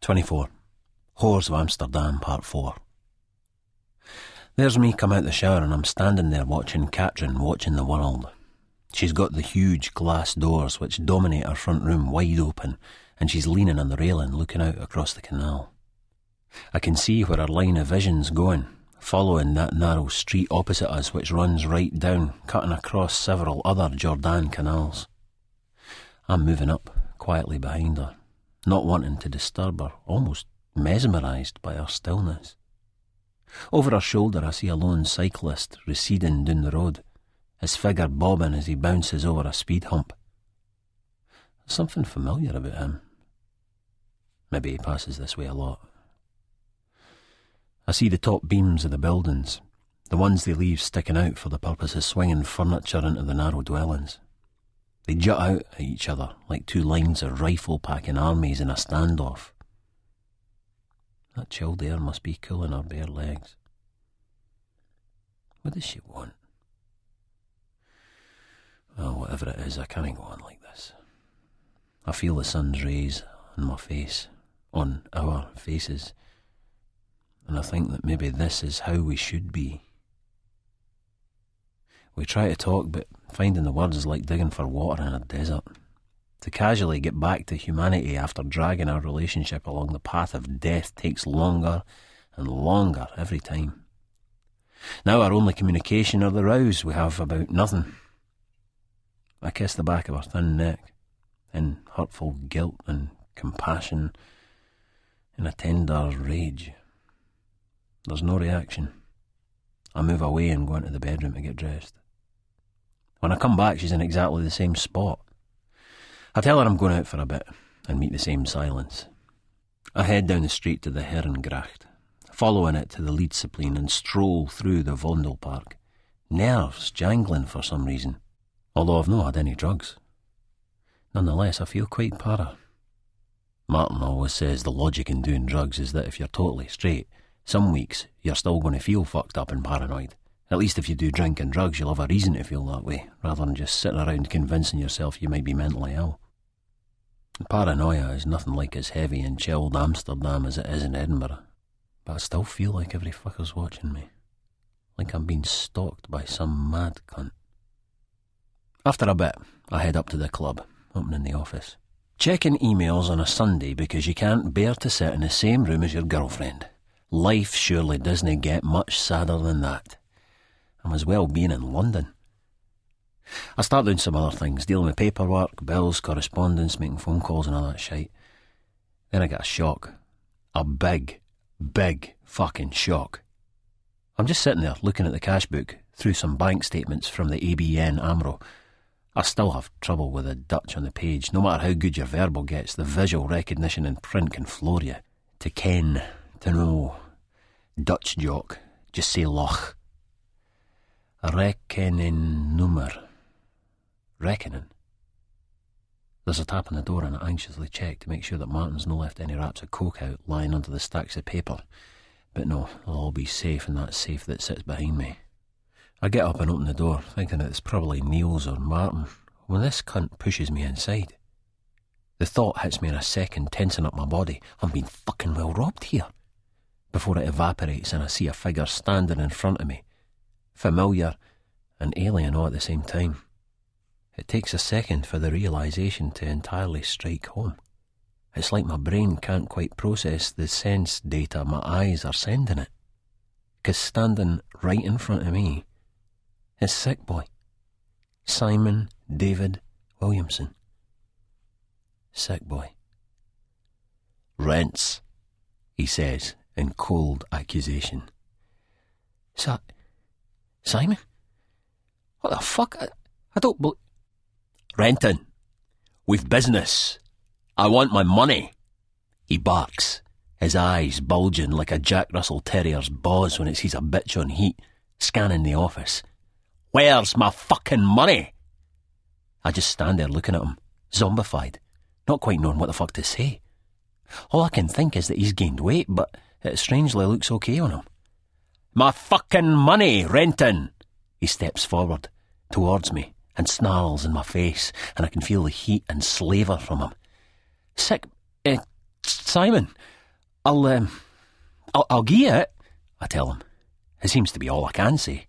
24. Whores of Amsterdam, Part 4. There's me come out the shower and I'm standing there watching Katrin watching the world. She's got the huge glass doors which dominate her front room wide open, and she's leaning on the railing looking out across the canal. I can see where her line of vision's going, following that narrow street opposite us which runs right down, cutting across several other Jordan canals. I'm moving up, quietly behind her, not wanting to disturb her, almost mesmerised by her stillness. Over her shoulder I see a lone cyclist receding down the road, his figure bobbing as he bounces over a speed hump. There's something familiar about him. Maybe he passes this way a lot. I see the top beams of the buildings, the ones they leave sticking out for the purpose of swinging furniture into the narrow dwellings. They jut out at each other like two lines of rifle-packing armies in a standoff. That chilled air must be cooling her bare legs. What does she want? Well, whatever it is, I can't go on like this. I feel the sun's rays on my face, on our faces, and I think that maybe this is how we should be. We try to talk, but finding the words is like digging for water in a desert. To casually get back to humanity after dragging our relationship along the path of death takes longer and longer every time. Now our only communication are the rows we have about nothing. I kiss the back of her thin neck, in hurtful guilt and compassion, in a tender rage. There's no reaction. I move away and go into the bedroom to get dressed. When I come back, she's in exactly the same spot. I tell her I'm going out for a bit and meet the same silence. I head down the street to the Herengracht, following it to the Leidseplein and stroll through the Vondelpark. Nerves jangling for some reason, although I've not had any drugs. Nonetheless, I feel quite para. Martin always says the logic in doing drugs is that if you're totally straight, some weeks you're still going to feel fucked up and paranoid. At least if you do drink and drugs, you'll have a reason to feel that way, rather than just sitting around convincing yourself you might be mentally ill. Paranoia is nothing like as heavy and chilled Amsterdam as it is in Edinburgh, but I still feel like every fucker's watching me, like I'm being stalked by some mad cunt. After a bit, I head up to the club, opening the office. Checking emails on a Sunday because you can't bear to sit in the same room as your girlfriend. Life surely doesn't get much sadder than that. I'm as well being in London. I start doing some other things, dealing with paperwork, bills, correspondence, making phone calls and all that shite. Then I get a shock. A big fucking shock. I'm just sitting there looking at the cash book through some bank statements from the ABN AMRO. I still have trouble with the Dutch on the page. No matter how good your verbal gets, the visual recognition in print can floor you. To ken, to know. Dutch joke, just say loch. Rekeningnummer. Reckoning. There's a tap on the door and I anxiously check to make sure that Martin's no left any wraps of coke out lying under the stacks of paper. But no, they'll all be safe in that safe that sits behind me. I get up and open the door, thinking that it's probably Niels or Martin, when this cunt pushes me inside. The thought hits me in a second, tensing up my body. I'm being fucking well robbed here. Before it evaporates and I see a figure standing in front of me. Familiar and alien all at the same time. It takes a second for the realisation to entirely strike home. It's like my brain can't quite process the sense data my eyes are sending it. 'Cause standing right in front of me is Sick Boy. Simon David Williamson. Sick Boy. Rents, he says in cold accusation. Simon? What the fuck? I don't believe... Renton, we've business. I want my money. He barks, his eyes bulging like a Jack Russell Terrier's boz when it sees a bitch on heat, scanning the office. Where's my fucking money? I just stand there looking at him, zombified, not quite knowing what the fuck to say. All I can think is that he's gained weight, but it strangely looks okay on him. My fucking money, Renton! He steps forward, towards me, and snarls in my face, and I can feel the heat and slaver from him. Simon, I'll give you it, I tell him. It seems to be all I can say.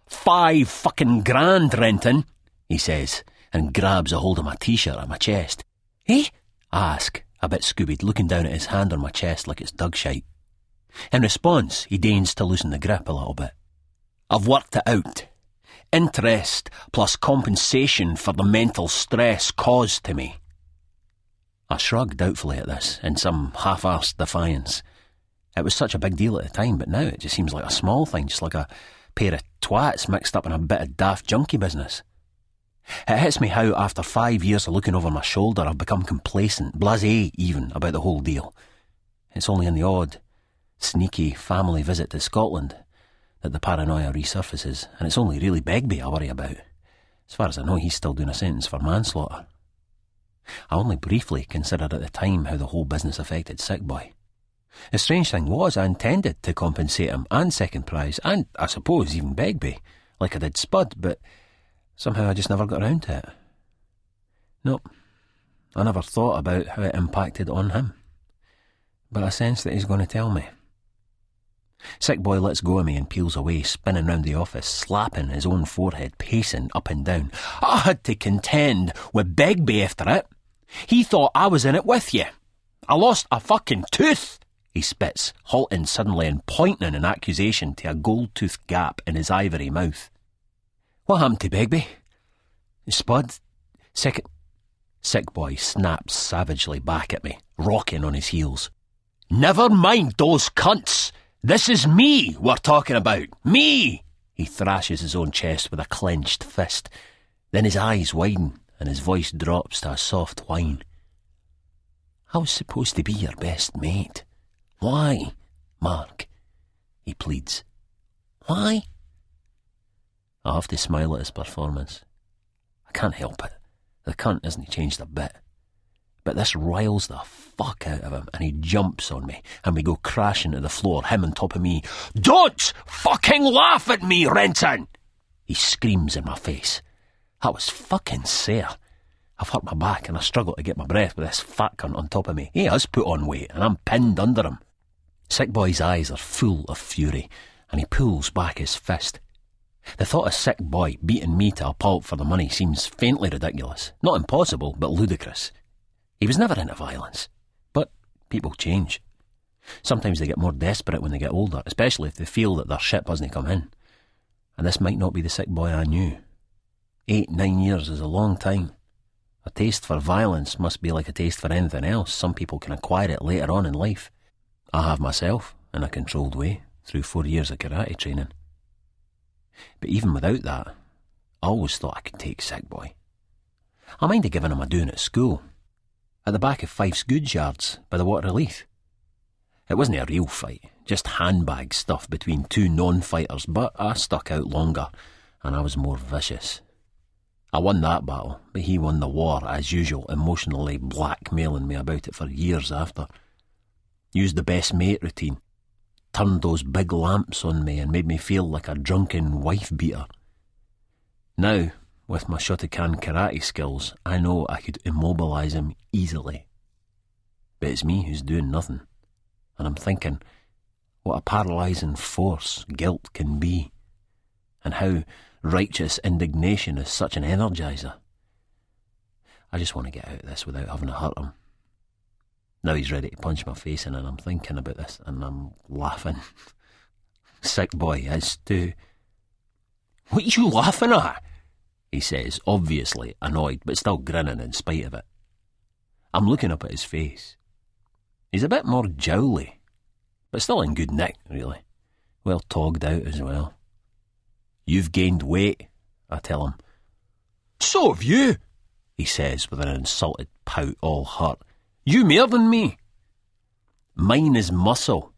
5 fucking grand, Renton, he says, and grabs a hold of my t-shirt at my chest. Eh? I ask, a bit scoobied, looking down at his hand on my chest like it's dug shite. In response, he deigns to loosen the grip a little bit. I've worked it out. Interest plus compensation for the mental stress caused to me. I shrug doubtfully at this, in some half-arsed defiance. It was such a big deal at the time, but now it just seems like a small thing, just like a pair of twats mixed up in a bit of daft junkie business. It hits me how, after 5 years of looking over my shoulder, I've become complacent, blasé even, about the whole deal. It's only in the odd, sneaky family visit to Scotland that the paranoia resurfaces, and it's only really Begbie I worry about. As far as I know, he's still doing a sentence for manslaughter. I only briefly considered at the time how the whole business affected Sick Boy. The strange thing was, I intended to compensate him and Second Prize, and I suppose even Begbie, like I did Spud, but somehow I just never got around to it. Nope, I never thought about how it impacted on him. But I sense that he's going to tell me. Sick Boy lets go of me and peels away, spinning round the office, slapping his own forehead, pacing up and down. I had to contend with Begbie after it. He thought I was in it with you. I lost a fucking tooth, he spits, halting suddenly and pointing an accusation to a gold-toothed gap in his ivory mouth. What happened to Begbie? Spud? Sick Boy snaps savagely back at me, rocking on his heels. Never mind those cunts. This is me we're talking about. Me! He thrashes his own chest with a clenched fist. Then his eyes widen and his voice drops to a soft whine. I was supposed to be your best mate. Why, Mark? He pleads. Why? I have to smile at his performance. I can't help it. The cunt hasn't changed a bit. But this riles the fuck out of him, and he jumps on me, and we go crashing to the floor, him on top of me. Don't fucking laugh at me, Renton! He screams in my face. That was fucking sore. I've hurt my back, and I struggle to get my breath with this fat cunt on top of me. He has put on weight, and I'm pinned under him. Sick Boy's eyes are full of fury, and he pulls back his fist. The thought of Sick Boy beating me to a pulp for the money seems faintly ridiculous. Not impossible, but ludicrous. He was never into violence. But people change. Sometimes they get more desperate when they get older, especially if they feel that their ship hasn't come in. And this might not be the Sick Boy I knew. 8-9 years is a long time. A taste for violence must be like a taste for anything else. Some people can acquire it later on in life. I have myself, in a controlled way, through 4 years of karate training. But even without that, I always thought I could take Sick Boy. I minded giving him a doing at school, at the back of Fife's Goods Yards by the Water of Leith. It wasn't a real fight, just handbag stuff between two non-fighters, but I stuck out longer, and I was more vicious. I won that battle, but he won the war, as usual, emotionally blackmailing me about it for years after. Used the best mate routine, turned those big lamps on me and made me feel like a drunken wife-beater. Now, with my Shotokan karate skills, I know I could immobilise him easily. But it's me who's doing nothing, and I'm thinking what a paralysing force guilt can be, and how righteous indignation is such an energiser. I just want to get out of this without having to hurt him. Now he's ready to punch my face in, and I'm thinking about this, and I'm laughing. Sick Boy is too. What are you laughing at? He says, obviously annoyed, but still grinning in spite of it. I'm looking up at his face. He's a bit more jowly, but still in good nick, really. Well togged out as well. You've gained weight, I tell him. So have you, he says with an insulted pout all hurt. You more than me. Mine is muscle.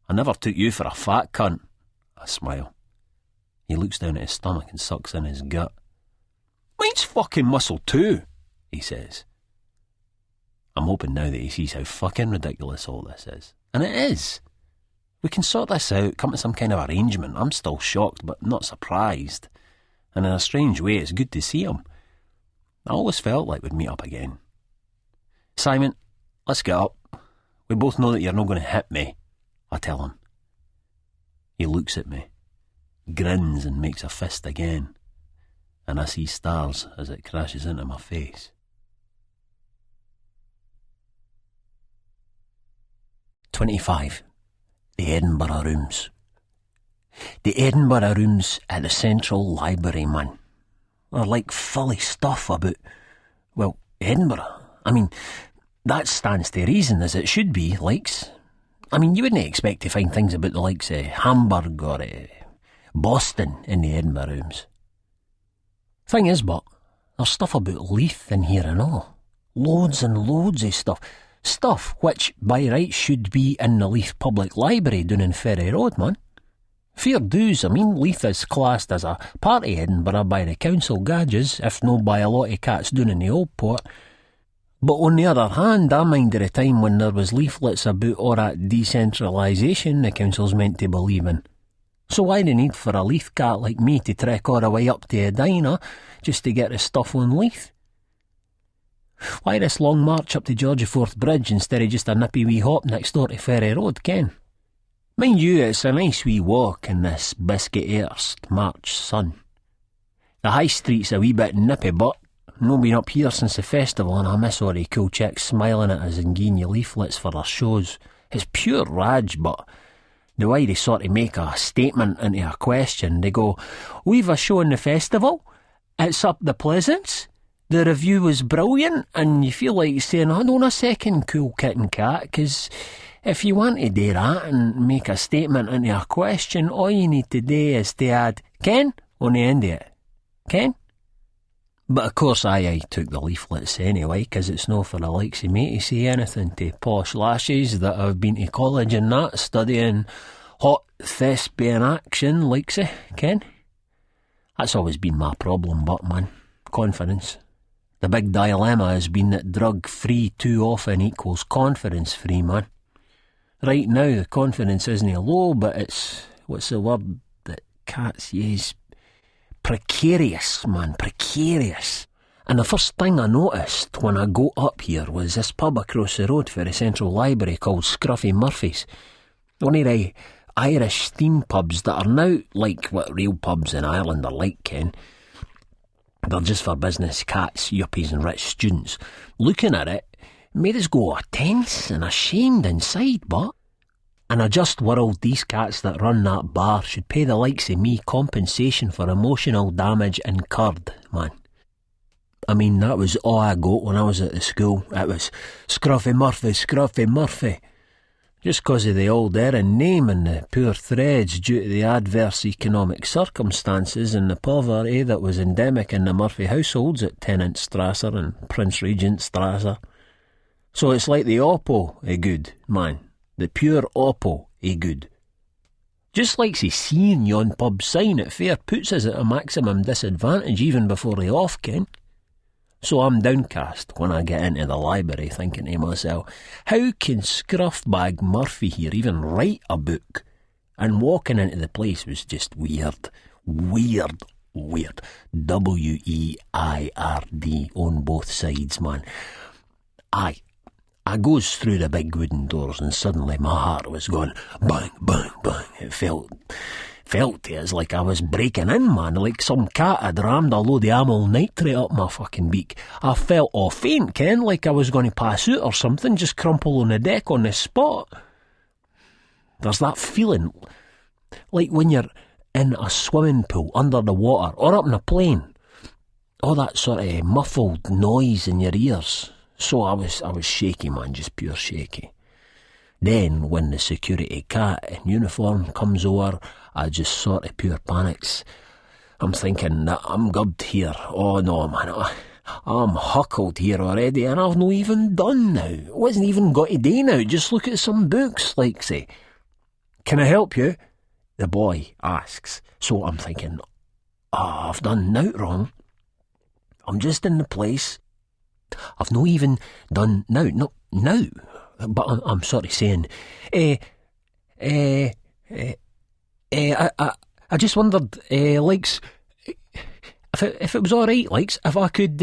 I never took you for a fat cunt. I smile. He looks down at his stomach and sucks in his gut. Mine's fucking muscle too, he says. I'm hoping now that he sees how fucking ridiculous all this is. And it is. We can sort this out, come to some kind of arrangement. I'm still shocked, but not surprised. And in a strange way, it's good to see him. I always felt like we'd meet up again. Simon, let's get up. We both know that you're not going to hit me, I tell him. He looks at me, grins and makes a fist again, and I see stars as it crashes into my face. "25. The Edinburgh Rooms. The Edinburgh Rooms at the Central Library, man, are like fully stuff about, well, Edinburgh. I mean, that stands to reason, as it should be, likes. I mean, you wouldn't expect to find things about the likes of Hamburg or Boston in the Edinburgh Rooms. Thing is, but, there's stuff about Leith in here and all. Loads and loads of stuff. Stuff which, by rights, should be in the Leith Public Library down in Ferry Road, man. Fair dues, I mean, Leith is classed as a part of Edinburgh by the council gadgets, if not by a lot of cats down in the Old Port. But on the other hand, I mind at a time when there was leaflets about all that decentralisation the council's meant to believe in. So why the need for a Leith cat like me to trek all the way up to Edina just to get the stuff on Leith? Why this long march up to Georgiforth Bridge instead of just a nippy wee hop next door to Ferry Road, Ken? Mind you, it's a nice wee walk in this biscuit-earst March sun. The high street's a wee bit nippy, but no been up here since the festival, and I miss all the cool chicks smiling at us and giving you leaflets for their shows. It's pure raj, but the way they sort of make a statement into a question, they go, "We've a show in the festival, it's up the Pleasance, the review was brilliant," and you feel like saying, "Hold on a second, cool kitten cat, because if you want to do that and make a statement into a question, all you need to do is to add Ken on the end of it. Ken?" But of course I took the leaflets anyway, because it's no for the likes of me to say anything to posh lashes that have been to college and that, studying hot thespian action, likes it, Ken? That's always been my problem, but man, confidence. The big dilemma has been that drug-free too often equals confidence-free, man. Right now, the confidence isn't low, but it's, what's the word that cats use? Precarious, man, precarious. And the first thing I noticed when I got up here was this pub across the road for the Central Library called Scruffy Murphy's. One of the Irish steam pubs that are now like what real pubs in Ireland are like, Ken. They're just for business cats, yuppies and rich students. Looking at it made us go tense and ashamed inside, but in a just world, these cats that run that bar should pay the likes of me compensation for emotional damage incurred, man. I mean, that was all I got when I was at the school. It was Scruffy Murphy, Scruffy Murphy. Just 'cause of the old Erin name and the poor threads due to the adverse economic circumstances and the poverty that was endemic in the Murphy households at Tennantstrasse and Prince Regent Strasse. So it's like the oppo of good, man. The pure oppo of good. Just like seeing yon pub sign at fair puts us at a maximum disadvantage even before the off, Ken. So I'm downcast when I get into the library thinking to myself, how can Scruffbag Murphy here even write a book? And walking into the place was just weird. Weird. W-E-I-R-D on both sides, man. I goes through the big wooden doors and suddenly my heart was going bang, bang, bang. It felt to us like I was breaking in, man, like some cat had rammed a load of amyl nitrate up my fucking beak. I felt all faint, Ken, like I was going to pass out or something, just crumple on the deck on the spot. There's that feeling, like when you're in a swimming pool under the water or up in a plane. All that sort of muffled noise in your ears. So I was shaky, man, just pure shaky. Then, when the security cat in uniform comes over, I just sort of pure panics. I'm thinking that I'm gubbed here. Oh no, man, I'm huckled here already, and I've not even done now. I wasn't even got a day now, just look at some books, like say. "Can I help you?" the boy asks. So I'm thinking, I've done nought wrong. I'm just in the place. I've not even done now, but I'm sort of saying, I just wondered, likes, if it was alright, likes, if I could,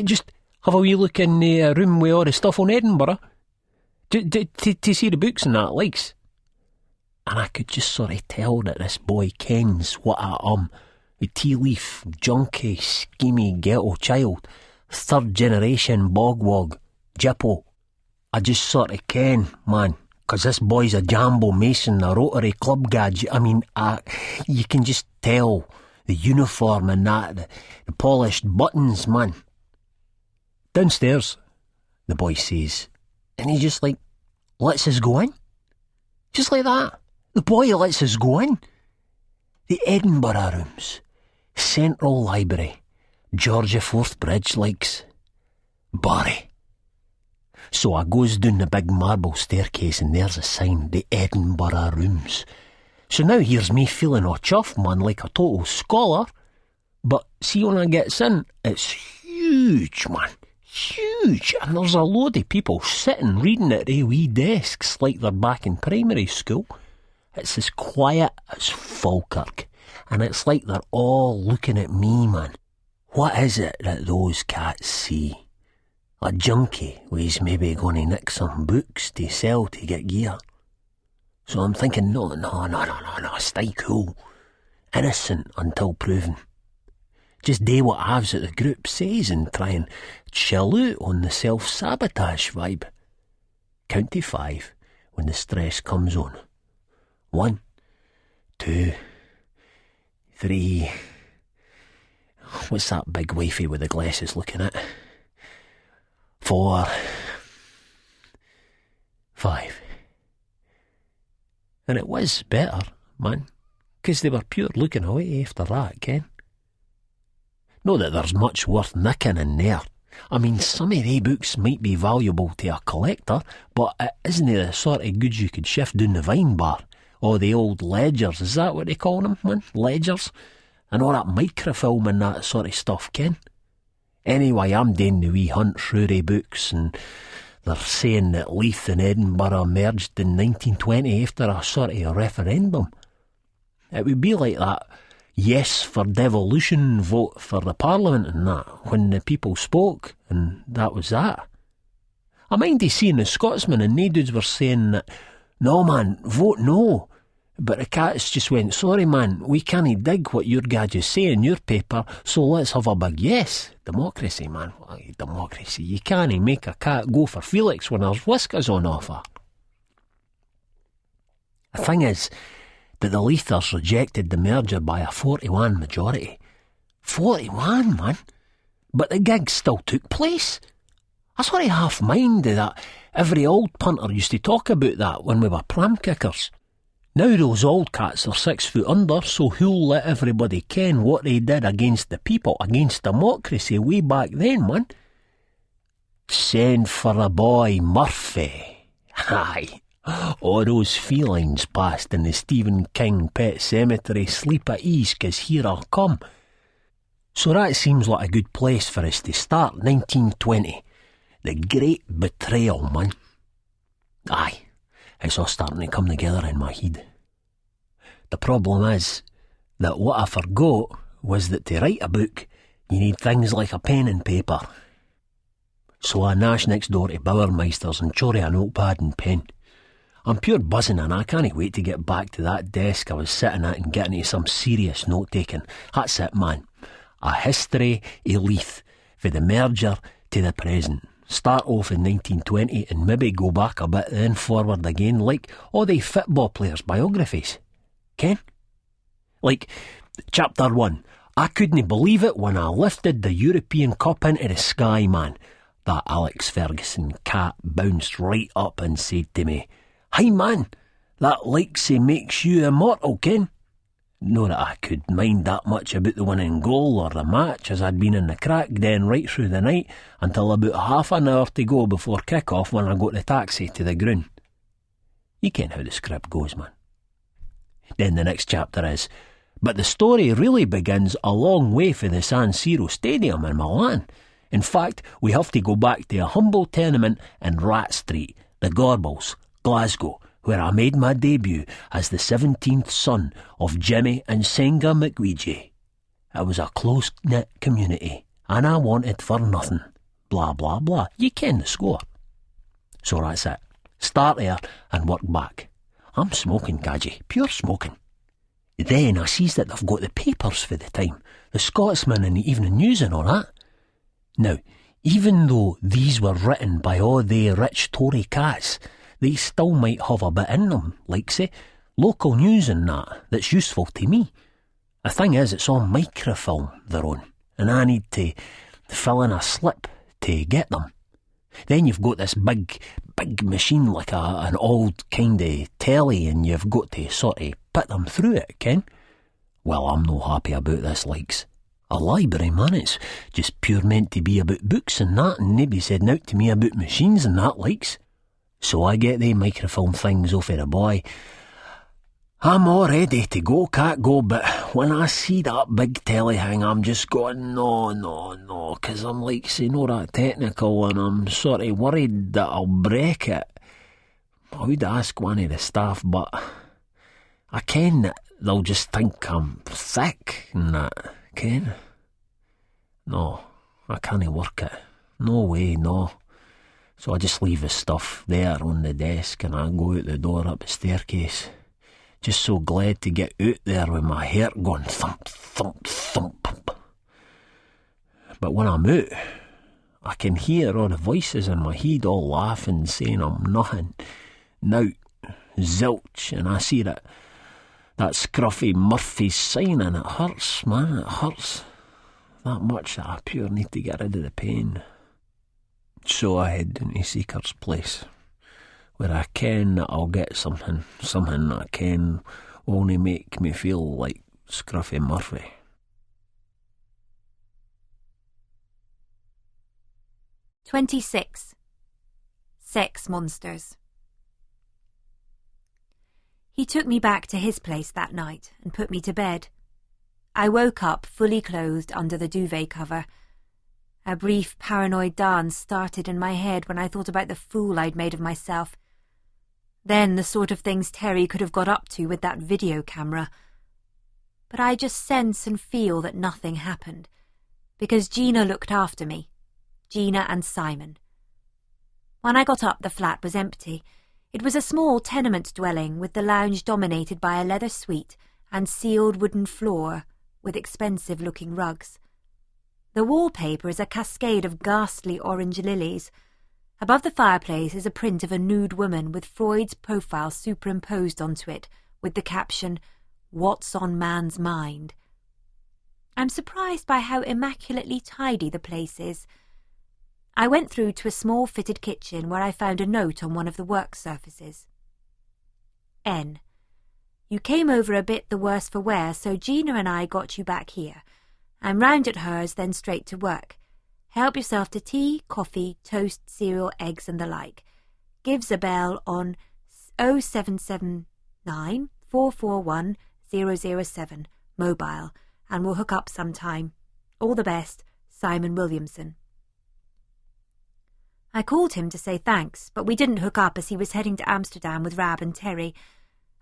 just have a wee look in the room with all the stuff on Edinburgh. to see the books and that, likes. And I could just sort of tell that this boy kens what a tea leaf, junkie, schemy ghetto child, third generation bogwog, jippo. I just sort of ken, man, 'cause this boy's a Jambo Mason, a Rotary Club gadget. I mean, you can just tell the uniform and that, the polished buttons, man. Downstairs, the boy says, and he just like lets us go in. Just like that. The boy lets us go in. The Edinburgh Rooms, Central Library, Georgia Fourth Bridge, likes. Barry. So I goes down the big marble staircase and there's a sign, the Edinburgh Rooms. So now here's me feeling all chuffed, man, like a total scholar. But see, when I gets in, it's huge, man. Huge. And there's a load of people sitting reading at their wee desks like they're back in primary school. It's as quiet as Falkirk. And it's like they're all looking at me, man. What is it that those cats see? A junkie who's maybe going to nick some books to sell to get gear. So I'm thinking, no, stay cool. Innocent until proven. Just do what halves of the group says and try and chill out on the self-sabotage vibe. Count to 5 when the stress comes on. 1, 2, 3... What's that big wifey with the glasses looking at? 4, 5. And it was better, man, 'cause they were pure looking away after that, Ken. Not that there's much worth nicking in there. I mean, some of they books might be valuable to a collector, but it isn't the sort of goods you could shift down the wine bar. Or the old ledgers, is that what they call them, man? Ledgers? And all that microfilm and that sort of stuff, Ken. Anyway, I'm doing the wee hunt through the books, and they're saying that Leith and Edinburgh merged in 1920 after a sort of referendum. It would be like that yes for devolution vote for the Parliament and that, when the people spoke, and that was that. I minded seeing the Scotsman and they dudes were saying that, no man, vote no. But the cats just went, sorry man, we can't dig what your gadgets say in your paper, so let's have a big yes. Democracy, man. Democracy. You can't make a cat go for Felix when there's whiskers on offer. The thing is that the Leithers rejected the merger by a 41 majority. 41, man. But the gig still took place. I sort of half minded that every old punter used to talk about that when we were pram kickers. Now those old cats are 6 foot under, so who'll let everybody ken what they did against the people, against democracy way back then, man? Send for the boy Murphy. Aye, all those felines passed in the Stephen King Pet Cemetery sleep at ease, 'cause here I'll come. So that seems like a good place for us to start, 1920. The Great Betrayal, man. Aye. It's all starting to come together in my head. The problem is that what I forgot was that to write a book, you need things like a pen and paper. So I nash next door to Bauermeister's and chorry a notepad and pen. I'm pure buzzing and I can't wait to get back to that desk I was sitting at and get into some serious note-taking. That's it, man. A history of Leith, for the merger to the present. Start off in 1920 and maybe go back a bit, then forward again, like all the football players' biographies. Ken? Like, Chapter 1. I couldn't believe it when I lifted the European Cup into the sky, man. That Alex Ferguson cat bounced right up and said to me, "Hey man, that likesy makes you immortal, Ken." Not that I could mind that much about the winning goal or the match, as I'd been in the crack den right through the night until about half an hour to go before kick-off when I got the taxi to the ground. You ken how the script goes, man. Then the next chapter is, but the story really begins a long way from the San Siro Stadium in Milan. In fact, we have to go back to a humble tenement in Rat Street, the Gorbals, Glasgow, where I made my debut as the 17th son of Jimmy and Senga McWeegee. It was a close-knit community, and I wanted for nothing. Blah, blah, blah. You ken the score. So that's it. Start there and work back. I'm smoking, Gadgie, pure smoking. Then I sees that they've got the papers for the time, the Scotsman and the Evening News and all that. Now, even though these were written by all they rich Tory cats, they still might have a bit in them, like, say, local news and that's useful to me. The thing is, it's on microfilm they're on, and I need to fill in a slip to get them. Then you've got this big machine like an old kind of telly, and you've got to sort of put them through it, ken? Well, I'm no happy about this, likes. A library, man, it's just pure meant to be about books and and nobody said naught to me about machines and likes. So I get the microfilm things off of the boy. I'm all ready to go, can't go, but when I see that big telly hang, I'm just going, no, 'cause I'm like, say, not that technical, and I'm sort of worried that I'll break it. I would ask one of the staff, but I ken that they'll just think I'm thick and that, ken? No, I can't work it. No way, no. So I just leave the stuff there on the desk and I go out the door up the staircase. Just so glad to get out there with my heart going thump, thump, thump. But when I'm out, I can hear all the voices in my head all laughing, saying I'm nothing, nout, zilch, and I see that scruffy Murphy's sign, and it hurts, man, it hurts. That much that I pure need to get rid of the pain. So I head down to Seeker's place, where I ken that I'll get something that I ken only make me feel like Scruffy Murphy. "26. Sex Monsters." He took me back to his place that night and put me to bed. I woke up fully clothed under the duvet cover. A brief paranoid dance started in my head when I thought about the fool I'd made of myself. Then the sort of things Terry could have got up to with that video camera. But I just sense and feel that nothing happened, because Gina looked after me. Gina and Simon. When I got up, the flat was empty. It was a small tenement dwelling with the lounge dominated by a leather suite and sealed wooden floor with expensive-looking rugs. The wallpaper is a cascade of ghastly orange lilies. Above the fireplace is a print of a nude woman with Freud's profile superimposed onto it with the caption, "What's on man's mind?" I'm surprised by how immaculately tidy the place is. I went through to a small fitted kitchen where I found a note on one of the work surfaces. N. You came over a bit the worse for wear, so Gina and I got you back here. I'm round at hers, then straight to work. Help yourself to tea, coffee, toast, cereal, eggs and the like. Gives a bell on 0779 441 007, mobile, and we'll hook up sometime. All the best, Simon Williamson. I called him to say thanks, but we didn't hook up as he was heading to Amsterdam with Rab and Terry.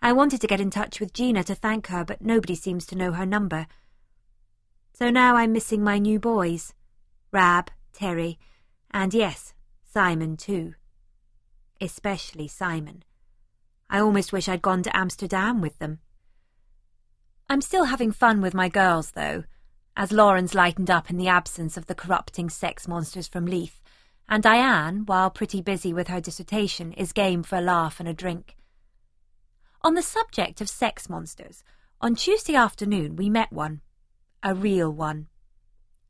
I wanted to get in touch with Gina to thank her, but nobody seems to know her number. So now I'm missing my new boys. Rab, Terry, and yes, Simon too. Especially Simon. I almost wish I'd gone to Amsterdam with them. I'm still having fun with my girls, though, as Lauren's lightened up in the absence of the corrupting sex monsters from Leith, and Diane, while pretty busy with her dissertation, is game for a laugh and a drink. On the subject of sex monsters, on Tuesday afternoon we met one. A real one.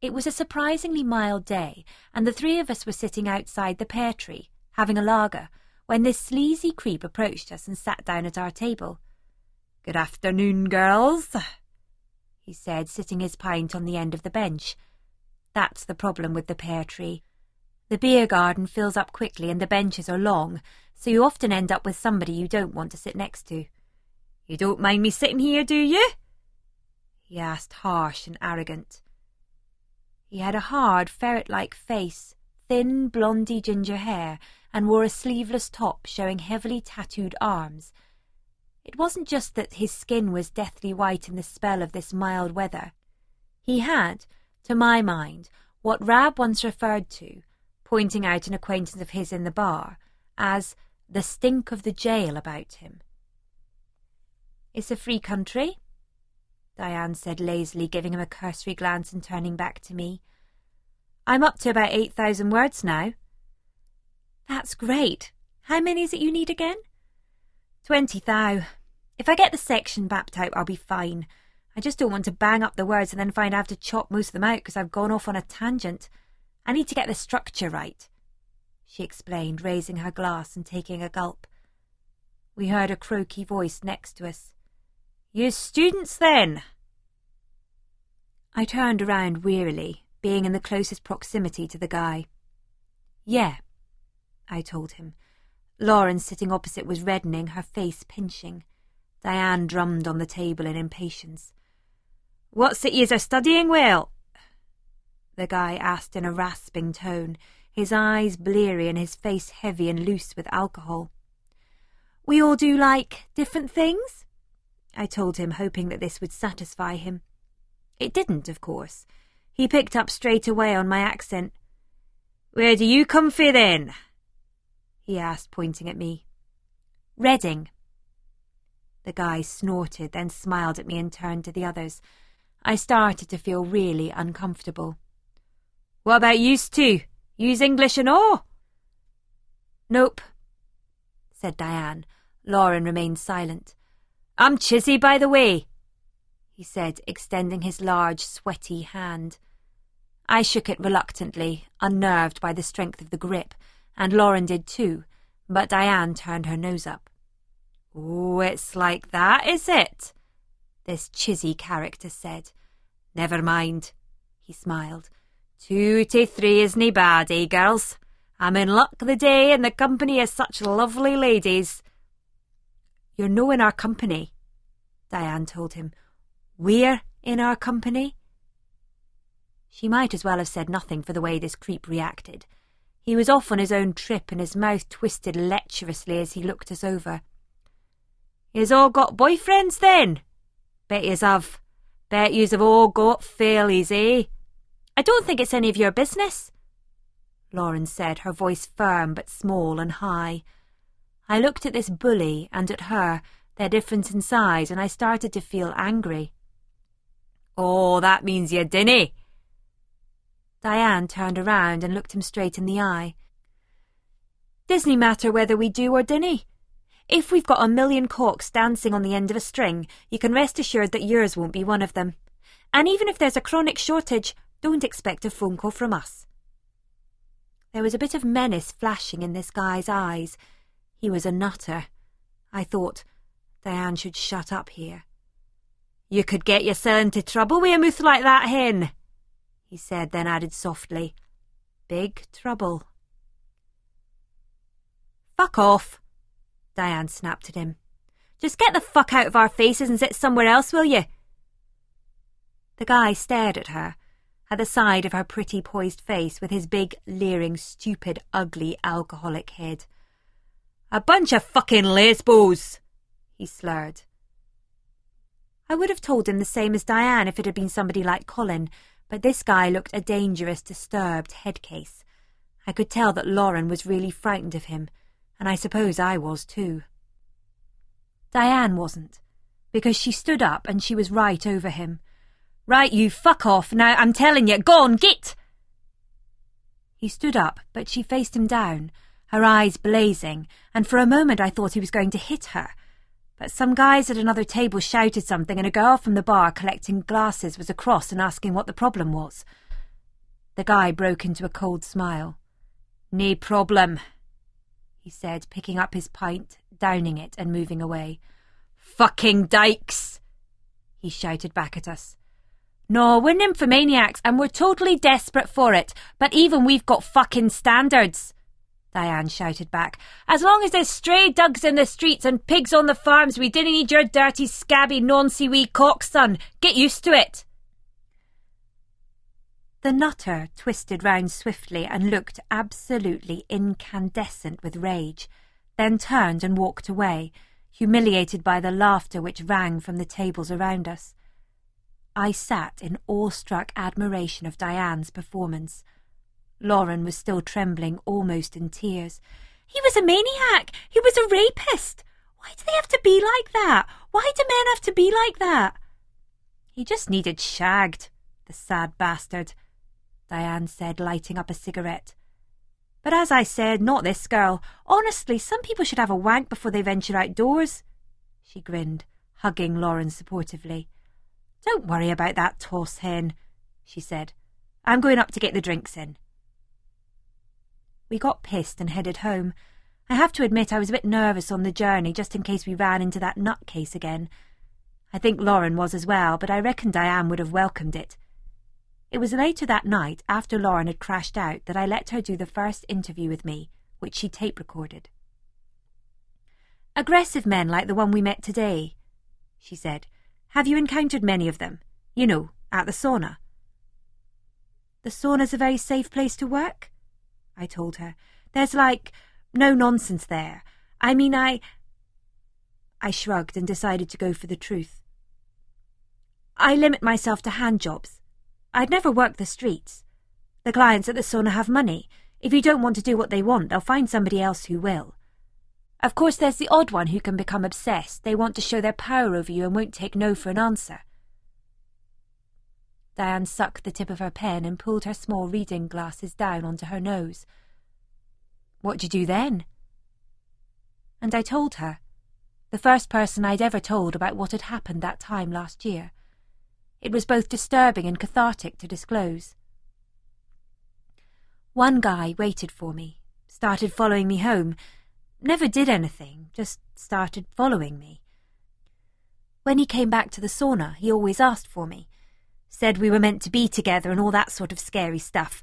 It was a surprisingly mild day, and the three of us were sitting outside the pear tree, having a lager, when this sleazy creep approached us and sat down at our table. "Good afternoon, girls," he said, sitting his pint on the end of the bench. That's the problem with the pear tree. The beer garden fills up quickly and the benches are long, so you often end up with somebody you don't want to sit next to. "You don't mind me sitting here, do you?" he asked, harsh and arrogant. He had a hard, ferret-like face, thin, blondy ginger hair, and wore a sleeveless top showing heavily tattooed arms. It wasn't just that his skin was deathly white in the spell of this mild weather. He had, to my mind, what Rab once referred to, pointing out an acquaintance of his in the bar, as the stink of the jail about him. "It's a free country," Diane said lazily, giving him a cursory glance and turning back to me. "I'm up to about 8,000 words now." "That's great. How many is it you need again?" 20 thou. If I get the section mapped out, I'll be fine. I just don't want to bang up the words and then find I have to chop most of them out because I've gone off on a tangent. I need to get the structure right," she explained, raising her glass and taking a gulp. We heard a croaky voice next to us. "You students, then?" I turned around wearily, being in the closest proximity to the guy. "Yeah," I told him. Lauren, sitting opposite, was reddening, her face pinching. Diane drummed on the table in impatience. "What's it yous are studying, Will?" the guy asked in a rasping tone, his eyes bleary and his face heavy and loose with alcohol. "We all do, different things," I told him, hoping that this would satisfy him. It didn't, of course. He picked up straight away on my accent. "Where do you come fra then?" he asked, pointing at me. "Reading." The guy snorted, then smiled at me and turned to the others. I started to feel really uncomfortable. "What about yous two? Use English and all?" "Nope," said Diane. Lauren remained silent. "I'm Chizzy, by the way," he said, extending his large, sweaty hand. I shook it reluctantly, unnerved by the strength of the grip, and Lauren did too, but Diane turned her nose up. "Oh, it's like that, is it?" this Chizzy character said. "Never mind," he smiled. 2 to 3 isn't bad, eh, girls? I'm in luck the day in the company of such lovely ladies." "You're no in our company," Diane told him. "We're in our company?" She might as well have said nothing for the way this creep reacted. He was off on his own trip and his mouth twisted lecherously as he looked us over. "Yous all got boyfriends, then? Bet yous have. Bet yous have all got failies, eh?" "I don't think it's any of your business," Lauren said, her voice firm but small and high. I looked at this bully and at her, their difference in size, and I started to feel angry. "Oh, that means you dinna." Diane turned around and looked him straight in the eye. "Doesn't matter whether we do or dinna. If we've got 1,000,000 cocks dancing on the end of a string, you can rest assured that yours won't be one of them. And even if there's a chronic shortage, don't expect a phone call from us." There was a bit of menace flashing in this guy's eyes. He was a nutter. I thought, Diane should shut up here. "You could get yourself into trouble with a mouth like that, hen," he said, then added softly, "Big trouble." "Fuck off," Diane snapped at him. "Just get the fuck out of our faces and sit somewhere else, will you?" The guy stared at her, at the side of her pretty poised face with his big, leering, stupid, ugly, alcoholic head. "A bunch of fucking lesbos," he slurred. I would have told him the same as Diane if it had been somebody like Colin, but this guy looked a dangerous, disturbed head case. I could tell that Lauren was really frightened of him, and I suppose I was too. Diane wasn't, because she stood up and she was right over him. "Right, you fuck off. Now, I'm telling you, go on, git!" He stood up, but she faced him down, her eyes blazing, and for a moment I thought he was going to hit her. But some guys at another table shouted something, and a girl from the bar collecting glasses was across and asking what the problem was. The guy broke into a cold smile. "Nae problem," he said, picking up his pint, downing it, and moving away. "Fucking dykes!" he shouted back at us. "No, we're nymphomaniacs, and we're totally desperate for it, but even we've got fucking standards," Diane shouted back. "As long as there's stray dogs in the streets and pigs on the farms, we dinna need your dirty, scabby, noncy wee cocks, son. Get used to it." The nutter twisted round swiftly and looked absolutely incandescent with rage, then turned and walked away, humiliated by the laughter which rang from the tables around us. I sat in awestruck admiration of Diane's performance. Lauren was still trembling, almost in tears. He was a maniac. He was a rapist. Why do they have to be like that? Why do men have to be like that? He just needed shagged, the sad bastard, Diane said, lighting up a cigarette. But as I said, not this girl. Honestly, some people should have a wank before they venture outdoors. She grinned, hugging Lauren supportively. Don't worry about that toss hen, she said. I'm going up to get the drinks in. We got pissed and headed home. I have to admit I was a bit nervous on the journey, just in case we ran into that nutcase again. I think Lauren was as well, but I reckon Diane would have welcomed it. It was later that night, after Lauren had crashed out, that I let her do the first interview with me, which she tape-recorded. Aggressive men like the one we met today, she said. Have you encountered many of them? You know, at the sauna. The sauna's a very safe place to work? I told her. There's no nonsense there. I mean, I shrugged and decided to go for the truth. I limit myself to hand jobs. I'd never work the streets. The clients at the sauna have money. If you don't want to do what they want, they'll find somebody else who will. Of course, there's the odd one who can become obsessed. They want to show their power over you and won't take no for an answer. Diane sucked the tip of her pen and pulled her small reading glasses down onto her nose. What'd you do then? And I told her, the first person I'd ever told about what had happened that time last year. It was both disturbing and cathartic to disclose. One guy waited for me, started following me home, never did anything, just started following me. When he came back to the sauna, he always asked for me, said we were meant to be together and all that sort of scary stuff.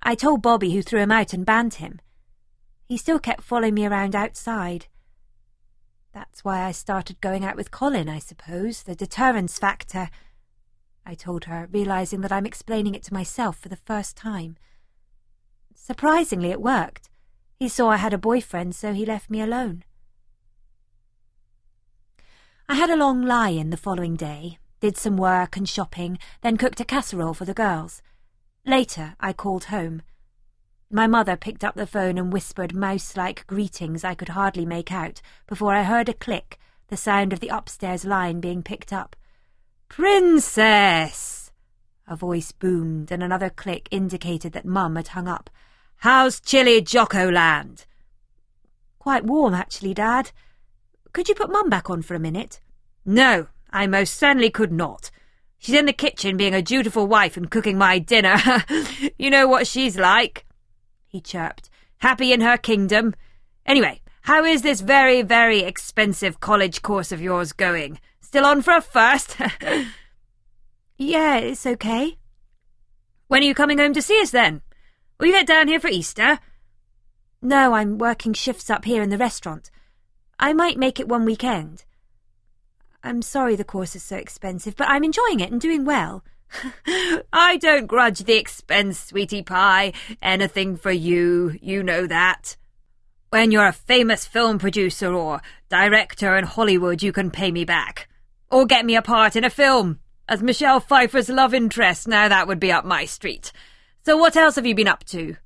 I told Bobby, who threw him out and banned him. He still kept following me around outside. That's why I started going out with Colin, I suppose, the deterrence factor, I told her, realising that I'm explaining it to myself for the first time. Surprisingly, it worked. He saw I had a boyfriend, so he left me alone. I had a long lie-in the following day, did some work and shopping, then cooked a casserole for the girls. Later, I called home. My mother picked up the phone and whispered mouse-like greetings I could hardly make out before I heard a click, the sound of the upstairs line being picked up. "Princess!" a voice boomed, and another click indicated that Mum had hung up. "How's chilly Jocko-land?" "Quite warm, actually, Dad. Could you put Mum back on for a minute?" "No, I most certainly could not. She's in the kitchen being a dutiful wife and cooking my dinner. You know what she's like," he chirped. "Happy in her kingdom. Anyway, how is this very, very expensive college course of yours going? Still on for a first?" "Yeah, it's okay." "When are you coming home to see us, then? Will you get down here for Easter?" "No, I'm working shifts up here in the restaurant. I might make it one weekend. I'm sorry the course is so expensive, but I'm enjoying it and doing well." "I don't grudge the expense, sweetie pie. Anything for you, you know that. When you're a famous film producer or director in Hollywood, you can pay me back. Or get me a part in a film, as Michelle Pfeiffer's love interest. Now that would be up my street. So what else have you been up to?"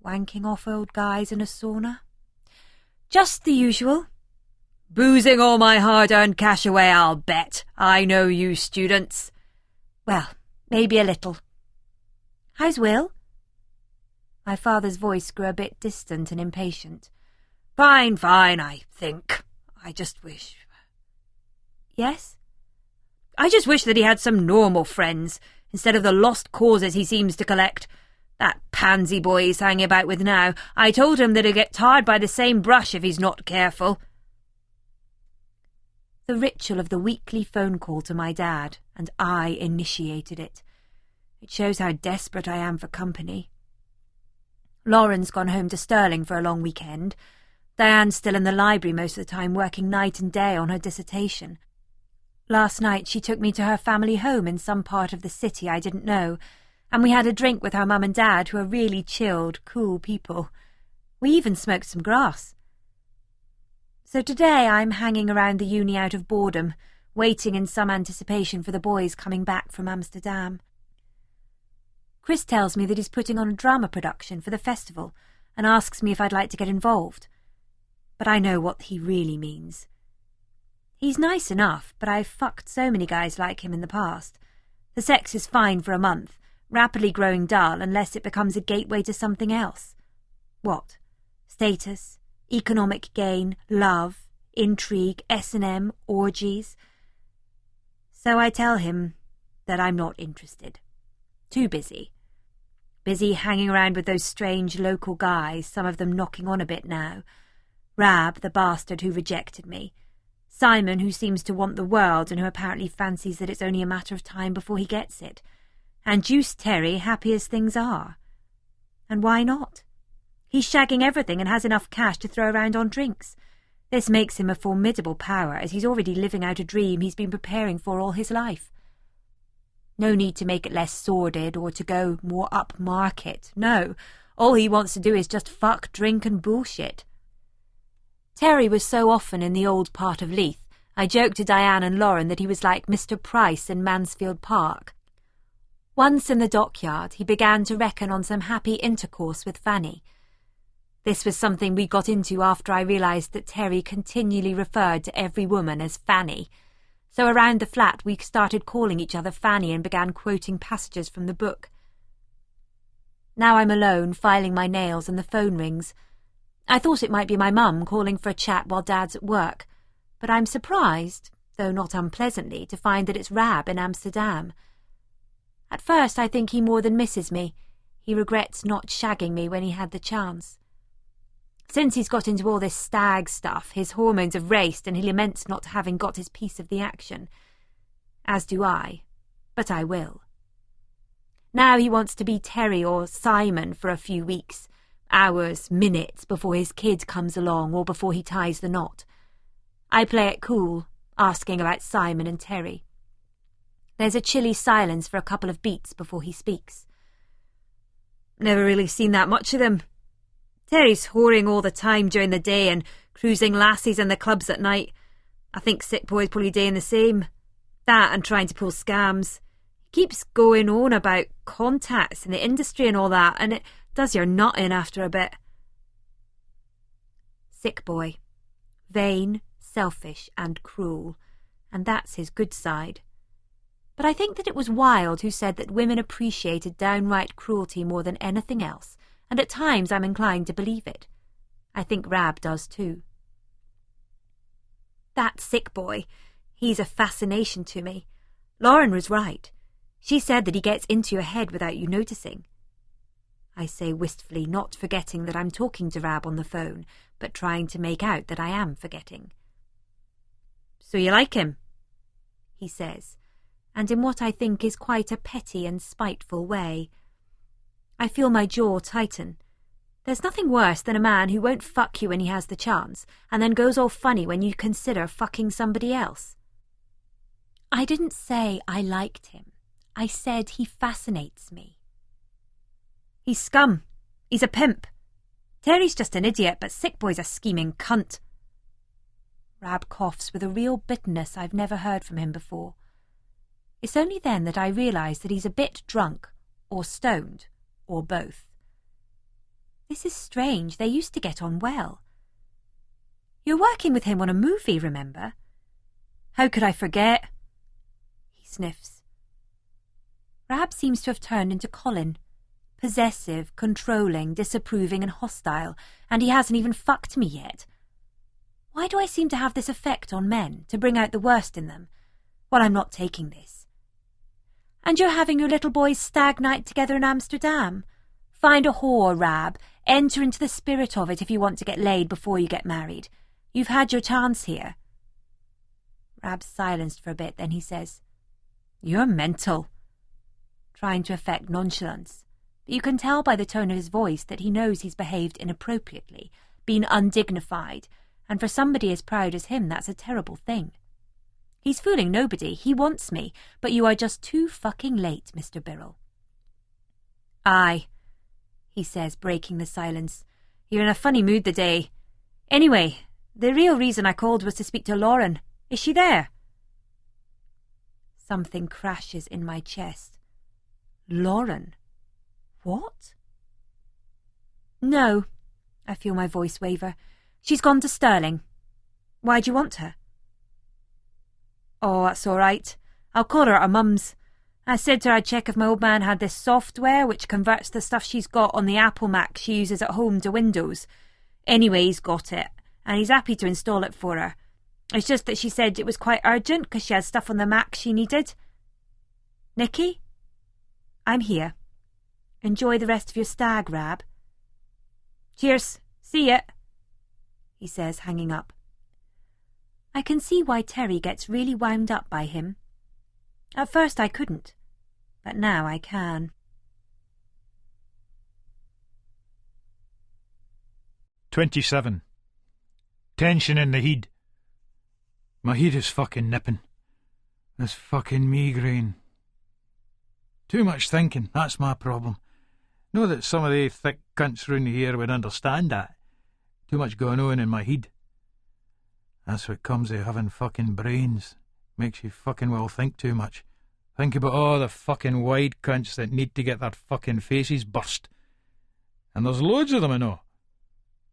"Wanking off old guys in a sauna. Just the usual." "Boozing all my hard-earned cash away, I'll bet. I know you students." "Well, maybe a little." "How's Will?" My father's voice grew a bit distant and impatient. Fine, I think. I just wish..." "Yes?" "I just wish that he had some normal friends, instead of the lost causes he seems to collect. That pansy boy he's hanging about with now, I told him that he'd get tarred by the same brush if he's not careful." The ritual of the weekly phone call to my dad, and I initiated it. It shows how desperate I am for company. Lauren's gone home to Stirling for a long weekend. Diane's still in the library most of the time, working night and day on her dissertation. Last night she took me to her family home in some part of the city I didn't know, and we had a drink with her mum and dad, who are really chilled, cool people. We even smoked some grass. So today I'm hanging around the uni out of boredom, waiting in some anticipation for the boys coming back from Amsterdam. Chris tells me that he's putting on a drama production for the festival, and asks me if I'd like to get involved. But I know what he really means. He's nice enough, but I've fucked so many guys like him in the past. The sex is fine for a month, rapidly growing dull unless it becomes a gateway to something else. What? Status, economic gain, love, intrigue, S&M, orgies. So I tell him that I'm not interested. Too busy. Busy hanging around with those strange local guys, some of them knocking on a bit now. Rab, the bastard who rejected me. Simon, who seems to want the world and who apparently fancies that it's only a matter of time before he gets it. And Juice Terry, happy as things are. And why not? He's shagging everything and has enough cash to throw around on drinks. This makes him a formidable power, as he's already living out a dream he's been preparing for all his life. No need to make it less sordid or to go more upmarket. No, all he wants to do is just fuck, drink and bullshit. Terry was so often in the old part of Leith, I joked to Diane and Lauren that he was like Mr. Price in Mansfield Park. Once in the dockyard, he began to reckon on some happy intercourse with Fanny. This was something we got into after I realised that Terry continually referred to every woman as Fanny. So around the flat we started calling each other Fanny and began quoting passages from the book. Now I'm alone, filing my nails, and the phone rings. I thought it might be my mum calling for a chat while Dad's at work, but I'm surprised, though not unpleasantly, to find that it's Rab in Amsterdam. At first I think he more than misses me. He regrets not shagging me when he had the chance. Since he's got into all this stag stuff, his hormones have raced and he laments not having got his piece of the action. As do I, but I will. Now he wants to be Terry or Simon for a few weeks, hours, minutes before his kid comes along or before he ties the knot. I play it cool, asking about Simon and Terry. There's a chilly silence for a couple of beats before he speaks. Never really seen that much of them. Terry's whoring all the time during the day and cruising lassies in the clubs at night. I think Sick Boy's probably doing the same. That and trying to pull scams. He keeps going on about contacts in the industry and all that, and it does your nut in after a bit. Sick Boy. Vain, selfish and cruel. And that's his good side. But I think that it was Wilde who said that women appreciated downright cruelty more than anything else, and at times I'm inclined to believe it. I think Rab does too. That Sick Boy, he's a fascination to me. Lauren was right. She said that he gets into your head without you noticing. I say wistfully, not forgetting that I'm talking to Rab on the phone, but trying to make out that I am forgetting. So you like him? He says, and in what I think is quite a petty and spiteful way. I feel my jaw tighten. There's nothing worse than a man who won't fuck you when he has the chance, and then goes all funny when you consider fucking somebody else. I didn't say I liked him. I said he fascinates me. He's scum. He's a pimp. Terry's just an idiot, but Sick Boy's a scheming cunt. Rab coughs with a real bitterness I've never heard from him before. It's only then that I realise that he's a bit drunk, or stoned, or both. This is strange. They used to get on well. You're working with him on a movie, remember? How could I forget? He sniffs. Rab seems to have turned into Colin. Possessive, controlling, disapproving and hostile, and he hasn't even fucked me yet. Why do I seem to have this effect on men, to bring out the worst in them? Well, I'm not taking this. And you're having your little boys' stag night together in Amsterdam? Find a whore, Rab. Enter into the spirit of it if you want to get laid before you get married. You've had your chance here. Rab's silenced for a bit, then he says, You're mental. Trying to affect nonchalance. But you can tell by the tone of his voice that he knows he's behaved inappropriately, been undignified, and for somebody as proud as him that's a terrible thing. He's fooling nobody. He wants me, but you are just too fucking late, Mr. Birrell. Aye, he says, breaking the silence. You're in a funny mood the day. Anyway, the real reason I called was to speak to Lauren. Is she there? Something crashes in my chest. Lauren? What? No, I feel my voice waver. She's gone to Stirling. Why do you want her? Oh, that's all right. I'll call her at her mum's. I said to her I'd check if my old man had this software which converts the stuff she's got on the Apple Mac she uses at home to Windows. Anyway, he's got it, and he's happy to install it for her. It's just that she said it was quite urgent because she had stuff on the Mac she needed. Nicky? I'm here. Enjoy the rest of your stag, Rab. Cheers. See ya, he says, hanging up. I can see why Terry gets really wound up by him. At first I couldn't, but now I can. 27. Tension in the head. My head is fucking nipping. This fucking migraine. Too much thinking, that's my problem. Know that some of the thick cunts round here would understand that. Too much going on in my head. That's what comes of having fucking brains. Makes you fucking well think too much. Think about all the fucking wide cunts that need to get their fucking faces burst. And there's loads of them, I know.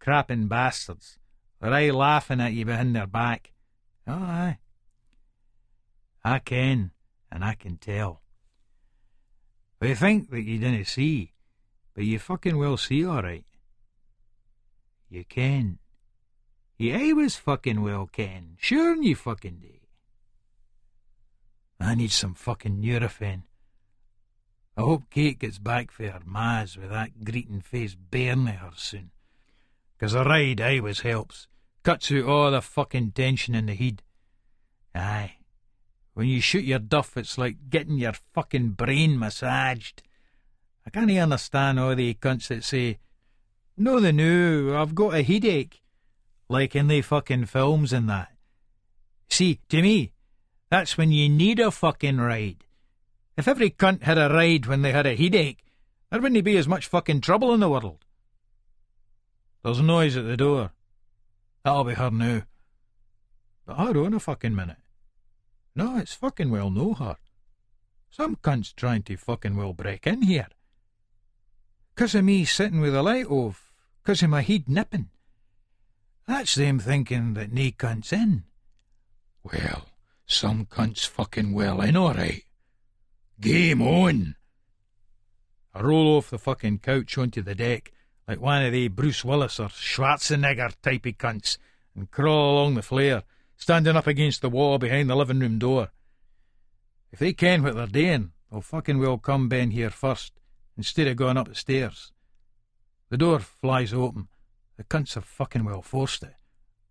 Crapping bastards. They're aye laughing at you behind their back. Oh, aye. I can, and I can tell. They think that you didn't see, but you fucking well see all right. You can. You always fucking well can. Sure you fucking do. I need some fucking Nurofen. I hope Kate gets back for her ma's with that greeting-faced bairn of hers soon. 'Cause a ride always helps. Cuts out all the fucking tension in the head. Aye. When you shoot your duff, it's like getting your fucking brain massaged. I can't understand all the cunts that say, "No, they know, I've got a headache," like in the fucking films and that. See, to me, that's when you need a fucking ride. If every cunt had a ride when they had a headache, there wouldn't be as much fucking trouble in the world. There's noise at the door. That'll be her now. But hold on a fucking minute. No, it's fucking well no her. Some cunt's trying to fucking well break in here. 'Cause of me sitting with the light off, 'cause of my head nipping. That's them thinking that nae cunt's in. Well, some cunt's fucking well in, all right. Game on. I roll off the fucking couch onto the deck like one of the Bruce Willis or Schwarzenegger type of cunts and crawl along the flare, standing up against the wall behind the living room door. If they ken what they're doing, they'll fucking well come ben here first, instead of going up the stairs. The door flies open. The cunts have fucking well forced it.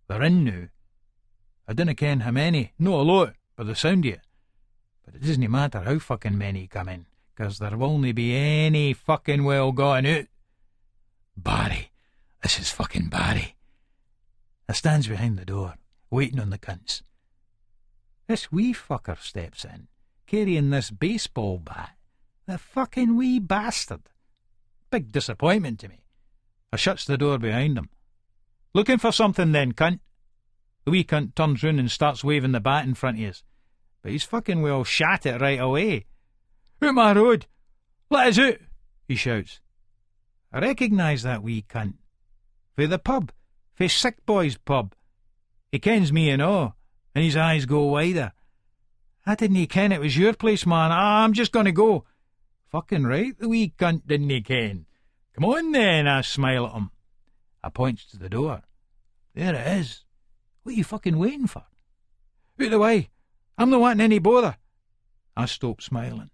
They're in now. I dinna ken how many, no a lot, by the sound of it. But it doesn't matter how fucking many come in, 'cause there will only be any fucking well gotten out. Barry. This is fucking Barry. I stands behind the door, waiting on the cunts. This wee fucker steps in, carrying this baseball bat. The fucking wee bastard. Big disappointment to me. I shuts the door behind him. Looking for something then, cunt? The wee cunt turns round and starts waving the bat in front of us. But he's fucking well shat it right away. Out my road! Let us out! He shouts. I recognise that wee cunt. For the pub. For Sick Boy's pub. He kens me and all, and his eyes go wider. I didn't ken it was your place, man. I'm just going to go. Fucking right, the wee cunt didn't ken. Come on then, I smile at him. I points to the door. There it is. What are you fucking waiting for? Out the way. I'm not wanting any bother. I stop smiling.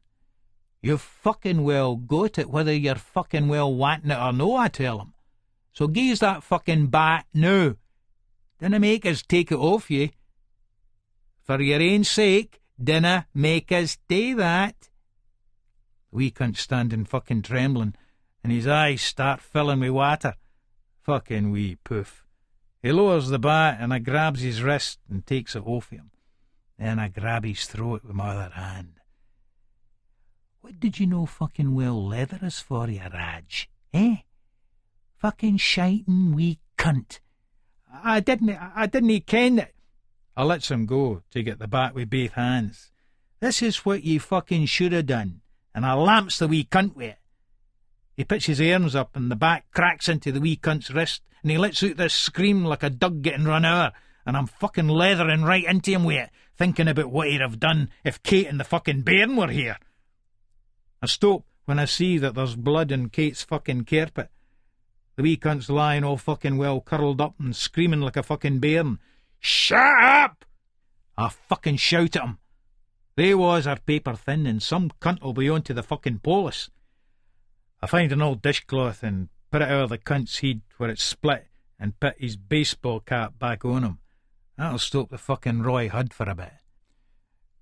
You've fucking well got it whether you're fucking well wanting it or no, I tell him. So gi'es that fucking bat now. Dinna make us take it off you. For your ain sake, dinna make us do that. The wee cunt's standing fucking trembling, and his eyes start filling with water. Fucking wee poof. He lowers the bat, and I grabs his wrist and takes it off him. Then I grab his throat with my other hand. What did you know fucking well leather is for, you Raj? Eh? Fucking shiting wee cunt. I didn't ken it. I lets him go to get the bat with both hands. This is what you fucking should have done, and I lamps the wee cunt with it. He puts his arms up and the bat cracks into the wee cunt's wrist and he lets out this scream like a dog getting run over, and I'm fucking leathering right into him with it, thinking about what he'd have done if Kate and the fucking bairn were here. I stop when I see that there's blood in Kate's fucking carpet. The wee cunt's lying all fucking well curled up and screaming like a fucking bairn. Shut up! I fucking shout at him. They was are paper thin, and some cunt will be on to the fucking police. I find an old dishcloth and put it over the cunt's head where it's split and put his baseball cap back on him. That'll stop the fucking Roy Hudd for a bit.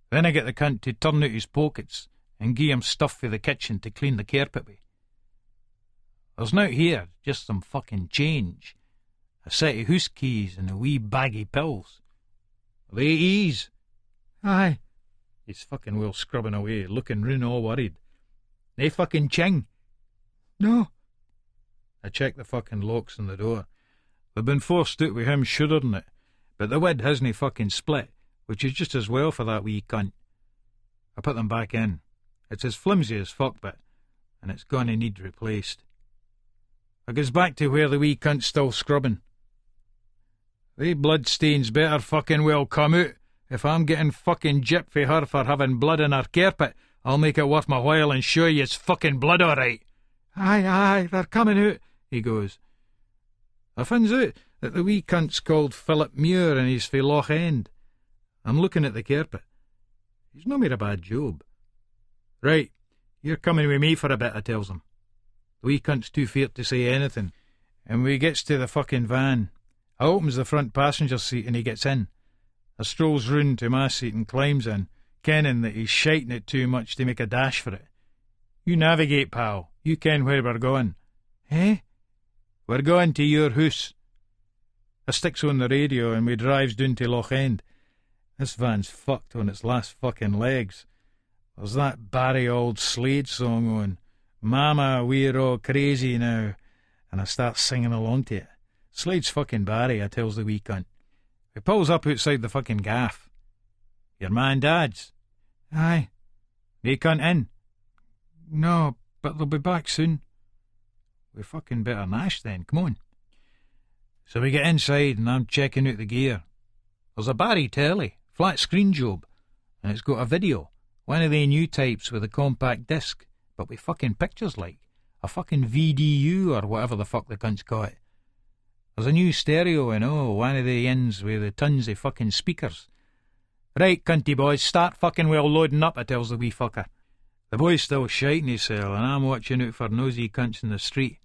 Then I get the cunt to turn out his pockets and gie him stuff for the kitchen to clean the carpet with. There's nought here, just some fucking change, a set of hoose keys and a wee baggy pills. They ease. Aye. He's fucking well scrubbing away, looking round all worried. They fucking ching. No. I check the fucking locks on the door. They've been forced out with him shouldering it, but the wid hasn't fucking split, which is just as well for that wee cunt. I put them back in. It's as flimsy as fuck, and it's gonna need replaced. I goes back to where the wee cunt's still scrubbing. They bloodstains better fucking well come out. If I'm getting fucking gypped for her for having blood in her carpet, I'll make it worth my while and show you it's fucking blood all right. Aye, they're coming out, he goes. I finds out that the wee cunt's called Philip Muir and he's fae Loch End. I'm looking at the carpet. He's no made a bad job. Right, you're coming with me for a bit, I tells him. The wee cunt's too feared to say anything, and we gets to the fucking van. I opens the front passenger seat and he gets in. I strolls round to my seat and climbs in, kenning that he's shiting it too much to make a dash for it. You navigate, pal. You ken where we're going. Eh? We're going to your house. I sticks on the radio and we drives down to Loch End. This van's fucked on its last fucking legs. There's that Barry old Slade song on, Mama, we're all crazy now, and I start singing along to it. Slade's fucking Barry, I tells the wee cunt. He pulls up outside the fucking gaff. Your man Dad's? Aye. They cunt in? No, but they'll be back soon. We fucking better nash then, come on. So we get inside and I'm checking out the gear. There's a Barry telly, flat screen job, and it's got a video, one of the new types with a compact disc, but with fucking pictures like, a fucking VDU or whatever the fuck the cunts call it. There's a new stereo and one of the ends with the tons of fucking speakers. Right, cunty boys, start fucking well loading up, I tells the wee fucker. The boy's still shiting himself and I'm watching out for nosy cunts in the street.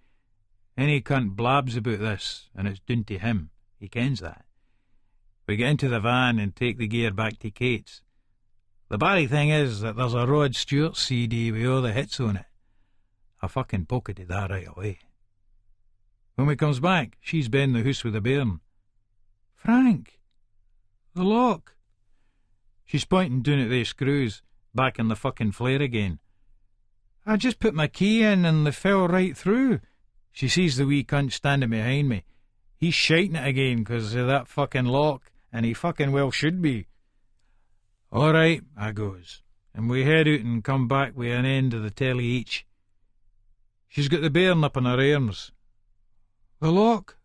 Any cunt blabs about this, and it's doon to him. He kens that. We get into the van and take the gear back to Kate's. The Barry thing is that there's a Rod Stewart CD with all the hits on it. I fucking pocketed that right away. When we comes back, she's been in the house with the bairn. Frank, the lock. She's pointing down at the screws, back in the fucking flare again. I just put my key in and they fell right through. She sees the wee cunt standing behind me. He's shiting it again 'cause of that fucking lock, and he fucking well should be. All right, I goes, and we head out and come back with an end of the telly each. She's got the bairn up in her arms. The lock?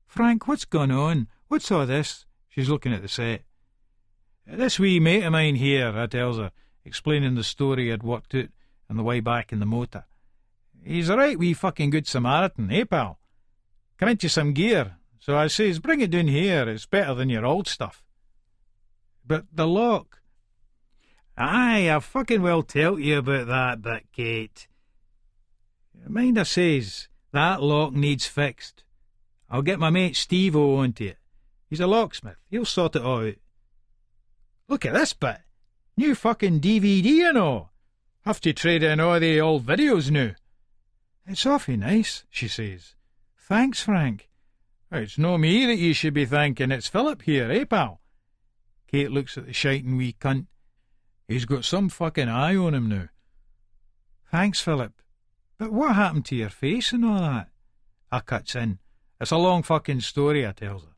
Frank, what's going on? What's all this? She's looking at the set. This wee mate of mine here, I tells her, explaining the story I'd worked out on the way back in the motor. He's a right wee fucking good Samaritan, eh, pal? Come into some gear. So I says, bring it down here, it's better than your old stuff. But the lock... Aye, I fucking well tell you about that bit, Kate. Mind I says, that lock needs fixed. I'll get my mate Steve-O onto it. He's a locksmith, he'll sort it all out. Look at this bit. New fucking DVD and all. Have to trade in all the old videos now. It's awfully nice, she says. Thanks, Frank. It's no me that you should be thanking, it's Philip here, eh, pal? Kate looks at the shiting wee cunt. He's got some fucking eye on him now. Thanks, Philip. But what happened to your face and all that? I cuts in. It's a long fucking story, I tells her.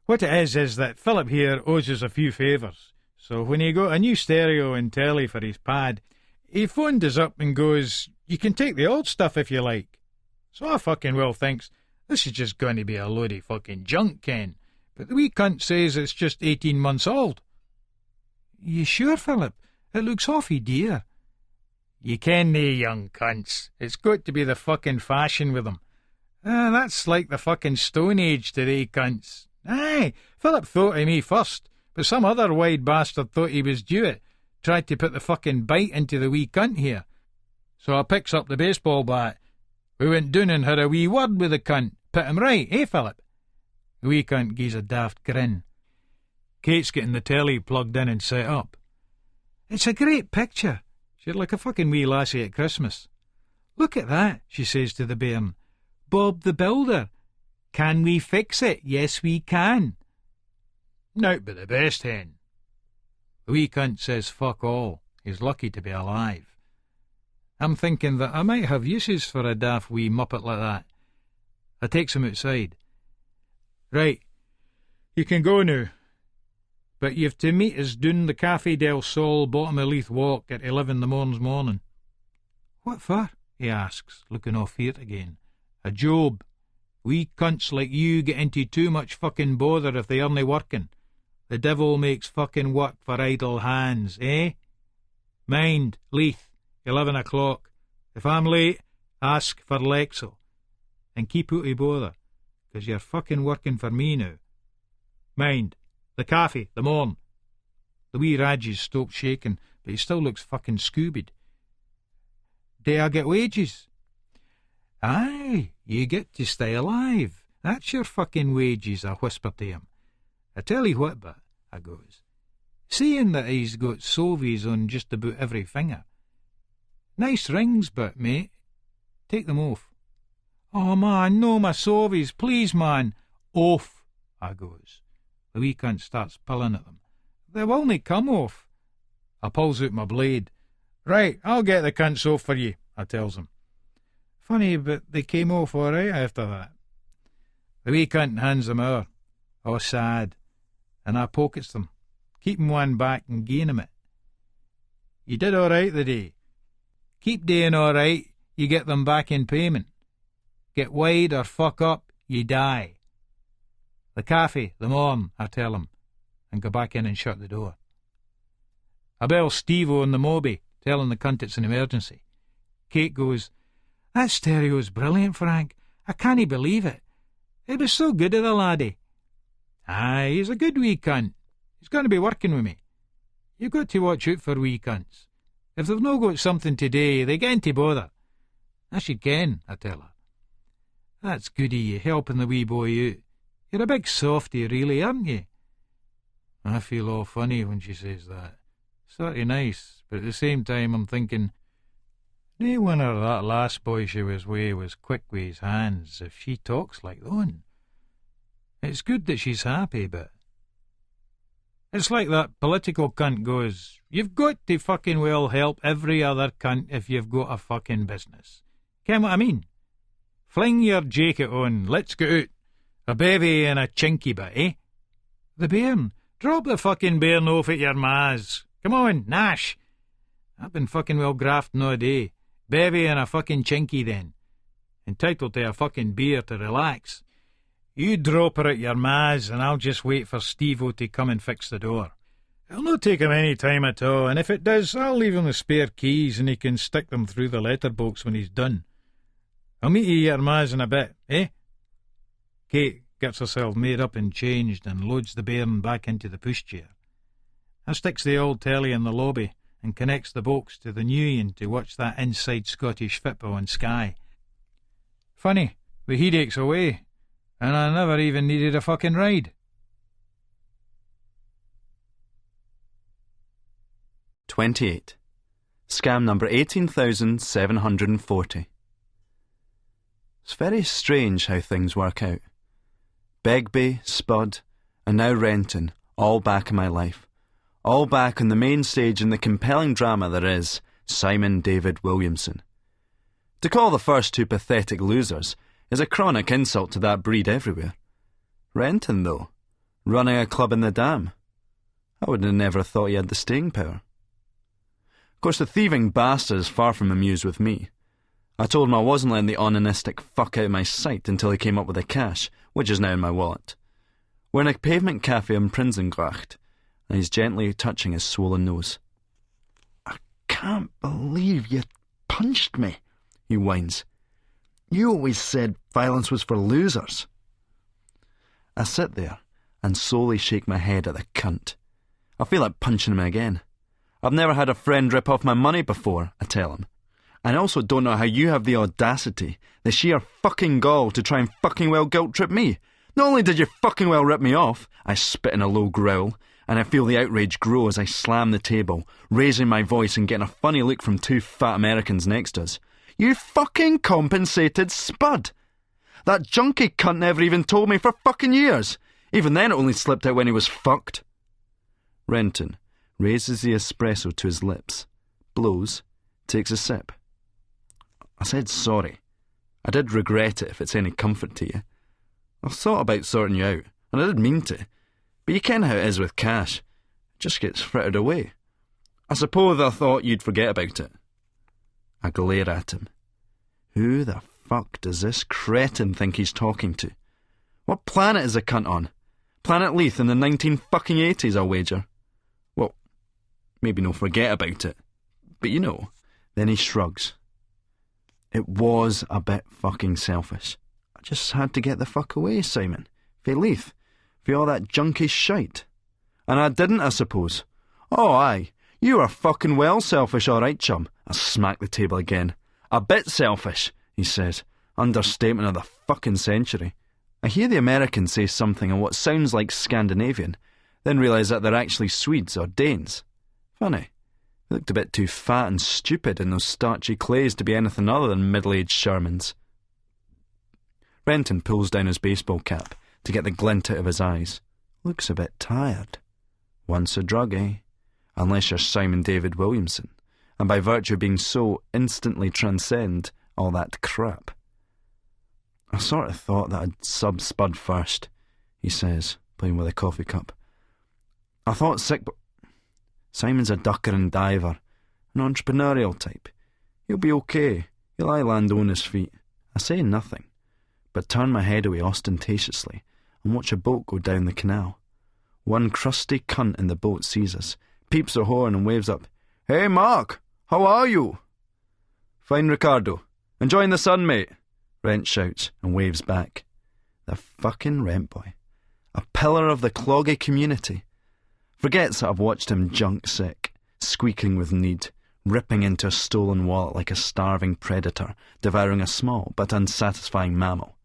What it is that Philip here owes us a few favours. So when he got a new stereo and telly for his pad, he phoned us up and goes, you can take the old stuff if you like. So I fucking well thinks, This is just going to be a load of fucking junk, Ken. But the wee cunt says it's just 18 months old. You sure, Philip? It looks awfully dear. You ken they young cunts. It's got to be the fucking fashion with them. That's like the fucking Stone Age to they cunts. Aye, Philip thought of me first, but some other wide bastard thought he was due it. Tried to put the fucking bite into the wee cunt here. So I picks up the baseball bat. We went down and had a wee word with the cunt. Put him right, eh, Philip? The wee cunt gives a daft grin. Kate's getting the telly plugged in and set up. It's a great picture. She's like a fucking wee lassie at Christmas. Look at that, she says to the bairn. Bob the Builder. Can we fix it? Yes, we can. Nowt but the best, hen. The wee cunt says fuck all. He's lucky to be alive. I'm thinking that I might have uses for a daft wee muppet like that. I takes him outside. Right, you can go now. But you've to meet us down the Café del Sol, bottom of Leith Walk, at 11 the morning. What for? He asks, looking off feart again. A job. We cunts like you get into too much fucking bother if they aren't working. The devil makes fucking work for idle hands, eh? Mind, Leith, 11 o'clock. If I'm late, ask for Lexel. And keep out of bother, 'cause you're fucking working for me now. Mind, the cafe, the morn. The wee Radji's stopped shaking, but he still looks fucking scoobied. Do I get wages? Aye, you get to stay alive. That's your fucking wages, I whisper to him. I tell you what, but, I goes, seeing that he's got sovies on just about every finger. Nice rings, but, mate, take them off. Oh, man, no, my sovies, please, man. Off, I goes. The wee cunt starts pulling at them. They will only come off. I pulls out my blade. Right, I'll get the cunts off for you, I tells him. Funny, but they came off all right after that. The wee cunt hands them over. Oh, sad. And I pockets them, keeping one back and gain him it. You did all right the day. Keep doing all right, you get them back in payment. Get wide or fuck up, you die. The cafe, the morn, I tell him, and go back in and shut the door. I bell Steve-o and the Moby, telling the cunt it's an emergency. Kate goes, That stereo's brilliant, Frank. I can't believe it. It was so good of the laddie. Aye, he's a good wee cunt. He's going to be working with me. You've got to watch out for wee cunts. If they've no got something today, they get into bother. I should ken, I tell her. That's good of you, helping the wee boy out. You're a big softy, really, aren't you? I feel all funny when she says that. Sort of nice, but at the same time I'm thinking, no wonder that last boy she was with was quick with his hands if she talks like that. It's good that she's happy, but... It's like that political cunt goes, you've got to fucking well help every other cunt if you've got a fucking business. Ken what I mean? Fling your jacket on, let's go out. A bevy and a chinky bit, eh? The bairn. Drop the fucking bairn off at your ma's. Come on, Nash. I've been fucking well grafting all day. Bevy and a fucking chinky then. Entitled to a fucking beer to relax. You drop her at your ma's and I'll just wait for Steve-o to come and fix the door. It'll not take him any time at all, and if it does, I'll leave him the spare keys and he can stick them through the letterbox when he's done. I'll meet you at your ma's in a bit, eh? Kate gets herself made up and changed and loads the bairn back into the pushchair. I sticks the old telly in the lobby and connects the box to the new one to watch that inside Scottish football on Sky. Funny, the headache's away, and I never even needed a fucking ride. 28. Scam number 18,740. It's very strange how things work out. Begbie, Spud, and now Renton, all back in my life. All back on the main stage in the compelling drama that is Simon David Williamson. To call the first two pathetic losers is a chronic insult to that breed everywhere. Renton, though, running a club in the Dam. I would have never thought he had the staying power. Of course, the thieving bastard is far from amused with me. I told him I wasn't letting the onanistic fuck out of my sight until he came up with the cash, which is now in my wallet. We're in a pavement cafe in Prinsengracht, and he's gently touching his swollen nose. "I can't believe you punched me," he whines. "You always said violence was for losers." I sit there and slowly shake my head at the cunt. I feel like punching him again. "I've never had a friend rip off my money before," I tell him. "And I also don't know how you have the audacity, the sheer fucking gall to try and fucking well guilt-trip me. Not only did you fucking well rip me off," I spit in a low growl, and I feel the outrage grow as I slam the table, raising my voice and getting a funny look from two fat Americans next to us. "You fucking compensated spud! That junkie cunt never even told me for fucking years. Even then it only slipped out when he was fucked." Renton raises the espresso to his lips, blows, takes a sip. "I said sorry. I did regret it, if it's any comfort to you. I've thought about sorting you out, and I did mean to. But you ken how it is with cash. It just gets frittered away. I suppose I thought you'd forget about it." I glare at him. Who the fuck does this cretin think he's talking to? What planet is the cunt on? Planet Leith in the 1980s, I'll wager. Well, maybe no forget about it. But you know. Then he shrugs. "It was a bit fucking selfish. I just had to get the fuck away, Simon. Fae Leith. For all that junkie shite. And I didn't, I suppose. Oh, aye. You are fucking well selfish, all right, chum." I smack the table again. "A bit selfish," he says. Understatement of the fucking century. I hear the Americans say something in what sounds like Scandinavian, then realise that they're actually Swedes or Danes. Funny. They looked a bit too fat and stupid in those starchy clays to be anything other than middle-aged Shermans. Renton pulls down his baseball cap to get the glint out of his eyes. Looks a bit tired. Once a drug, eh? Unless you're Simon David Williamson, and by virtue of being so instantly transcend all that crap. "I sort of thought that I'd sub Spud first," he says, playing with a coffee cup. "I thought Simon's a ducker and diver, an entrepreneurial type. He'll be okay. He'll land on his feet." I say nothing, but turn my head away ostentatiously and watch a boat go down the canal. One crusty cunt in the boat sees us, peeps a horn and waves up. "Hey, Mark, how are you?" "Fine, Ricardo. Enjoying the sun, mate," Rent shouts and waves back. The fucking Rent boy. A pillar of the cloggy community. Forgets that I've watched him junk sick, squeaking with need, ripping into a stolen wallet like a starving predator, devouring a small but unsatisfying mammal.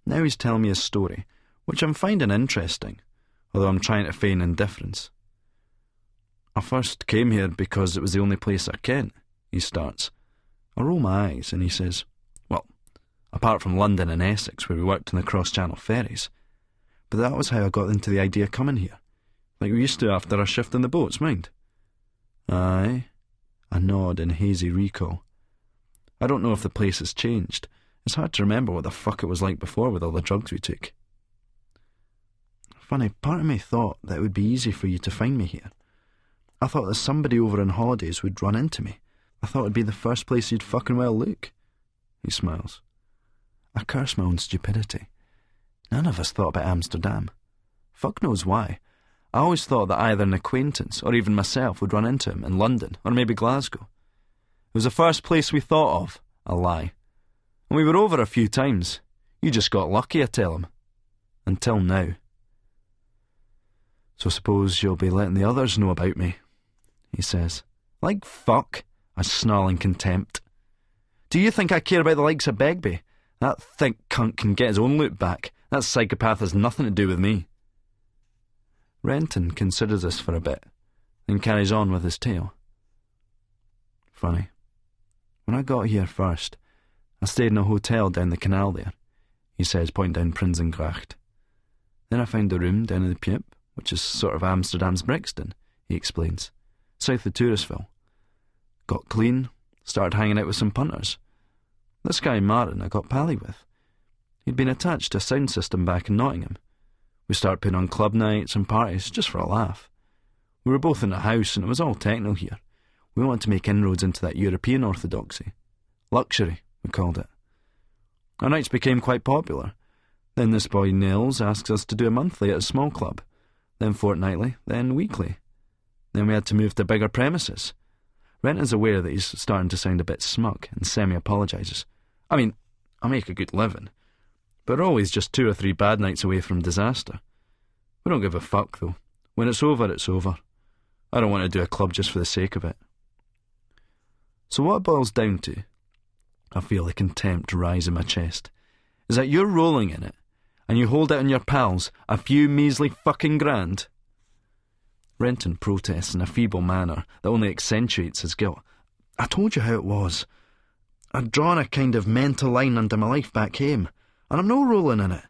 Now he's telling me a story, which I'm finding interesting, although I'm trying to feign indifference. "I first came here because it was the only place I ken," he starts. I roll my eyes and he says, "Well, apart from London and Essex, where we worked on the cross-channel ferries. But that was how I got into the idea of coming here. Like we used to after our shift in the boats, mind?" "Aye." I nod in hazy recall. I don't know if the place has changed. It's hard to remember what the fuck it was like before with all the drugs we took. "Funny, part of me thought that it would be easy for you to find me here. I thought that somebody over on holidays would run into me. I thought it'd be the first place you'd fucking well look." He smiles. I curse my own stupidity. None of us thought about Amsterdam. Fuck knows why. I always thought that either an acquaintance or even myself would run into him in London or maybe Glasgow. It was the first place we thought of. I lie. And we were over a few times. You just got lucky, I tell him. Until now. "So suppose you'll be letting the others know about me," he says. "Like fuck," I snarl in contempt. "Do you think I care about the likes of Begbie? That thick cunt can get his own loot back. That psychopath has nothing to do with me." Renton considers this for a bit, then carries on with his tale. "Funny. When I got here first, I stayed in a hotel down the canal there," he says, pointing down Prinsengracht. "Then I found a room down in the Pijp, which is sort of Amsterdam's Brixton," he explains, south of Touristville. Got clean, started hanging out with some punters. This guy Martin I got pally with. He'd been attached to a sound system back in Nottingham. We started putting on club nights and parties just for a laugh. We were both in a house and it was all techno here. We wanted to make inroads into that European orthodoxy. Luxury, we called it. Our nights became quite popular. Then this boy Nils asks us to do a monthly at a small club, then fortnightly, then weekly. Then we had to move to bigger premises. Renton's aware that he's starting to sound a bit smug and semi-apologises. I mean, I make a good living, but we're always just 2 or 3 bad nights away from disaster. We don't give a fuck, though. When it's over, it's over. I don't want to do a club just for the sake of it. So what it boils down to, I feel the contempt rise in my chest, is that you're rolling in it, and you hold out on your pals a few measly fucking grand. Renton protests in a feeble manner that only accentuates his guilt. I told you how it was. I'd drawn a kind of mental line under my life back home, and I'm no rolling in it.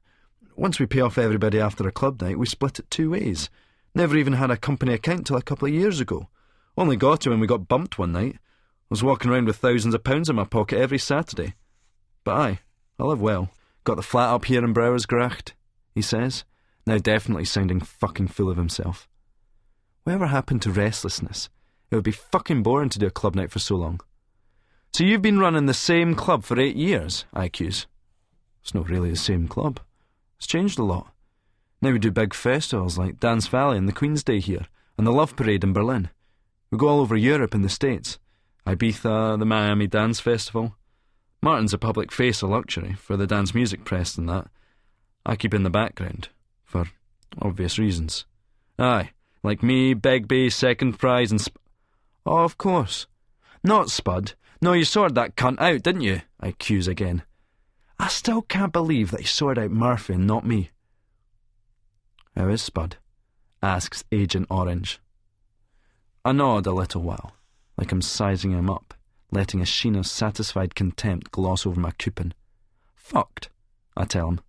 Once we pay off everybody after a club night, we split it 2 ways. Never even had a company account till a couple of years ago. Only got to when we got bumped one night. I was walking around with thousands of pounds in my pocket every Saturday. But aye, I live well. Got the flat up here in Brouwersgracht, he says, now definitely sounding fucking full of himself. Whatever happened to restlessness? It would be fucking boring to do a club night for so long. So you've been running the same club for 8 years, I accuse. It's not really the same club. It's changed a lot. Now we do big festivals like Dance Valley and the Queen's Day here, and the Love Parade in Berlin. We go all over Europe and the States. Ibiza, the Miami Dance Festival. Martin's a public face of luxury for the dance music press and that. I keep in the background, for obvious reasons. Aye, like me, Begbie, Second Prize and Oh, of course. Not Spud. No, you sorted that cunt out, didn't you? I accuse again. I still can't believe that he sorted out Murphy and not me. How is Spud? Asks Agent Orange. I nod a little while, like I'm sizing him up, letting a sheen of satisfied contempt gloss over my coupon. Fucked, I tell him.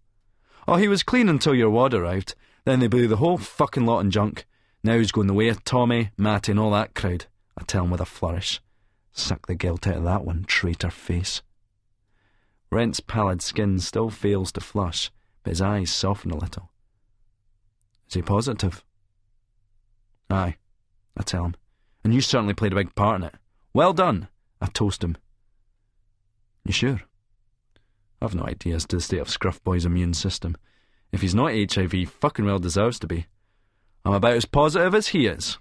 Oh, he was clean until your wad arrived. Then they blew the whole fucking lot in junk. Now he's going the way of Tommy, Matty and all that crowd, I tell him with a flourish. Suck the guilt out of that one, traitor face. Rent's pallid skin still fails to flush, but his eyes soften a little. Is he positive? Aye, I tell him. And you certainly played a big part in it. Well done, I toast him. You sure? I've no idea as to the state of Scruffboy's immune system. If he's not HIV, he fucking well deserves to be. I'm about as positive as he is.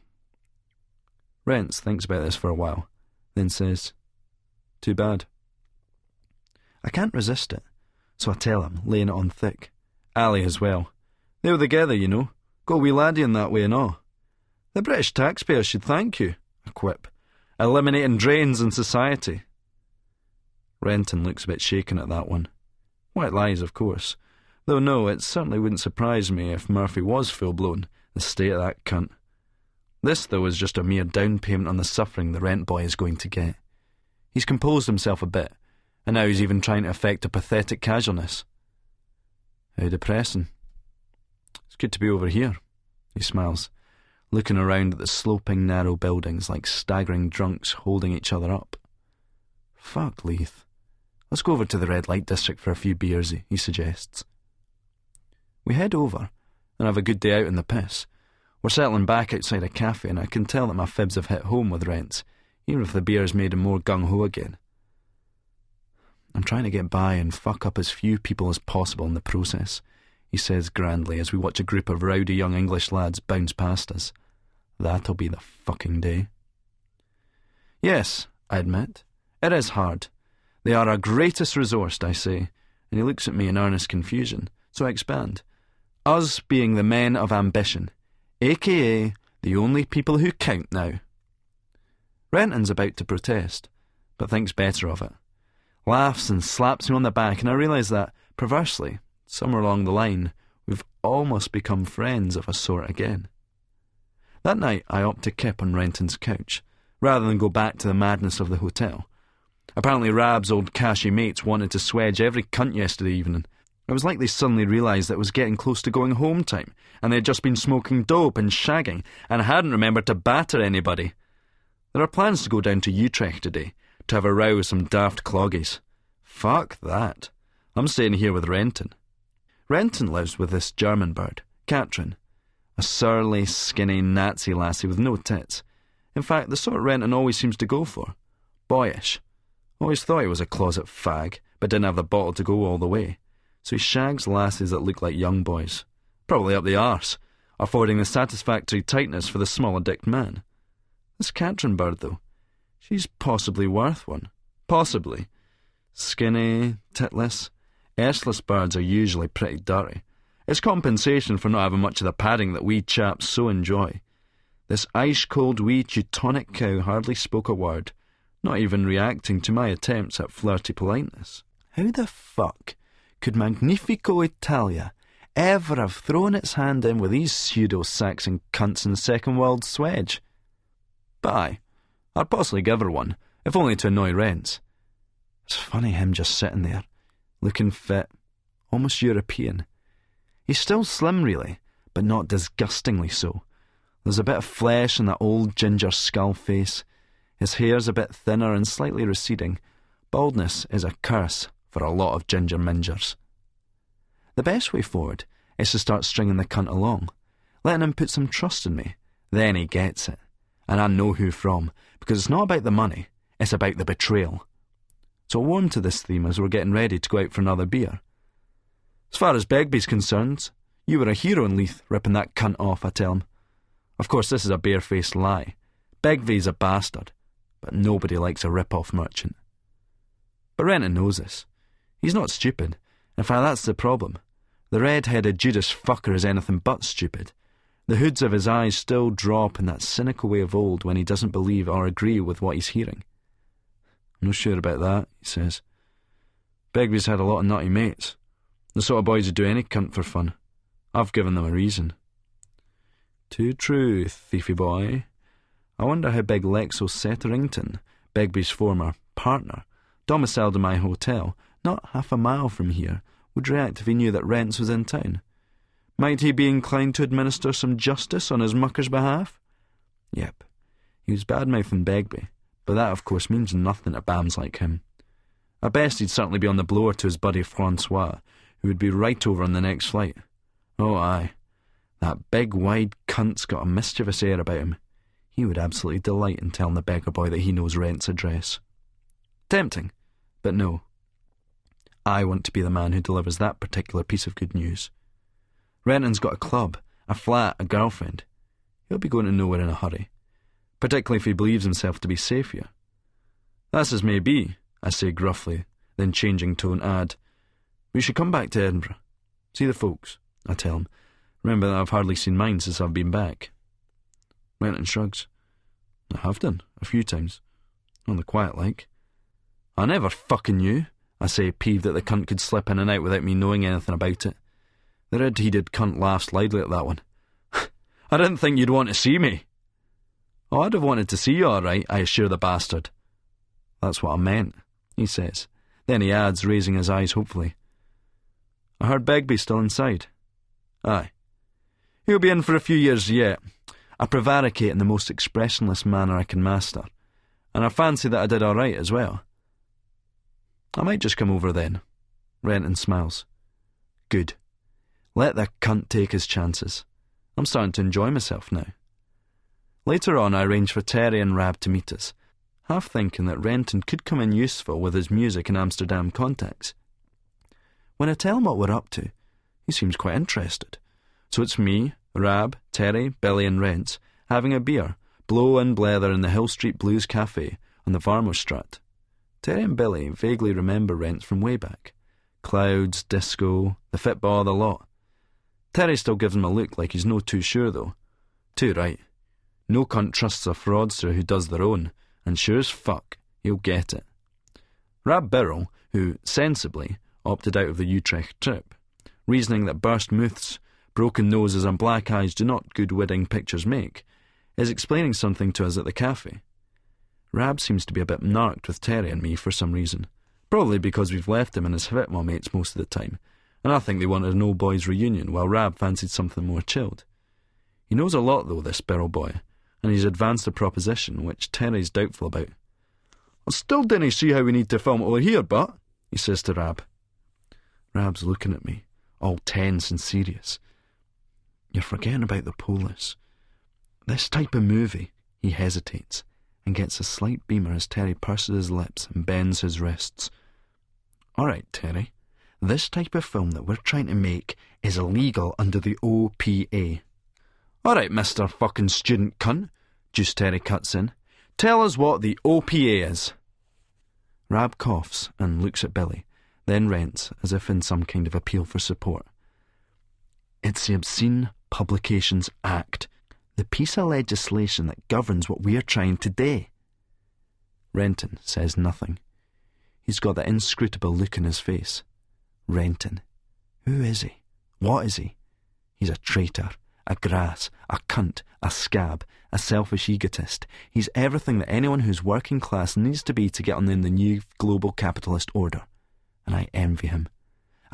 Rents thinks about this for a while, then says, Too bad. I can't resist it, so I tell him, laying it on thick. Ali as well. They were together, you know. Got a wee laddie in that way and all. The British taxpayers should thank you, I quip. Eliminating drains in society. Renton looks a bit shaken at that one. White lies, of course. Though no, it certainly wouldn't surprise me if Murphy was full-blown, the state of that cunt. This, though, is just a mere down payment on the suffering the rent boy is going to get. He's composed himself a bit, and now he's even trying to affect a pathetic casualness. How depressing. It's good to be over here, he smiles, looking around at the sloping, narrow buildings like staggering drunks holding each other up. Fuck, Leith. Let's go over to the red light district for a few beers, he suggests. We head over and have a good day out in the piss. We're settling back outside a cafe and I can tell that my fibs have hit home with Rents, even if the beer's made him more gung-ho again. I'm trying to get by and fuck up as few people as possible in the process, he says grandly as we watch a group of rowdy young English lads bounce past us. That'll be the fucking day. Yes, I admit, it is hard. They are our greatest resource, I say, and he looks at me in earnest confusion, so I expand. Us being the men of ambition, a.k.a. the only people who count now. Renton's about to protest, but thinks better of it. Laughs and slaps me on the back, and I realise that, perversely, somewhere along the line, we've almost become friends of a sort again. That night I opt to kip on Renton's couch, rather than go back to the madness of the hotel. Apparently Rab's old cashy mates wanted to swedge every cunt yesterday evening. It was like they suddenly realised that it was getting close to going home time, and they had just been smoking dope and shagging, and hadn't remembered to batter anybody. There are plans to go down to Utrecht today, to have a row with some daft cloggies. Fuck that. I'm staying here with Renton. Renton lives with this German bird, Katrin, a surly, skinny Nazi lassie with no tits. In fact, the sort Renton always seems to go for. Boyish. Always thought he was a closet fag, but didn't have the bottle to go all the way. So he shags lasses that look like young boys, probably up the arse, affording the satisfactory tightness for the smaller-dicked man. This Catherine bird, though, she's possibly worth one. Possibly. Skinny, titless, airsless birds are usually pretty dirty. It's compensation for not having much of the padding that we chaps so enjoy. This ice-cold wee Teutonic cow hardly spoke a word, not even reacting to my attempts at flirty politeness. How the fuck could Magnifico Italia ever have thrown its hand in with these pseudo-Saxon cunts in second world swedge? But aye, I'd possibly give her one, if only to annoy Rents. It's funny him just sitting there, looking fit, almost European. He's still slim, really, but not disgustingly so. There's a bit of flesh in that old ginger skull face. His hair's a bit thinner and slightly receding. Baldness is a curse for a lot of ginger mingers. The best way forward is to start stringing the cunt along, letting him put some trust in me. Then he gets it. And I know who from, because it's not about the money, it's about the betrayal. So I warm to this theme as we're getting ready to go out for another beer. As far as Begbie's concerned, you were a hero in Leith, ripping that cunt off, I tell him. Of course, this is a barefaced lie. Begbie's a bastard, but nobody likes a rip-off merchant. But Renton knows this. He's not stupid. In fact, that's the problem. The red-headed Judas fucker is anything but stupid. The hoods of his eyes still drop in that cynical way of old when he doesn't believe or agree with what he's hearing. I'm not sure about that, he says. Begbie's had a lot of nutty mates. The sort of boys who do any cunt for fun. I've given them a reason. Too true, thiefy boy. I wonder how big Lexo Setterington, Begbie's former partner, domiciled in my hotel, not half a mile from here, would react if he knew that Rents was in town. Might he be inclined to administer some justice on his mucker's behalf? Yep, he was bad-mouthing Begbie, but that of course means nothing to bams like him. At best he'd certainly be on the blower to his buddy Francois, who would be right over on the next flight. Oh aye, that big wide cunt's got a mischievous air about him. He would absolutely delight in telling the beggar boy that he knows Rent's address. Tempting, but no. I want to be the man who delivers that particular piece of good news. Renton's got a club, a flat, a girlfriend. He'll be going to nowhere in a hurry, particularly if he believes himself to be safe here. That's as may be, I say gruffly, then changing tone add, we should come back to Edinburgh. See the folks, I tell him. Remember that I've hardly seen mine since I've been back. Renton shrugs. I have done, a few times. On the quiet like. I never fucking knew, I say, peeved that the cunt could slip in and out without me knowing anything about it. The red-heated cunt laughs lightly at that one. I didn't think you'd want to see me. Oh, I'd have wanted to see you all right, I assure the bastard. That's what I meant, he says. Then he adds, raising his eyes hopefully. I heard Begbie's still inside. Aye. He'll be in for a few years yet. I prevaricate in the most expressionless manner I can master, and I fancy that I did all right as well. I might just come over then. Renton smiles. Good. Let the cunt take his chances. I'm starting to enjoy myself now. Later on I arrange for Terry and Rab to meet us, half thinking that Renton could come in useful with his music and Amsterdam contacts. When I tell him what we're up to, he seems quite interested. So it's me, Rab, Terry, Billy and Rents having a beer, blow and blether in the Hill Street Blues Cafe on the Varmostraat. Terry and Billy vaguely remember Rents from way back. Clouds, disco, the football, the lot. Terry still gives him a look like he's no too sure though. Too right. No cunt trusts a fraudster who does their own, and sure as fuck, he'll get it. Rab Birrell, who, sensibly, opted out of the Utrecht trip, reasoning that burst mouths, broken noses and black eyes do not good wedding pictures make, is explaining something to us at the cafe. Rab seems to be a bit narked with Terry and me for some reason, probably because we've left him and his football mates most of the time, and I think they wanted an old boys reunion while Rab fancied something more chilled. He knows a lot though, this Birrell boy, and he's advanced a proposition which Terry's doubtful about. I still dinna see how we need to film it over here, but, he says to Rab. Rab's looking at me, all tense and serious. You're forgetting about the polis. This type of movie, he hesitates. and gets a slight beamer as Terry purses his lips and bends his wrists. All right, Terry, this type of film that we're trying to make is illegal under the OPA. All right, Mr. fucking student cunt, Juice Terry cuts in. Tell us what the OPA is. Rab coughs and looks at Billy, then rents as if in some kind of appeal for support. It's the Obscene Publications Act, the piece of legislation that governs what we're trying to do. Renton says nothing. He's got that inscrutable look in his face. Renton. Who is he? What is he? He's a traitor, a grass, a cunt, a scab, a selfish egotist. He's everything that anyone who's working class needs to be to get on in the new global capitalist order. And I envy him.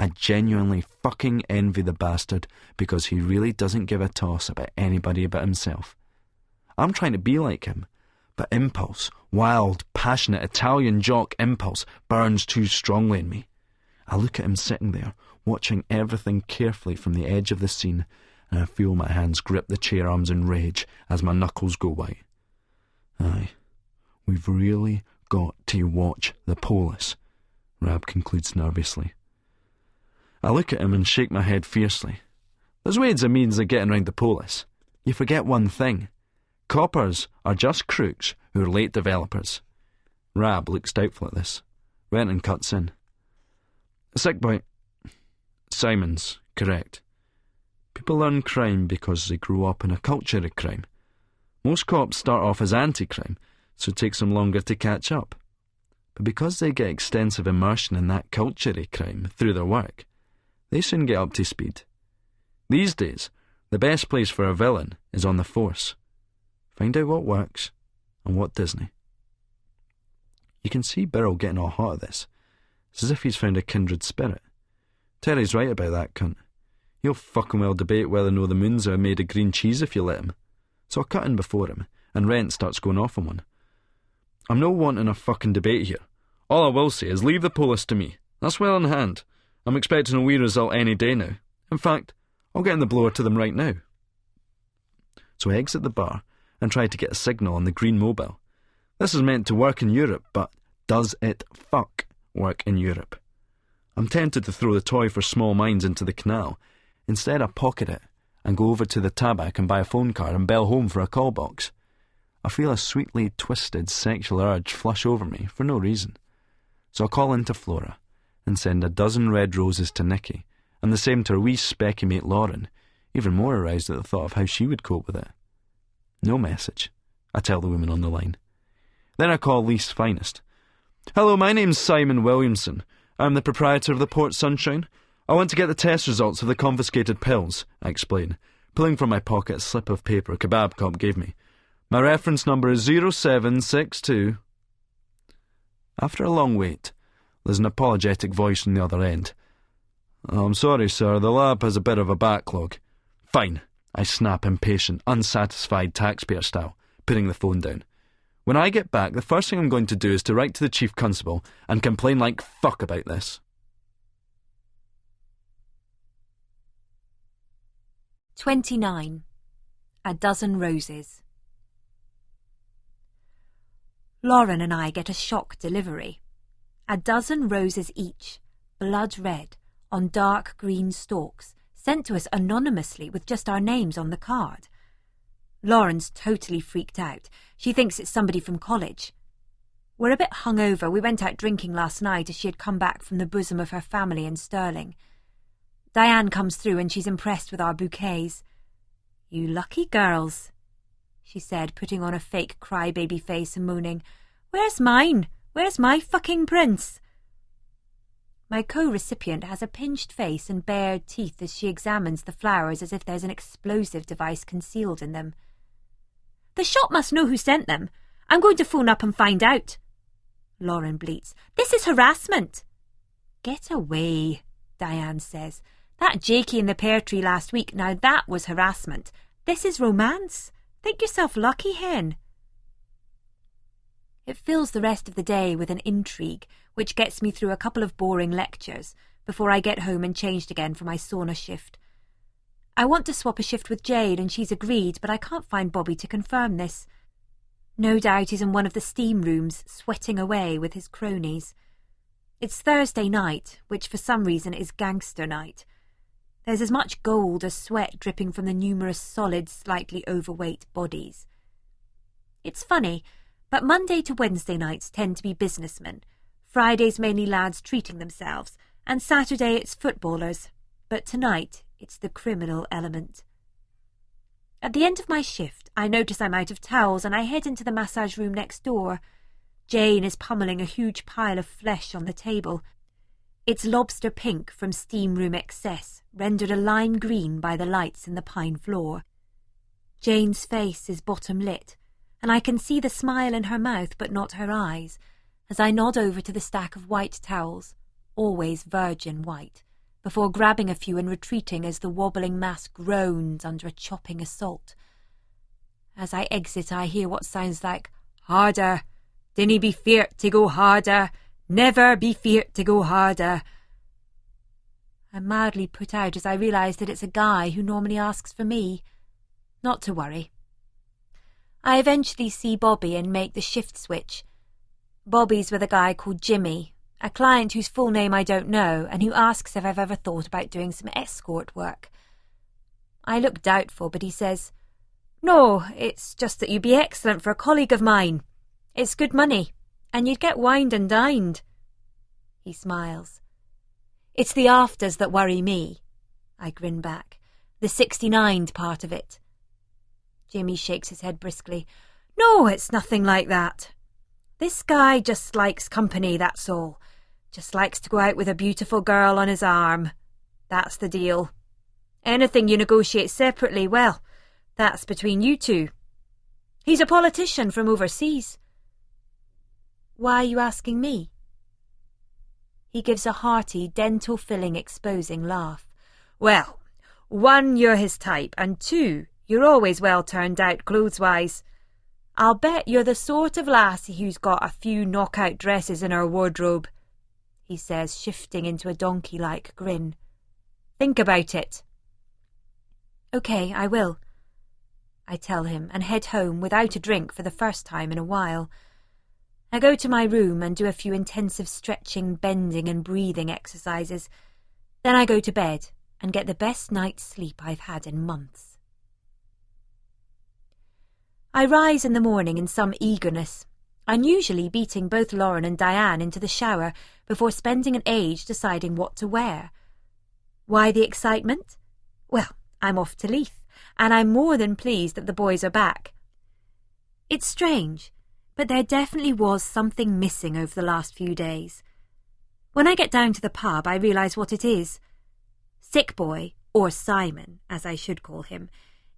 I genuinely fucking envy the bastard because he really doesn't give a toss about anybody but himself. I'm trying to be like him, but impulse, wild, passionate Italian jock impulse burns too strongly in me. I look at him sitting there, watching everything carefully from the edge of the scene, and I feel my hands grip the chair arms in rage as my knuckles go white. Aye, we've really got to watch the polis, Rab concludes nervously. I look at him and shake my head fiercely. There's ways and means of getting round the polis. You forget one thing. Coppers are just crooks who are late developers. Rab looks doubtful at this. Renton cuts in. Sick boy. Simon's correct. People learn crime because they grow up in a culture of crime. Most cops start off as anti-crime, so it takes them longer to catch up. But because they get extensive immersion in that culture of crime through their work, they soon get up to speed. These days, the best place for a villain is on the force. Find out what works and what doesn't. You can see Birrell getting all hot at this. It's as if he's found a kindred spirit. Terry's right about that cunt. He'll fucking well debate whether or no the moons are made of green cheese if you let him. So I cut in before him, and Rent starts going off on one. I'm no wanting a fucking debate here. All I will say is leave the polis to me. That's well in hand. I'm expecting a wee result any day now. In fact, I'll get in the blower to them right now. So I exit the bar and try to get a signal on the green mobile. This is meant to work in Europe, but does it fuck work in Europe? I'm tempted to throw the toy for small minds into the canal. Instead, I pocket it and go over to the tabac and buy a phone card and bell home for a call box. I feel a sweetly twisted sexual urge flush over me for no reason. So I call into Flora and send a dozen red roses to Nicky, and the same to her wee specky mate Lauren, even more aroused at the thought of how she would cope with it. No message, I tell the woman on the line. Then I call Least Finest. Hello, my name's Simon Williamson. I'm the proprietor of the Port Sunshine. I want to get the test results of the confiscated pills, I explain, pulling from my pocket a slip of paper a kebab cop gave me. My reference number is 0762. After a long wait, there's an apologetic voice on the other end. I'm sorry, sir, the lab has a bit of a backlog. Fine, I snap, impatient, unsatisfied taxpayer style, putting the phone down. When I get back, the first thing I'm going to do is to write to the chief constable and complain like fuck about this. 29. A Dozen Roses. Lauren and I get a shock delivery. A dozen roses each, blood red, on dark green stalks, sent to us anonymously with just our names on the card. Lauren's totally freaked out. She thinks it's somebody from college. We're a bit hungover. We went out drinking last night as she had come back from the bosom of her family in Stirling. Diane comes through and she's impressed with our bouquets. You lucky girls, she said, putting on a fake crybaby face and moaning, Where's mine? Where's my fucking prince? My co-recipient has a pinched face and bared teeth as she examines the flowers as if there's an explosive device concealed in them. The shop must know who sent them. I'm going to phone up and find out. Lauren bleats. This is harassment. Get away, Diane says. That Jakey in the pear tree last week, now that was harassment. This is romance. Think yourself lucky, hen. It fills the rest of the day with an intrigue, which gets me through a couple of boring lectures before I get home and changed again for my sauna shift. I want to swap a shift with Jade and she's agreed, but I can't find Bobby to confirm this. No doubt he's in one of the steam rooms, sweating away with his cronies. It's Thursday night, which for some reason is gangster night. There's as much gold as sweat dripping from the numerous solid, slightly overweight bodies. It's funny, but Monday to Wednesday nights tend to be businessmen, Fridays mainly lads treating themselves, and Saturday it's footballers, but tonight it's the criminal element. At the end of my shift, I notice I'm out of towels and I head into the massage room next door. Jane is pummeling a huge pile of flesh on the table. It's lobster pink from steam room excess, rendered a lime green by the lights in the pine floor. Jane's face is bottom lit, and I can see the smile in her mouth but not her eyes, as I nod over to the stack of white towels, always virgin white, before grabbing a few and retreating as the wobbling mass groans under a chopping assault. As I exit, I hear what sounds like, "Harder! Dinna be feart to go harder! Never be feart to go harder!" I'm mildly put out as I realise that it's a guy who normally asks for me. Not to worry. I eventually see Bobby and make the shift switch. Bobby's with a guy called Jimmy, a client whose full name I don't know and who asks if I've ever thought about doing some escort work. I look doubtful, but he says, "No, it's just that you'd be excellent for a colleague of mine. It's good money, and you'd get wined and dined." He smiles. "It's the afters that worry me." I grin back. "The 69'd part of it." Jimmy shakes his head briskly. "No, it's nothing like that. This guy just likes company, that's all. Just likes to go out with a beautiful girl on his arm. That's the deal. Anything you negotiate separately, well, that's between you two. He's a politician from overseas." "Why are you asking me?" He gives a hearty, dental-filling, exposing laugh. "Well, 1, you're his type, and 2, you're always well turned out clothes-wise. I'll bet you're the sort of lassie who's got a few knockout dresses in her wardrobe," he says, shifting into a donkey-like grin. "Think about it." "OK, I will," I tell him, and head home without a drink for the first time in a while. I go to my room and do a few intensive stretching, bending and breathing exercises. Then I go to bed and get the best night's sleep I've had in months. I rise in the morning in some eagerness, unusually beating both Lauren and Diane into the shower before spending an age deciding what to wear. Why the excitement? Well, I'm off to Leith, and I'm more than pleased that the boys are back. It's strange, but there definitely was something missing over the last few days. When I get down to the pub, I realise what it is. Sick Boy, or Simon, as I should call him,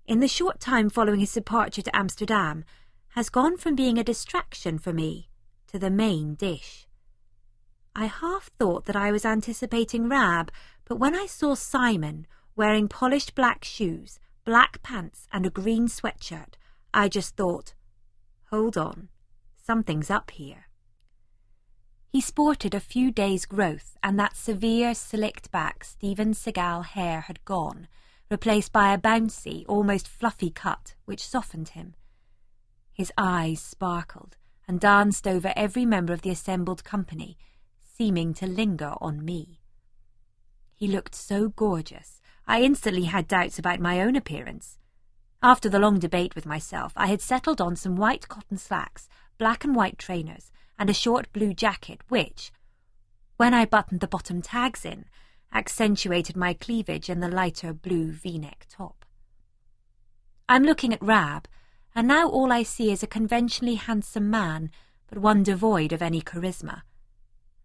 in the short time following his departure to Amsterdam, has gone from being a distraction for me to the main dish. I half thought that I was anticipating Rab, but when I saw Simon wearing polished black shoes, black pants and a green sweatshirt, I just thought, hold on, something's up here. He sported a few days' growth, and that severe, slicked-back Steven Seagal hair had gone, replaced by a bouncy, almost fluffy cut, which softened him. His eyes sparkled and danced over every member of the assembled company, seeming to linger on me. He looked so gorgeous, I instantly had doubts about my own appearance. After the long debate with myself, I had settled on some white cotton slacks, black and white trainers, and a short blue jacket which, when I buttoned the bottom tags in, accentuated my cleavage in the lighter blue V-neck top. I'm looking at Rab, and now all I see is a conventionally handsome man, but one devoid of any charisma.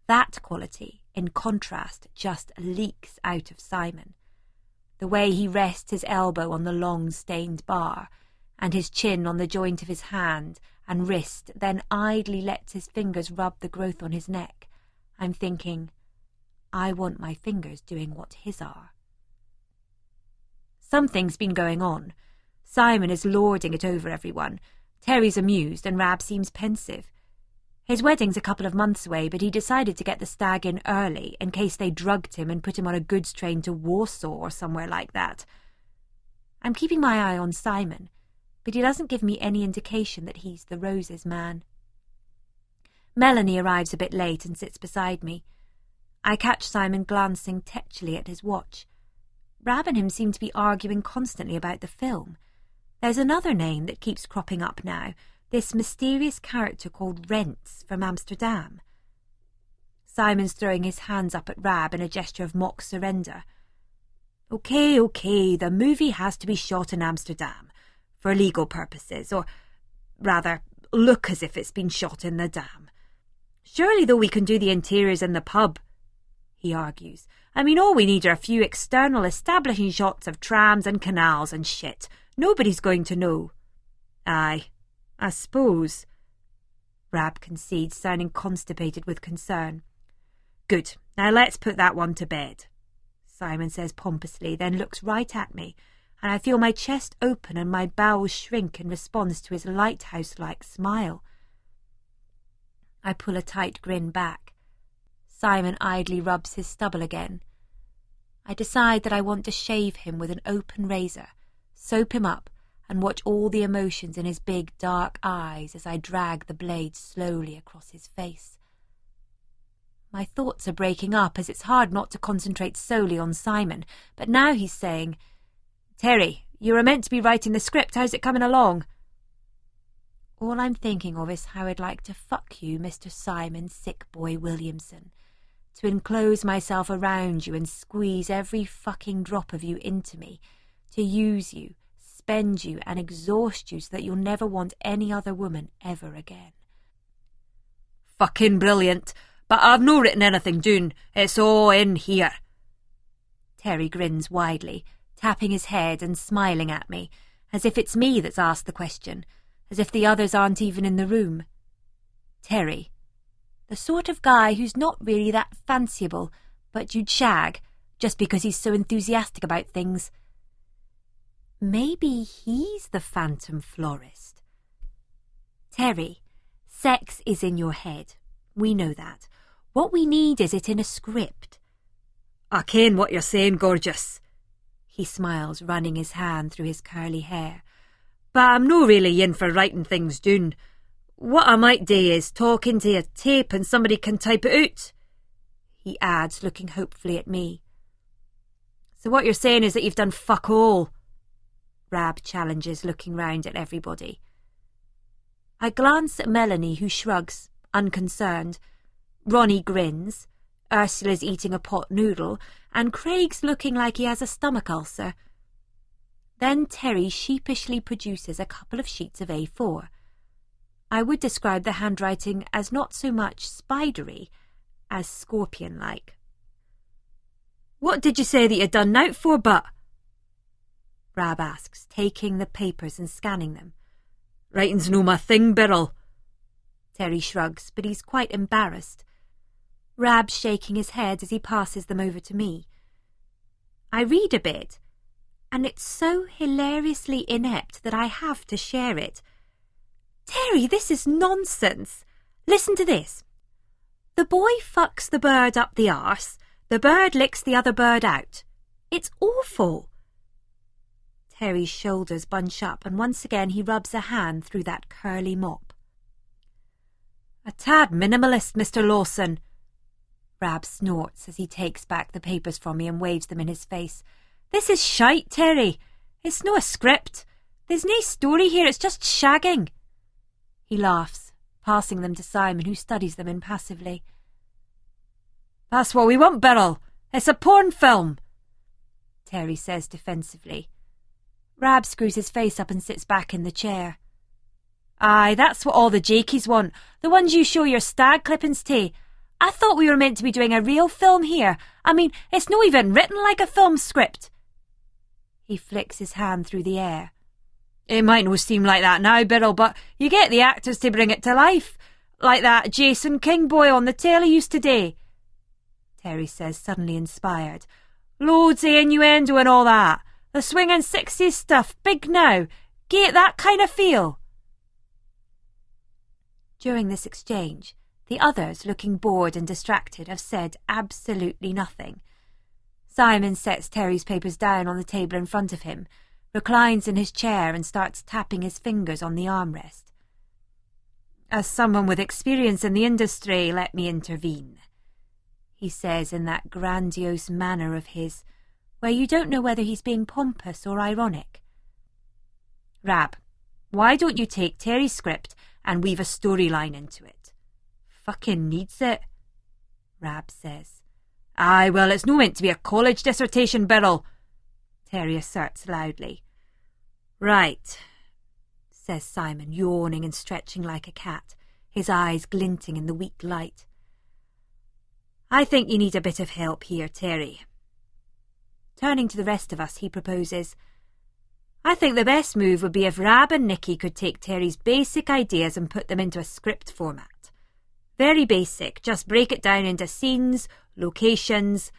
That quality, in contrast, just leaks out of Simon. The way he rests his elbow on the long stained bar, and his chin on the joint of his hand and wrist, then idly lets his fingers rub the growth on his neck. I'm thinking, I want my fingers doing what his are. Something's been going on. Simon is lording it over everyone. Terry's amused and Rab seems pensive. His wedding's a couple of months away, but he decided to get the stag in early in case they drugged him and put him on a goods train to Warsaw or somewhere like that. I'm keeping my eye on Simon, but he doesn't give me any indication that he's the roses man. Melanie arrives a bit late and sits beside me. I catch Simon glancing tetchily at his watch. Rab and him seem to be arguing constantly about the film. There's another name that keeps cropping up now, this mysterious character called Rents from Amsterdam. Simon's throwing his hands up at Rab in a gesture of mock surrender. Okay, the movie has to be shot in Amsterdam, for legal purposes, or rather, look as if it's been shot in the dam. Surely though we can do the interiors in the pub, he argues. I mean, all we need are a few external establishing shots of trams and canals and shit. Nobody's going to know. Aye, I suppose, Rab concedes, sounding constipated with concern. Good, now let's put that one to bed, Simon says pompously, then looks right at me, and I feel my chest open and my bowels shrink in response to his lighthouse-like smile. I pull a tight grin back. Simon idly rubs his stubble again. I decide that I want to shave him with an open razor, soap him up, and watch all the emotions in his big dark eyes as I drag the blade slowly across his face. My thoughts are breaking up as it's hard not to concentrate solely on Simon, but now he's saying, Terry, you were meant to be writing the script, how's it coming along? All I'm thinking of is how I'd like to fuck you, Mr. Simon Sick Boy Williamson, to enclose myself around you and squeeze every fucking drop of you into me, to use you, spend you and exhaust you so that you'll never want any other woman ever again. Fucking brilliant, but I've no written anything doon, it's all in here. Terry grins widely, tapping his head and smiling at me, as if it's me that's asked the question, as if the others aren't even in the room. Terry, the sort of guy who's not really that fanciable, but you'd shag, just because he's so enthusiastic about things. Maybe he's the phantom florist. Terry, sex is in your head. We know that. What we need is it in a script. I ken what you're saying, gorgeous. He smiles, running his hand through his curly hair. But I'm no really in for writing things down. What I might do is talk into a tape and somebody can type it out, he adds, looking hopefully at me. So what you're saying is that you've done fuck all, Rab challenges, looking round at everybody. I glance at Melanie, who shrugs, unconcerned. Ronnie grins. Ursula's eating a pot noodle, and Craig's looking like he has a stomach ulcer. Then Terry sheepishly produces a couple of sheets of A4. I would describe the handwriting as not so much spidery as scorpion-like. What did you say that you'd done nowt for, but? Rab asks, taking the papers and scanning them. Writing's no my thing, Beryl. Terry shrugs, but he's quite embarrassed. Rab's shaking his head as he passes them over to me. I read a bit, and it's so hilariously inept that I have to share it. Terry, this is nonsense. Listen to this. The boy fucks the bird up the arse, the bird licks the other bird out. It's awful. Terry's shoulders bunch up, and once again he rubs a hand through that curly mop. A tad minimalist, Mr. Lawson. Rab snorts as he takes back the papers from me and waves them in his face. This is shite, Terry. It's no a script. There's no story here, it's just shagging. He laughs, passing them to Simon, who studies them impassively. That's what we want, Beryl. It's a porn film, Terry says defensively. Rab screws his face up and sits back in the chair. Aye, that's what all the jakies want, the ones you show your stag clippings to. I thought we were meant to be doing a real film here. I mean, it's no even written like a film script. He flicks his hand through the air. It might no seem like that now, Beryl, but you get the actors to bring it to life, like that Jason King boy on the telly used to do, Terry says, suddenly inspired. Loads of innuendo and all that. The swinging 60s stuff, big now. Get that kind of feel. During this exchange, the others, looking bored and distracted, have said absolutely nothing. Simon sets Terry's papers down on the table in front of him, reclines in his chair and starts tapping his fingers on the armrest. As someone with experience in the industry, let me intervene, he says in that grandiose manner of his, where you don't know whether he's being pompous or ironic. Rab, why don't you take Terry's script and weave a storyline into it? Fucking needs it, Rab says. Aye, well, it's no meant to be a college dissertation, Beryl, Terry asserts loudly. Right, says Simon, yawning and stretching like a cat, his eyes glinting in the weak light. I think you need a bit of help here, Terry. Turning to the rest of us, he proposes, I think the best move would be if Rab and Nicky could take Terry's basic ideas and put them into a script format. Very basic, just break it down into scenes, locations.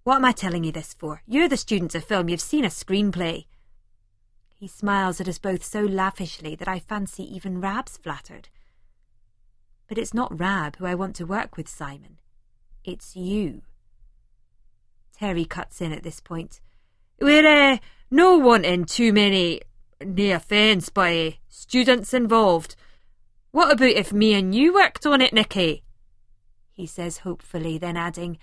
What am I telling you this for? You're the students of film, you've seen a screenplay. He smiles at us both so lavishly that I fancy even Rab's flattered. But it's not Rab who I want to work with, Simon. It's you. Terry cuts in at this point. We're no wanting too many, no offence, by students involved. What about if me and you worked on it, Nicky? He says hopefully, then adding,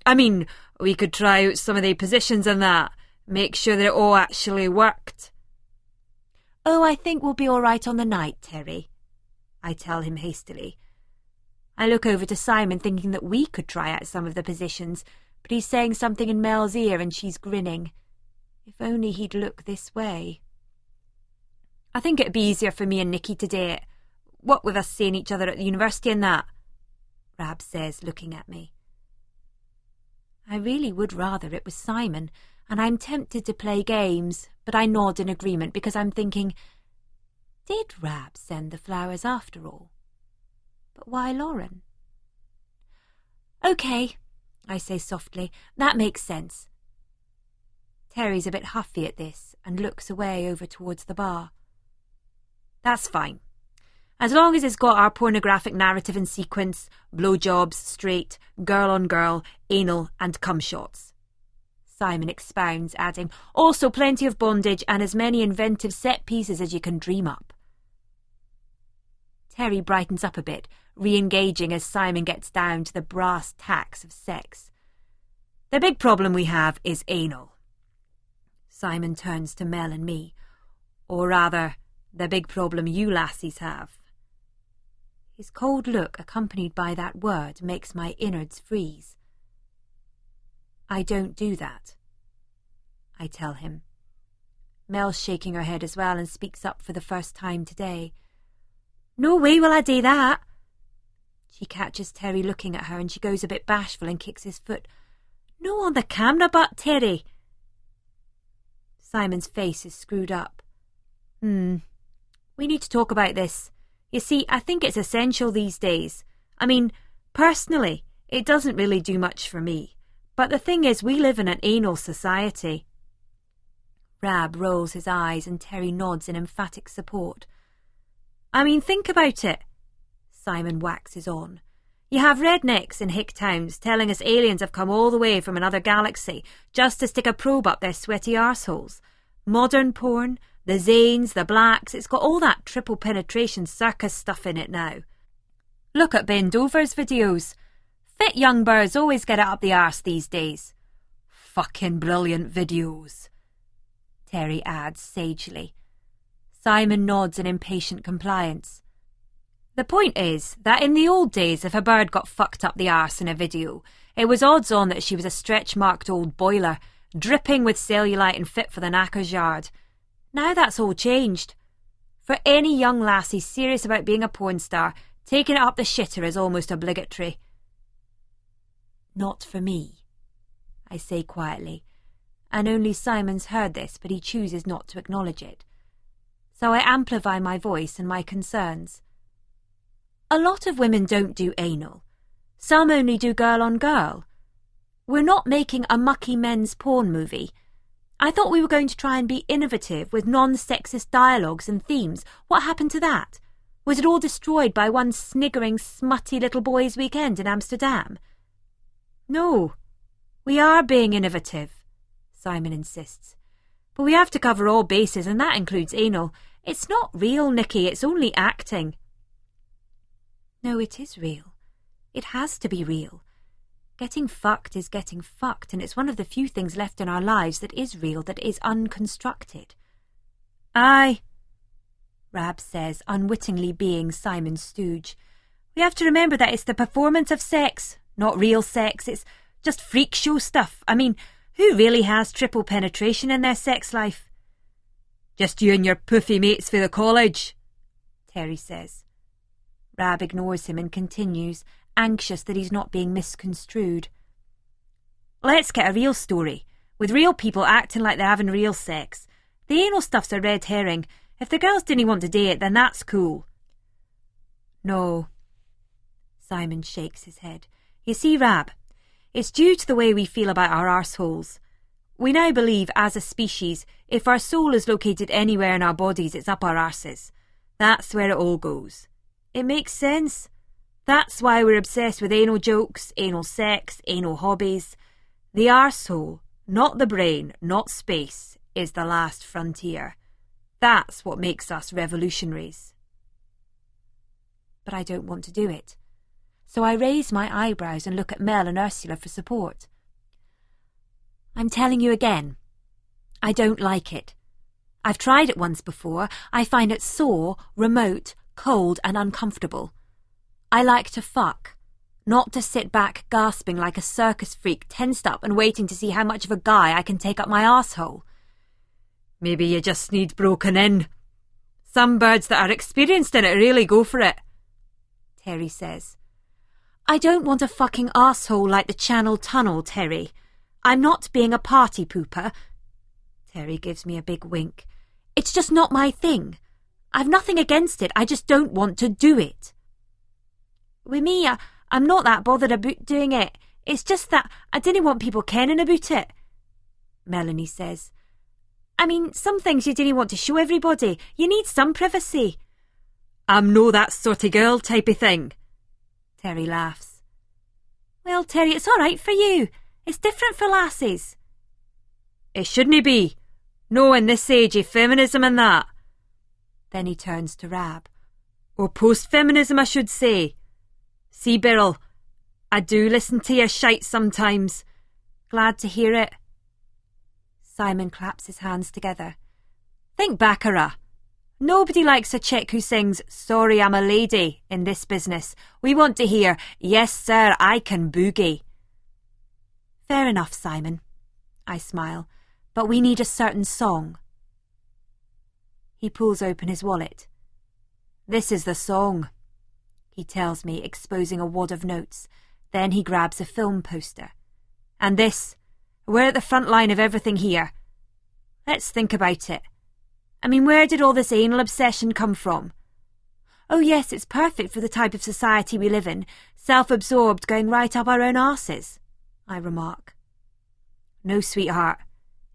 I mean, we could try out some of the positions and that, make sure that it all actually worked. Oh, I think we'll be all right on the night, Terry, I tell him hastily. I look over to Simon thinking that we could try out some of the positions, but he's saying something in Mel's ear and she's grinning. If only he'd look this way. I think it'd be easier for me and Nicky to do it. What with us seeing each other at the university and that, Rab says, looking at me. I really would rather it was Simon, and I'm tempted to play games, but I nod in agreement because I'm thinking, did Rab send the flowers after all? But why Lauren? OK, I say softly, that makes sense. Terry's a bit huffy at this and looks away over towards the bar. That's fine. As long as it's got our pornographic narrative in sequence, blowjobs, straight, girl on girl, anal and cum shots. Simon expounds, adding, also plenty of bondage and as many inventive set pieces as you can dream up. Terry brightens up a bit, re-engaging as Simon gets down to the brass tacks of sex. The big problem we have is anal. Simon turns to Mel and me. Or rather, the big problem you lassies have. His cold look, accompanied by that word, makes my innards freeze. I don't do that, I tell him. Mel's shaking her head as well and speaks up for the first time today. No way will I do that. She catches Terry looking at her and she goes a bit bashful and kicks his foot. No on the camera but, Terry. Simon's face is screwed up. We need to talk about this. You see, I think it's essential these days. I mean, personally, it doesn't really do much for me. But the thing is, we live in an anal society. Rab rolls his eyes and Terry nods in emphatic support. I mean, think about it. Simon waxes on. You have rednecks in hick towns telling us aliens have come all the way from another galaxy just to stick a probe up their sweaty arseholes. Modern porn, the Zanes, the blacks, it's got all that triple penetration circus stuff in it now. Look at Bendover's videos. Fit young birds always get it up the arse these days. Fucking brilliant videos, Terry adds sagely. Simon nods in impatient compliance. The point is that in the old days, if a bird got fucked up the arse in a video, it was odds on that she was a stretch-marked old boiler, dripping with cellulite and fit for the knacker's yard. Now that's all changed. For any young lassie serious about being a porn star, taking it up the shitter is almost obligatory. Not for me, I say quietly, and only Simon's heard this, but he chooses not to acknowledge it. So I amplify my voice and my concerns. A lot of women don't do anal. Some only do girl on girl. We're not making a mucky men's porn movie. I thought we were going to try and be innovative with non-sexist dialogues and themes. What happened to that? Was it all destroyed by one sniggering, smutty little boys' weekend in Amsterdam? No, we are being innovative, Simon insists. But we have to cover all bases, and that includes anal. It's not real, Nicky, it's only acting. No, it is real. It has to be real. Getting fucked is getting fucked, and it's one of the few things left in our lives that is real, that is unconstructed. Aye, Rab says, unwittingly being Simon's stooge. We have to remember that it's the performance of sex, not real sex. It's just freak show stuff. I mean, who really has triple penetration in their sex life? Just you and your puffy mates for the college, Terry says. Rab ignores him and continues, anxious that he's not being misconstrued. Let's get a real story, with real people acting like they're having real sex. The anal stuff's a red herring. If the girls didn't want to date, then that's cool. No. Simon shakes his head. You see, Rab, it's due to the way we feel about our arseholes. We now believe, as a species, if our soul is located anywhere in our bodies, it's up our arses. That's where it all goes. It makes sense. That's why we're obsessed with anal jokes, anal sex, anal hobbies. The arsehole, not the brain, not space, is the last frontier. That's what makes us revolutionaries. But I don't want to do it. So I raise my eyebrows and look at Mel and Ursula for support. I'm telling you again, I don't like it. I've tried it once before. I find it sore, remote, cold and uncomfortable. I like to fuck, not to sit back gasping like a circus freak, tensed up and waiting to see how much of a guy I can take up my arsehole. Maybe you just need broken in. Some birds that are experienced in it really go for it, Terry says. I don't want a fucking arsehole like the Channel Tunnel, Terry. I'm not being a party pooper. Terry gives me a big wink. It's just not my thing. I've nothing against it, I just don't want to do it. With me, I'm not that bothered about doing it. It's just that I didn't want people kenning about it, Melanie says. I mean, some things you didn't want to show everybody. You need some privacy. I'm no that sort of girl type of thing. Terry laughs. Well, Terry, it's all right for you. It's different for lassies. It shouldn't be. No, in this age of feminism and that. Then he turns to Rab. Or post-feminism, I should say. See, Beryl, I do listen to your shite sometimes. Glad to hear it. Simon claps his hands together. Think baccara. Nobody likes a chick who sings, "Sorry, I'm a lady," in this business. We want to hear, "Yes, sir, I can boogie." Fair enough, Simon. I smile. But we need a certain song. He pulls open his wallet. This is the song, he tells me, exposing a wad of notes. Then he grabs a film poster. And this, we're at the front line of everything here. Let's think about it. I mean, where did all this anal obsession come from? Oh yes, it's perfect for the type of society we live in, self-absorbed, going right up our own arses, I remark. No, sweetheart,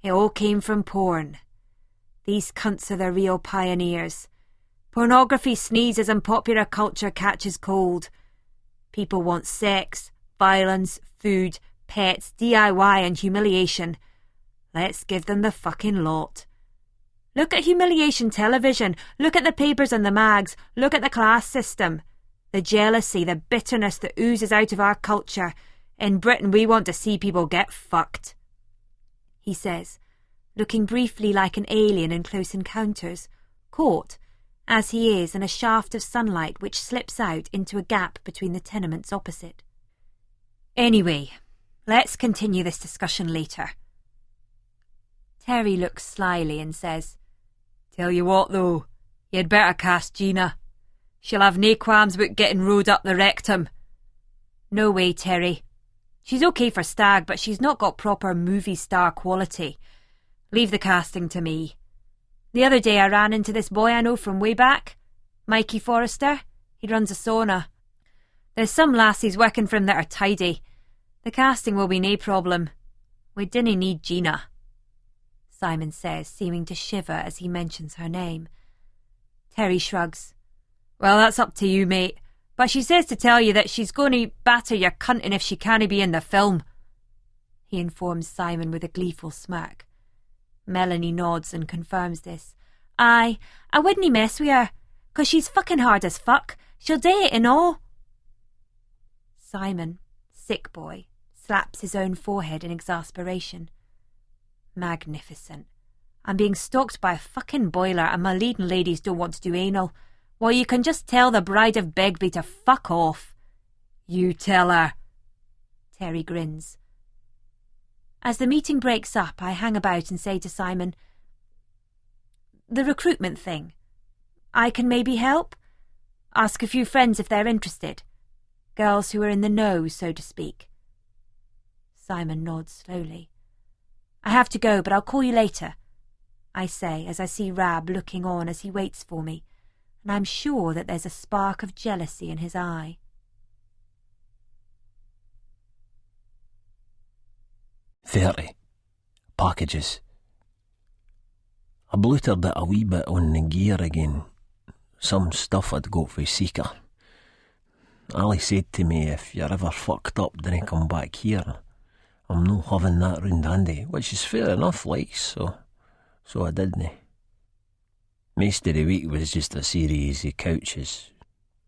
it all came from porn. These cunts are the real pioneers. Pornography sneezes and popular culture catches cold. People want sex, violence, food, pets, DIY and humiliation. Let's give them the fucking lot. Look at humiliation television, look at the papers and the mags, look at the class system. The jealousy, the bitterness that oozes out of our culture. In Britain we want to see people get fucked, he says, looking briefly like an alien in Close Encounters, caught, as he is, in a shaft of sunlight which slips out into a gap between the tenements opposite. Anyway, let's continue this discussion later. Terry looks slyly and says, Tell you what, though, you'd better cast Gina. She'll have nae qualms about getting rode up the rectum. No way, Terry. She's okay for Stag, but she's not got proper movie star quality. Leave the casting to me. The other day I ran into this boy I know from way back, Mikey Forrester. He runs a sauna. There's some lassies working for him that are tidy. The casting will be nae problem. We dinna need Gina, Simon says, seeming to shiver as he mentions her name. Terry shrugs. Well, that's up to you, mate. But she says to tell you that she's going to batter your cunting if she can't be in the film, he informs Simon with a gleeful smirk. Melanie nods and confirms this. I wouldn't mess with her, 'cause she's fucking hard as fuck. She'll do it and all. Simon, sick boy, slaps his own forehead in exasperation. Magnificent. I'm being stalked by a fucking boiler and my leading ladies don't want to do anal. Well, you can just tell the bride of Begbie to fuck off. You tell her. Terry grins. As the meeting breaks up, I hang about and say to Simon, the recruitment thing. I can maybe help? Ask a few friends if they're interested. Girls who are in the know, so to speak. Simon nods slowly. I have to go, but I'll call you later, I say as I see Rab looking on as he waits for me, and I'm sure that there's a spark of jealousy in his eye. "30 packages. I blootered it a wee bit on the gear again. Some stuff I'd got for Seeker. Ali said to me, if you're ever fucked up, then come back here. I'm no having that round handy, which is fair enough, like, so I didn't. Most of the week was just a series of couches.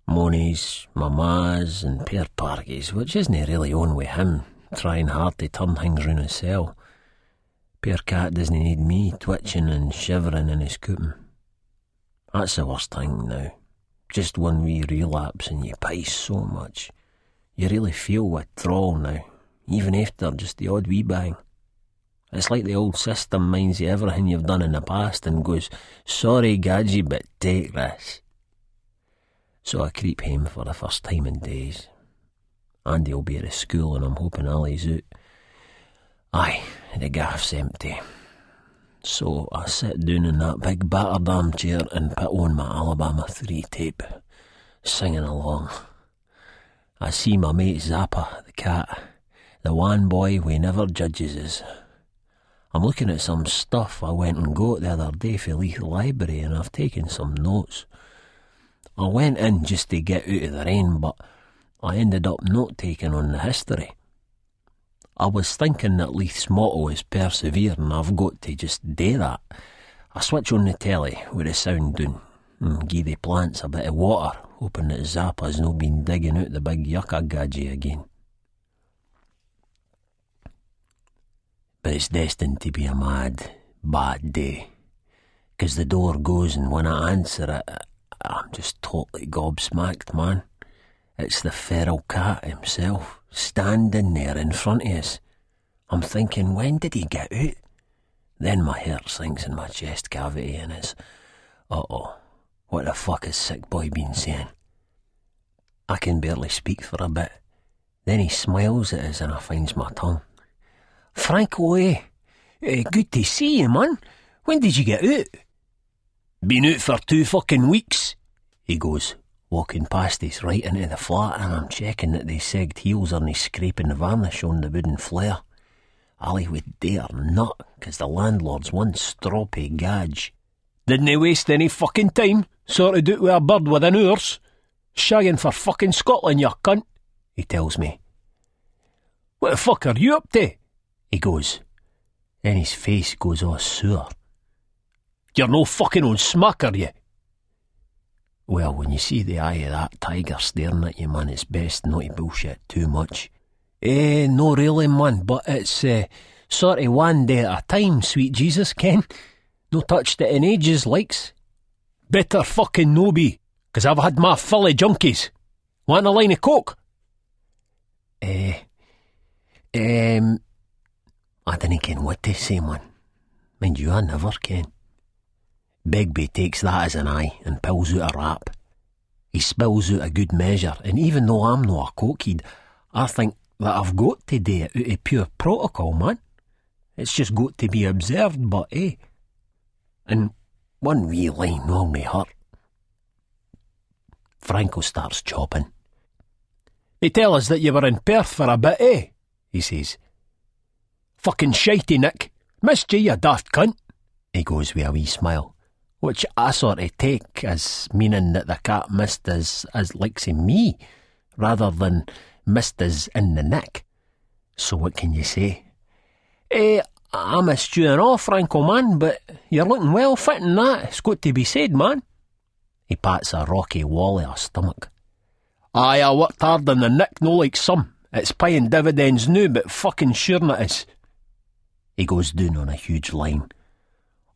Monies, mamas and pair parkies, which isn't really on with him, trying hard to turn things round himself. Pear cat doesn't need me twitching and shivering in his cooping. That's the worst thing now. Just one wee relapse and you pice so much. You really feel withdrawal now, even after just the odd wee bang. It's like the old system minds you everything you've done in the past and goes, sorry Gadgie, but take this. So I creep home for the first time in days. Andy'll be at the school and I'm hoping Ali's out. Aye, the gaff's empty. So I sit down in that big battered armchair and put on my Alabama 3 tape, singing along. I see my mate Zappa, the cat, the one boy we never judges us. I'm looking at some stuff I went and got the other day for Leith Library and I've taken some notes. I went in just to get out of the rain, but I ended up not taking on the history. I was thinking that Leith's motto is persevere and I've got to just do that. I switch on the telly with the sound down and give the plants a bit of water, hoping that Zappa's no been digging out the big yucca gadgie again. But it's destined to be a mad, bad day, 'cause the door goes and when I answer it, I'm just totally gobsmacked, man. It's the feral cat himself, standing there in front of us. I'm thinking, when did he get out? Then my heart sinks in my chest cavity and it's, uh-oh, what the fuck has sick boy been saying? I can barely speak for a bit. Then he smiles at us and I finds my tongue. Franco, good to see you, man. When did you get out? Been out for 2 fucking weeks, he goes, walking past us right into the flat, and I'm checking that they segged heels aren't scraping the varnish on the wooden flare. Ali would dare nut, 'cause the landlord's one stroppy gadge. Didn't he waste any fucking time, sorted out with a bird within hours? Shagging for fucking Scotland, you cunt, he tells me. What the fuck are you up to? He goes. Then his face goes all sour. You're no fucking on smack, are you? Well, when you see the eye of that tiger staring at you, man, it's best not to bullshit too much. No really, man, but it's sort of one day at a time, sweet Jesus, Ken. No touched it in ages, likes. Better fucking no be, 'cause I've had my fill of junkies. Want a line of coke? I didn't ken what to say, man. Mind you, I never ken. Begbie takes that as an eye and pulls out a rap. He spills out a good measure, and even though I'm not a cokehead, I think that I've got to do it out of pure protocol, man. It's just got to be observed, but and one wee line will me hurt. Franco starts chopping. They tell us that you were in Perth for a bit, he says. Fucking shitey, Nick. Missed you daft cunt, he goes with a wee smile, which I sort of take as meaning that the cat missed us as likes of me, rather than missed us in the nick. So what can you say? I missed you and all, Franco, man, but you're looking well fit in that. It's got to be said, man. He pats a rocky wall of her stomach. Aye, I worked hard in the nick, no like some. It's paying dividends now, but fucking sure it is. He goes down on a huge line.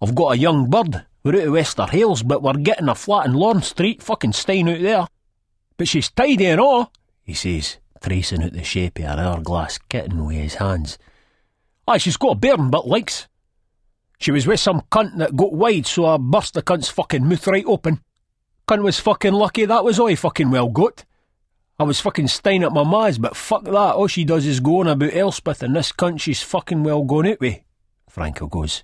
I've got a young bird. We're out of Wester Hales, but we're getting a flat in Lorne Street, fucking staying out there. But she's tidy and all, he says, tracing out the shape of her hourglass kitten with his hands. Aye, she's got a bairn, but likes. She was with some cunt that got wide, so I burst the cunt's fucking mouth right open. Cunt was fucking lucky, that was all he fucking well got. I was fucking staying at my ma's, but fuck that, all she does is go on about Elspeth, and this cunt she's fucking well gone out with. Franco goes,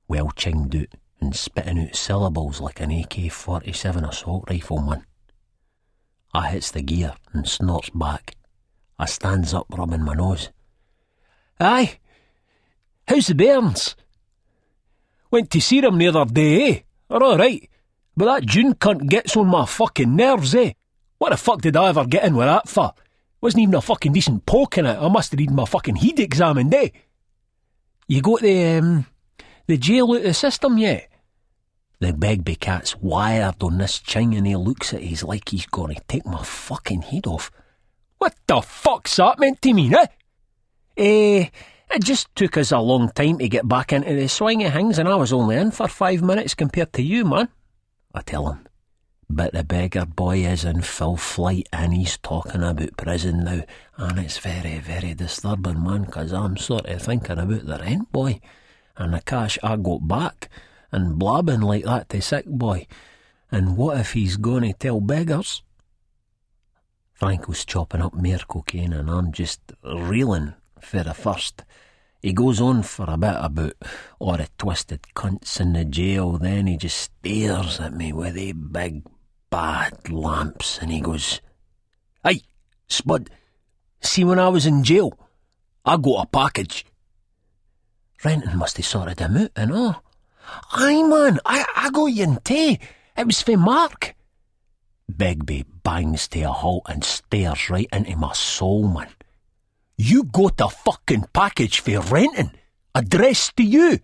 well chinged out, and spitting out syllables like an AK-47 assault rifleman. I hits the gear and snorts back. I stands up rubbing my nose. Aye, how's the bairns? Went to see them the other day, eh? They're alright, but that June cunt gets on my fucking nerves, eh? What the fuck did I ever get in with that for? Wasn't even a fucking decent poke in it. I must have needed my fucking head examined, eh? You got the jail out of the system yet? The Begbie cat's wired on this ching and he looks at us like he's going to take my fucking head off. What the fuck's that meant to mean, eh? It just took us a long time to get back into the swing of things, and I was only in for 5 minutes compared to you, man. I tell him. But the beggar boy is in full flight and he's talking about prison now, and it's very, very disturbing, man, 'cause I'm sort of thinking about the rent boy and the cash I got back and blabbing like that to sick boy. And what if he's going to tell beggars? Franco's chopping up mere cocaine and I'm just reeling for the first. He goes on for a bit about all the twisted cunts in the jail, then he just stares at me with a big bad lamps and he goes, "Hey, Spud, see when I was in jail, I got a package." Renton must have sorted him out and all. "Aye man, I got you in tea. It was for Mark." Begbie bangs to a halt and stares right into my soul, man. "You got a fucking package for Renton, addressed to you."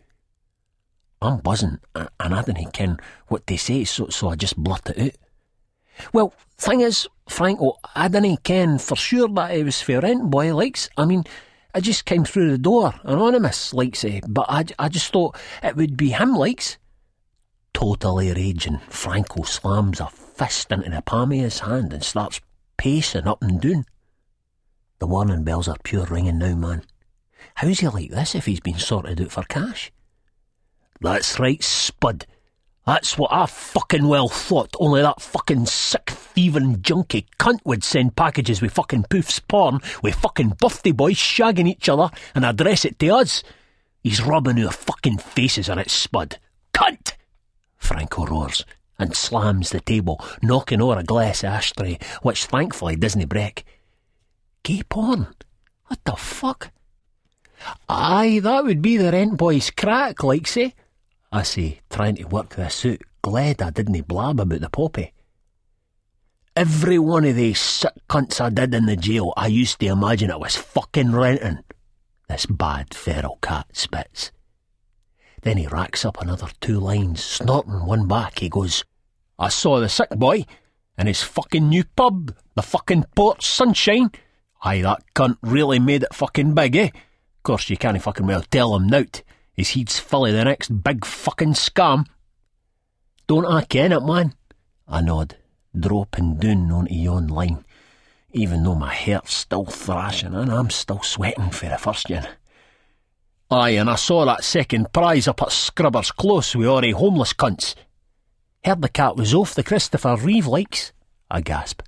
I'm buzzing and I didn't ken what to say, so I just blurt it out. "Well, thing is, Franco, I didn't ken for sure that it was for Rent Boy, likes. I mean, I just came through the door, anonymous, like say, but I just thought it would be him, likes." Totally raging, Franco slams a fist into the palm of his hand and starts pacing up and down. The warning bells are pure ringing now, man. How's he like this if he's been sorted out for cash? "That's right, Spud. That's what I fucking well thought, only that fucking sick thieving junkie cunt would send packages with fucking Poof's porn, with fucking birthday boys shagging each other and address it to us. He's rubbing our fucking faces on it, Spud. Cunt!" Franco roars and slams the table, knocking over a glass ashtray, which thankfully doesn't break. "Gay porn? What the fuck?" "Aye, that would be the Rent Boy's crack, like say," I say, trying to work this out, glad I didn't blab about the poppy. "Every one of these sick cunts I did in the jail, I used to imagine it was fucking Renton," this bad feral cat spits. Then he racks up another 2 lines, snorting one back. He goes, "I saw the sick boy in his fucking new pub, the fucking Port Sunshine. Aye, that cunt really made it fucking big, eh? Course you can't fucking well tell him nout. His head's full of the next big fucking scam." "Don't I ken it, man?" I nod, dropping down onto yon line, even though my heart's still thrashing and I'm still sweating for the first yin. "Aye, and I saw that second prize up at Scrubber's Close with all the homeless cunts. Heard the cat was off the Christopher Reeve likes," I gasp,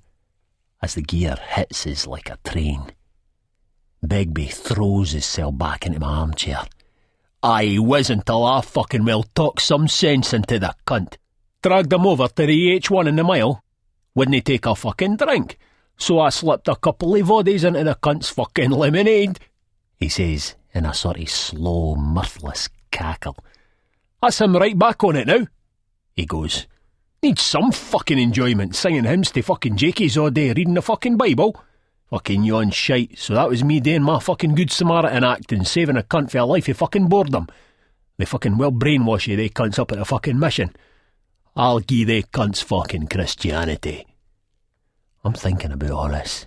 as the gear hits us like a train. Begbie throws himself back into my armchair. "Aye, wasn't till I fucking well talked some sense into the cunt. Dragged him over to the H1 in the mile. Wouldn't take a fucking drink, so I slipped a couple of voddies into the cunt's fucking lemonade," he says in a sort of slow, mirthless cackle. "That's him right back on it now," he goes. "Needs some fucking enjoyment, singing hymns to fucking Jakies all day, reading the fucking Bible. Fucking yawn shite. So that was me doing my fucking Good Samaritan acting, saving a cunt for a life of fucking boredom. They fucking will brainwash you, they cunts up at a fucking mission. I'll gie they cunts fucking Christianity. I'm thinking about all this,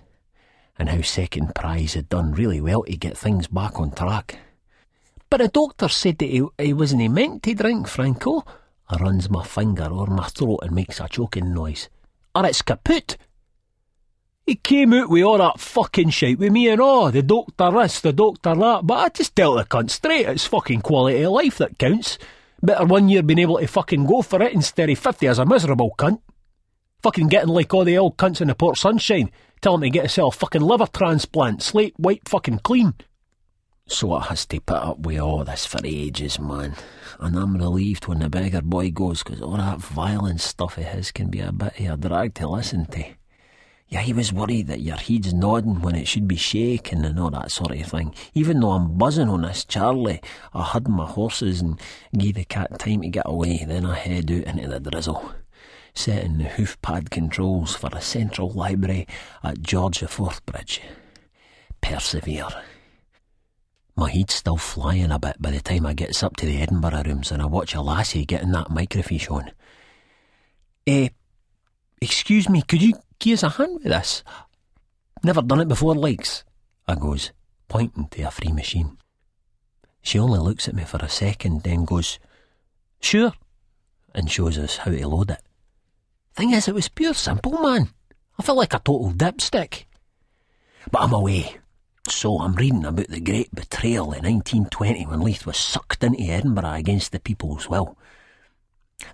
and how Second Prize had done really well to get things back on track. But the doctor said that he wasn't meant to drink, Franco. I runs my finger over my throat and makes a choking noise. Or it's kaput. He came out with all that fucking shit with me and all, the doctor this, the doctor that, but I just tell the cunt straight, it's fucking quality of life that counts. Better 1 year being able to fucking go for it instead of 50 as a miserable cunt. Fucking getting like all the old cunts in the Port Sunshine, tell him to get himself a fucking liver transplant, slate white fucking clean. So it has to put up with all this for ages, man. And I'm relieved when the beggar boy goes, because all that violent stuff of his can be a bit of a drag to listen to. Yeah, he was worried that your head's nodding when it should be shaking and all that sort of thing. Even though I'm buzzing on this Charlie, I had my horses and gave the cat time to get away. Then I head out into the drizzle, setting the hoof pad controls for the Central Library at George IV Bridge. Persevere. My head's still flying a bit by the time I gets up to the Edinburgh rooms and I watch a lassie getting that microfiche on. Excuse me, could you give us a hand with this? Never done it before, likes, I goes, pointing to a free machine. She only looks at me for a second, then goes, sure, and shows us how to load it. Thing is, it was pure simple, man. I felt like a total dipstick. But I'm away. So I'm reading about the great betrayal in 1920 when Leith was sucked into Edinburgh against the people's will.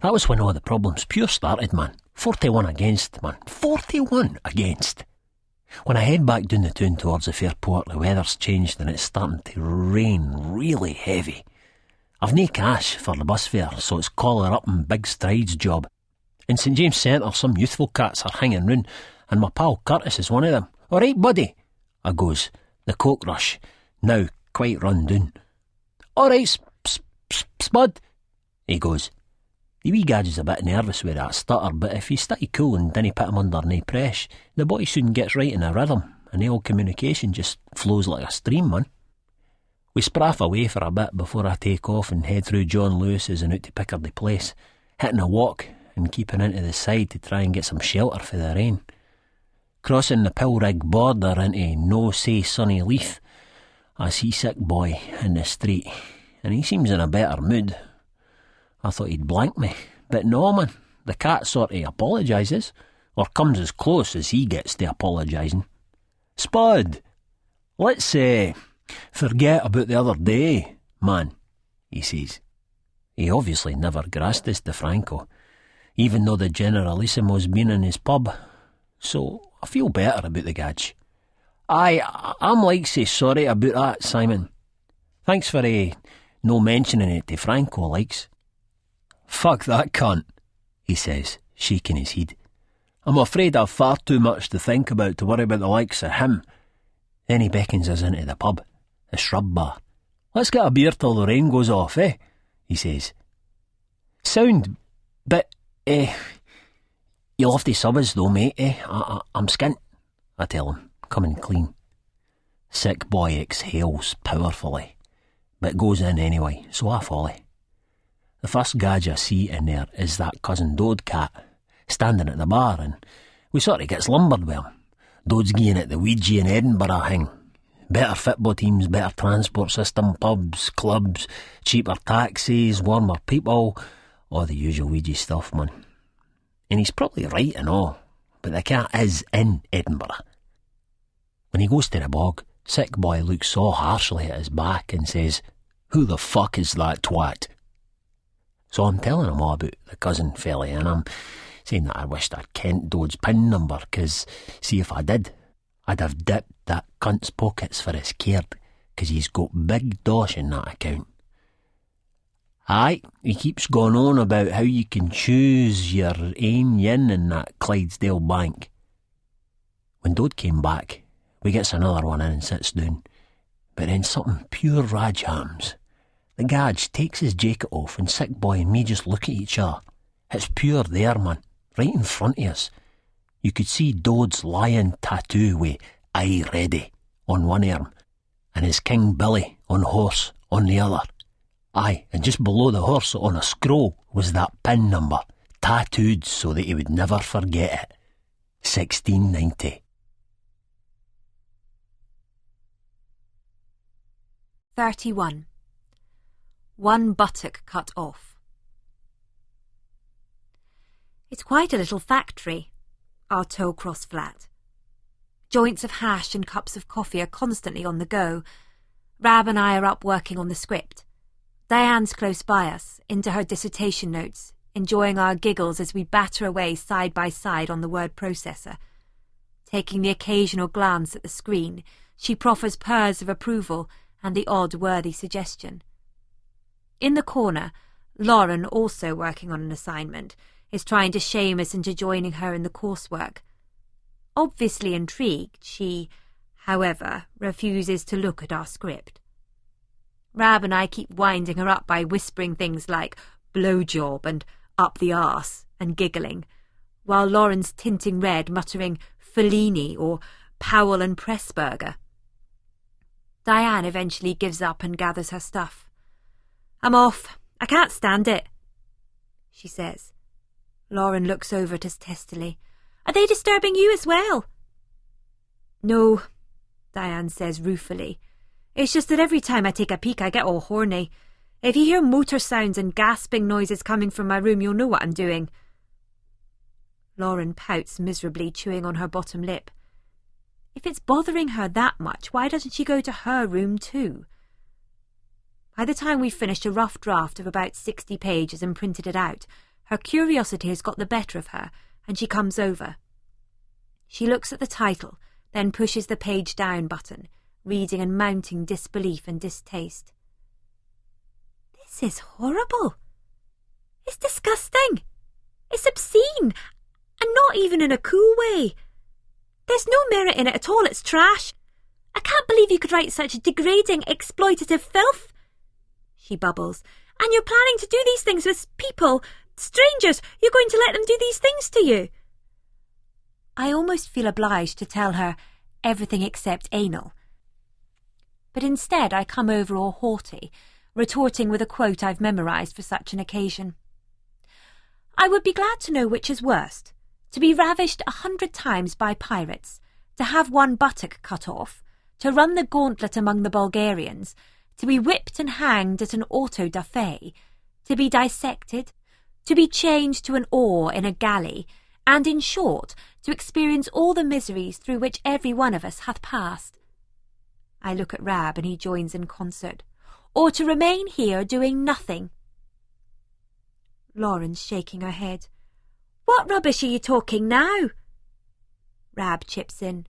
That was when all the problems pure started, man. 41 against, man. 41 against. When I head back down the town towards the Fairport, the weather's changed and it's starting to rain really heavy. I've no cash for the bus fare, so it's collar up and big strides job. In St James Centre, some youthful cats are hanging round, and my pal Curtis is one of them. All right, buddy, I goes, the coke rush, now quite run down. All right, Spud, he goes. The wee gadget's a bit nervous with that stutter, but if you stay cool and dinna put him under nae press, the boy soon gets right in a rhythm, and the old communication just flows like a stream, man. We spraff away for a bit before I take off and head through John Lewis's and out to Picardy Place, hitting a walk and keeping into the side to try and get some shelter for the rain. Crossing the Pilrig border into no-say sunny Leith, I see sick boy in the street, and he seems in a better mood. I thought he'd blank me, but no, man, the cat sort of apologises, or comes as close as he gets to apologising. Spud, let's forget about the other day, man, he says. He obviously never grassed this to Franco, even though the Generalissimo's been in his pub, so I feel better about the gadge. I'm like say sorry about that, Simon. Thanks for no mentioning it to Franco, likes. Fuck that cunt, he says, shaking his head. I'm afraid I've far too much to think about to worry about the likes of him. Then he beckons us into the pub, the shrub bar. Let's get a beer till the rain goes off, he says. Sound, but, you'll have to sub us though, mate, I'm skint, I tell him, coming clean. Sick boy exhales powerfully, but goes in anyway, so I follow. The first gadge I see in there is that cousin Dode cat, standing at the bar, and we sort of gets lumbered with him. Dode's gieing at the Ouija in Edinburgh thing. Better football teams, better transport system, pubs, clubs, cheaper taxis, warmer people, all the usual Ouija stuff, man. And he's probably right and all, but the cat is in Edinburgh. When he goes to the bog, sick boy looks so harshly at his back and says, "Who the fuck is that twat?" So I'm telling him all about the cousin fella, and I'm saying that I wished I'd kent Dode's PIN number, 'cause see if I did, I'd have dipped that cunt's pockets for his caird, 'cause he's got big dosh in that account. Aye, he keeps going on about how you can choose your ain yin in that Clydesdale bank. When Dode came back, we gets another one in and sits down, but then something pure Raj hams. The gadge takes his jacket off and sick boy and me just look at each other. It's pure there, man, right in front of us. You could see Dode's lion tattoo with aye ready on one arm, and his King Billy on horse on the other. Aye, and just below the horse on a scroll was that pin number, tattooed so that he would never forget it. 1690. 31. One buttock cut off. It's quite a little factory, our Tollcross flat. Joints of hash and cups of coffee are constantly on the go. Rab and I are up working on the script. Diane's close by us, into her dissertation notes, enjoying our giggles as we batter away side by side on the word processor. Taking the occasional glance at the screen, she proffers purrs of approval and the odd worthy suggestion. In the corner, Lauren, also working on an assignment, is trying to shame us into joining her in the coursework. Obviously intrigued, she, however, refuses to look at our script. Rab and I keep winding her up by whispering things like blowjob and up the arse and giggling, while Lauren's tinting red, muttering Fellini or Powell and Pressburger. Diane eventually gives up and gathers her stuff. I'm off. I can't stand it, she says. Lauren looks over at us testily. Are they disturbing you as well? No, Diane says ruefully. It's just that every time I take a peek I get all horny. If you hear motor sounds and gasping noises coming from my room, you'll know what I'm doing. Lauren pouts miserably, chewing on her bottom lip. If it's bothering her that much, why doesn't she go to her room too? By the time we've finished a rough draft of about 60 pages and printed it out, her curiosity has got the better of her, and she comes over. She looks at the title, then pushes the page down button, reading and mounting disbelief and distaste. This is horrible. It's disgusting. It's obscene, and not even in a cool way. There's no merit in it at all, it's trash. I can't believe you could write such degrading, exploitative filth, she bubbles. And you're planning to do these things with people, strangers. You're going to let them do these things to you. I almost feel obliged to tell her everything except anal. But instead I come over all haughty, retorting with a quote I've memorised for such an occasion. I would be glad to know which is worst, to be ravished 100 times by pirates, to have one buttock cut off, to run the gauntlet among the Bulgarians, to be whipped and hanged at an auto-da-fe, to be dissected, to be chained to an oar in a galley, and, in short, to experience all the miseries through which every one of us hath passed. I look at Rab, and he joins in concert. Or to remain here doing nothing. Lauren's shaking her head. What rubbish are you talking now? Rab chips in.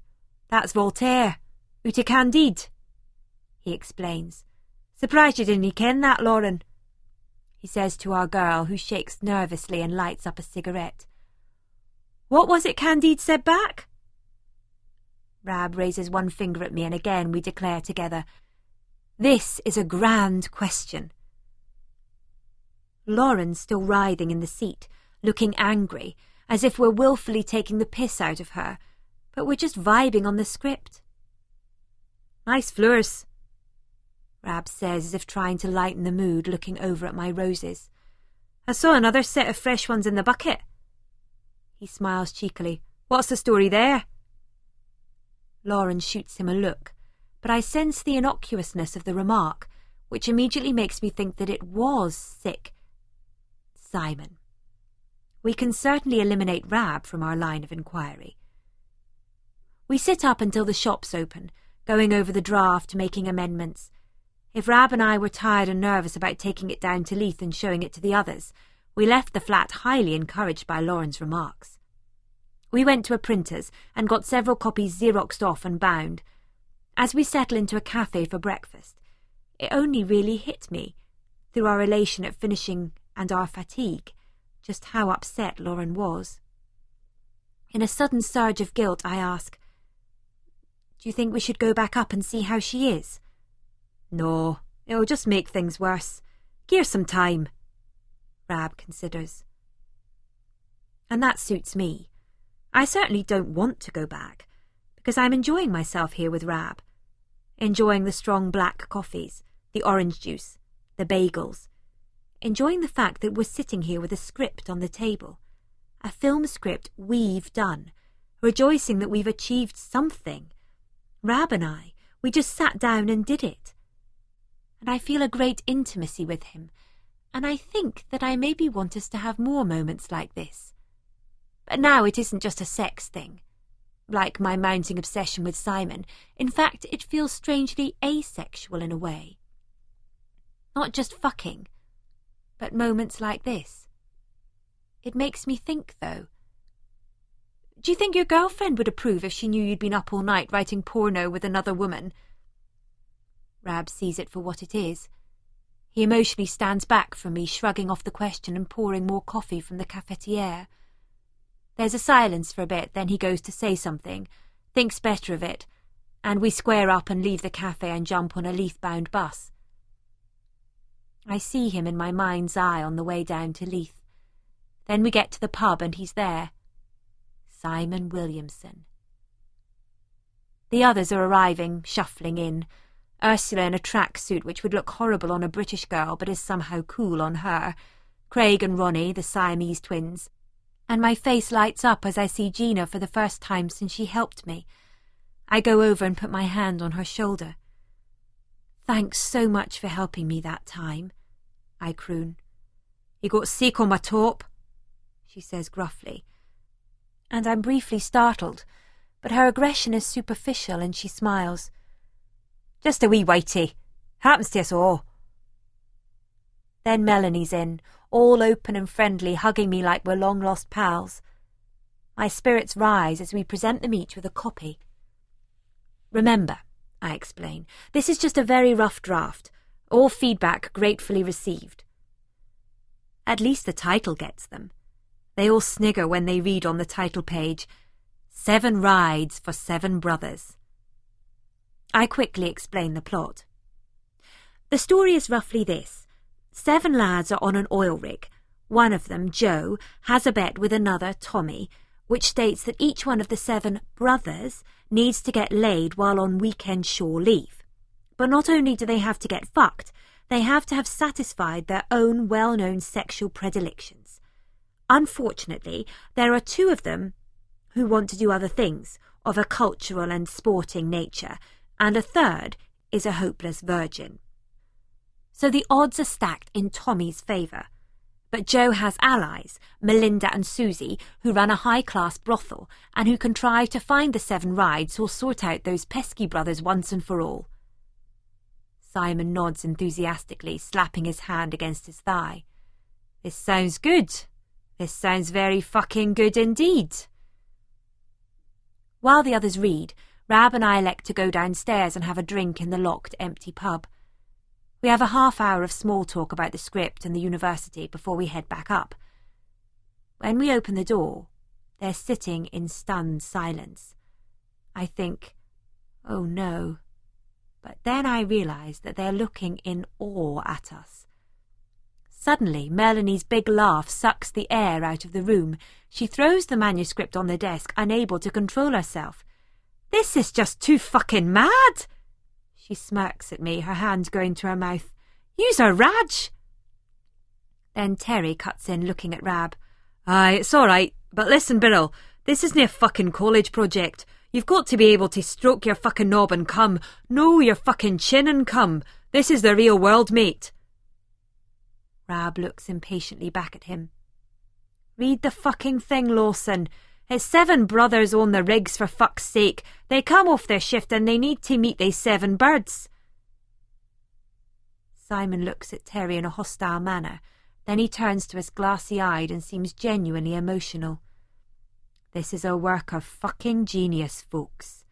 That's Voltaire. Ut Candide, he explains. Surprised you didn't ken that, Lauren, he says to our girl, who shakes nervously and lights up a cigarette. What was it Candide said back? Rab raises one finger at me, and again we declare together, This is a grand question. Lauren's still writhing in the seat, looking angry, as if we're wilfully taking the piss out of her, but we're just vibing on the script. Nice flowers, Rab says, as if trying to lighten the mood, looking over at my roses. I saw another set of fresh ones in the bucket. He smiles cheekily. What's the story there? Lauren shoots him a look, but I sense the innocuousness of the remark, which immediately makes me think that it was sick. Simon. We can certainly eliminate Rab from our line of inquiry. We sit up until the shops open, going over the draft, making amendments. If Rab and I were tired and nervous about taking it down to Leith and showing it to the others, we left the flat highly encouraged by Lauren's remarks. We went to a printer's and got several copies Xeroxed off and bound. As we settle into a cafe for breakfast, it only really hit me, through our elation at finishing and our fatigue, just how upset Lauren was. In a sudden surge of guilt, I ask, Do you think we should go back up and see how she is? No, it'll just make things worse. Give her some time. Rab considers. And that suits me. I certainly don't want to go back, because I'm enjoying myself here with Rab. Enjoying the strong black coffees, the orange juice, the bagels. Enjoying the fact that we're sitting here with a script on the table. A film script we've done. Rejoicing that we've achieved something. Rab and I, we just sat down and did it. And I feel a great intimacy with him, and I think that I maybe want us to have more moments like this. But now it isn't just a sex thing. Like my mounting obsession with Simon, in fact it feels strangely asexual in a way. Not just fucking, but moments like this. It makes me think, though. Do you think your girlfriend would approve if she knew you'd been up all night writing porno with another woman? Rab sees it for what it is. He emotionally stands back from me, shrugging off the question and pouring more coffee from the cafetiere. There's a silence for a bit, then he goes to say something, thinks better of it, and we square up and leave the cafe and jump on a Leith-bound bus. I see him in my mind's eye on the way down to Leith. Then we get to the pub and he's there. Simon Williamson. The others are arriving, shuffling in. Ursula in a tracksuit which would look horrible on a British girl but is somehow cool on her. Craig and Ronnie, the Siamese twins. And my face lights up as I see Gina for the first time since she helped me. I go over and put my hand on her shoulder. "Thanks so much for helping me that time," I croon. "You got sick on my top," she says gruffly. And I'm briefly startled, but her aggression is superficial and she smiles. "Just a wee whitey. Happens to us all." Then Melanie's in, all open and friendly, hugging me like we're long-lost pals. My spirits rise as we present them each with a copy. "Remember," I explain, "this is just a very rough draft. All feedback gratefully received." At least the title gets them. They all snigger when they read on the title page, 7 Rides for 7 Brothers. I quickly explain the plot. The story is roughly this. 7 lads are on an oil rig. One of them, Joe, has a bet with another, Tommy, which states that each one of the 7 brothers needs to get laid while on weekend shore leave. But not only do they have to get fucked, they have to have satisfied their own well-known sexual predilections. Unfortunately, there are 2 of them who want to do other things, of a cultural and sporting nature, and a third is a hopeless virgin. So the odds are stacked in Tommy's favour. But Joe has allies, Melinda and Susie, who run a high-class brothel and who contrive to find the 7 rides who'll sort out those pesky brothers once and for all. Simon nods enthusiastically, slapping his hand against his thigh. "This sounds good. This sounds very fucking good indeed." While the others read, Rab and I elect to go downstairs and have a drink in the locked, empty pub. We have a half-hour of small talk about the script and the university before we head back up. When we open the door, they're sitting in stunned silence. I think, oh no. But then I realise that they're looking in awe at us. Suddenly, Melanie's big laugh sucks the air out of the room. She throws the manuscript on the desk, unable to control herself. "This is just too fucking mad!" She smirks at me, her hand going to her mouth. "You's a Raj!" Then Terry cuts in, looking at Rab. "Aye, it's all right, but listen, Birrell, this isn't a fucking college project. You've got to be able to stroke your fucking knob and come. Know your fucking chin and come. This is the real world, mate." Rab looks impatiently back at him. "Read the fucking thing, Lawson. It's 7 brothers on the rigs, for fuck's sake. They come off their shift and they need to meet they 7 birds." Simon looks at Terry in a hostile manner. Then he turns to us glassy-eyed and seems genuinely emotional. "This is a work of fucking genius, folks,"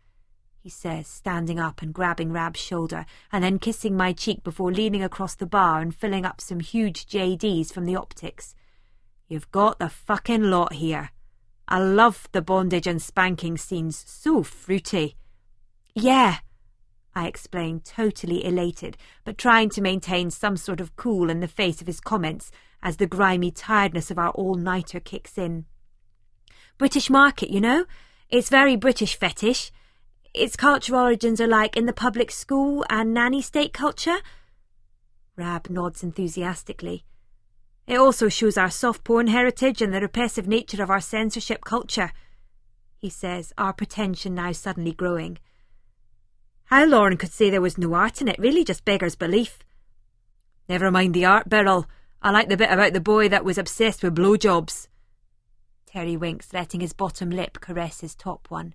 he says, standing up and grabbing Rab's shoulder and then kissing my cheek before leaning across the bar and filling up some huge JDs from the optics. "You've got the fucking lot here. I love the bondage and spanking scenes, so fruity." "Yeah," I explained, totally elated, but trying to maintain some sort of cool in the face of his comments as the grimy tiredness of our all-nighter kicks in. "British market, you know? It's very British fetish. its cultural origins are like in the public school and nanny state culture? Rab nods enthusiastically. It also shows our soft porn heritage and the repressive nature of our censorship culture, he says, our pretension now suddenly growing. How Lauren could say there was no art in it really just beggars belief. Never mind the art, Beryl. I like the bit about the boy that was obsessed with blowjobs. Terry winks, letting his bottom lip caress his top one.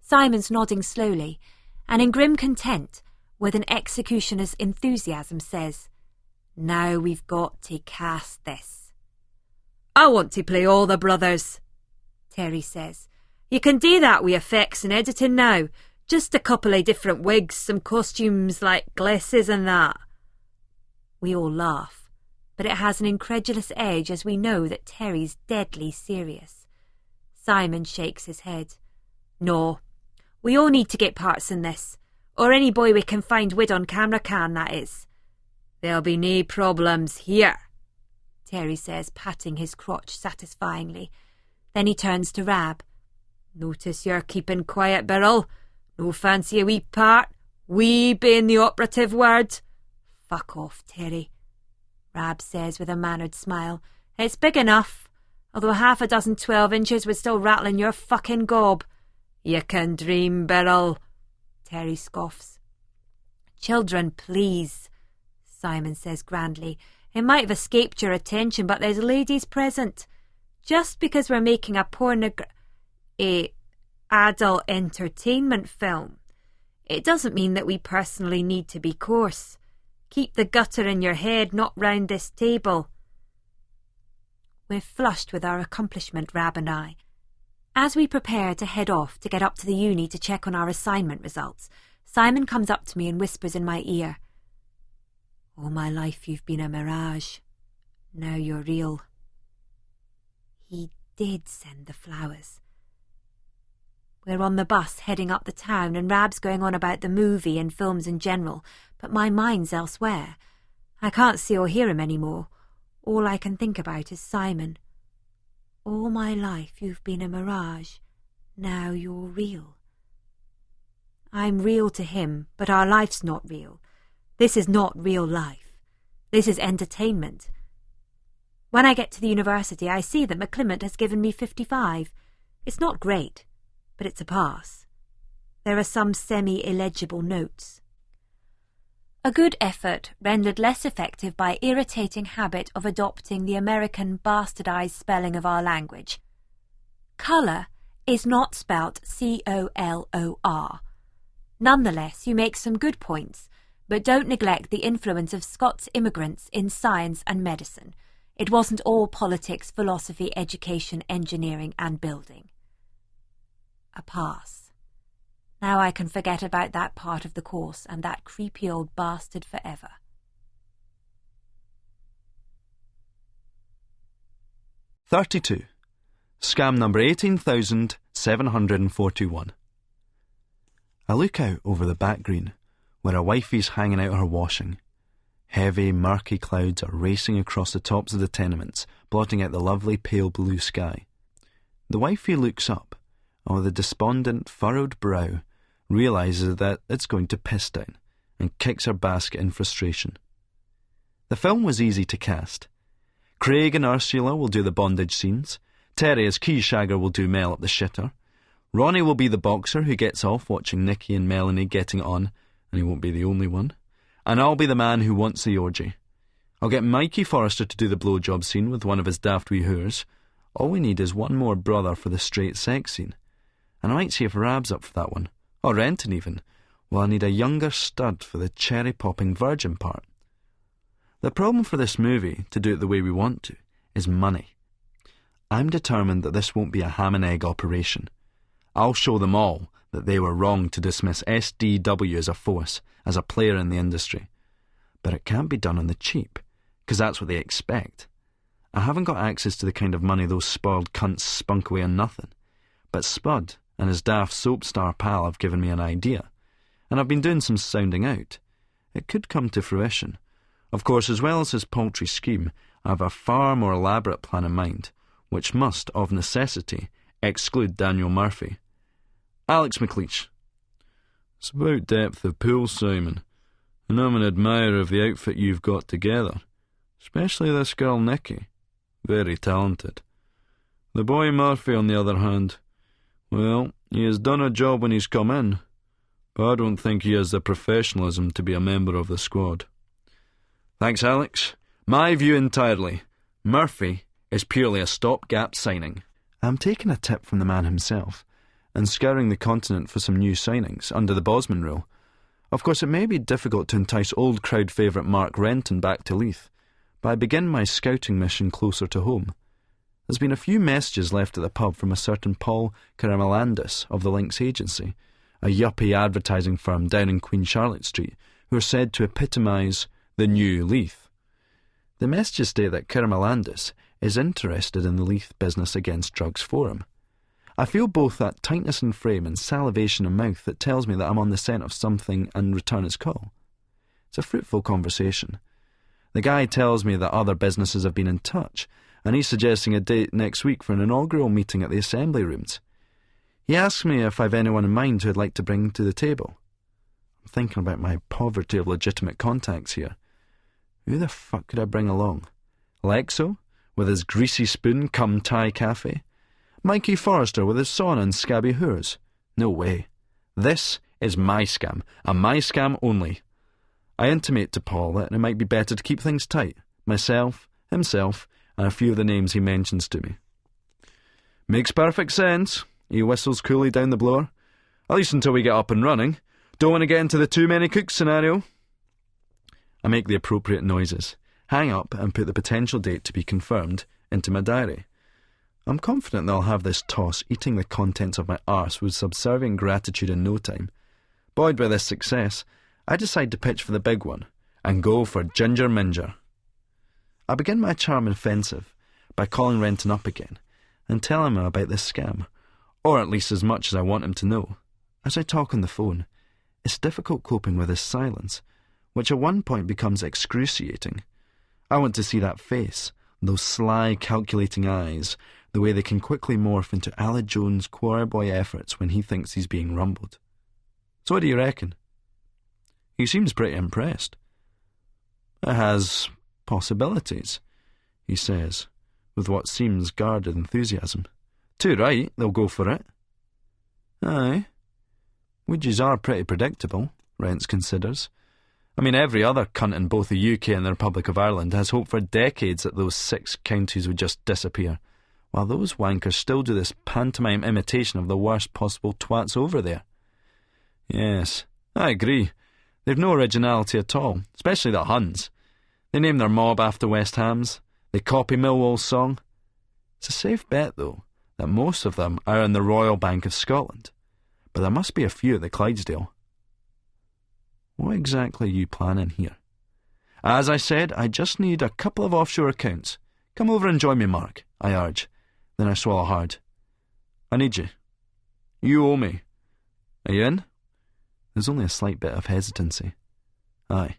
Simon's nodding slowly, and in grim content, with an executioner's enthusiasm, says, Now we've got to cast this. I want to play all the brothers, Terry says. You can do that with effects and editing now. Just a couple of different wigs, some costumes like glasses and that. We all laugh, but it has an incredulous edge as we know that Terry's deadly serious. Simon shakes his head. No, we all need to get parts in this, or any boy we can find wid on camera can, that is. There'll be no problems here, Terry says, patting his crotch satisfyingly. Then he turns to Rab. Notice you're keeping quiet, Beryl. No fancy a wee part, wee being the operative word. Fuck off, Terry, Rab says with a mannered smile. It's big enough, although half a dozen 12-inches would still rattle in your fucking gob. You can dream, Beryl, Terry scoffs. Children, please, Simon says grandly. It might have escaped your attention, but there's ladies present. Just because we're making a adult entertainment film, it doesn't mean that we personally need to be coarse. Keep the gutter in your head, not round this table. We're flushed with our accomplishment, Rab and I. As we prepare to head off to get up to the uni to check on our assignment results, Simon comes up to me and whispers in my ear, All my life you've been a mirage. Now you're real. He did send the flowers. We're on the bus heading up the town and Rab's going on about the movie and films in general, but my mind's elsewhere. I can't see or hear him anymore. All I can think about is Simon. All my life you've been a mirage. Now you're real. I'm real to him, but our life's not real. This is not real life. This is entertainment. When I get to the university, I see that McClement has given me 55. It's not great, but it's a pass. There are some semi-illegible notes. A good effort rendered less effective by irritating habit of adopting the American bastardized spelling of our language. Colour is not spelt C-O-L-O-R. Nonetheless, you make some good points, but don't neglect the influence of Scots immigrants in science and medicine. It wasn't all politics, philosophy, education, engineering and building. A pass. Now I can forget about that part of the course and that creepy old bastard forever. "32. Scam number 18,741. I look out over the back green, where a wifey's hanging out her washing. Heavy, murky clouds are racing across the tops of the tenements, blotting out the lovely pale blue sky. The wifey looks up, and with a despondent, furrowed brow, realises that it's going to piss down, and kicks her basket in frustration. The film was easy to cast. Craig and Ursula will do the bondage scenes. Terry as Keyshagger will do Mel up the shitter. Ronnie will be the boxer who gets off watching Nicky and Melanie getting it on, and he won't be the only one. And I'll be the man who wants the orgy. I'll get Mikey Forrester to do the blowjob scene with one of his daft wee whores. All we need is one more brother for the straight sex scene. And I might see if Rab's up for that one. Or Renton even. Well, I need a younger stud for the cherry-popping virgin part. The problem for this movie, to do it the way we want to, is money. I'm determined that this won't be a ham and egg operation. I'll show them all that they were wrong to dismiss SDW as a force, as a player in the industry. But it can't be done on the cheap, because that's what they expect. I haven't got access to the kind of money those spoiled cunts spunk away on nothing. But Spud and his daft soap star pal have given me an idea, and I've been doing some sounding out. It could come to fruition. Of course, as well as his paltry scheme, I have a far more elaborate plan in mind, which must, of necessity, exclude Daniel Murphy. Alex McLeish, It's about depth of pool, Simon, and I'm an admirer of the outfit you've got together, especially this girl Nikki. Very talented. The boy Murphy, on the other hand, well, he has done a job when he's come in, but I don't think he has the professionalism to be a member of the squad. Thanks, Alex. My view entirely. Murphy is purely a stopgap signing. I'm taking a tip from the man himself and scouring the continent for some new signings under the Bosman rule. Of course, it may be difficult to entice old crowd favourite Mark Renton back to Leith, but I begin my scouting mission closer to home. There's been a few messages left at the pub from a certain Paul Caramelandis of the Links Agency, a yuppie advertising firm down in Queen Charlotte Street, who are said to epitomise the new Leith. The messages state that Caramelandis is interested in the Leith Business Against Drugs Forum. I feel both that tightness in frame and salivation in mouth that tells me that I'm on the scent of something and return its call. It's a fruitful conversation. The guy tells me that other businesses have been in touch, and he's suggesting a date next week for an inaugural meeting at the Assembly Rooms. He asks me if I've anyone in mind who I'd like to bring to the table. I'm thinking about my poverty of legitimate contacts here. Who the fuck could I bring along? Lexo, with his greasy spoon cum Thai cafe? Mikey Forrester with his sauna and scabby hooers? No way. This is my scam, and my scam only. I intimate to Paul that it might be better to keep things tight. Myself, himself, and a few of the names he mentions to me. Makes perfect sense. He whistles coolly down the blower. At least until we get up and running. Don't want to get into the too many cooks scenario. I make the appropriate noises, hang up and put the potential date to be confirmed into my diary. I'm confident that I'll have this toss eating the contents of my arse with subservient gratitude in no time. Buoyed by this success, I decide to pitch for the big one and go for Ginger Minger. I begin my charm offensive by calling Renton up again and telling him about this scam, or at least as much as I want him to know. As I talk on the phone, it's difficult coping with his silence, which at one point becomes excruciating. I want to see that face, those sly, calculating eyes, the way they can quickly morph into Aled Jones' choir boy efforts when he thinks he's being rumbled. So what do you reckon? He seems pretty impressed. It has possibilities, he says, with what seems guarded enthusiasm. Too right, they'll go for it. Aye. Wages are pretty predictable, Rents considers. I mean, every other cunt in both the UK and the Republic of Ireland has hoped for decades that those 6 counties would just disappear, while those wankers still do this pantomime imitation of the worst possible twats over there. Yes, I agree. They've no originality at all, especially the Huns. They name their mob after West Ham's. They copy Millwall's song. It's a safe bet, though, that most of them are in the Royal Bank of Scotland. But there must be a few at the Clydesdale. What exactly are you planning here? As I said, I just need a couple of offshore accounts. Come over and join me, Mark, I urge. Then I swallow hard. I need you. You owe me. Are you in? There's only a slight bit of hesitancy. Aye.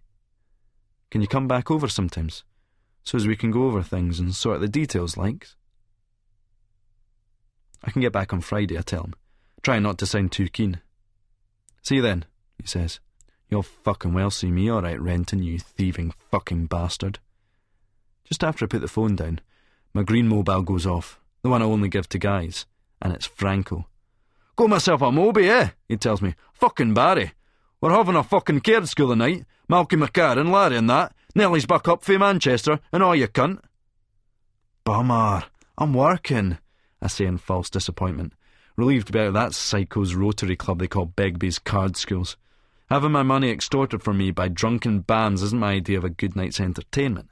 Can you come back over sometimes, so as we can go over things and sort the details, like? I can get back on Friday, I tell him, trying not to sound too keen. See you then, he says. You'll fucking well see me, all right, Renton, you thieving fucking bastard. Just after I put the phone down, my green mobile goes off, the one I only give to guys, and it's Franco. Got myself a Moby, eh? He tells me. Fucking Barry. We're having a fucking caird school tonight. Malky McCarran, Larry and that. Nellie's back up for Manchester, and all you cunt. Bummer. I'm working, I say in false disappointment, relieved about that psycho's Rotary Club they call Begbie's card schools. Having my money extorted from me by drunken bands isn't my idea of a good night's entertainment.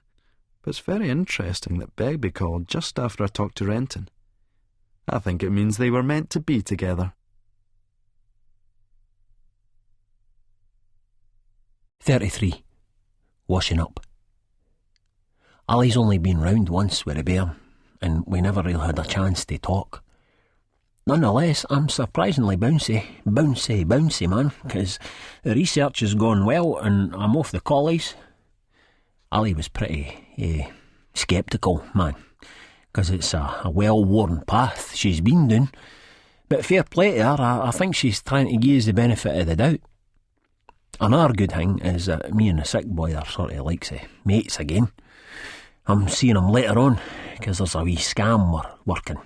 But it's very interesting that Begbie called just after I talked to Renton. I think it means they were meant to be together. 33. Washing up. Ali's only been round once with a bear, and we never really had a chance to talk. Nonetheless, I'm surprisingly bouncy, man, because the research has gone well and I'm off the collies. Ali was pretty sceptical, man, because it's a well-worn path she's been doing. But fair play to her, I think she's trying to give us the benefit of the doubt. Another good thing is that me and the sick boy are sort of like mates again. I'm seeing him later on, because there's a wee scam we're working.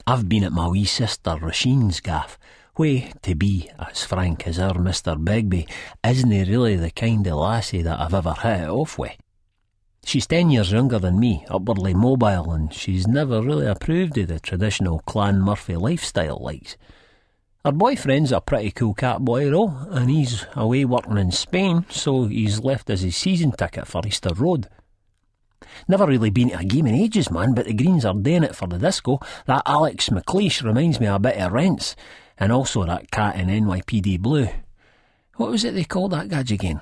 I've been at my wee sister Rasheen's gaff, where, to be as frank as our Mr. Begbie, isn't really the kind of lassie that I've ever hit it off with. She's 10 years younger than me, upwardly mobile, and she's never really approved of the traditional Clan Murphy lifestyle likes. Her boyfriend's a pretty cool cat boy though, and he's away working in Spain, so he's left as his season ticket for Easter Road. Never really been to a game in ages, man, but the Greens are doing it for the disco. That Alex McLeish reminds me a bit of Rents, and also that cat in NYPD Blue. What was it they called that gadge again?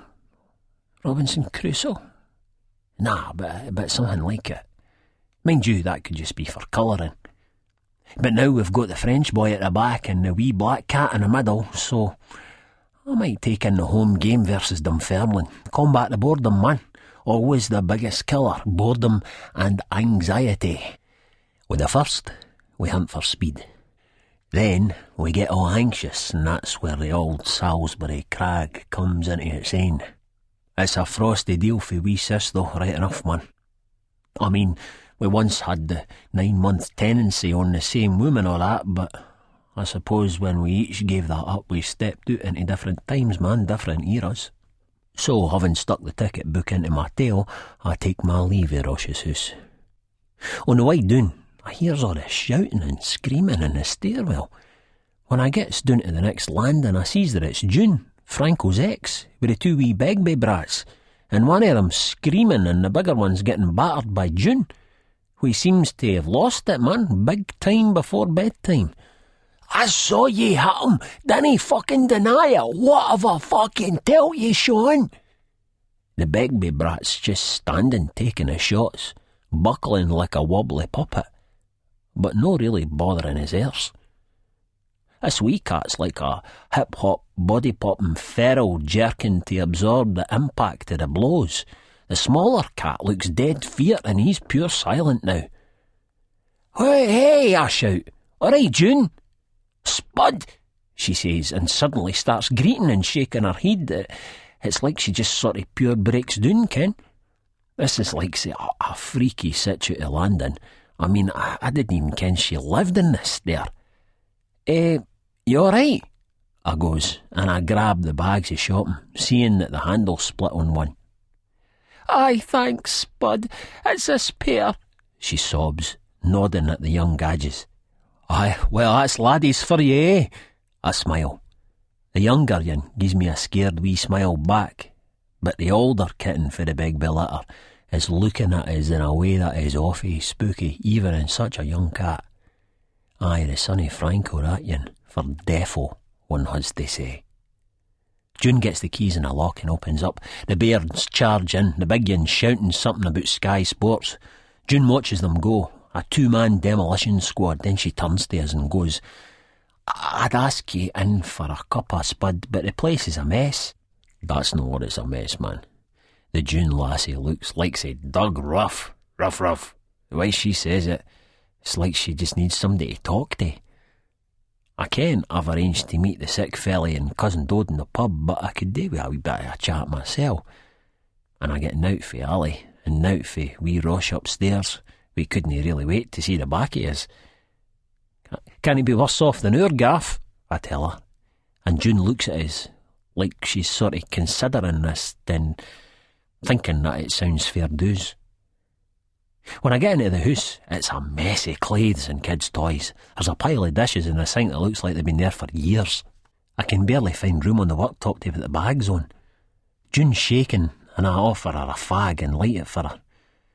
Robinson Crusoe? Nah, but something like it. Mind you, that could just be for colouring. But now we've got the French boy at the back and the wee black cat in the middle, so I might take in the home game versus Dunfermline. Combat the boredom, man. Always the biggest killer, boredom and anxiety. With the first, we hunt for speed. Then we get all anxious, and that's where the old Salisbury Crag comes into its own. It's a frosty deal for wee sis though, right enough, man. I mean, we once had the 9-month tenancy on the same woman or that, but I suppose when we each gave that up, we stepped out into different times, man, different eras. So, having stuck the ticket book into my tail, I take my leave of Rosh's house. On the way down, I hears all this shouting and screaming in the stairwell. When I gets down to the next landing, I sees that it's June, Franco's ex, with the 2 wee Begbie brats, and one of them screaming and the bigger one's getting battered by June, who seems to have lost it, man, big time before bedtime. I saw ye hit him, didn't he fucking deny it? What have I fucking tell ye, Sean? The Begbie brat's just standing taking his shots, buckling like a wobbly puppet, but no really bothering his ears. This wee cat's like a hip-hop, body-popping feral jerking to absorb the impact of the blows. The smaller cat looks dead fear and he's pure silent now. Hey, I shout. All right, June. Spud, she says, and suddenly starts greeting and shaking her head. It's like she just sort of pure breaks down, Ken. This is like, say, a freaky situ to landing. I mean, I didn't even ken she lived in this there. You alright? I goes, and I grab the bags of shopping, seeing that the handle split on one. Aye, thanks, Spud. It's this pair, she sobs, nodding at the young gadges. Aye, well, that's laddies for you, eh? I smile. The younger one gives me a scared wee smile back, but the older kitten for the Begbie litter is looking at us in a way that is awfully spooky, even in such a young cat. Aye, the son of Franco, that yin, for defo, one has to say. June gets the keys in a lock and opens up. The bears charge in, the big yin shouting something about Sky Sports. June watches them go. A 2-man demolition squad. Then she turns to us and goes, I'd ask you in for a cup of Spud, but the place is a mess. That's not what it's a mess, man. The June lassie looks like say dug rough. The way she says it, it's like she just needs somebody to talk to. I ken I've arranged to meet the sick fella and cousin Dode in the pub, but I could do with a wee bit of a chat myself. And I get out for Ali and out for wee Rosh upstairs. We couldn't really wait to see the back of us. Can't he be worse off than our gaff? I tell her. And June looks at us like she's sort of considering this, then thinking that it sounds fair dues. When I get into the house, it's a mess of clothes and kids' toys. There's a pile of dishes in the sink that looks like they've been there for years. I can barely find room on the worktop to put the bags on. June's shaking, and I offer her a fag and light it for her.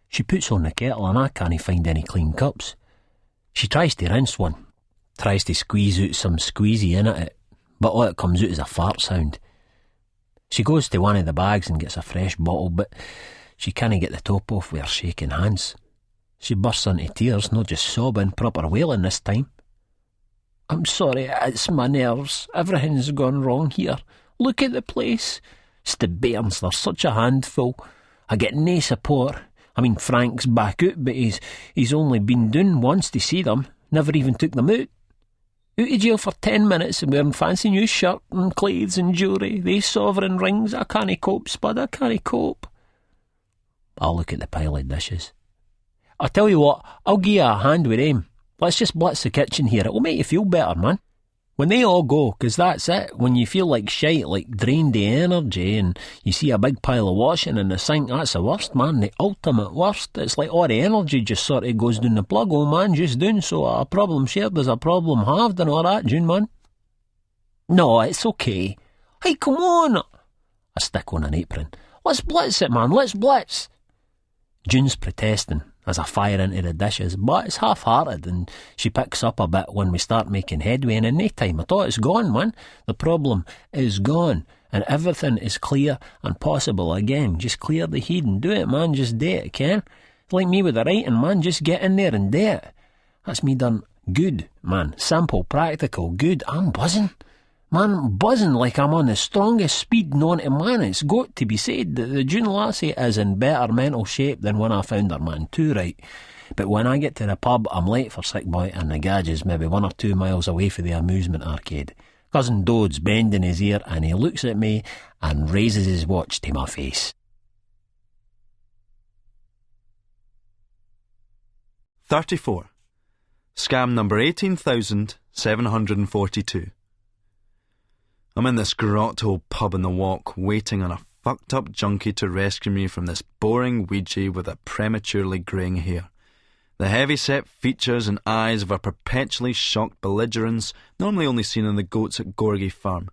She puts on the kettle and I can't find any clean cups. She tries to rinse one, tries to squeeze out some squeezy in it, but all it comes out is a fart sound. She goes to one of the bags and gets a fresh bottle, but she can't get the top off with her shaking hands. She bursts into tears, not just sobbing, proper wailing this time. I'm sorry, it's my nerves. Everything's gone wrong here. Look at the place. It's the bairns, they're such a handful. I get nae support. I mean, Frank's back out, but he's only been down once to see them, never even took them out. Out of jail for 10 minutes and wearing fancy new shirt and clothes and jewellery. They sovereign rings. I can't cope, Spud, I can't cope. I'll look at the pile of dishes. I'll tell you what, I'll give you a hand with them. Let's just blitz the kitchen here. It'll make you feel better, man. When they all go, 'cause that's it. When you feel like shite, like drained of energy, and you see a big pile of washing in the sink, that's the worst, man. The ultimate worst. It's like all the energy just sort of goes down the plug. Oh, man, just doing so. A problem shared is a problem halved and all that, June, man. No, it's okay. Hey, come on. I stick on an apron. Let's blitz it, man. Let's blitz. June's protesting as I fire into the dishes, but it's half-hearted, and she picks up a bit when we start making headway, and in no time I thought it's gone, man. The problem is gone, and everything is clear and possible again. Just clear the head and do it, man. Just do it, Ken. It's like me with the writing, man. Just get in there and do it. That's me done good, man. Simple, practical, good. I'm buzzing. Man, I'm buzzing like I'm on the strongest speed known to man. It's got to be said that the June lassie is in better mental shape than when I found her, man. Too right. But when I get to the pub, I'm late for sick boy, and the gadge is maybe 1 or 2 miles away for the amusement arcade. Cousin Dode's bending his ear, and he looks at me and raises his watch to my face. 34. Scam number 18,742. I'm in this grotto pub in the Walk, waiting on a fucked up junkie to rescue me from this boring Ouija with a prematurely greying hair. The heavy-set features and eyes of a perpetually shocked belligerence normally only seen in the goats at Gorgie Farm.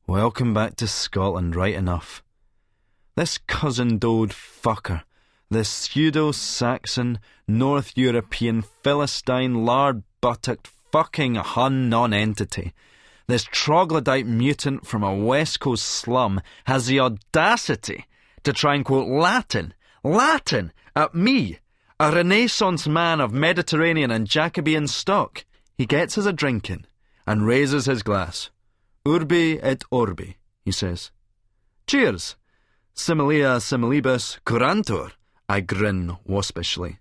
Welcome back to Scotland, right enough. This cousin Dode fucker, this pseudo-Saxon, North European, Philistine, lard-buttocked fucking Hun non-entity, this troglodyte mutant from a West Coast slum has the audacity to try and quote Latin at me, a Renaissance man of Mediterranean and Jacobean stock. He gets us a drinking and raises his glass. Urbi et orbi, he says. Cheers! Similia similibus curantur, I grin waspishly.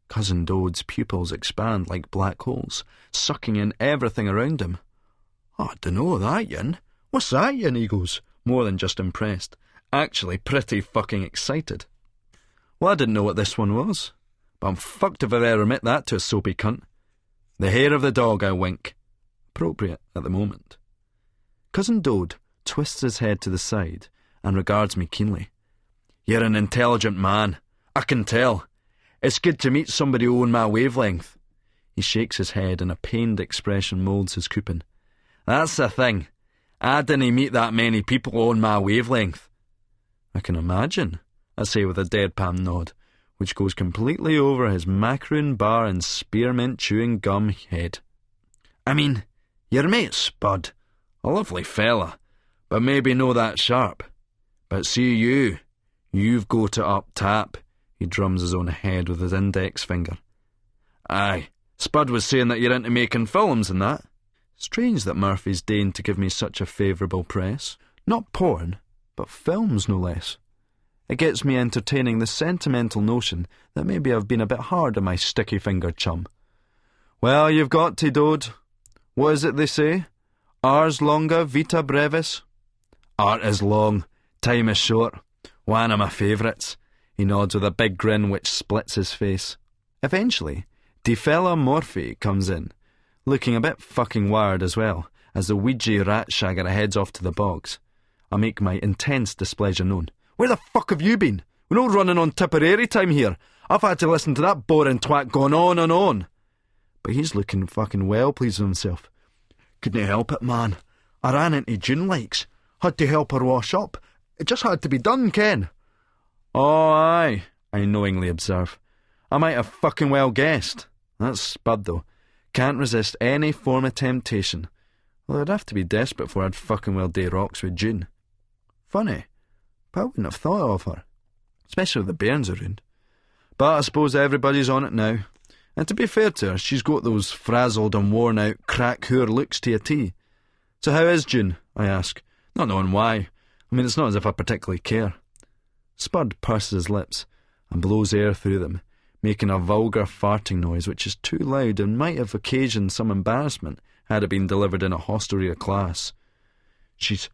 Cousin Dode's pupils expand like black holes, sucking in everything around him. I dunno that, yin. What's that, yin? He goes, more than just impressed. Actually pretty fucking excited. Well, I didn't know what this one was, but I'm fucked if I've ever met that to a soapy cunt. The hair of the dog, I wink. Appropriate at the moment. Cousin Dode twists his head to the side and regards me keenly. You're an intelligent man. I can tell. It's good to meet somebody on my wavelength. He shakes his head and a pained expression moulds his coupon. That's the thing. I didn't meet that many people on my wavelength. I can imagine, I say with a deadpan nod, which goes completely over his macaroon bar and spearmint chewing gum head. I mean, your mate Spud, a lovely fella, but maybe no that sharp. But see you've got it up tap. He drums his own head with his index finger. Aye, Spud was saying that you're into making films and that. Strange that Murphy's deigned to give me such a favourable press. Not porn, but films no less. It gets me entertaining the sentimental notion that maybe I've been a bit hard on my sticky-fingered chum. Well, you've got to, Dode. What is it they say? Ars longa, vita brevis. Art is long, time is short. One of my favourites. He nods with a big grin which splits his face. Eventually, De Fella Morphy comes in, looking a bit fucking wired as well, as the Ouija rat shagger heads off to the bogs. I make my intense displeasure known. Where the fuck have you been? We're all running on Tipperary time here. I've had to listen to that boring twat going on and on. But he's looking fucking well pleased with himself. Couldn't help it, man. I ran into June likes. Had to help her wash up. It just had to be done, Ken. Oh, aye, I knowingly observe. I might have fucking well guessed. That's Spud, though. Can't resist any form of temptation. Well, I'd have to be desperate before I'd fucking well day rocks with June. Funny, but I wouldn't have thought of her, especially with the bairns around. But I suppose everybody's on it now. And to be fair to her, she's got those frazzled and worn-out crack-hoor looks to a T. So how is June? I ask, not knowing why. I mean, it's not as if I particularly care. Spud purses his lips and blows air through them, making a vulgar farting noise which is too loud and might have occasioned some embarrassment had it been delivered in a hostelry class. "She's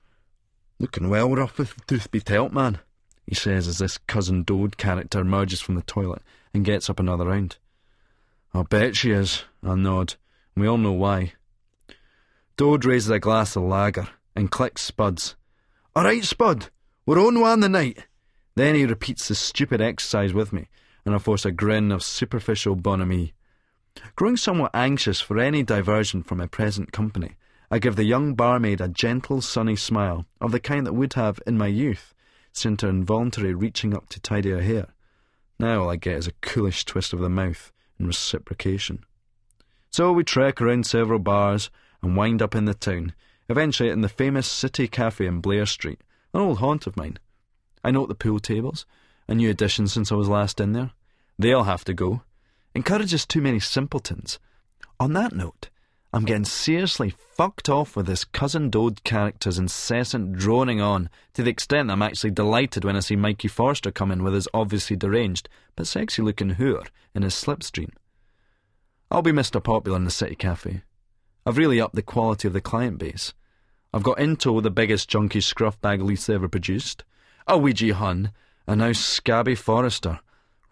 looking well rough if the truth be told, man," he says as this Cousin Dode character emerges from the toilet and gets up another round. "I'll bet she is," I nod. We all know why. Dode raises a glass of lager and clicks Spud's. "All right, Spud, we're on one the night." Then he repeats the stupid exercise with me, and I force a grin of superficial bonhomie. Growing somewhat anxious for any diversion from my present company, I give the young barmaid a gentle, sunny smile, of the kind that would have, in my youth, sent her involuntarily reaching up to tidy her hair. Now all I get is a coolish twist of the mouth in reciprocation. So we trek around several bars and wind up in the town, eventually in the famous City Cafe in Blair Street, an old haunt of mine. I note the pool tables, a new addition since I was last in there. They'll have to go. Encourages too many simpletons. On that note, I'm getting seriously fucked off with this Cousin Dode character's incessant droning on, to the extent I'm actually delighted when I see Mikey Forster come in with his obviously deranged but sexy-looking hooer in his slipstream. I'll be Mr. Popular in the City Cafe. I've really upped the quality of the client base. I've got in tow the biggest junkie scruff bag Leith's ever produced, a Ouija Hun, and now scabby Forrester,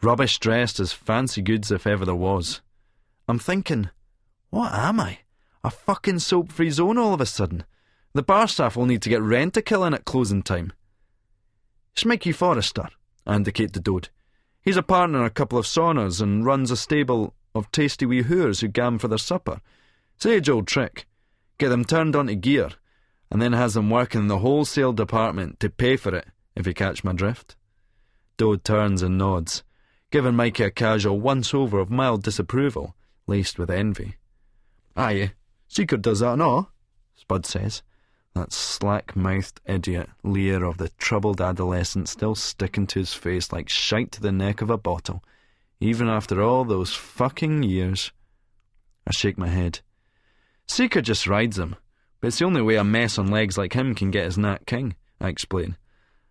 rubbish dressed as fancy goods if ever there was. I'm thinking, what am I? A fucking soap-free zone all of a sudden. The bar staff will need to get rent-a-kill in at closing time. "It's Mikey Forrester," I indicate to Dode. "He's a partner in a couple of saunas and runs a stable of tasty wee hooers who gam for their supper. It's the age-old trick. Get them turned onto gear, and then has them working in the wholesale department to pay for it, if you catch my drift." Dode turns and nods, giving Mikey a casual once-over of mild disapproval, laced with envy. "Aye, Seeker does that and all," Spud says, that slack-mouthed idiot leer of the troubled adolescent still sticking to his face like shite to the neck of a bottle, even after all those fucking years. I shake my head. "Seeker just rides him, but it's the only way a mess on legs like him can get his Nat King," I explain.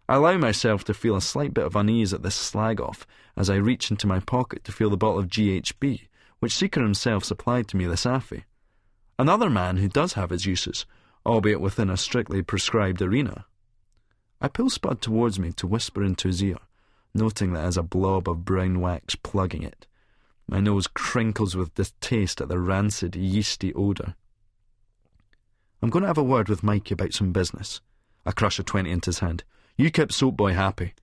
I allow myself to feel a slight bit of unease at this slag-off as I reach into my pocket to feel the bottle of GHB, which Seeker himself supplied to me this affe. Another man who does have his uses, albeit within a strictly prescribed arena. I pull Spud towards me to whisper into his ear, noting that as a blob of brown wax plugging it. My nose crinkles with distaste at the rancid, yeasty odour. "I'm going to have a word with Mikey about some business." I crush a 20 into his hand. "You keep Soap Boy happy."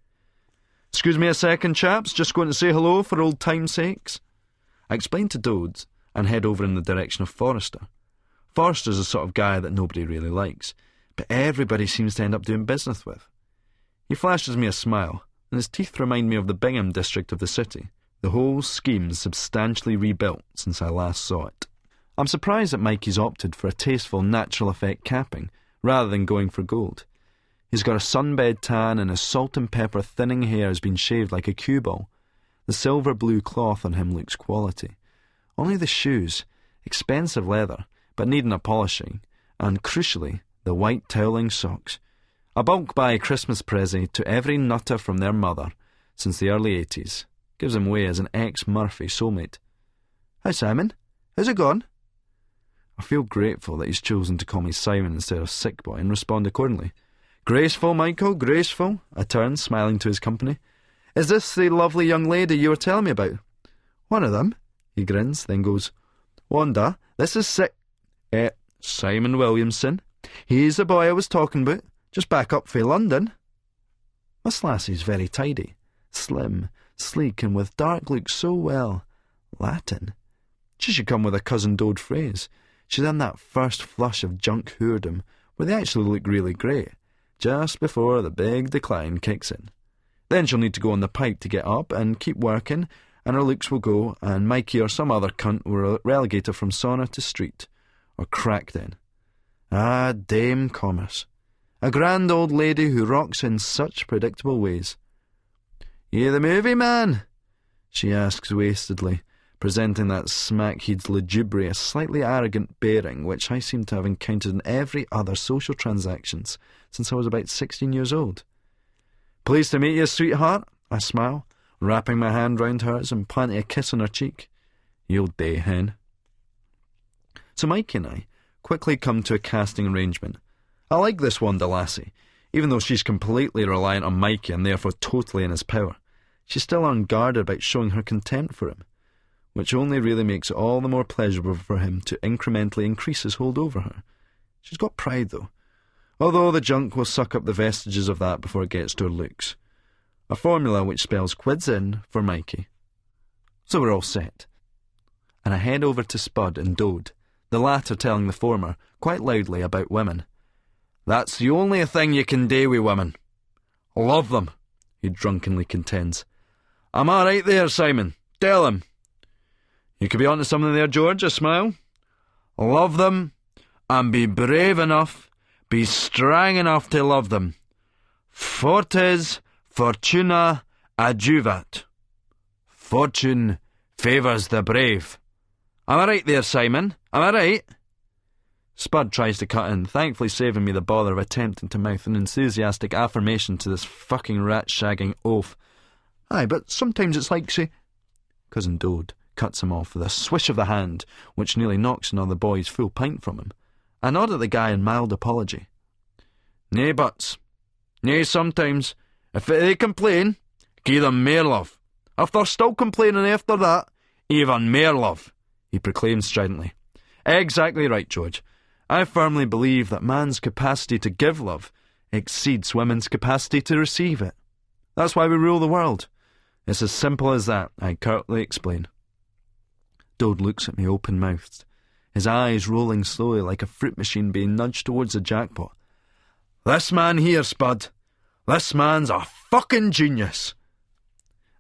"Excuse me a second, chaps, just going to say hello for old time's sakes." I explain to Dode and head over in the direction of Forrester. Forrester's the sort of guy that nobody really likes, but everybody seems to end up doing business with. He flashes me a smile, and his teeth remind me of the Bingham district of the city. The whole scheme's substantially rebuilt since I last saw it. I'm surprised that Mikey's opted for a tasteful natural effect capping, rather than going for gold. He's got a sunbed tan and his salt and pepper thinning hair has been shaved like a cue ball. The silver blue cloth on him looks quality. Only the shoes, expensive leather, but needing a polishing, and crucially, the white toweling socks. A bulk buy Christmas present to every nutter from their mother since the early 80s. Gives him away as an ex-Murphy soulmate. "Hi, Simon. How's it gone?" I feel grateful that he's chosen to call me Simon instead of Sick Boy and respond accordingly. "Graceful, Michael, graceful," I turn, smiling to his company. "Is this the lovely young lady you were telling me about?" "One of them," he grins, then goes, "Wanda, this is Simon Williamson. He's the boy I was talking about, just back up from London." Miss Lassie's very tidy, slim, sleek, and with dark looks so well. Latin. She should come with a Cousin Dode phrase. She's in that first flush of junk whoredom, where they actually look really great, just before the big decline kicks in. Then she'll need to go on the pipe to get up and keep working, and her looks will go, and Mikey or some other cunt will relegate her from sauna to street, or crack den. Ah, Dame Commerce. A grand old lady who rocks in such predictable ways. "You the movie, man?" she asks wastedly, presenting that smackhead's lugubrious, slightly arrogant bearing which I seem to have encountered in every other social transactions since I was about 16 years old. "Pleased to meet you, sweetheart," I smile. wrapping my hand round hers and planting a kiss on her cheek. "You'll day, hen." So Mikey and I quickly come to a casting arrangement. I like this Wanda lassie, even though she's completely reliant on Mikey and therefore totally in his power. She's still unguarded about showing her contempt for him, which only really makes it all the more pleasurable for him to incrementally increase his hold over her. She's got pride, though, although the junk will suck up the vestiges of that before it gets to her looks. A formula which spells quids in for Mikey. So we're all set. And I head over to Spud and Dode, the latter telling the former, quite loudly, about women. "That's the only thing you can do with women. Love them," he drunkenly contends. "I'm all right there, Simon. Tell him." "You could be onto something there, George," I smile. "Love them, and be brave enough, be strong enough to love them. Fortes fortuna adjuvat. Fortune favours the brave. Am I right there, Simon? Am I right?" Spud tries to cut in, thankfully saving me the bother of attempting to mouth an enthusiastic affirmation to this fucking rat-shagging oaf. "Aye, but sometimes it's like, say—" Cousin Dode cuts him off with a swish of the hand, which nearly knocks another boy's full pint from him. I nod at the guy in mild apology. "Nay buts. Nay sometimes. If they complain, gie them mair love. If they're still complaining after that, even mair love," he proclaims stridently. "Exactly right, George. I firmly believe that man's capacity to give love exceeds women's capacity to receive it. That's why we rule the world. It's as simple as that," I curtly explain. Dode looks at me open-mouthed, his eyes rolling slowly like a fruit machine being nudged towards a jackpot. "This man here, Spud. This man's a fucking genius."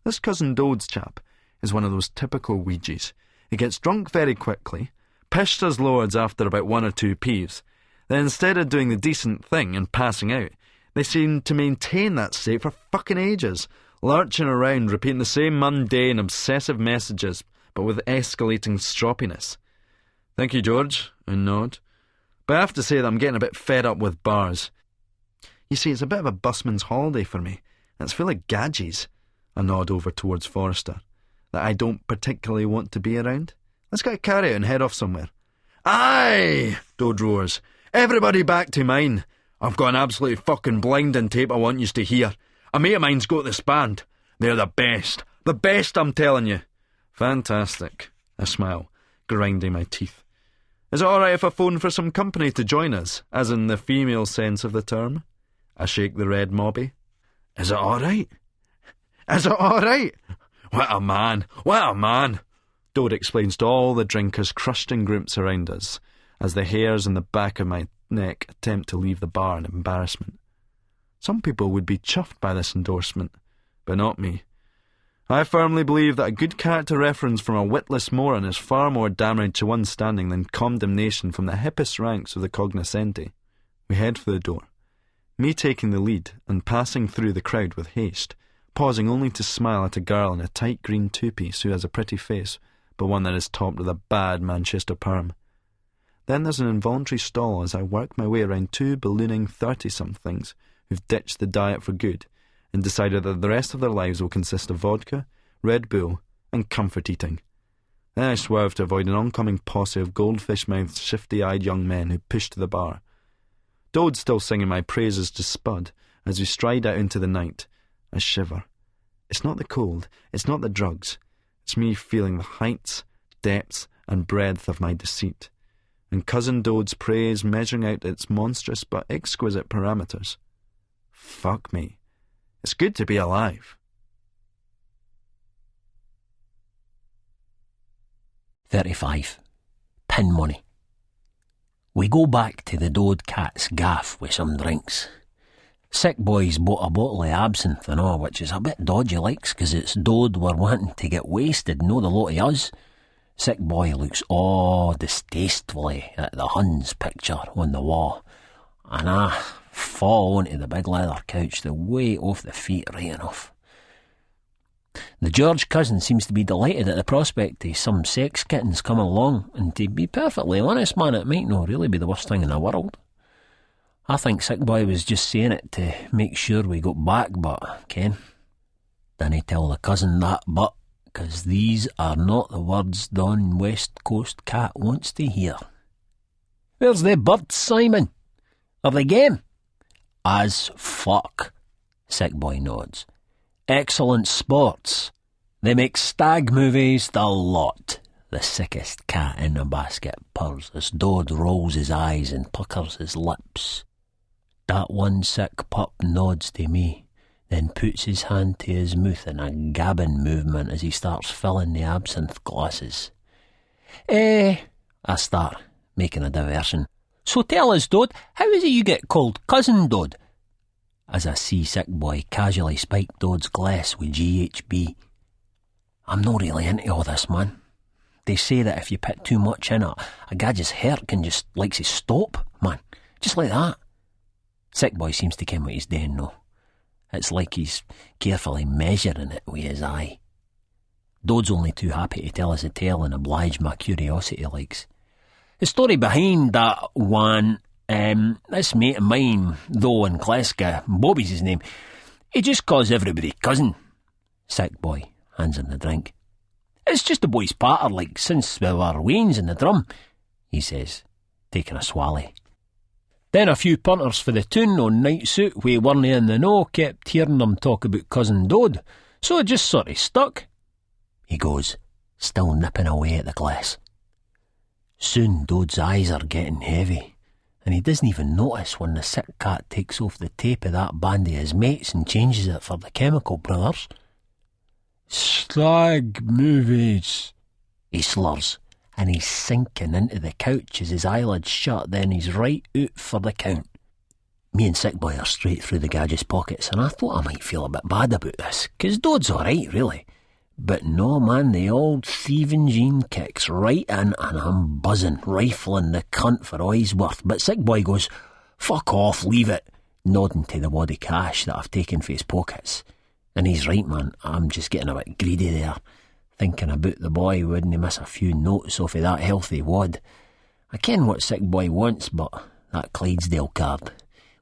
This cousin Dode's chap is one of those typical Ouija's. He gets drunk very quickly, pished his lords after about 1 or 2 peeves. Then instead of doing the decent thing and passing out, they seem to maintain that state for fucking ages, lurching around, repeating the same mundane, obsessive messages, but with escalating stroppiness. "Thank you, George," I nod. But I have to say that I'm getting a bit fed up with bars. You see, it's a bit of a busman's holiday for me, and it's full of gadgies. I nod over towards Forrester, that I don't particularly want to be around. Let's get a carry out and head off somewhere. "Aye!" Dode roars. "Everybody back to mine. I've got an absolutely fucking blinding tape I want yous to hear. A mate of mine's got this band. They're the best. The best, I'm telling you." "Fantastic." I smile, grinding my teeth. "Is it all right if I phone for some company to join us, as in the female sense of the term?" I shake the red mobby. "Is it all right? Is it all right? What a man! What a man!" Dode explains to all the drinkers crushed in groups around us, as the hairs on the back of my neck attempt to leave the bar in embarrassment. Some people would be chuffed by this endorsement, but not me. I firmly believe that a good character reference from a witless moron is far more damage to one's standing than condemnation from the hippest ranks of the cognoscenti. We head for the door, me taking the lead and passing through the crowd with haste, pausing only to smile at a girl in a tight green two-piece who has a pretty face, but one that is topped with a bad Manchester perm. Then there's an involuntary stall as I work my way around 2 ballooning 30-somethings who've ditched the diet for good and decided that the rest of their lives will consist of vodka, Red Bull, and comfort eating. Then I swerve to avoid an oncoming posse of goldfish-mouthed, shifty-eyed young men who push to the bar. Dode's still singing my praises to Spud as we stride out into the night. I shiver. It's not the cold, it's not the drugs. It's me feeling the heights, depths, and breadth of my deceit, and Cousin Dode's praise measuring out its monstrous but exquisite parameters. Fuck me. It's good to be alive. 35. Pin money. We go back to the Dode cat's gaff with some drinks. Sick boy's bought a bottle of absinthe and all, which is a bit dodgy likes, 'cause it's Dode we're wanting to get wasted, no the lot of us. Sick boy looks all distastefully at the Huns picture on the wall, and I fall onto the big leather couch, the weight off the feet right enough. The George cousin seems to be delighted at the prospect of some sex kittens coming along, and to be perfectly honest, man, it might not really be the worst thing in the world. I think sick boy was just saying it to make sure we got back, but Ken. Dinna tell the cousin that, but, 'cause these are not the words Don West Coast cat wants to hear. Where's the birds, Simon? Are they game? As fuck. Sick boy nods. Excellent sports. They make stag movies the lot. The sickest cat in the basket purrs as Dode rolls his eyes and puckers his lips. That one sick pup nods to me, then puts his hand to his mouth in a gabbing movement as he starts filling the absinthe glasses. I start, making a diversion. So tell us, Dode, how is it you get called Cousin Dode? As I see sick boy casually spike Dode's glass with GHB. I'm not really into all this, man. They say that if you put too much in it, a gadget's heart can just like to stop, man. Just like that. Sick boy seems to ken what he's doing, though. It's like he's carefully measuring it with his eye. Dode's only too happy to tell us a tale and oblige my curiosity likes. The story behind that one, this mate of mine, though in Glasgow, Bobby's his name, he just calls everybody cousin. Sick boy hands him the drink. It's just the boy's patter, like, since we were wains in the drum, he says, taking a swally. Then a few punters for the tune on night suit we weren't in the know kept hearing them talk about Cousin Dode, so it just sort of stuck. He goes, still nipping away at the glass. Soon Dode's eyes are getting heavy, and he doesn't even notice when the sick cat takes off the tape of that band of his mates and changes it for the Chemical Brothers. Stag movies, he slurs, and he's sinking into the couch as his eyelids shut, then he's right out for the count. Me and sick boy are straight through the gadget's pockets, and I thought I might feel a bit bad about this, 'cause Dode's alright, really. But no, man, the old thieving gene kicks right in, and I'm buzzing, rifling the cunt for all he's worth. But sick boy goes, fuck off, leave it, nodding to the wad of cash that I've taken for his pockets. And he's right, man, I'm just getting a bit greedy there, thinking about the boy wouldn't miss a few notes off of that healthy wad. I ken what sick boy wants, but that Clydesdale card,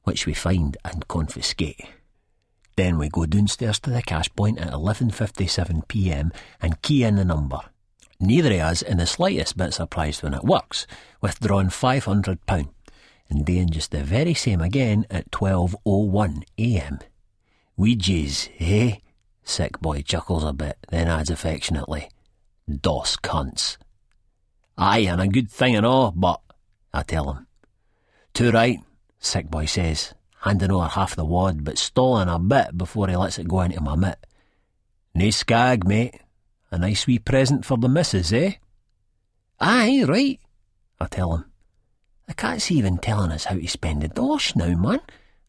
which we find and confiscate. Then we go downstairs to the cash point at 11:57 p.m. and key in the number. Neither of us in the slightest bit surprised when it works, withdrawing £500, and doing just the very same again at 12:01 a.m. Ouija's, eh? Sick boy chuckles a bit, then adds affectionately, Doss cunts. Aye, and a good thing and all, but, I tell him. Too right, sick boy says, handing over half the wad, but stalling a bit before he lets it go into my mitt. Nae skag, mate. A nice wee present for the missus, eh? Aye, right, I tell him. The cat's even telling us how to spend the dosh now, man,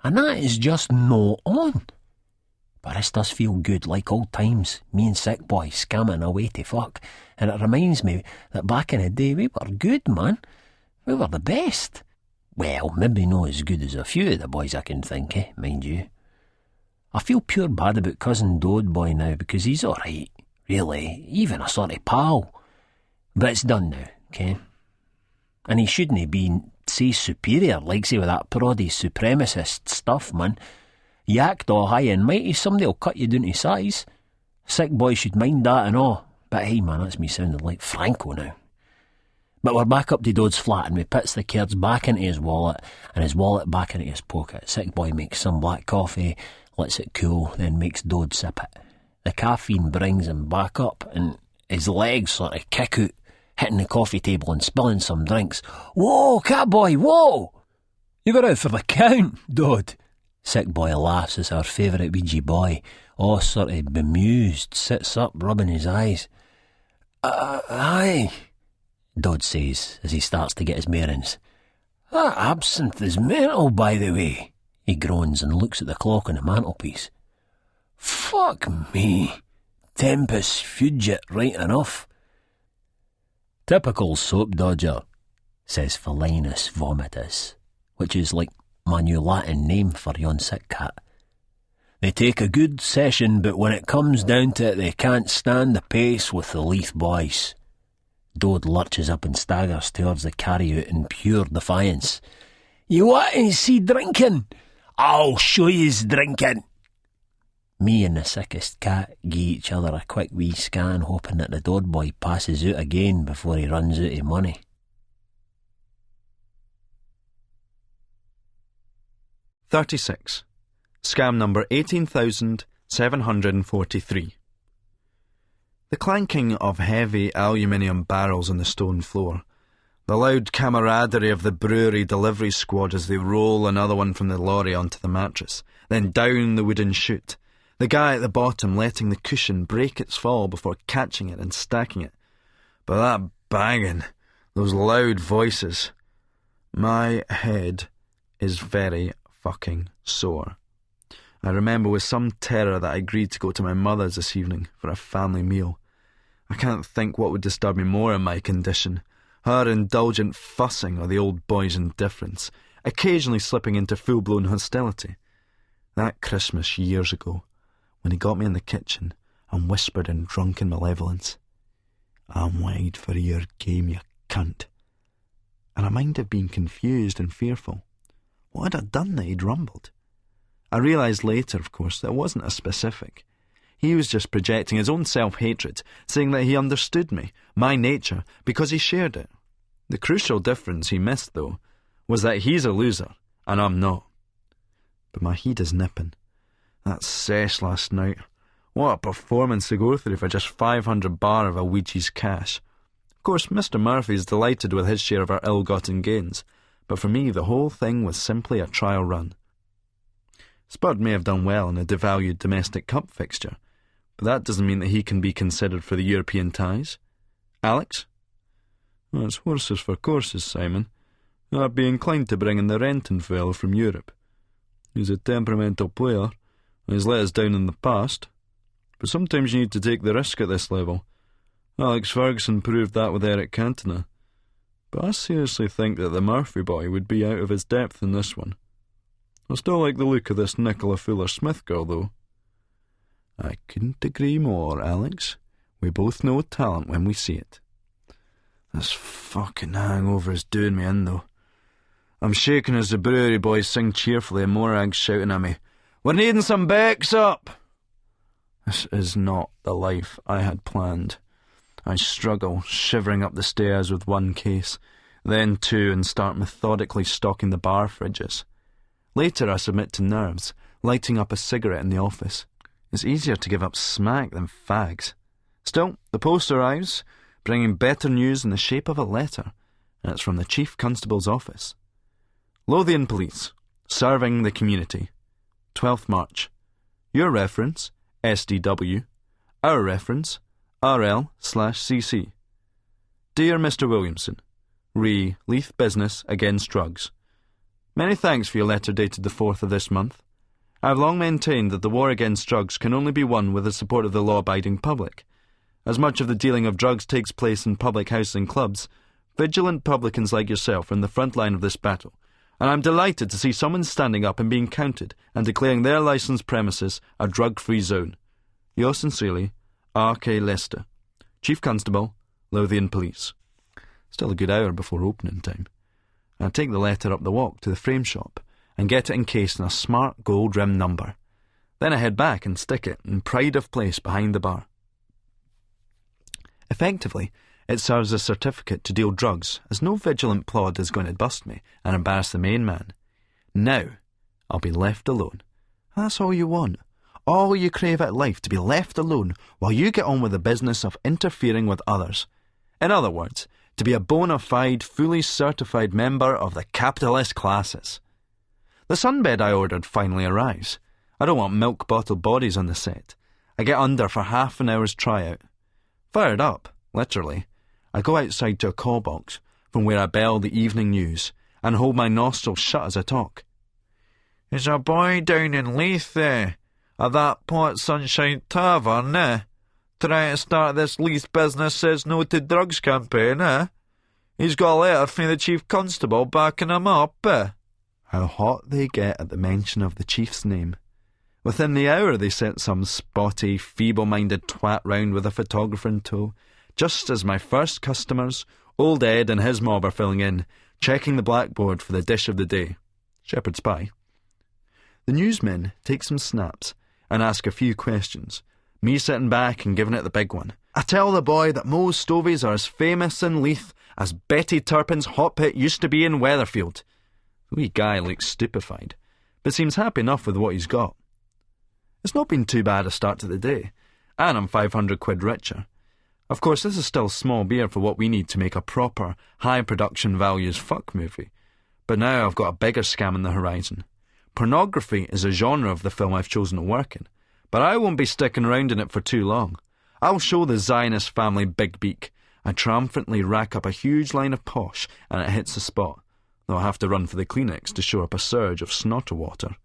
and that is just no on. But this does feel good, like old times, me and sick boy scamming away to fuck, and it reminds me that back in the day we were good, man. We were the best. Well, maybe not as good as a few of the boys I can think of, mind you. I feel pure bad about Cousin Dode boy now, because he's alright, really, even a sort of pal. But it's done now, Ken. And he shouldn't have been, say, superior, like, say, with that proddy supremacist stuff, man. You act all high and mighty, somebody'll cut you down to size. Sick boy should mind that and all. But hey, man, that's me sounding like Franco now. But we're back up to Dode's flat, and we puts the cards back into his wallet, and his wallet back into his pocket. Sick boy makes some black coffee, lets it cool, then makes Dode sip it. The caffeine brings him back up, and his legs sort of kick out, hitting the coffee table and spilling some drinks. Whoa, cat boy, whoa! You got out for the count, Dode. Sick boy laughs as our favourite Ouija boy, all sort of bemused, sits up rubbing his eyes. Aye, Dode says as he starts to get his bearings. That absinthe is mental, by the way. He groans and looks at the clock on the mantelpiece. Fuck me. Tempus fugit right enough. Typical soap dodger, says Felinus Vomitus, which is like my new Latin name for yon sick cat. They take a good session, but when it comes down to it, they can't stand the pace with the Leith boys. Dode lurches up and staggers towards the carry-out in pure defiance. You want to see drinking? I'll show yous drinking. Me and the sickest cat gie each other a quick wee scan, hoping that the Dodd boy passes out again before he runs out of money. "36. Scam number 18,743. The clanking of heavy aluminium barrels on the stone floor, the loud camaraderie of the brewery delivery squad as they roll another one from the lorry onto the mattress, then down the wooden chute, the guy at the bottom letting the cushion break its fall before catching it and stacking it. But that banging, those loud voices. My head is very fucking sore. I remember with some terror that I agreed to go to my mother's this evening for a family meal. I can't think what would disturb me more in my condition. Her indulgent fussing or the old boy's indifference, occasionally slipping into full-blown hostility. That Christmas years ago, when he got me in the kitchen and whispered in drunken malevolence, "I'm wide for your game, you cunt." And I might have been confused and fearful. What had I done that he'd rumbled? I realised later, of course, that it wasn't a specific. He was just projecting his own self-hatred, saying that he understood me, my nature, because he shared it. The crucial difference he missed, though, was that he's a loser, and I'm not. But my heat is nipping. That sesh last night. What a performance to go through for just 500 bar of a Ouija's cash. Of course, Mr. Murphy's delighted with his share of our ill-gotten gains, but for me the whole thing was simply a trial run. Spud may have done well in a devalued domestic cup fixture, but that doesn't mean that he can be considered for the European ties. Alex? Well, it's horses for courses, Simon. I'd be inclined to bring in the Renton fellow from Europe. He's a temperamental player, and he's let us down in the past. But sometimes you need to take the risk at this level. Alex Ferguson proved that with Eric Cantona. But I seriously think that the Murphy boy would be out of his depth in this one. I still like the look of this Nicola Fuller-Smith girl, though. I couldn't agree more, Alex. We both know talent when we see it. This fucking hangover is doing me in, though. I'm shaking as the brewery boys sing cheerfully and Morag's shouting at me, "We're needing some Becks up!" This is not the life I had planned. I struggle, shivering up the stairs with one case, then two, and start methodically stocking the bar fridges. Later I submit to nerves, lighting up a cigarette in the office. It's easier to give up smack than fags. Still, the post arrives, bringing better news in the shape of a letter, and it's from the Chief Constable's office. Lothian Police, serving the community. 12th March. Your reference, SDW. Our reference, RL/CC. Dear Mr. Williamson, re Leith Business Against Drugs. Many thanks for your letter dated the 4th of this month. I have long maintained that the war against drugs can only be won with the support of the law-abiding public. As much of the dealing of drugs takes place in public houses and clubs, vigilant publicans like yourself are in the front line of this battle, and I'm delighted to see someone standing up and being counted and declaring their licensed premises a drug-free zone. Yours sincerely, R.K. Lester, Chief Constable, Lothian Police. Still a good hour before opening time. I take the letter up the walk to the frame shop and get it encased in a smart gold-rimmed number. Then I head back and stick it in pride of place behind the bar. Effectively, it serves as a certificate to deal drugs, as no vigilant plod is going to bust me and embarrass the main man. Now, I'll be left alone. That's all you want. All you crave out of life, to be left alone while you get on with the business of interfering with others. In other words, to be a bona fide, fully certified member of the capitalist classes. The sunbed I ordered finally arrives. I don't want milk bottle bodies on the set. I get under for half an hour's tryout. Fired up, literally, I go outside to a call box, from where I bell the evening news, and hold my nostrils shut as I talk. Is a boy down in Leith there, at that Port Sunshine Tavern, trying to start this Leith Business Says No to Drugs campaign, He's got a letter from the Chief Constable backing him up, How hot they get at the mention of the Chief's name. Within the hour they sent some spotty, feeble-minded twat round with a photographer in tow, just as my first customers, old Ed and his mob, are filling in, checking the blackboard for the dish of the day. Shepherd's pie. The newsmen take some snaps, and ask a few questions, me sitting back and giving it the big one. I tell the boy that Moe's Stovies are as famous in Leith as Betty Turpin's hot pit used to be in Weatherfield. The wee guy looks stupefied, but seems happy enough with what he's got. It's not been too bad a start to the day, and I'm 500 quid richer. Of course, this is still small beer for what we need to make a proper, high production values fuck movie. But now I've got a bigger scam on the horizon. Pornography is a genre of the film I've chosen to work in, but I won't be sticking around in it for too long. I'll show the Zionist family big beak. I triumphantly rack up a huge line of posh, and it hits the spot, though I'll have to run for the Kleenex to show up a surge of snotter water.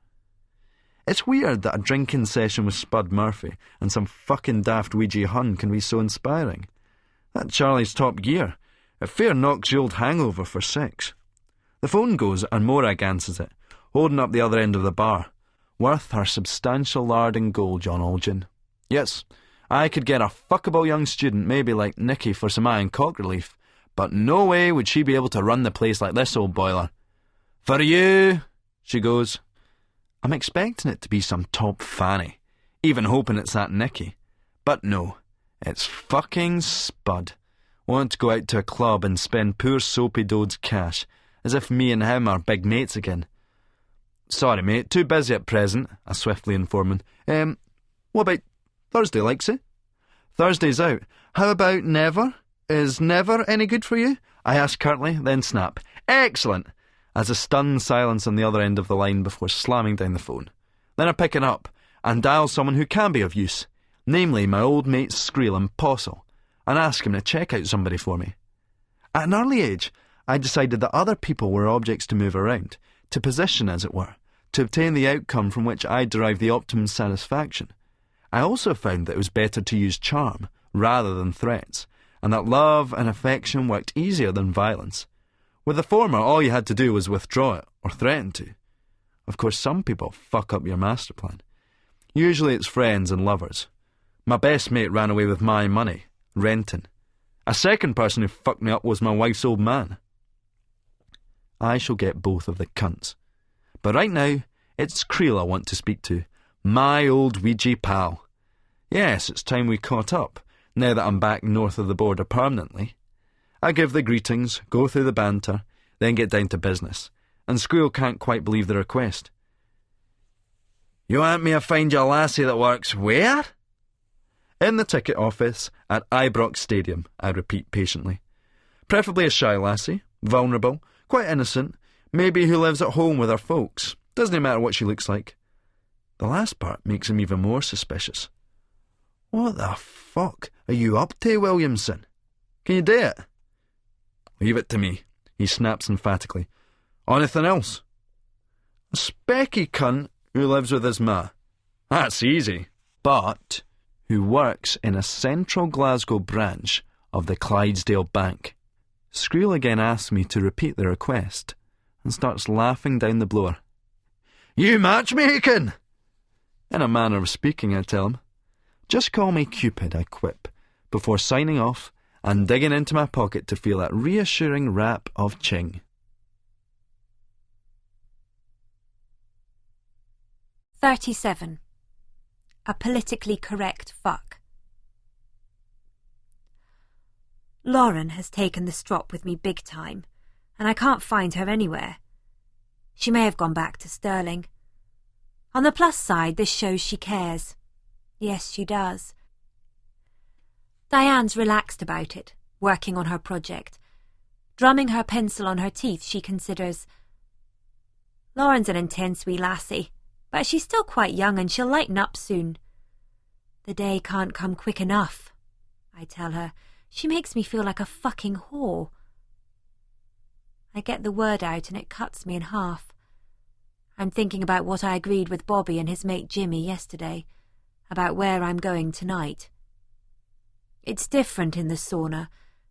It's weird that a drinking session with Spud Murphy and some fucking daft Ouija Hun can be so inspiring. That Charlie's Top Gear, it fair knocks the old hangover for 6. The phone goes and Morag answers it, holding up the other end of the bar. Worth her substantial lard and gold, John Olgin. Yes, I could get a fuckable young student, maybe like Nicky, for some iron cock relief, but no way would she be able to run the place like this old boiler. For you, she goes. I'm expecting it to be some top fanny, even hoping it's that Nicky. But no, it's fucking Spud. Want to go out to a club and spend poor Soapy Dode's cash, as if me and him are big mates again. Sorry, mate, too busy at present, I swiftly inform him. What about Thursday, Lexi? Thursday's out. How about never? Is never any good for you? I ask curtly, then snap. Excellent! As a stunned silence on the other end of the line before slamming down the phone. Then I pick it up and dial someone who can be of use, namely my old mate Screel and Postle, and ask him to check out somebody for me. At an early age, I decided that other people were objects to move around, to position as it were, to obtain the outcome from which I derived the optimum satisfaction. I also found that it was better to use charm rather than threats, and that love and affection worked easier than violence. With the former, all you had to do was withdraw it, or threaten to. Of course, some people fuck up your master plan. Usually it's friends and lovers. My best mate ran away with my money, renting. A second person who fucked me up was my wife's old man. I shall get both of the cunts. But right now, it's Creel I want to speak to. My old Ouija pal. Yes, it's time we caught up, now that I'm back north of the border permanently. I give the greetings, go through the banter, then get down to business, and Squeal can't quite believe the request. You want me to find you a lassie that works where? In the ticket office at Ibrox Stadium, I repeat patiently. Preferably a shy lassie, vulnerable, quite innocent, maybe who lives at home with her folks. Doesn't matter what she looks like. The last part makes him even more suspicious. What the fuck are you up to, Williamson? Can you do it? Leave it to me, he snaps emphatically. Anything else? A specky cunt who lives with his ma. That's easy. But who works in a central Glasgow branch of the Clydesdale Bank. Skreel again asks me to repeat the request and starts laughing down the blower. You matchmaking? In a manner of speaking, I tell him. Just call me Cupid, I quip, before signing off and digging into my pocket to feel that reassuring rap of ching. "37. A politically correct fuck. Lauren has taken the strop with me big time, and I can't find her anywhere. She may have gone back to Stirling. On the plus side, this shows she cares. Yes, she does. Diane's relaxed about it, working on her project. Drumming her pencil on her teeth, she considers. Lauren's an intense wee lassie, but she's still quite young and she'll lighten up soon. The day can't come quick enough, I tell her. She makes me feel like a fucking whore. I get the word out and it cuts me in half. I'm thinking about what I agreed with Bobby and his mate Jimmy yesterday, about where I'm going tonight. It's different in the sauna.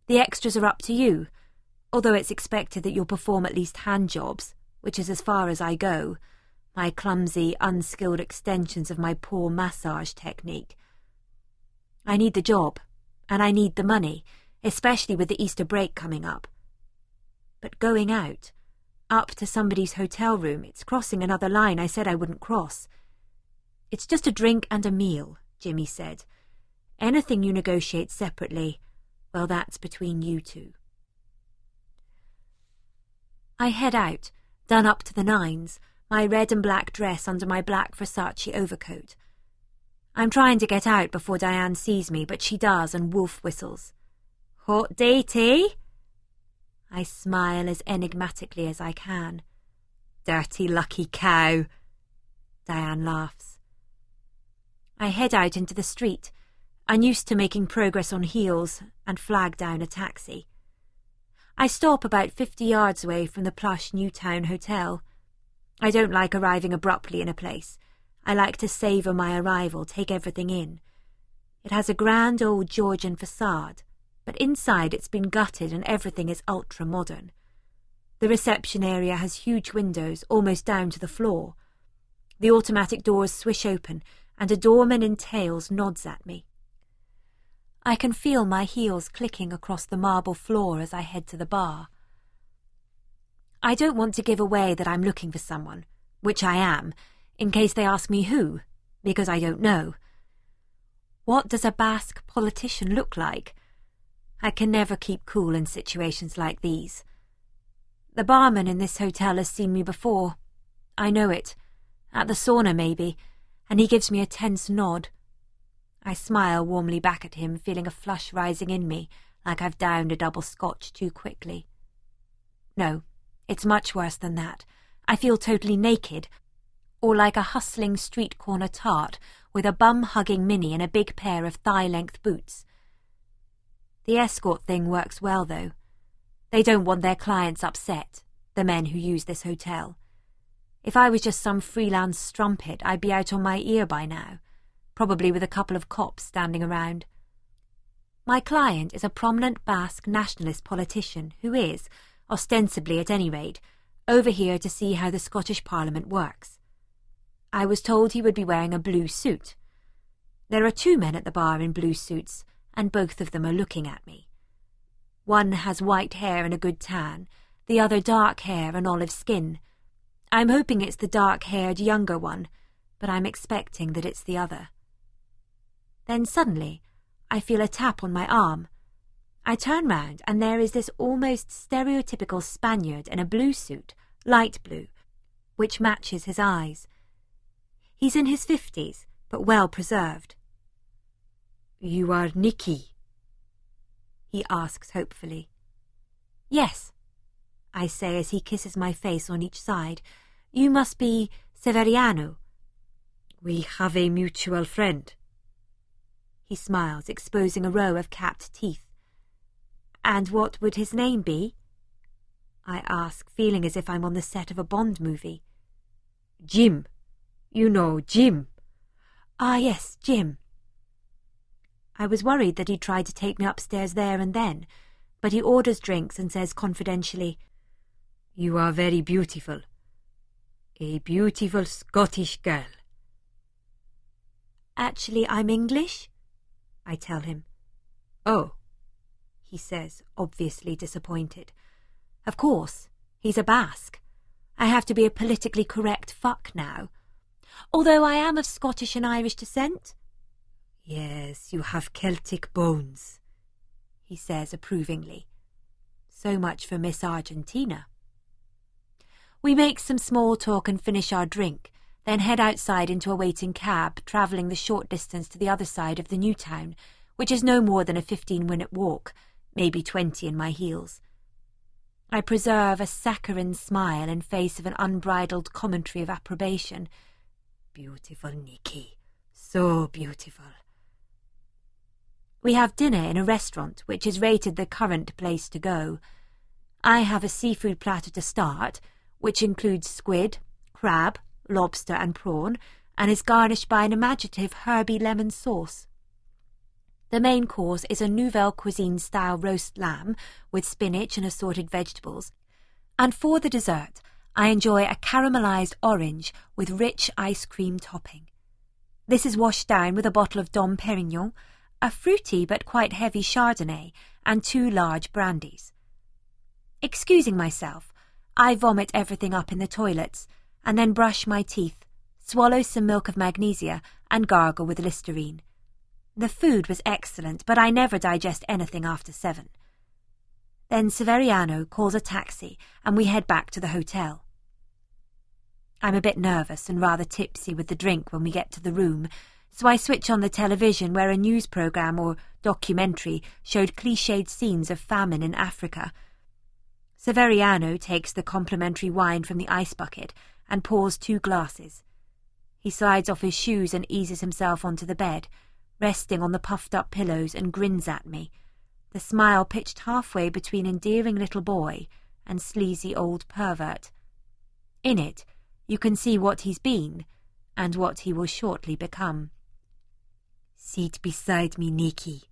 The extras are up to you, although it's expected that you'll perform at least hand jobs, which is as far as I go, my clumsy, unskilled extensions of my poor massage technique. I need the job, and I need the money, especially with the Easter break coming up. But going out, up to somebody's hotel room, it's crossing another line I said I wouldn't cross. It's just a drink and a meal, Jimmy said. Anything you negotiate separately, well, that's between you two. I head out, done up to the nines, my red and black dress under my black Versace overcoat. I'm trying to get out before Diane sees me, but she does and wolf whistles. Hot date, eh? I smile as enigmatically as I can. Dirty lucky cow. Diane laughs. I head out into the street, unused to making progress on heels, and flag down a taxi. I stop about 50 yards away from the plush Newtown Hotel. I don't like arriving abruptly in a place. I like to savour my arrival, take everything in. It has a grand old Georgian facade, but inside it's been gutted and everything is ultra-modern. The reception area has huge windows, almost down to the floor. The automatic doors swish open, and a doorman in tails nods at me. I can feel my heels clicking across the marble floor as I head to the bar. I don't want to give away that I'm looking for someone, which I am, in case they ask me who, because I don't know. What does a Basque politician look like? I can never keep cool in situations like these. The barman in this hotel has seen me before. I know it. At the sauna, maybe, and he gives me a tense nod. I smile warmly back at him, feeling a flush rising in me, like I've downed a double scotch too quickly. No, it's much worse than that. I feel totally naked, or like a hustling street corner tart with a bum-hugging Minnie and a big pair of thigh-length boots. The escort thing works well, though. They don't want their clients upset, the men who use this hotel. If I was just some freelance strumpet, I'd be out on my ear by now, probably with a couple of cops standing around. My client is a prominent Basque nationalist politician who is, ostensibly at any rate, over here to see how the Scottish Parliament works. I was told he would be wearing a blue suit. There are 2 men at the bar in blue suits, and both of them are looking at me. One has white hair and a good tan, the other dark hair and olive skin. I'm hoping it's the dark-haired younger one, but I'm expecting that it's the other. Then suddenly, I feel a tap on my arm. I turn round, and there is this almost stereotypical Spaniard in a blue suit, light blue, which matches his eyes. He's in his 50s, but well preserved. "You are Nicky?" he asks hopefully. "Yes," I say as he kisses my face on each side. "You must be Severiano." "We have a mutual friend." He smiles, exposing a row of capped teeth. "And what would his name be?" I ask, feeling as if I'm on the set of a Bond movie. "Jim. You know Jim." "Ah, yes, Jim." I was worried that he'd tried to take me upstairs there and then, but he orders drinks and says confidentially, "You are very beautiful. A beautiful Scottish girl." "Actually, I'm English," I tell him. "Oh," he says, obviously disappointed. Of course, he's a Basque. I have to be a politically correct fuck now. Although I am of Scottish and Irish descent. "Yes, you have Celtic bones," he says approvingly. So much for Miss Argentina. We make some small talk and finish our drink, then head outside into a waiting cab, travelling the short distance to the other side of the new town, which is no more than a 15-minute walk, maybe 20 in my heels. I preserve a saccharine smile in face of an unbridled commentary of approbation. "Beautiful, Nicky. So beautiful." We have dinner in a restaurant which is rated the current place to go. I have a seafood platter to start, which includes squid, crab, lobster and prawn, and is garnished by an imaginative herby lemon sauce. The main course is a Nouvelle Cuisine-style roast lamb with spinach and assorted vegetables, and for the dessert I enjoy a caramelised orange with rich ice cream topping. This is washed down with a bottle of Dom Perignon, a fruity but quite heavy Chardonnay, and 2 large brandies. Excusing myself, I vomit everything up in the toilets, and then brush my teeth, swallow some milk of magnesia, and gargle with Listerine. The food was excellent, but I never digest anything after 7. Then Severiano calls a taxi and we head back to the hotel. I'm a bit nervous and rather tipsy with the drink when we get to the room, so I switch on the television where a news programme or documentary showed cliched scenes of famine in Africa. Severiano takes the complimentary wine from the ice bucket and pours 2 glasses. He slides off his shoes and eases himself onto the bed, resting on the puffed-up pillows, and grins at me, the smile pitched halfway between endearing little boy and sleazy old pervert. In it, you can see what he's been and what he will shortly become. "Sit beside me, Nicky,"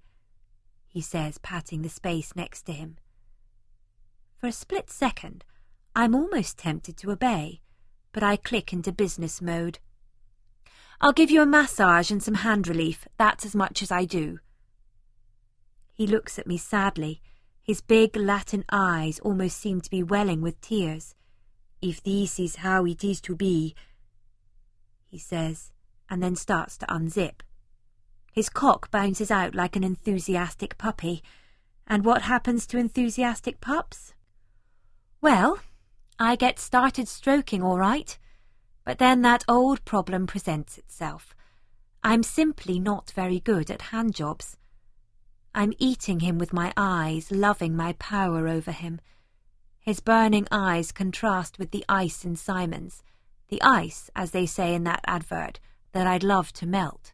he says, patting the space next to him. For a split second, I'm almost tempted to obey, but I click into business mode. "I'll give you a massage and some hand relief. That's as much as I do." He looks at me sadly. His big Latin eyes almost seem to be welling with tears. "If this is how it is to be," he says, and then starts to unzip. His cock bounces out like an enthusiastic puppy. And what happens to enthusiastic pups? Well, I get started stroking all right, but then that old problem presents itself. I'm simply not very good at hand jobs. I'm eating him with my eyes, loving my power over him. His burning eyes contrast with the ice in Simon's, the ice, as they say in that advert, that I'd love to melt.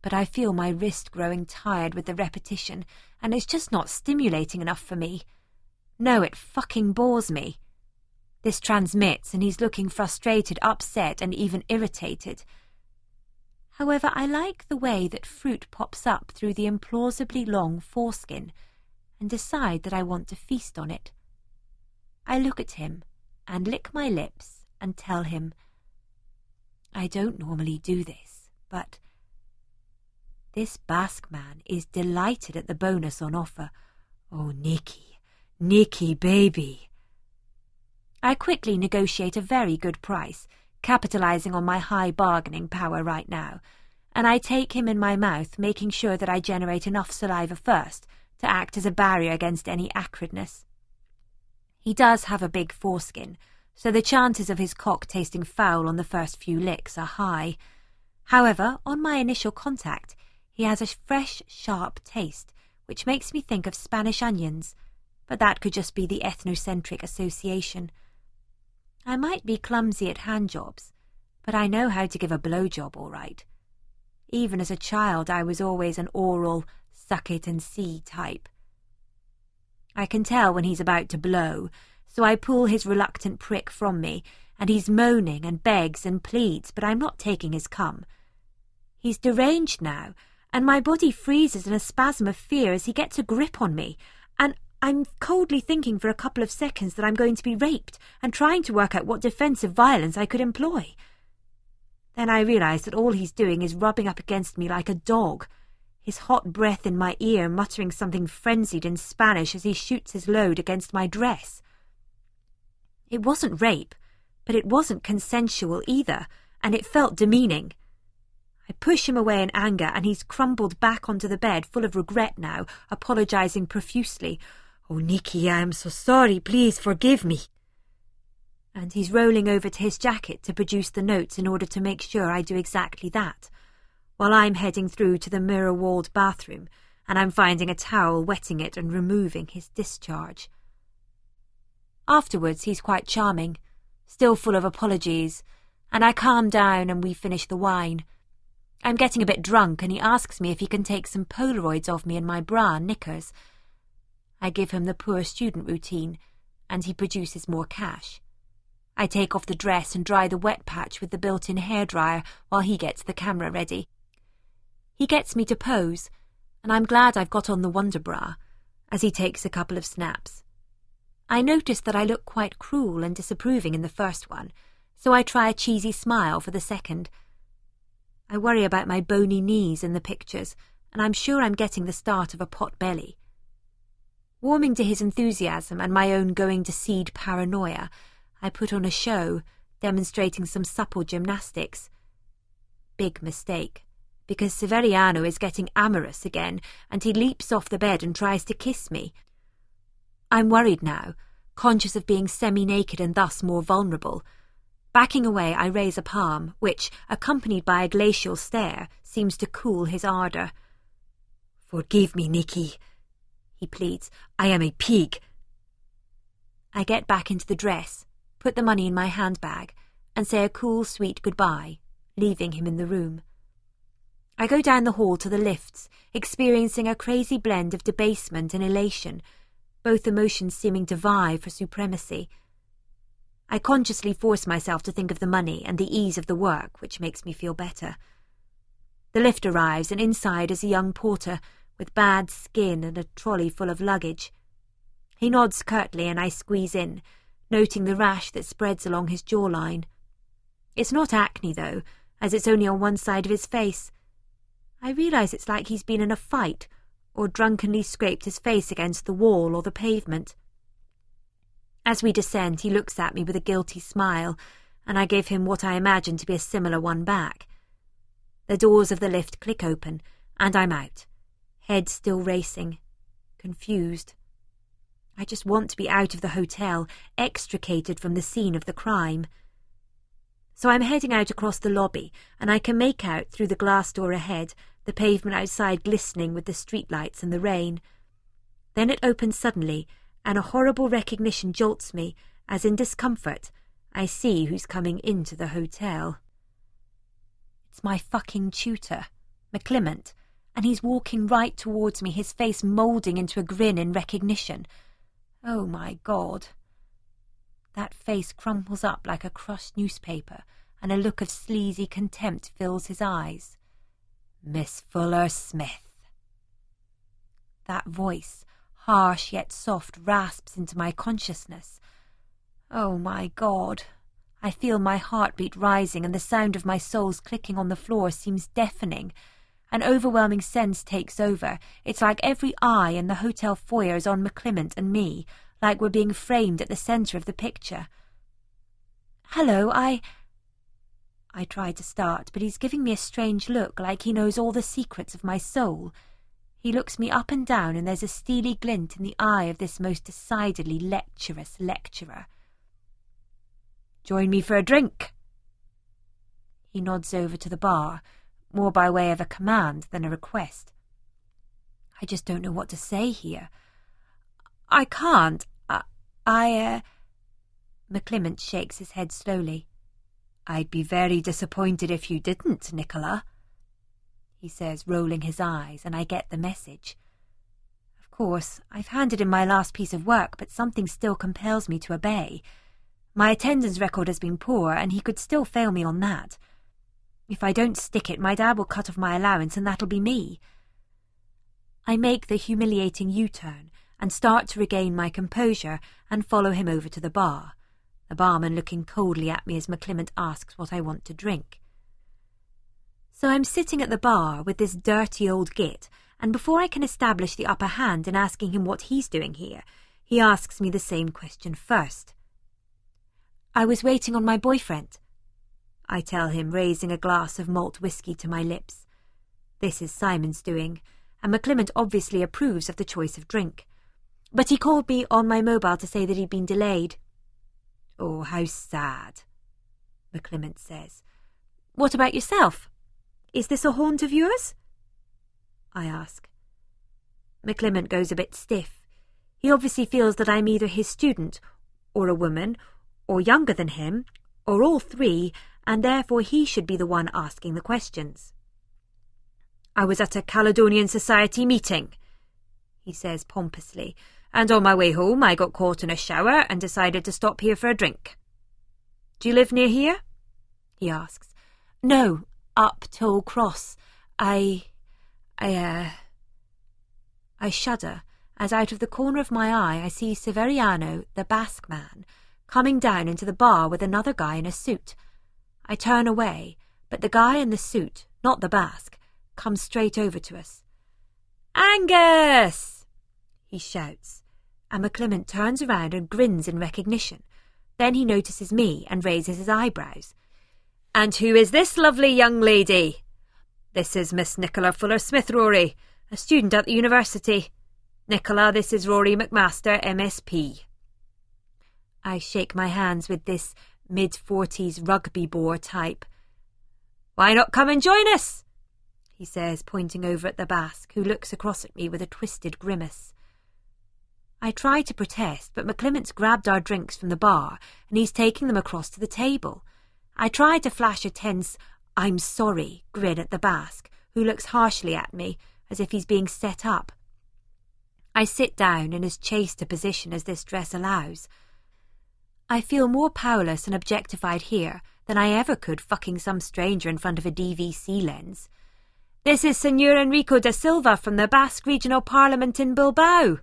But I feel my wrist growing tired with the repetition, and it's just not stimulating enough for me. No, it fucking bores me. This transmits, and he's looking frustrated, upset, and even irritated. However, I like the way that fruit pops up through the implausibly long foreskin, and decide that I want to feast on it. I look at him, and lick my lips, and tell him, "I don't normally do this, but..." This Basque man is delighted at the bonus on offer. "Oh, Nicky, baby." I quickly negotiate a very good price, capitalizing on my high bargaining power right now, and I take him in my mouth, making sure that I generate enough saliva first to act as a barrier against any acridness. He does have a big foreskin, so the chances of his cock tasting foul on the first few licks are high. However, on my initial contact, he has a fresh, sharp taste, which makes me think of Spanish onions, but that could just be the ethnocentric association. I might be clumsy at hand jobs, but I know how to give a blowjob all right. Even as a child, I was always an oral, suck-it-and-see type. I can tell when he's about to blow, so I pull his reluctant prick from me, and he's moaning and begs and pleads, but I'm not taking his cum. He's deranged now, and my body freezes in a spasm of fear as he gets a grip on me, and I'm coldly thinking for a couple of seconds that I'm going to be raped and trying to work out what defensive violence I could employ. Then I realise that all he's doing is rubbing up against me like a dog, his hot breath in my ear muttering something frenzied in Spanish as he shoots his load against my dress. It wasn't rape, but it wasn't consensual either, and it felt demeaning. I push him away in anger, and he's crumbled back onto the bed, full of regret now, apologising profusely. "Oh, Nicky, I am so sorry, please forgive me." And he's rolling over to his jacket to produce the notes in order to make sure I do exactly that, while I'm heading through to the mirror-walled bathroom, and I'm finding a towel, wetting it and removing his discharge. Afterwards, he's quite charming, still full of apologies, and I calm down and we finish the wine. I'm getting a bit drunk, and he asks me if he can take some Polaroids of me in my bra and knickers. I give him the poor student routine, and he produces more cash. I take off the dress and dry the wet patch with the built-in hairdryer while he gets the camera ready. He gets me to pose, and I'm glad I've got on the Wonder Bra, as he takes a couple of snaps. I notice that I look quite cruel and disapproving in the first one, so I try a cheesy smile for the second. I worry about my bony knees in the pictures, and I'm sure I'm getting the start of a pot belly. Warming to his enthusiasm and my own going-to-seed paranoia, I put on a show, demonstrating some supple gymnastics, big mistake, because Severiano is getting amorous again, and he leaps off the bed and tries to kiss me. I'm worried now, conscious of being semi-naked and thus more vulnerable. Backing away, I raise a palm, which, accompanied by a glacial stare, seems to cool his ardour. "Forgive me, Nicky," he pleads. "I am a pig." I get back into the dress, put the money in my handbag, and say a cool, sweet goodbye, leaving him in the room. I go down the hall to the lifts, experiencing a crazy blend of debasement and elation, both emotions seeming to vie for supremacy. I consciously force myself to think of the money and the ease of the work, which makes me feel better. The lift arrives, and inside is a young porter with bad skin and a trolley full of luggage. He nods curtly, and I squeeze in, noting the rash that spreads along his jawline. It's not acne, though, as it's only on one side of his face. I realise it's like he's been in a fight, or drunkenly scraped his face against the wall or the pavement. As we descend, he looks at me with a guilty smile, and I give him what I imagine to be a similar one back. The doors of the lift click open, and I'm out, head still racing, confused. I just want to be out of the hotel, extricated from the scene of the crime. So I'm heading out across the lobby, and I can make out, through the glass door ahead, the pavement outside glistening with the streetlights and the rain. Then it opens suddenly, and a horrible recognition jolts me, as in discomfort, I see who's coming into the hotel. It's my fucking tutor, McClement, and he's walking right towards me, his face moulding into a grin in recognition. Oh, my God. That face crumples up like a crushed newspaper, and a look of sleazy contempt fills his eyes. "Miss Fuller-Smith." That voice, harsh yet soft, rasps into my consciousness. Oh, my God. I feel my heartbeat rising, and the sound of my soles clicking on the floor seems deafening. An overwhelming sense takes over. It's like every eye in the hotel foyer is on McClement and me, like we're being framed at the centre of the picture. "Hello, I try to start, but he's giving me a strange look, like he knows all the secrets of my soul. He looks me up and down, and there's a steely glint in the eye of this most decidedly lecherous lecturer. "Join me for a drink." He nods over to the bar, more by way of a command than a request. I just don't know what to say here. "I can't. McClement shakes his head slowly. "I'd be very disappointed if you didn't, Nicola," he says, rolling his eyes, and I get the message. Of course, I've handed in my last piece of work, but something still compels me to obey. My attendance record has been poor, and he could still fail me on that. If I don't stick it, my dad will cut off my allowance, and that'll be me. I make the humiliating U-turn and start to regain my composure and follow him over to the bar, the barman looking coldly at me as McClement asks what I want to drink. So I'm sitting at the bar with this dirty old git, and before I can establish the upper hand in asking him what he's doing here, he asks me the same question first. "I was waiting on my boyfriend," I tell him, raising a glass of malt whisky to my lips. This is Simon's doing, and McClement obviously approves of the choice of drink. But he called me on my mobile to say that he'd been delayed. "Oh, how sad," McClement says. "What about yourself? Is this a haunt of yours?" I ask. McClement goes a bit stiff. He obviously feels that I'm either his student, or a woman, or younger than him, or all three, and therefore he should be the one asking the questions. "I was at a Caledonian Society meeting," he says pompously, "and on my way home I got caught in a shower and decided to stop here for a drink." "Do you live near here?" he asks. "No, up Toll Cross. I shudder as out of the corner of my eye I see Severiano, the Basque man, coming down into the bar with another guy in a suit. I turn away, but the guy in the suit, not the Basque, comes straight over to us. "Angus!" he shouts, and McClement turns around and grins in recognition. Then he notices me and raises his eyebrows. And who is this lovely young lady? This is Miss Nicola Fuller-Smith, Rory, a student at the university. Nicola, this is Rory McMaster, MSP. I shake my hands with this mid-40s rugby bore type. Why not come and join us? He says, pointing over at the Basque, who looks across at me with a twisted grimace. I try to protest, but McClement's grabbed our drinks from the bar and he's taking them across to the table. I try to flash a tense, "I'm sorry" grin at the Basque, who looks harshly at me, as if he's being set up. I sit down in as chaste a position as this dress allows. I feel more powerless and objectified here than I ever could fucking some stranger in front of a DVC lens. This is Senor Enrico da Silva from the Basque Regional Parliament in Bilbao,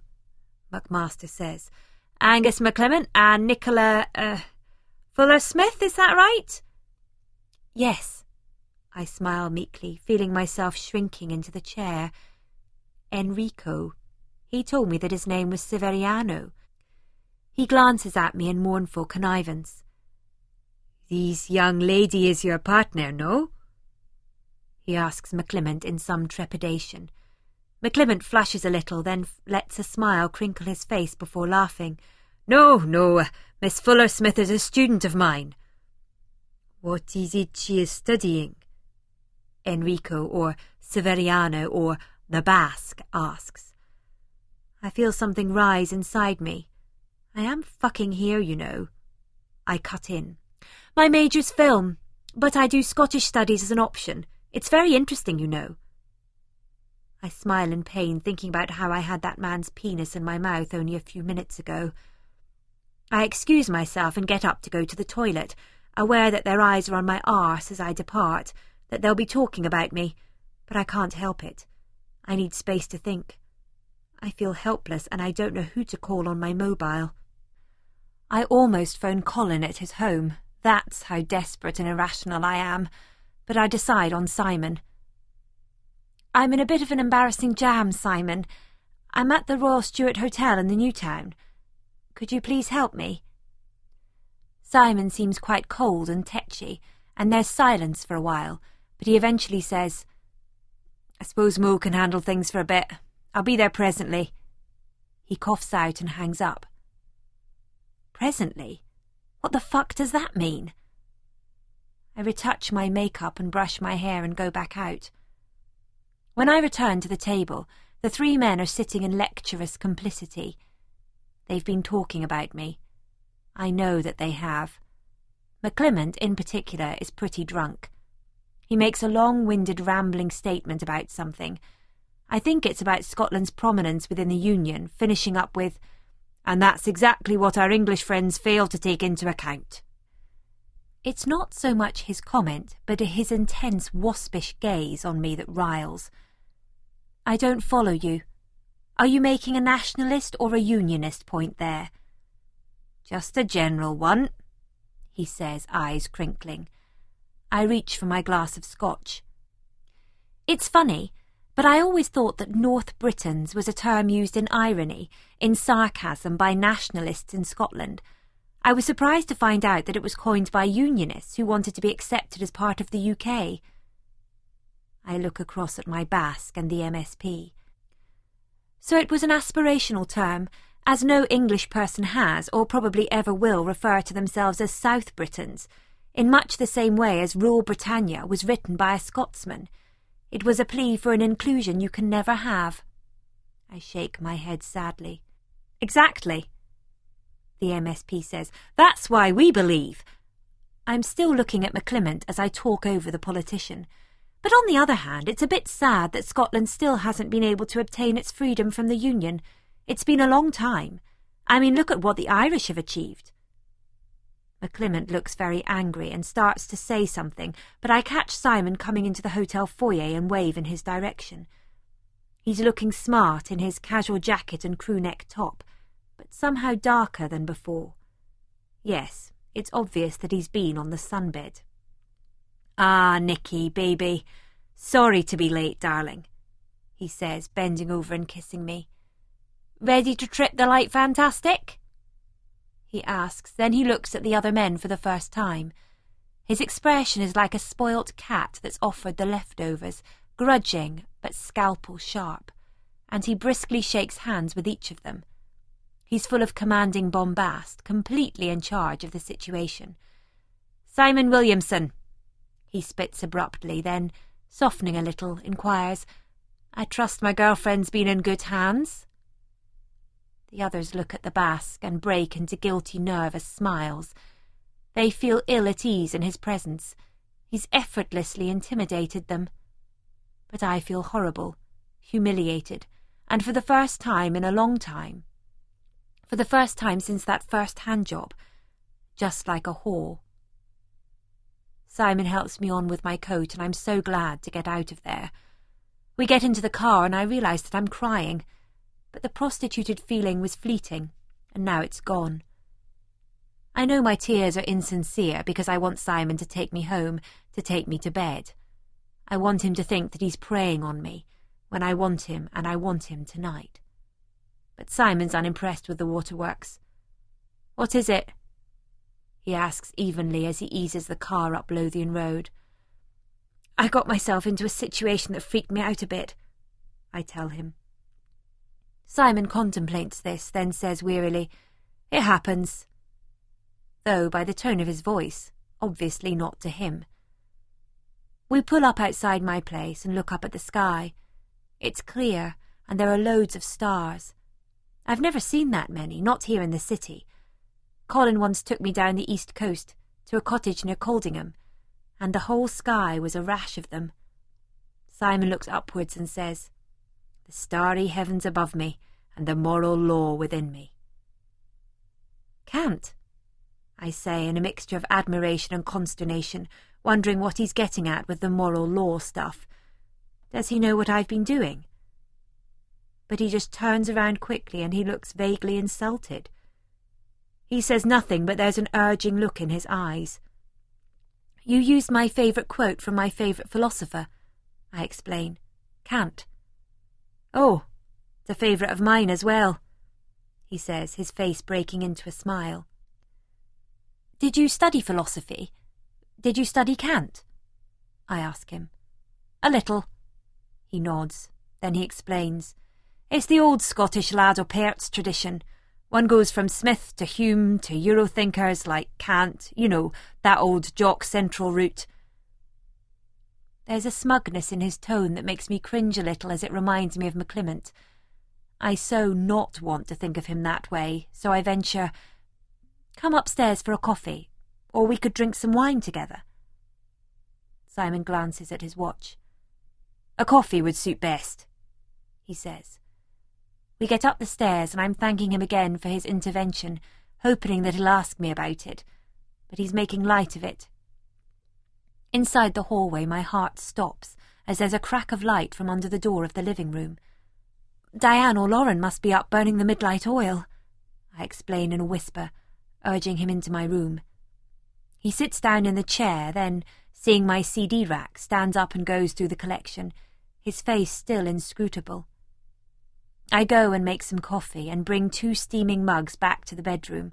McMaster says. Angus McClement and Nicola, Fuller-Smith, is that right? Yes. I smile meekly, feeling myself shrinking into the chair. Enrico. He told me that his name was Severiano. He glances at me in mournful connivance. This young lady is your partner, no? He asks McClement in some trepidation. McClement flushes a little, then lets a smile crinkle his face before laughing. No, Miss Fuller-Smith is a student of mine. What is it she is studying? Enrico, or Severiano, or the Basque asks. I feel something rise inside me. I am fucking here, you know. I cut in. My major's film, but I do Scottish studies as an option. It's very interesting, you know. I smile in pain, thinking about how I had that man's penis in my mouth only a few minutes ago. I excuse myself and get up to go to the toilet, aware that their eyes are on my arse as I depart, that they'll be talking about me, but I can't help it. I need space to think. I feel helpless and I don't know who to call on my mobile. I almost phone Colin at his home. That's how desperate and irrational I am, but I decide on Simon. I'm in a bit of an embarrassing jam, Simon. I'm at the Royal Stuart Hotel in the New Town. Could you please help me? Simon seems quite cold and tetchy, and there's silence for a while, but he eventually says, I suppose Mo can handle things for a bit. I'll be there presently. He coughs out and hangs up. Presently? What the fuck does that mean? I retouch my makeup and brush my hair and go back out. When I return to the table, the three men are sitting in lecturous complicity. They've been talking about me. I know that they have. McClement, in particular, is pretty drunk. He makes a long-winded, rambling statement about something. I think it's about Scotland's prominence within the Union, finishing up with, and that's exactly what our English friends fail to take into account. It's not so much his comment, but his intense waspish gaze on me that riles. I don't follow you. Are you making a nationalist or a unionist point there? Just a general one, he says, eyes crinkling. I reach for my glass of scotch. It's funny, but I always thought that North Britons was a term used in irony, in sarcasm by nationalists in Scotland. I was surprised to find out that it was coined by unionists who wanted to be accepted as part of the UK. I look across at my Basque and the MSP. So it was an aspirational term, as no English person has or probably ever will refer to themselves as South Britons, in much the same way as Rule Britannia was written by a Scotsman. It was a plea for an inclusion you can never have. I shake my head sadly. Exactly, the MSP says. That's why we believe. I'm still looking at McClement as I talk over the politician. But on the other hand, it's a bit sad that Scotland still hasn't been able to obtain its freedom from the Union. It's been a long time. I mean, look at what the Irish have achieved. McClement looks very angry and starts to say something, but I catch Simon coming into the hotel foyer and wave in his direction. He's looking smart in his casual jacket and crew-neck top, but somehow darker than before. Yes, it's obvious that he's been on the sunbed. Ah, Nicky, baby. Sorry to be late, darling, he says, bending over and kissing me. Ready to trip the light fantastic? He asks, then he looks at the other men for the first time. His expression is like a spoilt cat that's offered the leftovers, grudging but scalpel sharp, and he briskly shakes hands with each of them. He's full of commanding bombast, completely in charge of the situation. "Simon Williamson," he spits abruptly, then, softening a little, inquires, "I trust my girlfriend's been in good hands?" The others look at the Basque and break into guilty nervous smiles. They feel ill at ease in his presence. He's effortlessly intimidated them. But I feel horrible, humiliated, and for the first time in a long time, for the first time since that first hand job, just like a whore. Simon helps me on with my coat, and I'm so glad to get out of there. We get into the car, and I realise that I'm crying, but the prostituted feeling was fleeting, and now it's gone. I know my tears are insincere because I want Simon to take me home, to take me to bed. I want him to think that he's preying on me, when I want him, and I want him tonight. But Simon's unimpressed with the waterworks. "What is it?" he asks evenly as he eases the car up Lothian Road. "I got myself into a situation that freaked me out a bit," I tell him. Simon contemplates this, then says wearily, "It happens," though by the tone of his voice, obviously not to him. We pull up outside my place and look up at the sky. It's clear, and there are loads of stars. I've never seen that many, not here in the city. Colin once took me down the east coast, to a cottage near Coldingham, and the whole sky was a rash of them. Simon looks upwards and says, "The starry heavens above me, and the moral law within me." "Can't," I say in a mixture of admiration and consternation, wondering what he's getting at with the moral law stuff. Does he know what I've been doing? But he just turns around quickly and he looks vaguely insulted. He says nothing, but there's an urging look in his eyes. "You used my favourite quote from my favourite philosopher," I explain. "Kant." "Oh, it's a favourite of mine as well," he says, his face breaking into a smile. "Did you study philosophy? Did you study Kant?" I ask him. "A little." He nods. Then he explains. "It's the old Scottish lad o' Pert's tradition. One goes from Smith to Hume to Eurothinkers like Kant, you know, that old Jock Central route." There's a smugness in his tone that makes me cringe a little as it reminds me of McClement. I so not want to think of him that way, so I venture, "Come upstairs for a coffee, or we could drink some wine together." Simon glances at his watch. "A coffee would suit best," he says. We get up the stairs, and I'm thanking him again for his intervention, hoping that he'll ask me about it, but he's making light of it. Inside the hallway my heart stops as there's a crack of light from under the door of the living room. "Diane or Lauren must be up burning the midnight oil," I explain in a whisper, urging him into my room. He sits down in the chair, then, seeing my CD rack, stands up and goes through the collection, his face still inscrutable. I go and make some coffee and bring 2 steaming mugs back to the bedroom.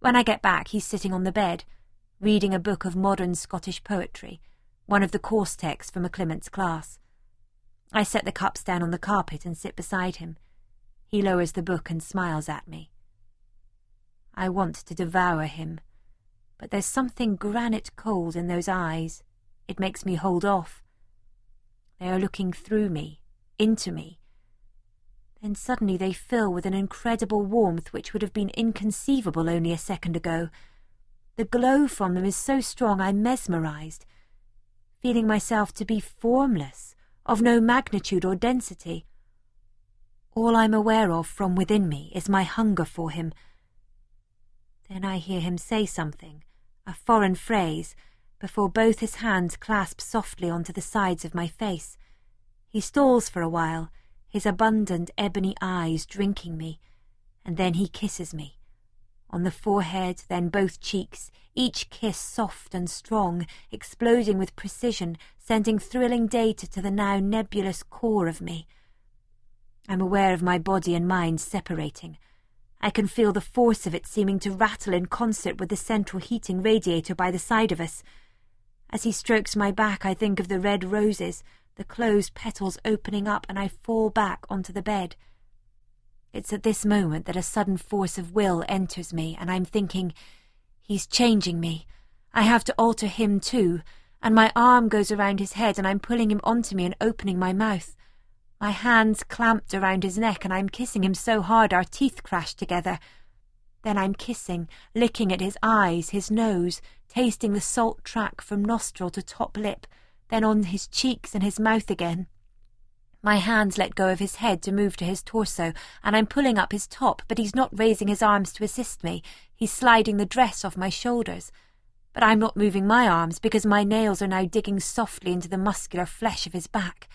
When I get back, he's sitting on the bed, reading a book of modern Scottish poetry, one of the course texts for McClement's class. I set the cups down on the carpet and sit beside him. He lowers the book and smiles at me. I want to devour him, but there's something granite cold in those eyes. It makes me hold off. They are looking through me, into me. Then suddenly they fill with an incredible warmth which would have been inconceivable only a second ago. The glow from them is so strong I'm mesmerised, feeling myself to be formless, of no magnitude or density. All I'm aware of from within me is my hunger for him. Then I hear him say something, a foreign phrase, before both his hands clasp softly onto the sides of my face. He stalls for a while, his abundant ebony eyes drinking me, and then he kisses me. On the forehead, then both cheeks, each kiss soft and strong, exploding with precision, sending thrilling data to the now nebulous core of me. I'm aware of my body and mind separating. I can feel the force of it seeming to rattle in concert with the central heating radiator by the side of us. As he strokes my back, I think of the red roses, the closed petals opening up, and I fall back onto the bed. It's at this moment that a sudden force of will enters me, and I'm thinking, he's changing me. I have to alter him too, and my arm goes around his head and I'm pulling him onto me and opening my mouth. My hands clamped around his neck and I'm kissing him so hard our teeth crash together. Then I'm kissing, licking at his eyes, his nose, tasting the salt track from nostril to top lip, then on his cheeks and his mouth again. My hands let go of his head to move to his torso, and I'm pulling up his top, but he's not raising his arms to assist me. He's sliding the dress off my shoulders. But I'm not moving my arms because my nails are now digging softly into the muscular flesh of his back.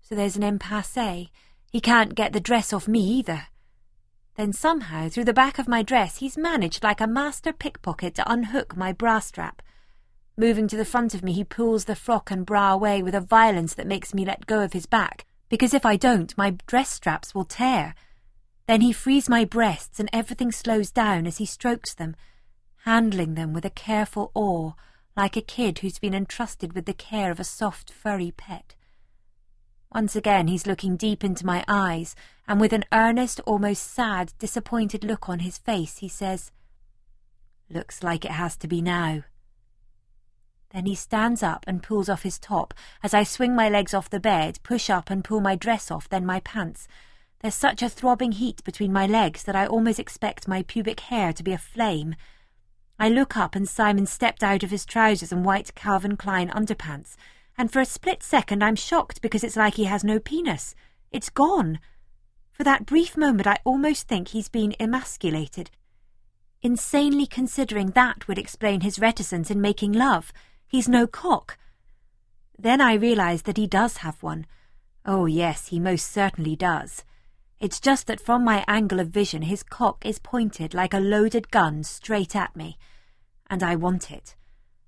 So there's an impasse. He can't get the dress off me either. Then somehow, through the back of my dress, he's managed like a master pickpocket to unhook my bra strap. Moving to the front of me, he pulls the frock and bra away with a violence that makes me let go of his back, because if I don't, my dress straps will tear. Then he frees my breasts and everything slows down as he strokes them, handling them with a careful awe, like a kid who's been entrusted with the care of a soft, furry pet. Once again he's looking deep into my eyes, and with an earnest, almost sad, disappointed look on his face, he says, "Looks like it has to be now." Then he stands up and pulls off his top, as I swing my legs off the bed, push up and pull my dress off, then my pants. There's such a throbbing heat between my legs that I almost expect my pubic hair to be aflame. I look up and Simon stepped out of his trousers and white Calvin Klein underpants, and for a split second I'm shocked because it's like he has no penis. It's gone. For that brief moment I almost think he's been emasculated. Insanely considering that would explain his reticence in making love. He's no cock. Then I realise that he does have one. Oh yes, he most certainly does. It's just that from my angle of vision his cock is pointed like a loaded gun straight at me. And I want it.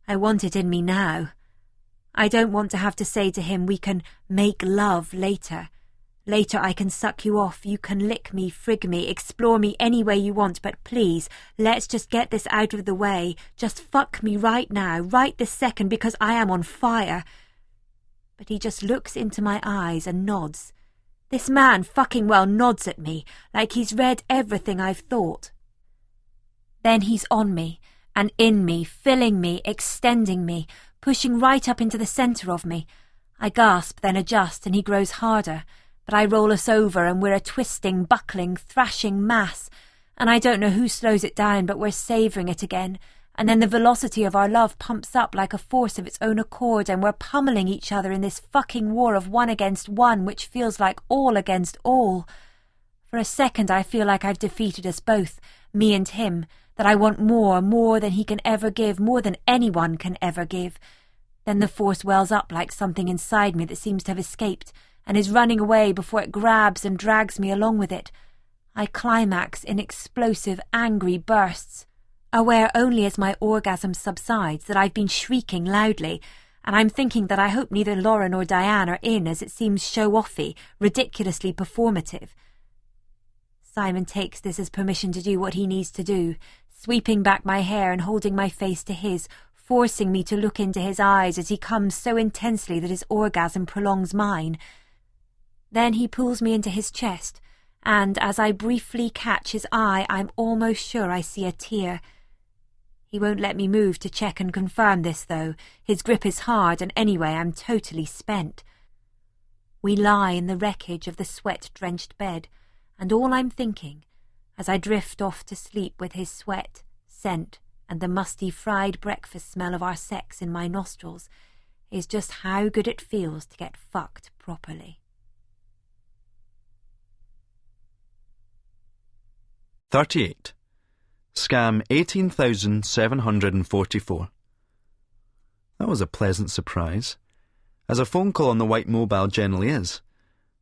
I want it in me now. I don't want to have to say to him, "We can make love later. Later I can suck you off, you can lick me, frig me, explore me any way you want, but please, let's just get this out of the way. Just fuck me right now, right this second, because I am on fire." But he just looks into my eyes and nods. This man fucking well nods at me, like he's read everything I've thought. Then he's on me, and in me, filling me, extending me, pushing right up into the centre of me. I gasp, then adjust, and he grows harder, but I roll us over and we're a twisting, buckling, thrashing mass, and I don't know who slows it down, but we're savouring it again, and then the velocity of our love pumps up like a force of its own accord, and we're pummelling each other in this fucking war of one against one, which feels like all against all. For a second I feel like I've defeated us both, me and him, that I want more than he can ever give, more than anyone can ever give. Then the force wells up like something inside me that seems to have escaped, and is running away before it grabs and drags me along with it. I climax in explosive, angry bursts, aware only as my orgasm subsides that I've been shrieking loudly, and I'm thinking that I hope neither Laura nor Diane are in, as it seems show-offy, ridiculously performative. Simon takes this as permission to do what he needs to do, sweeping back my hair and holding my face to his, forcing me to look into his eyes as he comes so intensely that his orgasm prolongs mine. Then he pulls me into his chest, and as I briefly catch his eye, I'm almost sure I see a tear. He won't let me move to check and confirm this, though. His grip is hard, and anyway, I'm totally spent. We lie in the wreckage of the sweat-drenched bed, and all I'm thinking, as I drift off to sleep with his sweat, scent, and the musty fried breakfast smell of our sex in my nostrils, is just how good it feels to get fucked properly. 38. Scam 18,744. That was a pleasant surprise, as a phone call on the white mobile generally is.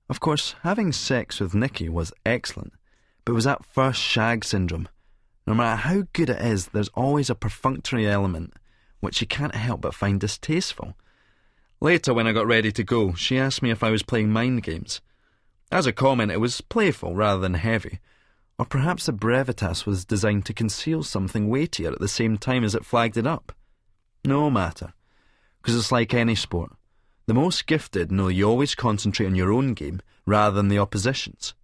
Of course, having sex with Nikki was excellent, but it was that first shag syndrome. No matter how good it is, there's always a perfunctory element which you can't help but find distasteful. Later, when I got ready to go, she asked me if I was playing mind games. As a comment, it was playful rather than heavy, Or perhaps the brevitas was designed to conceal something weightier at the same time as it flagged it up. No matter, because it's like any sport. The most gifted know you always concentrate on your own game rather than the opposition's.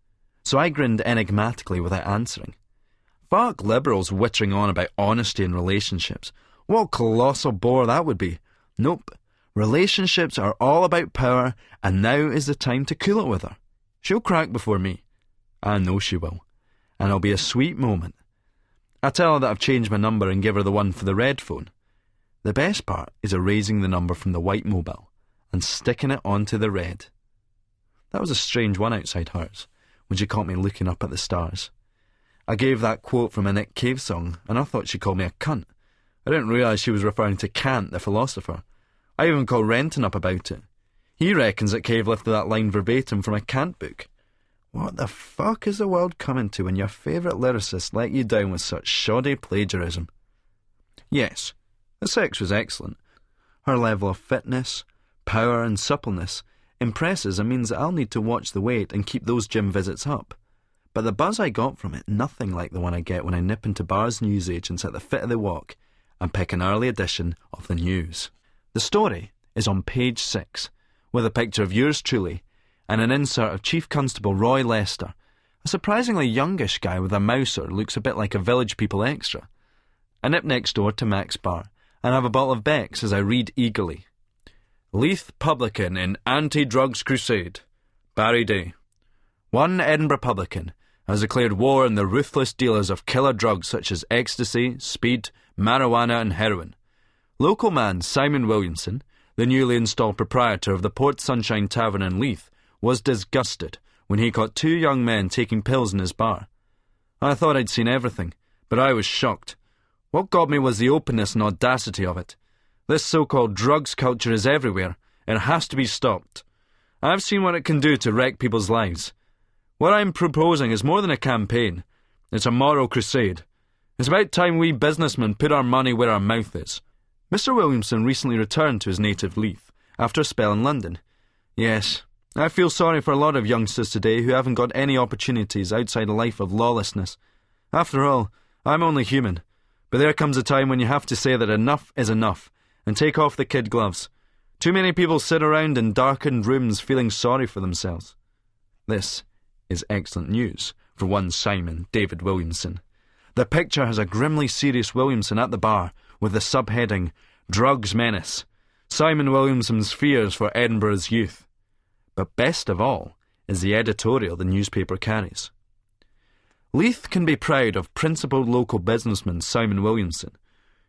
So I grinned enigmatically without answering. Fuck liberals wittering on about honesty in relationships. What a colossal bore that would be. Nope. Relationships are all about power, and now is the time to cool it with her. She'll crack before me. I know she will. And it'll be a sweet moment. I tell her that I've changed my number and give her the one for the red phone. The best part is erasing the number from the white mobile and sticking it onto the red. That was a strange one outside hers, when she caught me looking up at the stars. I gave that quote from a Nick Cave song, and I thought she called me a cunt. I didn't realise she was referring to Kant, the philosopher. I even called Renton up about it. He reckons that Cave lifted that line verbatim from a Kant book. What the fuck is the world coming to when your favourite lyricist let you down with such shoddy plagiarism? Yes, the sex was excellent. Her level of fitness, power and suppleness impresses and means that I'll need to watch the weight and keep those gym visits up. But the buzz I got from it, nothing like the one I get when I nip into bars' newsagents at the fit of the walk and pick an early edition of the news. The story is on page 6, with a picture of yours truly and an insert of Chief Constable Roy Lester. A surprisingly youngish guy with a mouser looks a bit like a Village People extra. I nip next door to Mac's bar and have a bottle of Beck's as I read eagerly. Leith Publican in Anti-Drugs Crusade. Barry Day. One Edinburgh publican has declared war on the ruthless dealers of killer drugs such as ecstasy, speed, marijuana and heroin. Local man Simon Williamson, the newly installed proprietor of the Port Sunshine Tavern in Leith, was disgusted when he caught 2 young men taking pills in his bar. I thought I'd seen everything, but I was shocked. What got me was the openness and audacity of it. This so-called drugs culture is everywhere. It has to be stopped. I've seen what it can do to wreck people's lives. What I'm proposing is more than a campaign. It's a moral crusade. It's about time we businessmen put our money where our mouth is. Mr. Williamson recently returned to his native Leith after a spell in London. Yes, I feel sorry for a lot of youngsters today who haven't got any opportunities outside a life of lawlessness. After all, I'm only human. But there comes a time when you have to say that enough is enough and take off the kid gloves. Too many people sit around in darkened rooms feeling sorry for themselves. This is excellent news for one Simon David Williamson. The picture has a grimly serious Williamson at the bar with the subheading, Drugs Menace. Simon Williamson's fears for Edinburgh's youth. But best of all is the editorial the newspaper carries. Leith can be proud of principled local businessman Simon Williamson,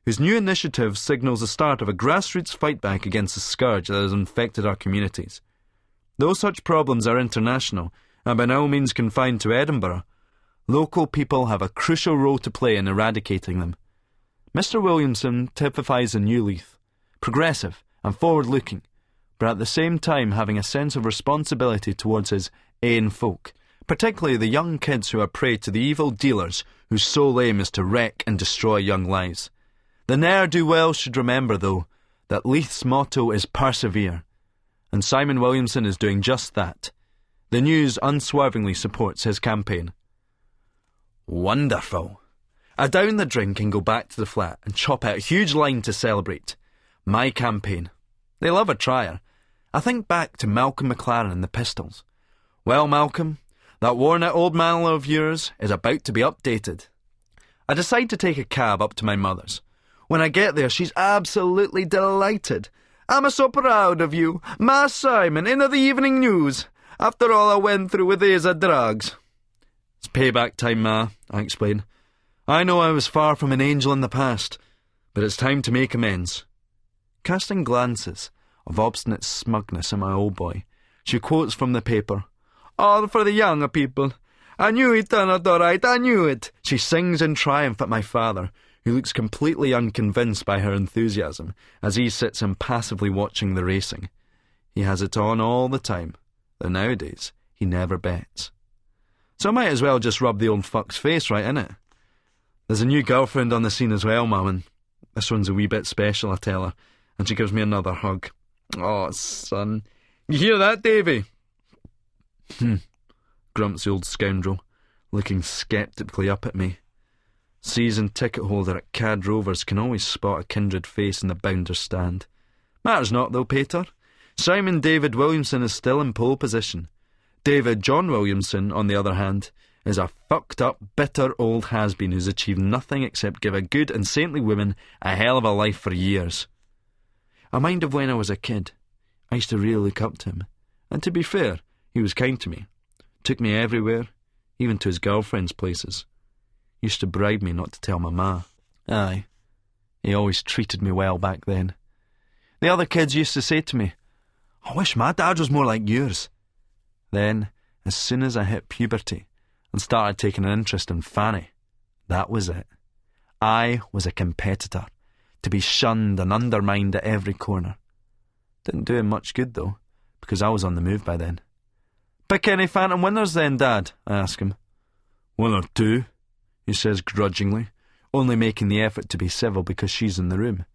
whose new initiative signals the start of a grassroots fight back against the scourge that has infected our communities. Though such problems are international, and by no means confined to Edinburgh, local people have a crucial role to play in eradicating them. Mr. Williamson typifies a new Leith, progressive and forward-looking, but at the same time having a sense of responsibility towards his ain folk, particularly the young kids who are prey to the evil dealers whose sole aim is to wreck and destroy young lives. The ne'er-do-well should remember, though, that Leith's motto is persevere, and Simon Williamson is doing just that. The news unswervingly supports his campaign. Wonderful. I down the drink and go back to the flat and chop out a huge line to celebrate. My campaign. They love a trier. I think back to Malcolm McLaren and the Pistols. Well, Malcolm, that worn-out old man of yours is about to be updated. I decide to take a cab up to my mother's. When I get there, she's absolutely delighted. I'm so proud of you, Ma Simon, into the evening news. After all I went through with these drugs. It's payback time, Ma, I explain. I know I was far from an angel in the past, but it's time to make amends. Casting glances of obstinate smugness at my old boy, she quotes from the paper. All for the younger people. I knew it turned out all right, I knew it. She sings in triumph at my father, who looks completely unconvinced by her enthusiasm as he sits impassively watching the racing. He has it on all the time, though nowadays he never bets. So I might as well just rub the old fuck's face right in it. There's a new girlfriend on the scene as well, Mum, and this one's a wee bit special, I tell her, and she gives me another hug. Oh, son. You hear that, Davy? Grumps the old scoundrel, looking sceptically up at me. Seasoned ticket holder at Cad Rovers can always spot a kindred face in the bounder's stand. Matters not, though, Pater. Simon David Williamson is still in pole position. David John Williamson, on the other hand, is a fucked-up, bitter old has-been who's achieved nothing except give a good and saintly woman a hell of a life for years. I mind of when I was a kid. I used to really look up to him. And to be fair, he was kind to me. Took me everywhere, even to his girlfriend's places. Used to bribe me not to tell my ma. Aye, he always treated me well back then. The other kids used to say to me, "I wish my dad was more like yours." Then, as soon as I hit puberty and started taking an interest in Fanny, that was it. I was a competitor, to be shunned and undermined at every corner. Didn't do him much good, though, because I was on the move by then. "Pick any phantom winners then, Dad?" I ask him. "One or two," he says grudgingly, only making the effort to be civil because she's in the room.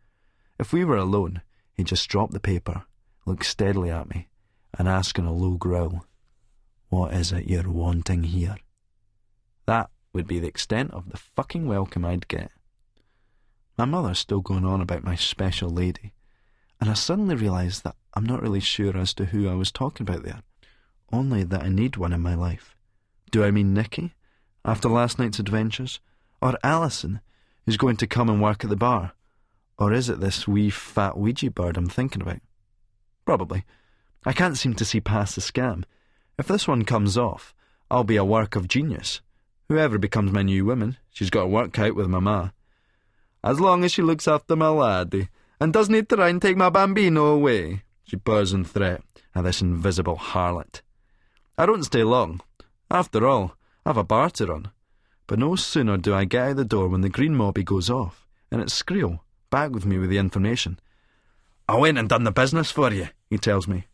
If we were alone, he'd just drop the paper, look steadily at me, and ask in a low growl, "What is it you're wanting here?" That would be the extent of the fucking welcome I'd get. My mother's still going on about my special lady, and I suddenly realised that I'm not really sure as to who I was talking about there, only that I need one in my life. Do I mean Nicky, after last night's adventures, or Alison, who's going to come and work at the bar? Or is it this wee fat Ouija bird I'm thinking about? Probably. I can't seem to see past the scam. If this one comes off, I'll be a work of genius. Whoever becomes my new woman, she's got to work out with my ma. As long as she looks after my laddie, and doesn't try and take my bambino away, she purrs in threat at this invisible harlot. I don't stay long. After all, I've a bar to run. But no sooner do I get out the door when the green mobby goes off, and it's Skrill, back with me with the information. "I went and done the business for you," he tells me.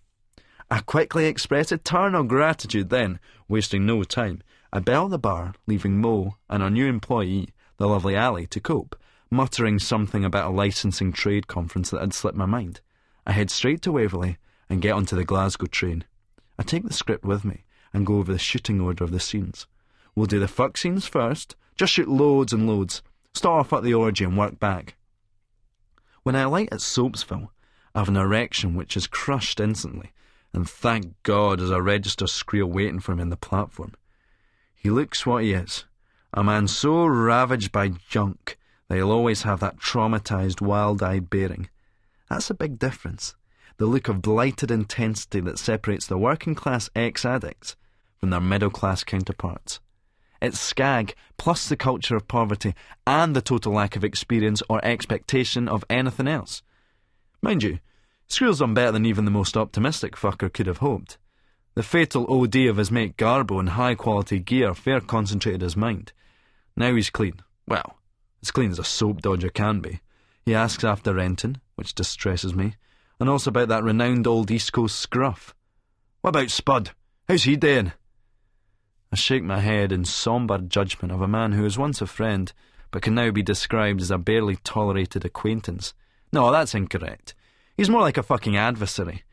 I quickly express eternal gratitude then, wasting no time. I bell the bar, leaving Mo and our new employee, the lovely Ali, to cope, muttering something about a licensing trade conference that had slipped my mind. I head straight to Waverley and get onto the Glasgow train. I take the script with me and go over the shooting order of the scenes. We'll do the fuck scenes first, just shoot loads and loads, start off at the orgy and work back. When I alight at Soapsville, I have an erection which is crushed instantly, and thank God there's a register Skrill waiting for me on the platform. He looks what he is, a man so ravaged by junk that he'll always have that traumatised, wild-eyed bearing. That's a big difference, the look of blighted intensity that separates the working-class ex-addicts from their middle-class counterparts. It's scag, plus the culture of poverty, and the total lack of experience or expectation of anything else. Mind you, Skrill's done better than even the most optimistic fucker could have hoped. The fatal OD of his mate Garbo in high-quality gear fair concentrated his mind. Now he's clean. Well, as clean as a soap dodger can be. He asks after Renton, which distresses me, and also about that renowned old East Coast scruff. "What about Spud? How's he doing?" I shake my head in sombre judgment of a man who was once a friend, but can now be described as a barely tolerated acquaintance. No, that's incorrect. He's more like a fucking adversary.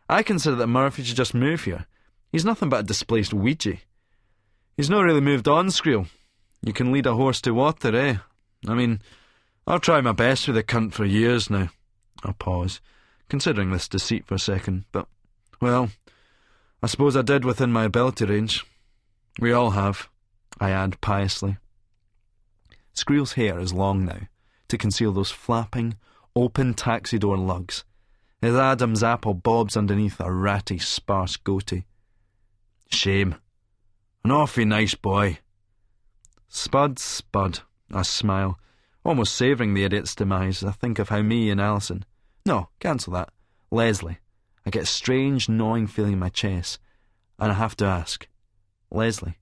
I consider that Murphy should just move here. He's nothing but a displaced Ouija. He's not really moved on, Skrill. You can lead a horse to water, eh? I mean, I've tried my best with the cunt for years now. I pause, considering this deceit for a second, but, well, I suppose I did within my ability range. We all have, I add piously. Skrill's hair is long now, to conceal those flapping, open taxi door lugs. His Adam's apple bobs underneath a ratty, sparse goatee. Shame. An awfully nice boy. Spud, I smile, almost savouring the idiot's demise as I think of how me and Alison... No, cancel that. Leslie. I get a strange, gnawing feeling in my chest, and I have to ask... Leslie,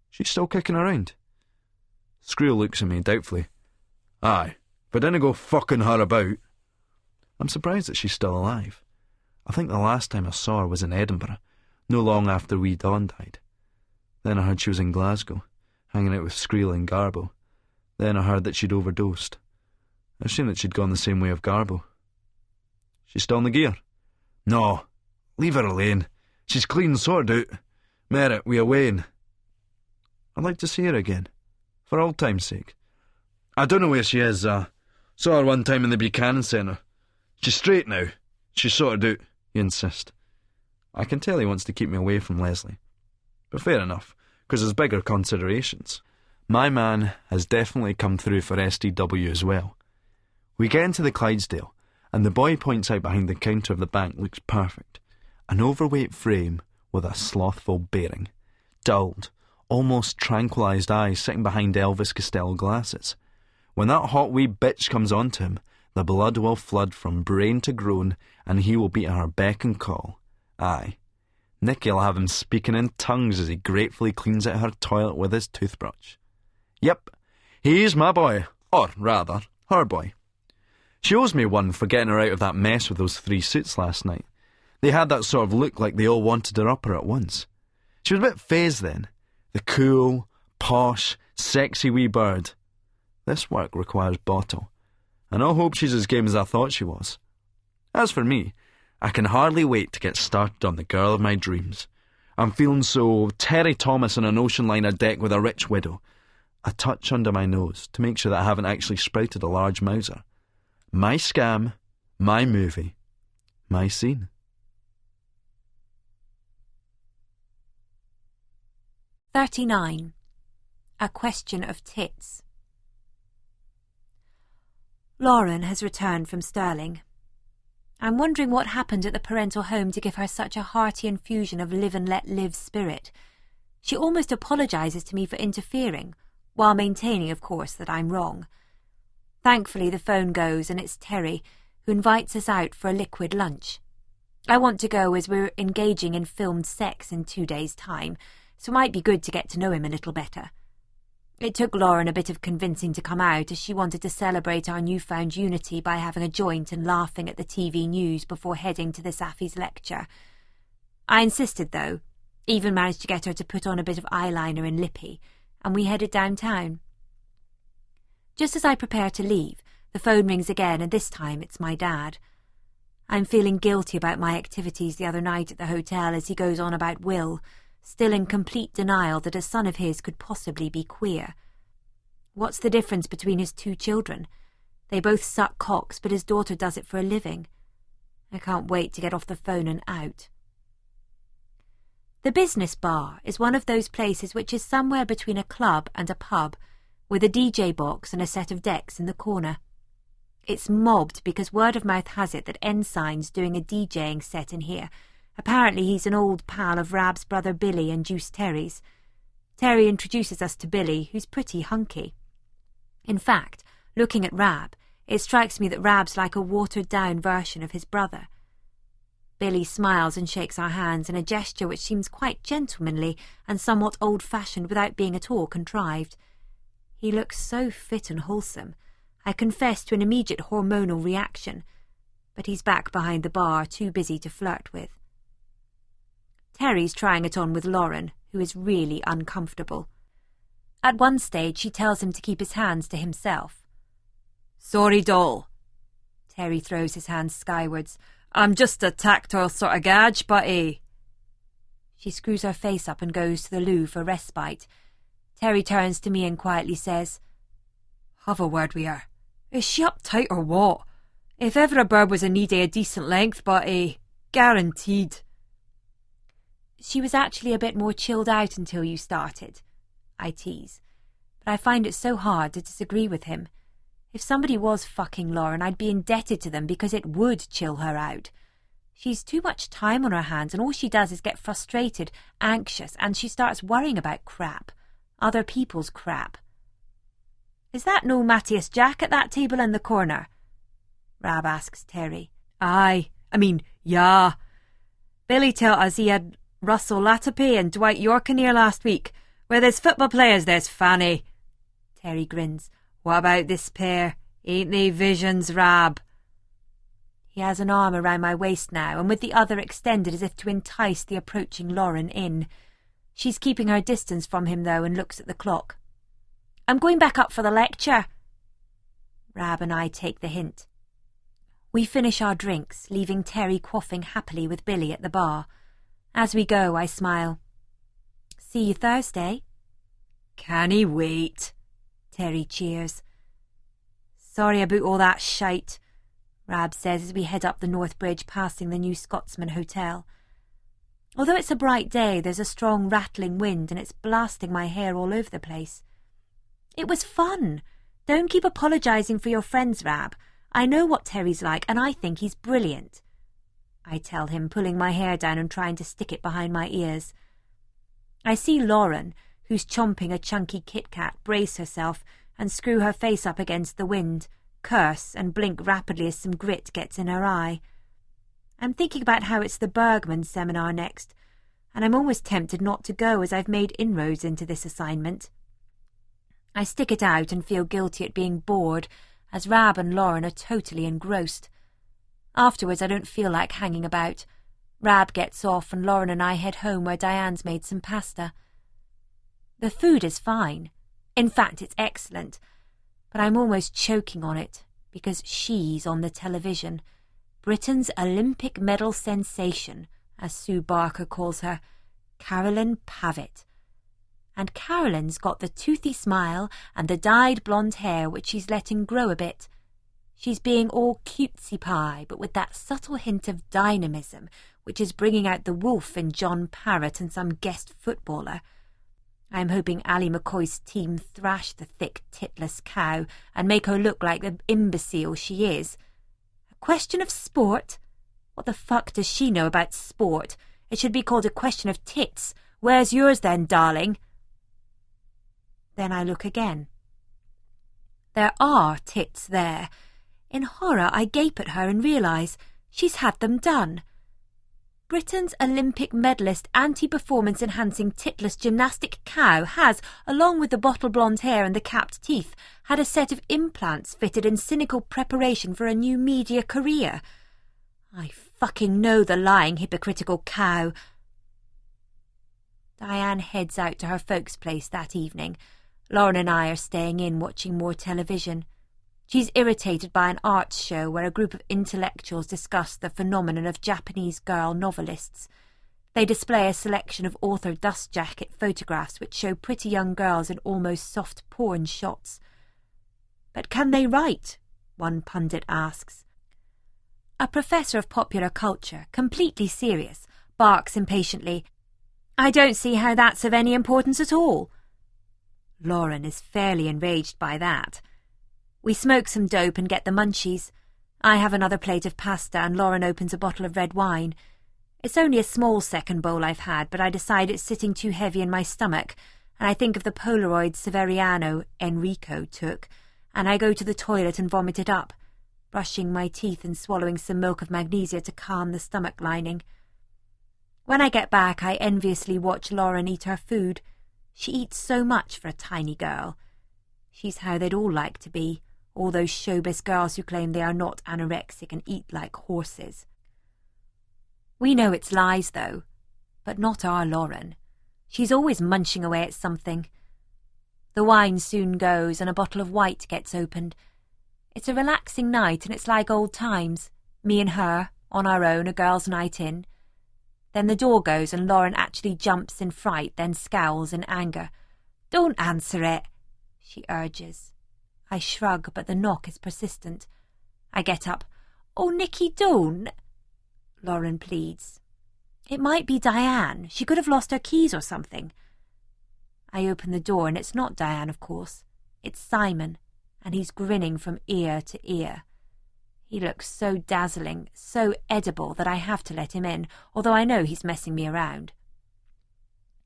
she's still kicking around? Skrill looks at me doubtfully. Aye, but didn't go fucking her about. I'm surprised that she's still alive. I think the last time I saw her was in Edinburgh, no long after wee Dawn died. Then I heard she was in Glasgow, hanging out with Skrill and Garbo. Then I heard that she'd overdosed. I assumed that she'd gone the same way of Garbo. She's still in the gear? No, leave her alone. She's clean sorted out. Merritt, we are weighing. I'd like to see her again, for old time's sake. I don't know where she is. Saw her one time in the Buchanan Centre. She's straight now. She's sorted out, you insist. I can tell he wants to keep me away from Leslie. But fair enough, because there's bigger considerations. My man has definitely come through for SDW as well. We get into the Clydesdale, and the boy points out behind the counter of the bank looks perfect. An overweight frame with a slothful bearing. Dulled, almost tranquilised eyes sitting behind Elvis Costello glasses. When that hot wee bitch comes onto him, the blood will flood from brain to groin, and he will be at her beck and call. Aye, Nicky'll have him speaking in tongues as he gratefully cleans out her toilet with his toothbrush. Yep, he's my boy, or rather, her boy. She owes me one for getting her out of that mess with those 3 suits last night. They had that sort of look like they all wanted her up her at once. She was a bit phased then. The cool, posh, sexy wee bird. This work requires bottle, and I hope she's as game as I thought she was. As for me, I can hardly wait to get started on the girl of my dreams. I'm feeling so Terry Thomas on an ocean liner deck with a rich widow. A touch under my nose to make sure that I haven't actually sprouted a large Mauser. My scam, my movie, my scene. "39. A Question of Tits." Lauren has returned from Stirling. I'm wondering what happened at the parental home to give her such a hearty infusion of live and let live spirit. She almost apologises to me for interfering, while maintaining, of course, that I'm wrong. Thankfully the phone goes and it's Terry, who invites us out for a liquid lunch. I want to go as we're engaging in filmed sex in 2 days' time, so it might be good to get to know him a little better. It took Lauren a bit of convincing to come out, as she wanted to celebrate our newfound unity by having a joint and laughing at the TV news before heading to the Safi's lecture. I insisted, though, even managed to get her to put on a bit of eyeliner and lippy, and we headed downtown. Just as I prepare to leave, the phone rings again, and this time it's my dad. I'm feeling guilty about my activities the other night at the hotel as he goes on about Will, still in complete denial that a son of his could possibly be queer. What's the difference between his 2 children? They both suck cocks, but his daughter does it for a living. I can't wait to get off the phone and out. The business bar is one of those places which is somewhere between a club and a pub, with a DJ box and a set of decks in the corner. It's mobbed because word of mouth has it that Ensign's doing a DJing set in here. Apparently he's an old pal of Rab's brother Billy and Juice Terry's. Terry introduces us to Billy, who's pretty hunky. In fact, looking at Rab, it strikes me that Rab's like a watered-down version of his brother. Billy smiles and shakes our hands in a gesture which seems quite gentlemanly and somewhat old-fashioned without being at all contrived. He looks so fit and wholesome. I confess to an immediate hormonal reaction, but he's back behind the bar, too busy to flirt with. Terry's trying it on with Lauren, who is really uncomfortable. At one stage she tells him to keep his hands to himself. "Sorry, doll." Terry throws his hands skywards. "I'm just a tactile sort of gage, but She screws her face up and goes to the loo for respite. Terry turns to me and quietly says, "Have a word with her. Is she uptight or what? If ever a bird was in need of a decent length, but guaranteed." "She was actually a bit more chilled out until you started," I tease, but I find it so hard to disagree with him. If somebody was fucking Lauren, I'd be indebted to them because it would chill her out. She's too much time on her hands, and all she does is get frustrated, anxious, and she starts worrying about crap. Other people's crap. "Is that no Matthias Jack at that table in the corner?" Rab asks Terry. Yeah. Billy told us he had Russell Latape and Dwight York in here last week. Where there's football players, there's Fanny. Terry grins. "What about this pair? Ain't they visions, Rab?" He has an arm around my waist now, and with the other extended as if to entice the approaching Lauren in. She's keeping her distance from him, though, and looks at the clock. "I'm going back up for the lecture." Rab and I take the hint. We finish our drinks, leaving Terry quaffing happily with Billy at the bar. As we go, I smile. "See you Thursday." Can he wait? Terry cheers. Sorry about all that shite, Rab says as we head up the North Bridge passing the New Scotsman Hotel. Although it's a bright day, there's a strong rattling wind and it's blasting my hair all over the place. It was fun. Don't keep apologising for your friends, Rab. I know what Terry's like and I think he's brilliant, I tell him, pulling my hair down and trying to stick it behind my ears. I see Lauren, who's chomping a chunky Kit Kat, brace herself and screw her face up against the wind, curse and blink rapidly as some grit gets in her eye. I'm thinking about how it's the Bergman seminar next, and I'm almost tempted not to go as I've made inroads into this assignment. I stick it out and feel guilty at being bored, as Rab and Lauren are totally engrossed. Afterwards I don't feel like hanging about. Rab gets off and Lauren and I head home where Diane's made some pasta. The food is fine. In fact, it's excellent. But I'm almost choking on it, because she's on the television. Britain's Olympic medal sensation, as Sue Barker calls her, Carolyn Pavitt. And Carolyn's got the toothy smile and the dyed blonde hair which she's letting grow a bit. She's being all cutesy pie, but with that subtle hint of dynamism which is bringing out the wolf in John Parrott and some guest footballer. I'm hoping Ally McCoy's team thrash the thick, titless cow and make her look like the imbecile she is. A question of sport? What the fuck does she know about sport? It should be called a question of tits. Where's yours then, darling? Then I look again. There are tits there. In horror, I gape at her and realise she's had them done. Britain's Olympic medalist anti-performance enhancing titless gymnastic cow has, along with the bottle blonde hair and the capped teeth, had a set of implants fitted in cynical preparation for a new media career. I fucking know the lying, hypocritical cow. Diane heads out to her folks' place that evening. Lauren and I are staying in watching more television. She's irritated by an arts show where a group of intellectuals discuss the phenomenon of Japanese girl novelists. They display a selection of author dust jacket photographs which show pretty young girls in almost soft porn shots. But can they write? One pundit asks. A professor of popular culture, completely serious, barks impatiently, I don't see how that's of any importance at all. Lauren is fairly enraged by that. We smoke some dope and get the munchies. I have another plate of pasta and Lauren opens a bottle of red wine. It's only a small second bowl I've had, but I decide it's sitting too heavy in my stomach, and I think of the Polaroid Severiano Enrico took, and I go to the toilet and vomit it up, brushing my teeth and swallowing some milk of magnesia to calm the stomach lining. When I get back, I enviously watch Lauren eat her food. She eats so much for a tiny girl. She's how they'd all like to be, all those showbiz girls who claim they are not anorexic and eat like horses. We know it's lies, though, but not our Lauren. She's always munching away at something. The wine soon goes and a bottle of white gets opened. It's a relaxing night and it's like old times, me and her, on our own, a girls' night in. Then the door goes and Lauren actually jumps in fright, then scowls in anger. Don't answer it, she urges. I shrug, but the knock is persistent. I get up. Oh, Nicky, don't. Lauren pleads. It might be Diane. She could have lost her keys or something. I open the door and it's not Diane, of course. It's Simon, and he's grinning from ear to ear. He looks so dazzling, so edible that I have to let him in, although I know he's messing me around.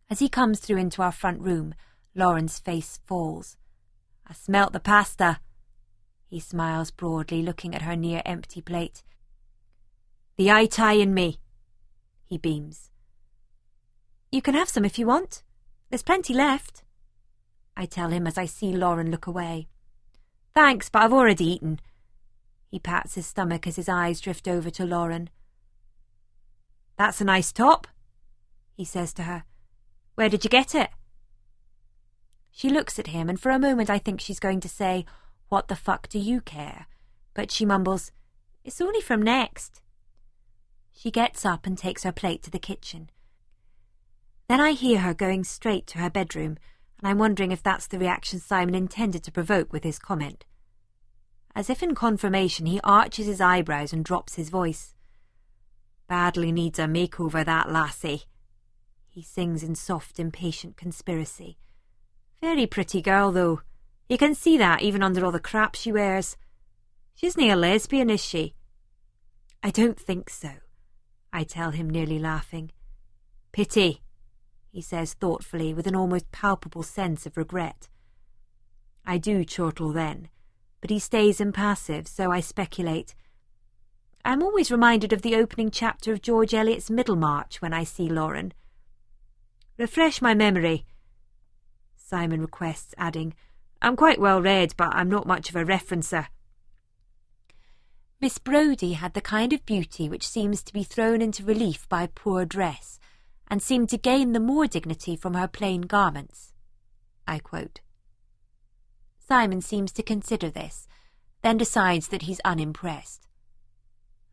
As he comes through into our front room, Lauren's face falls. I smelt the pasta. He smiles broadly, looking at her near-empty plate. The eye-tie in me, he beams. You can have some if you want. There's plenty left, I tell him as I see Lauren look away. Thanks, but I've already eaten. He pats his stomach as his eyes drift over to Lauren. That's a nice top, he says to her. Where did you get it? She looks at him, and for a moment I think she's going to say, What the fuck do you care? But she mumbles, It's only from Next. She gets up and takes her plate to the kitchen. Then I hear her going straight to her bedroom, and I'm wondering if that's the reaction Simon intended to provoke with his comment. As if in confirmation, he arches his eyebrows and drops his voice. "Badly needs a makeover, that lassie," he sings in soft, impatient conspiracy. "Very pretty girl, though. You can see that even under all the crap she wears. She's nae a lesbian, is she?" "I don't think so," I tell him, nearly laughing. "Pity," he says thoughtfully, with an almost palpable sense of regret. I do chortle then, but he stays impassive, so I speculate. I'm always reminded of the opening chapter of George Eliot's Middlemarch when I see Lauren. "Refresh my memory," Simon requests, adding, "I'm quite well read, but I'm not much of a referencer." Miss Brodie had the kind of beauty which seems to be thrown into relief by poor dress, and seemed to gain the more dignity from her plain garments, I quote. Simon seems to consider this, then decides that he's unimpressed.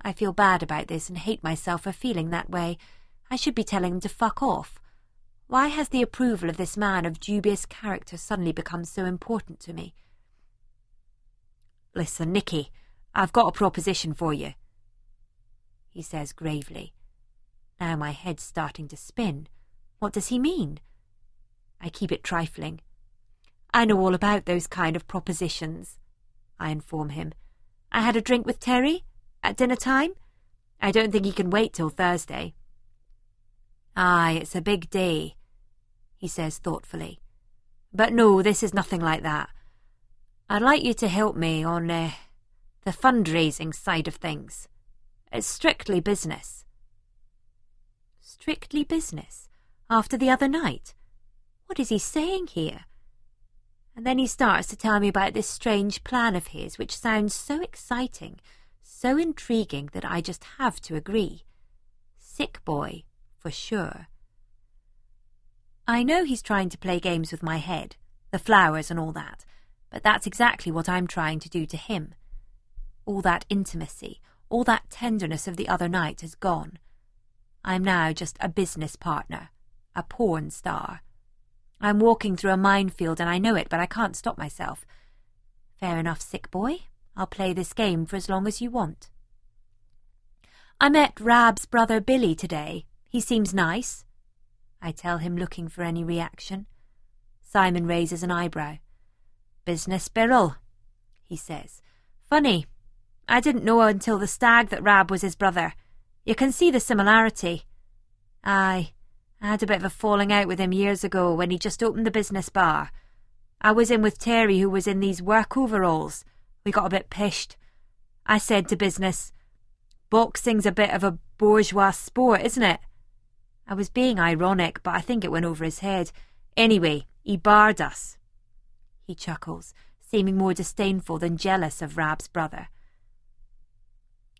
I feel bad about this and hate myself for feeling that way. I should be telling him to fuck off. Why has the approval of this man of dubious character suddenly become so important to me? "Listen, Nicky, I've got a proposition for you," he says gravely. Now my head's starting to spin. What does he mean? I keep it trifling. "I know all about those kind of propositions," I inform him. "I had a drink with Terry at dinner time. I don't think he can wait till Thursday." "Aye, it's a big day," he says thoughtfully. "But no, this is nothing like that. I'd like you to help me on the fundraising side of things. It's strictly business." Strictly business? After the other night? What is he saying here? And then he starts to tell me about this strange plan of his, which sounds so exciting, so intriguing that I just have to agree. Sick boy, for sure. I know he's trying to play games with my head, the flowers and all that, but that's exactly what I'm trying to do to him. All that intimacy, all that tenderness of the other night has gone. I'm now just a business partner, a porn star. I'm walking through a minefield and I know it, but I can't stop myself. Fair enough, sick boy. I'll play this game for as long as you want. I met Rab's brother Billy today. He seems nice, I tell him, looking for any reaction. Simon raises an eyebrow. "Business Birrell," he says. "Funny. I didn't know until the stag that Rab was his brother. You can see the similarity. Aye, I had a bit of a falling out with him years ago when he just opened the business bar. I was in with Terry, who was in these work overalls. We got a bit pished. I said to business, 'Boxing's a bit of a bourgeois sport, isn't it?' I was being ironic, but I think it went over his head. Anyway, he barred us." He chuckles, seeming more disdainful than jealous of Rab's brother.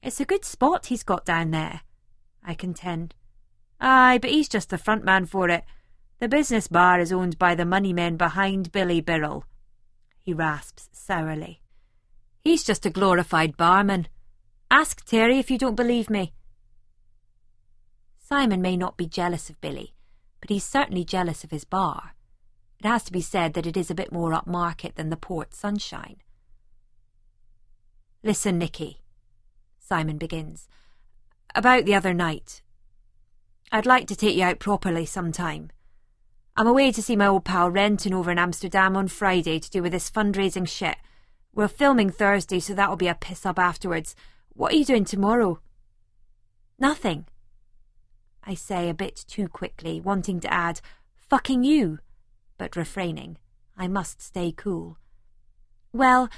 "It's a good spot he's got down there," I contend. "Aye, but he's just the front man for it. The business bar is owned by the money men behind Billy Birrell," he rasps sourly. "He's just a glorified barman. Ask Terry if you don't believe me." Simon may not be jealous of Billy, but he's certainly jealous of his bar. It has to be said that it is a bit more upmarket than the Port Sunshine. "Listen, Nicky," Simon begins, "about the other night. I'd like to take you out properly sometime. I'm away to see my old pal Renton over in Amsterdam on Friday to do with this fundraising shit. We're filming Thursday, so that'll be a piss-up afterwards. What are you doing tomorrow?" "Nothing," I say a bit too quickly, wanting to add, "fucking you," but refraining. I must stay cool. "Well,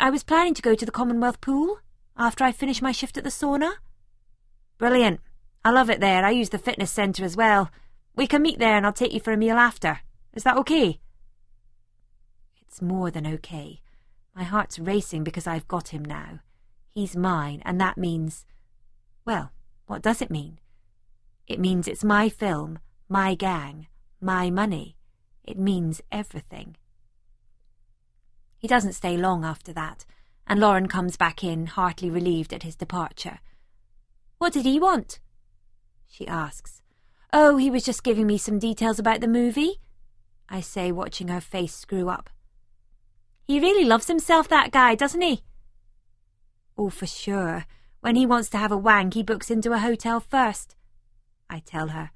I was planning to go to the Commonwealth Pool after I finish my shift at the sauna." "Brilliant. I love it there. I use the fitness centre as well. We can meet there and I'll take you for a meal after. Is that okay?" It's more than okay. My heart's racing because I've got him now. He's mine, and that means... Well, what does it mean? It means it's my film, my gang, my money. It means everything. He doesn't stay long after that, and Lauren comes back in, heartily relieved at his departure. "What did he want?" she asks. "Oh, he was just giving me some details about the movie," I say, watching her face screw up. He really loves himself, that guy, doesn't he? Oh, for sure. When he wants to have a wank, he books into a hotel first, I tell her.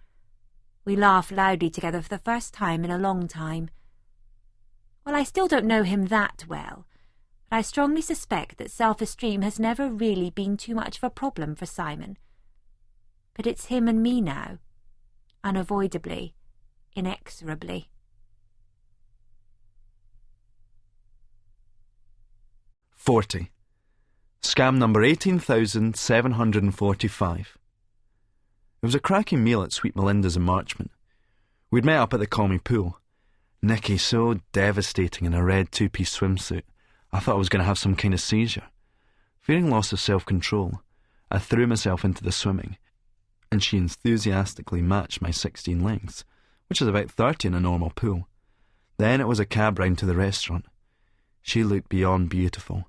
We laugh loudly together for the first time in a long time. Well, I still don't know him that well, but I strongly suspect that self-esteem has never really been too much of a problem for Simon. But it's him and me now, unavoidably, inexorably. 40. Scam number 18,745. It was a cracking meal at Sweet Melinda's in Marchmont. We'd met up at the Comey pool. Nicky so devastating in a red two-piece swimsuit, I thought I was going to have some kind of seizure. Fearing loss of self-control, I threw myself into the swimming, and she enthusiastically matched my 16 lengths, which is about 30 in a normal pool. Then it was a cab round to the restaurant. She looked beyond beautiful,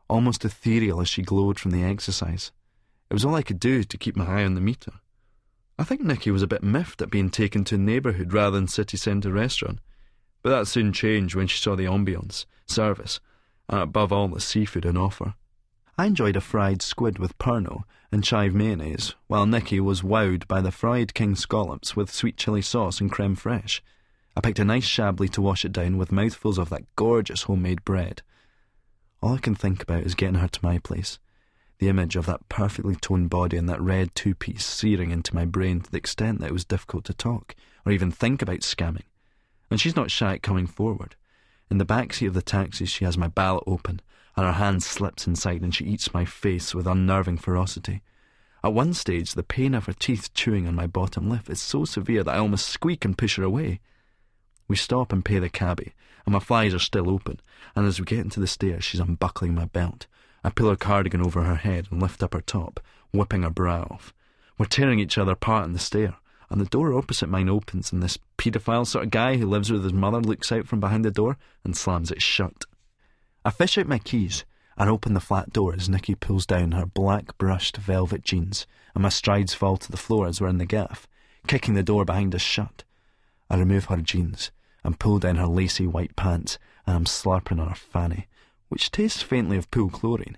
almost ethereal as she glowed from the exercise. It was all I could do to keep my eye on the meter. I think Nicky was a bit miffed at being taken to a neighbourhood rather than city centre restaurant, but that soon changed when she saw the ambience, service, and above all the seafood on offer. I enjoyed a fried squid with pernod and chive mayonnaise, while Nicky was wowed by the fried king scallops with sweet chilli sauce and creme fraiche. I picked a nice chablis to wash it down with mouthfuls of that gorgeous homemade bread. All I can think about is getting her to my place. The image of that perfectly toned body and that red two-piece searing into my brain to the extent that it was difficult to talk, or even think about scamming. And she's not shy at coming forward. In the backseat of the taxi she has my ballot open, and her hand slips inside and she eats my face with unnerving ferocity. At one stage, the pain of her teeth chewing on my bottom lip is so severe that I almost squeak and push her away. We stop and pay the cabbie, and my flies are still open, and as we get into the stairs she's unbuckling my belt. I pull her cardigan over her head and lift up her top, whipping her bra off. We're tearing each other apart on the stair, and the door opposite mine opens, and this paedophile sort of guy who lives with his mother looks out from behind the door and slams it shut. I fish out my keys and open the flat door as Nicky pulls down her black-brushed velvet jeans, and my strides fall to the floor as we're in the gaff, kicking the door behind us shut. I remove her jeans and pull down her lacy white pants, and I'm slurping on her fanny, which tastes faintly of pool chlorine,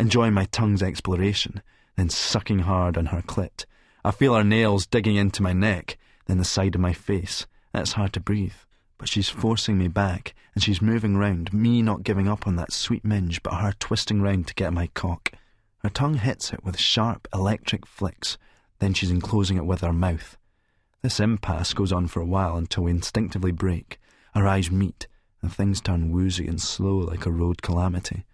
enjoying my tongue's exploration, then sucking hard on her clit. I feel her nails digging into my neck, then the side of my face, and it's hard to breathe. But she's forcing me back, and she's moving round, me not giving up on that sweet minge, but her twisting round to get at my cock. Her tongue hits it with sharp electric flicks, then she's enclosing it with her mouth. This impasse goes on for a while until we instinctively break. Our eyes meet, and things turn woozy and slow like a road calamity.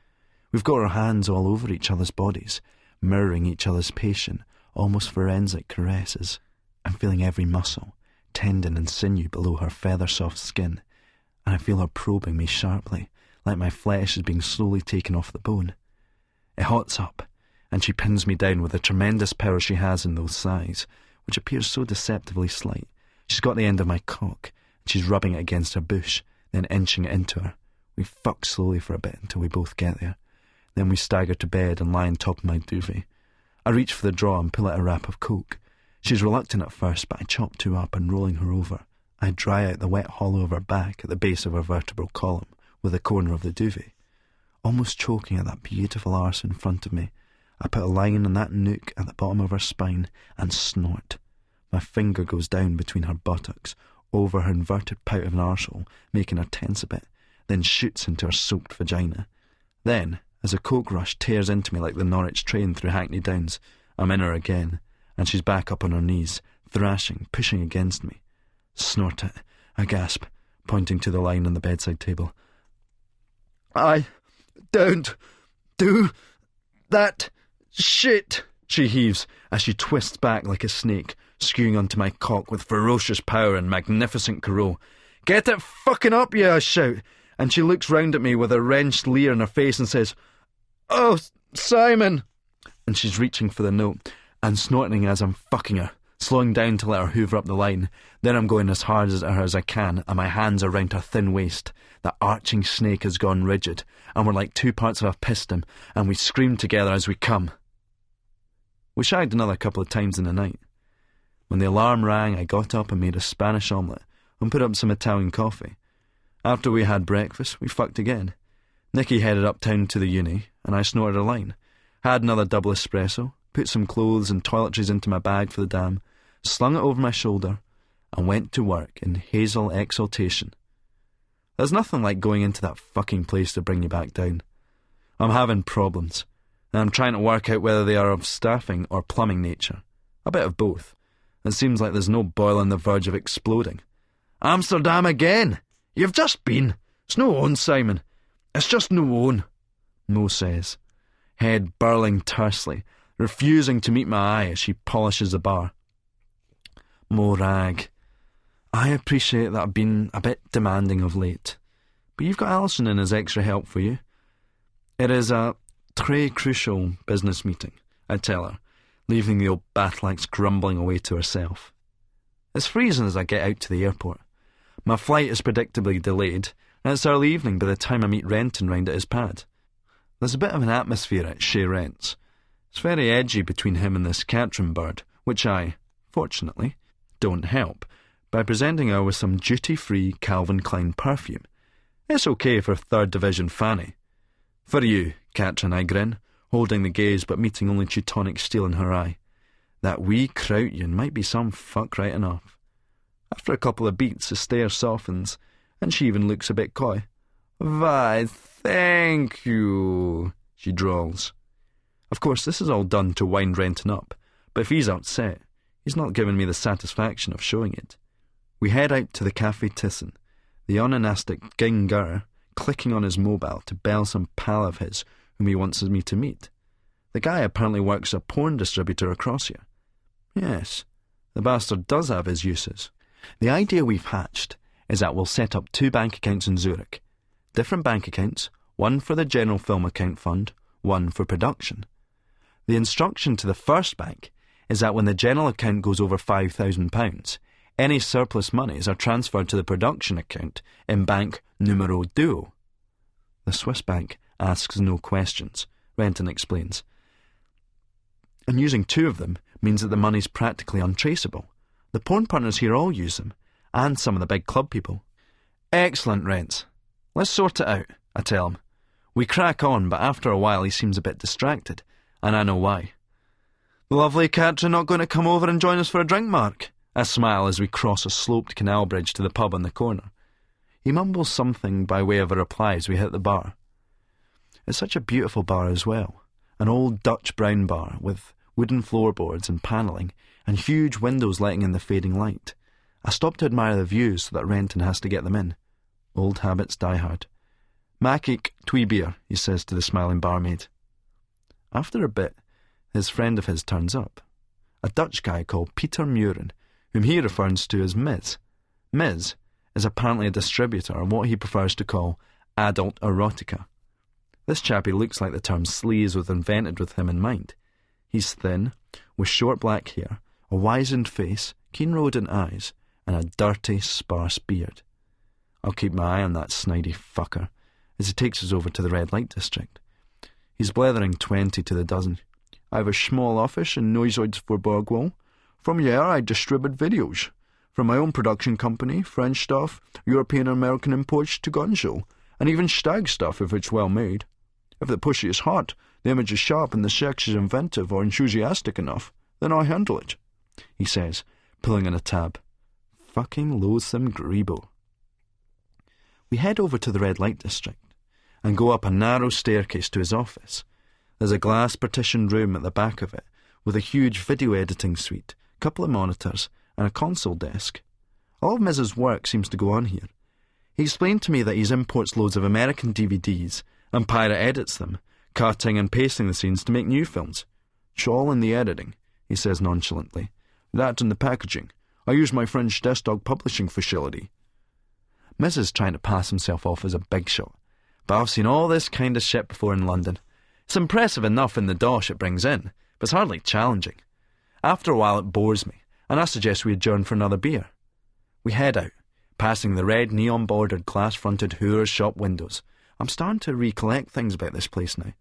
We've got our hands all over each other's bodies, mirroring each other's patient, almost forensic caresses. I'm feeling every muscle, tendon and sinew below her feather-soft skin, and I feel her probing me sharply, like my flesh is being slowly taken off the bone. It hots up, and she pins me down with the tremendous power she has in those thighs, which appears so deceptively slight. She's got the end of my cock, and she's rubbing it against her bush, then inching it into her. We fuck slowly for a bit until we both get there. Then we stagger to bed and lie on top of my duvet. I reach for the drawer and pull out a wrap of coke. She's reluctant at first, but I chop two up and rolling her over, I dry out the wet hollow of her back at the base of her vertebral column with the corner of the duvet. Almost choking at that beautiful arse in front of me, I put a line in that nook at the bottom of her spine and snort. My finger goes down between her buttocks, over her inverted pout of an arsehole, making her tense a bit, then shoots into her soaked vagina. Then, as a coke rush tears into me like the Norwich train through Hackney Downs, I'm in her again, and she's back up on her knees, thrashing, pushing against me. Snort it, I gasp, pointing to the line on the bedside table. I don't do that shit, she heaves, as she twists back like a snake, skewing onto my cock with ferocious power and magnificent carole. Get it fucking up, you, I shout, and she looks round at me with a wrenched leer on her face and says, "Oh, Simon!" And she's reaching for the note, and snorting as I'm fucking her, slowing down to let her hoover up the line. Then I'm going as hard at her as I can, and my hands are round her thin waist. That arching snake has gone rigid, and we're like two parts of a piston, and we scream together as we come. We shagged another couple of times in the night. When the alarm rang, I got up and made a Spanish omelette and put up some Italian coffee. After we had breakfast, we fucked again. Nicky headed uptown to the uni, and I snorted a line. Had another double espresso, put some clothes and toiletries into my bag for the dam, slung it over my shoulder, and went to work in hazel exultation. There's nothing like going into that fucking place to bring you back down. I'm having problems, and I'm trying to work out whether they are of staffing or plumbing nature. A bit of both. It seems like there's no boiler on the verge of exploding. Amsterdam again! You've just been. It's no on, Simon. It's just no on, Mo says, head burling tersely, refusing to meet my eye as she polishes the bar. Mo rag. I appreciate that I've been a bit demanding of late, but you've got Alison in as extra help for you. It is a très crucial business meeting, I tell her, leaving the old Bathlax grumbling away to herself. It's freezing as I get out to the airport. My flight is predictably delayed, and it's early evening by the time I meet Renton round at his pad. There's a bit of an atmosphere at Chez Rents. It's very edgy between him and this Catherine bird, which I, fortunately, don't help by presenting her with some duty-free Calvin Klein perfume. It's okay for third division fanny. For you, Catherine, I grin, holding the gaze but meeting only Teutonic steel in her eye. That wee Krautjen might be some fuck right enough. After a couple of beats, the stare softens, and she even looks a bit coy. Why, thank you, she drawls. Of course, this is all done to wind Renton up, but if he's upset, he's not giving me the satisfaction of showing it. We head out to the Café Thyssen, the unanastic Ginger clicking on his mobile to bell some pal of his whom he wants me to meet. The guy apparently works a porn distributor across here. Yes, the bastard does have his uses. The idea we've hatched is that we'll set up 2 bank accounts in Zurich. Different bank accounts, one for the general film account fund, one for production. The instruction to the first bank is that when the general account goes over £5,000, any surplus monies are transferred to the production account in bank numero 2. The Swiss bank asks no questions, Renton explains. And using 2 of them means that the money's practically untraceable. The porn partners here all use them, and some of the big club people. Excellent, Rents. Let's sort it out, I tell him. We crack on, but after a while he seems a bit distracted, and I know why. The lovely Catherine not going to come over and join us for a drink, Mark? I smile as we cross a sloped canal bridge to the pub on the corner. He mumbles something by way of a reply as we hit the bar. It's such a beautiful bar as well. An old Dutch brown bar with wooden floorboards and panelling and huge windows letting in the fading light. I stop to admire the views so that Renton has to get them in. Old habits die hard. Maak ik 2 beer, he says to the smiling barmaid. After a bit, his friend of his turns up. A Dutch guy called Peter Muren, whom he refers to as Ms. Ms is apparently a distributor of what he prefers to call adult erotica. This chappie looks like the term sleaze was invented with him in mind. He's thin, with short black hair, a wizened face, keen rodent eyes, and a dirty, sparse beard. I'll keep my eye on that snidey fucker as he takes us over to the red light district. He's blethering 20 to the dozen. I have a small office in Neusiedl for Borgwall. From here I distribute videos. From my own production company, French stuff, European and American imports to gun show, and even stag stuff if it's well made. If the pussy is hot, the image is sharp and the sex is inventive or enthusiastic enough, then I handle it, he says, pulling on a tab. Fucking loathsome grebo. We head over to the red light district and go up a narrow staircase to his office. There's a glass partitioned room at the back of it with a huge video editing suite, a couple of monitors and a console desk. All of Mrs. work seems to go on here. He explained to me that he imports loads of American DVDs and pirate edits them, cutting and pasting the scenes to make new films. It's all in the editing, he says nonchalantly. That and the packaging. I use my French desktop publishing facility. Mrs. trying to pass himself off as a big shot, but I've seen all this kind of shit before in London. It's impressive enough in the dosh it brings in, but it's hardly challenging. After a while it bores me, and I suggest we adjourn for another beer. We head out, passing the red neon-bordered glass-fronted Hoover's shop windows. I'm starting to recollect things about this place now.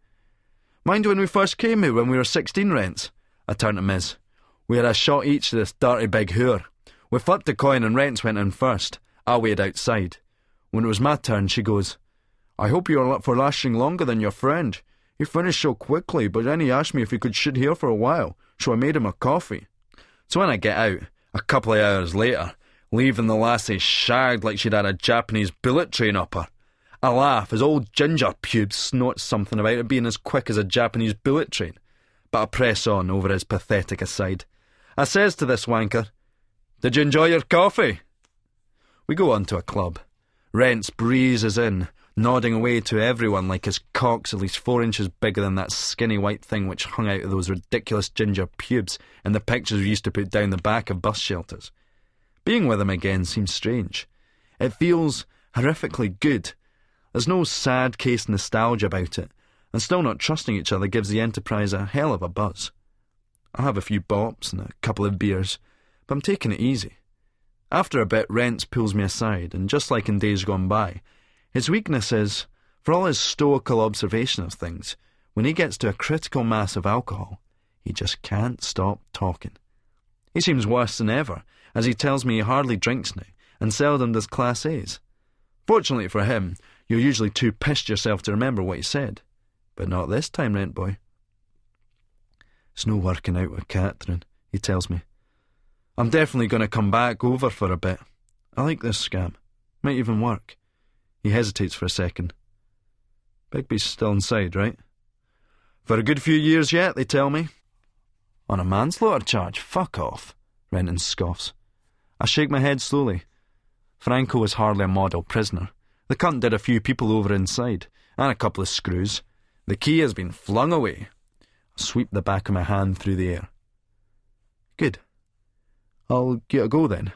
Mind when we first came here when we were 16, Rents? I turned to Miz. We had a shot each of this dirty big Hoover. We flipped a coin and Rents went in first. I waited outside. When it was my turn, she goes, "I hope you're up for lasting longer than your friend. He finished so quickly, but then he asked me if he could sit here for a while, so I made him a coffee." So when I get out, a couple of hours later, leaving the lassie shagged like she'd had a Japanese bullet train up her, I laugh as old Ginger Pubes snorts something about it being as quick as a Japanese bullet train, but I press on over his pathetic aside. I says to this wanker, "Did you enjoy your coffee?" We go on to a club. Rents breezes in, nodding away to everyone like his cock's at least 4 inches bigger than that skinny white thing which hung out of those ridiculous ginger pubes in the pictures we used to put down the back of bus shelters. Being with him again seems strange. It feels horrifically good. There's no sad case nostalgia about it, and still not trusting each other gives the enterprise a hell of a buzz. I have a few bops and a couple of beers, but I'm taking it easy. After a bit, Rents pulls me aside, and just like in days gone by, his weakness is, for all his stoical observation of things, when he gets to a critical mass of alcohol, he just can't stop talking. He seems worse than ever, as he tells me he hardly drinks now, and seldom does Class A's. Fortunately for him, you're usually too pissed yourself to remember what he said. But not this time, Rent Boy. "It's no working out with Catherine," he tells me. "I'm definitely going to come back over for a bit. I like this scam. Might even work." He hesitates for a second. "Begbie's still inside, right?" "For a good few years yet, they tell me." "On a manslaughter charge? Fuck off," Renton scoffs. I shake my head slowly. Franco was hardly a model prisoner. The cunt did a few people over inside, and a couple of screws. The key has been flung away. I sweep the back of my hand through the air. "Good. I'll give it a go then.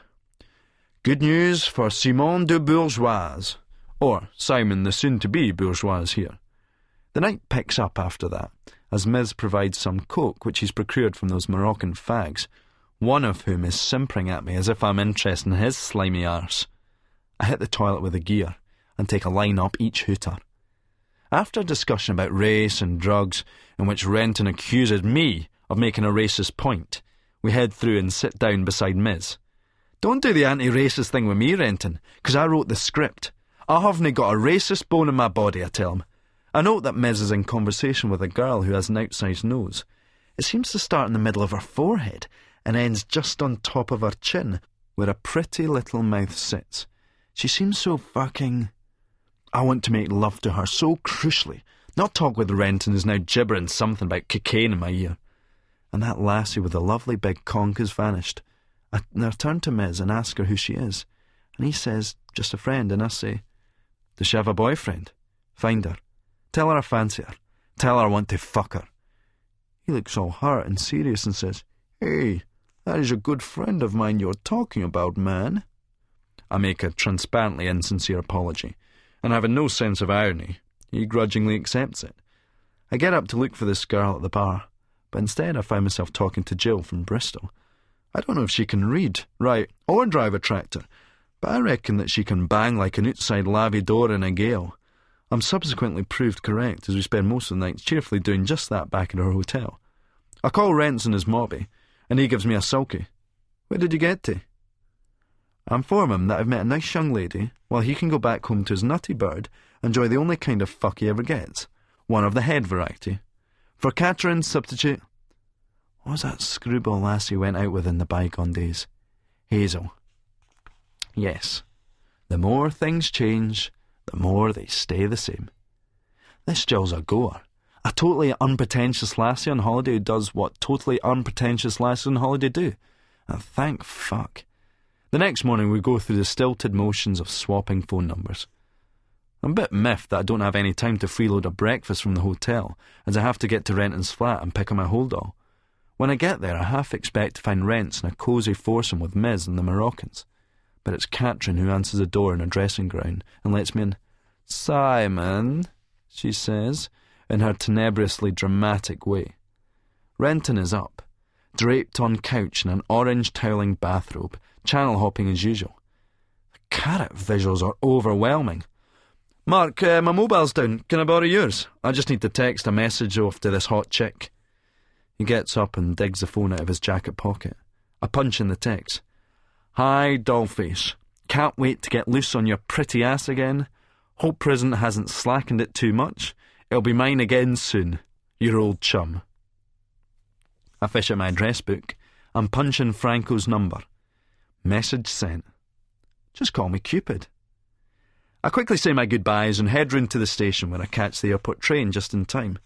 Good news for Simon de Bourgeois, or Simon the soon-to-be Bourgeois here." The night picks up after that, as Miz provides some coke which he's procured from those Moroccan fags, one of whom is simpering at me as if I'm interested in his slimy arse. I hit the toilet with a gear, and take a line up each hooter. After a discussion about race and drugs, in which Renton accuses me of making a racist point, we head through and sit down beside Miz. "Don't do the anti-racist thing with me, Renton, 'cause I wrote the script. I haven't got a racist bone in my body, I tell him." I note that Miz is in conversation with a girl who has an outsized nose. It seems to start in the middle of her forehead and ends just on top of her chin, where a pretty little mouth sits. She seems so fucking... I want to make love to her so crucially, not talk with Renton who's now gibbering something about cocaine in my ear. And that lassie with the lovely big conk has vanished. I turn to Miz and ask her who she is, and he says, "Just a friend," and I say, "Does she have a boyfriend?" "Find her. Tell her I fancy her. Tell her I want to fuck her." He looks all hurt and serious and says, "Hey, that is a good friend of mine you're talking about, man." I make a transparently insincere apology, and having no sense of irony, he grudgingly accepts it. I get up to look for this girl at the bar, but instead I find myself talking to Jill from Bristol. I don't know if she can read, write, or drive a tractor, but I reckon that she can bang like an outside lavvy door in a gale. I'm subsequently proved correct as we spend most of the nights cheerfully doing just that back at our hotel. I call Renton his mobby, and he gives me a sulky. "Where did you get to?" I inform him that I've met a nice young lady, while he can go back home to his nutty bird and enjoy the only kind of fuck he ever gets, one of the head variety. For Catherine, substitute... What was that screwball lassie went out with in the bygone days? Hazel. Yes, the more things change, the more they stay the same. This Jill's a goer. A totally unpretentious lassie on holiday who does what totally unpretentious lassies on holiday do. And thank fuck. The next morning we go through the stilted motions of swapping phone numbers. I'm a bit miffed that I don't have any time to freeload a breakfast from the hotel, as I have to get to Renton's flat and pick up my holdall. When I get there, I half expect to find Rents in a cosy foursome with Miz and the Moroccans. But it's Catherine who answers the door in a dressing gown and lets me in. "Simon," she says, in her tenebrously dramatic way. Renton is up, draped on couch in an orange toweling bathrobe, channel-hopping as usual. The carrot visuals are overwhelming. "Mark, my mobile's down. Can I borrow yours? I just need to text a message off to this hot chick." He gets up and digs the phone out of his jacket pocket. I punch in the text. "Hi, dollface. Can't wait to get loose on your pretty ass again. Hope prison hasn't slackened it too much. It'll be mine again soon. Your old chum. I fish at my address book and punch in Franco's number. Message sent. Just call me Cupid. I quickly say my goodbyes and head round to the station where I catch the airport train just in time.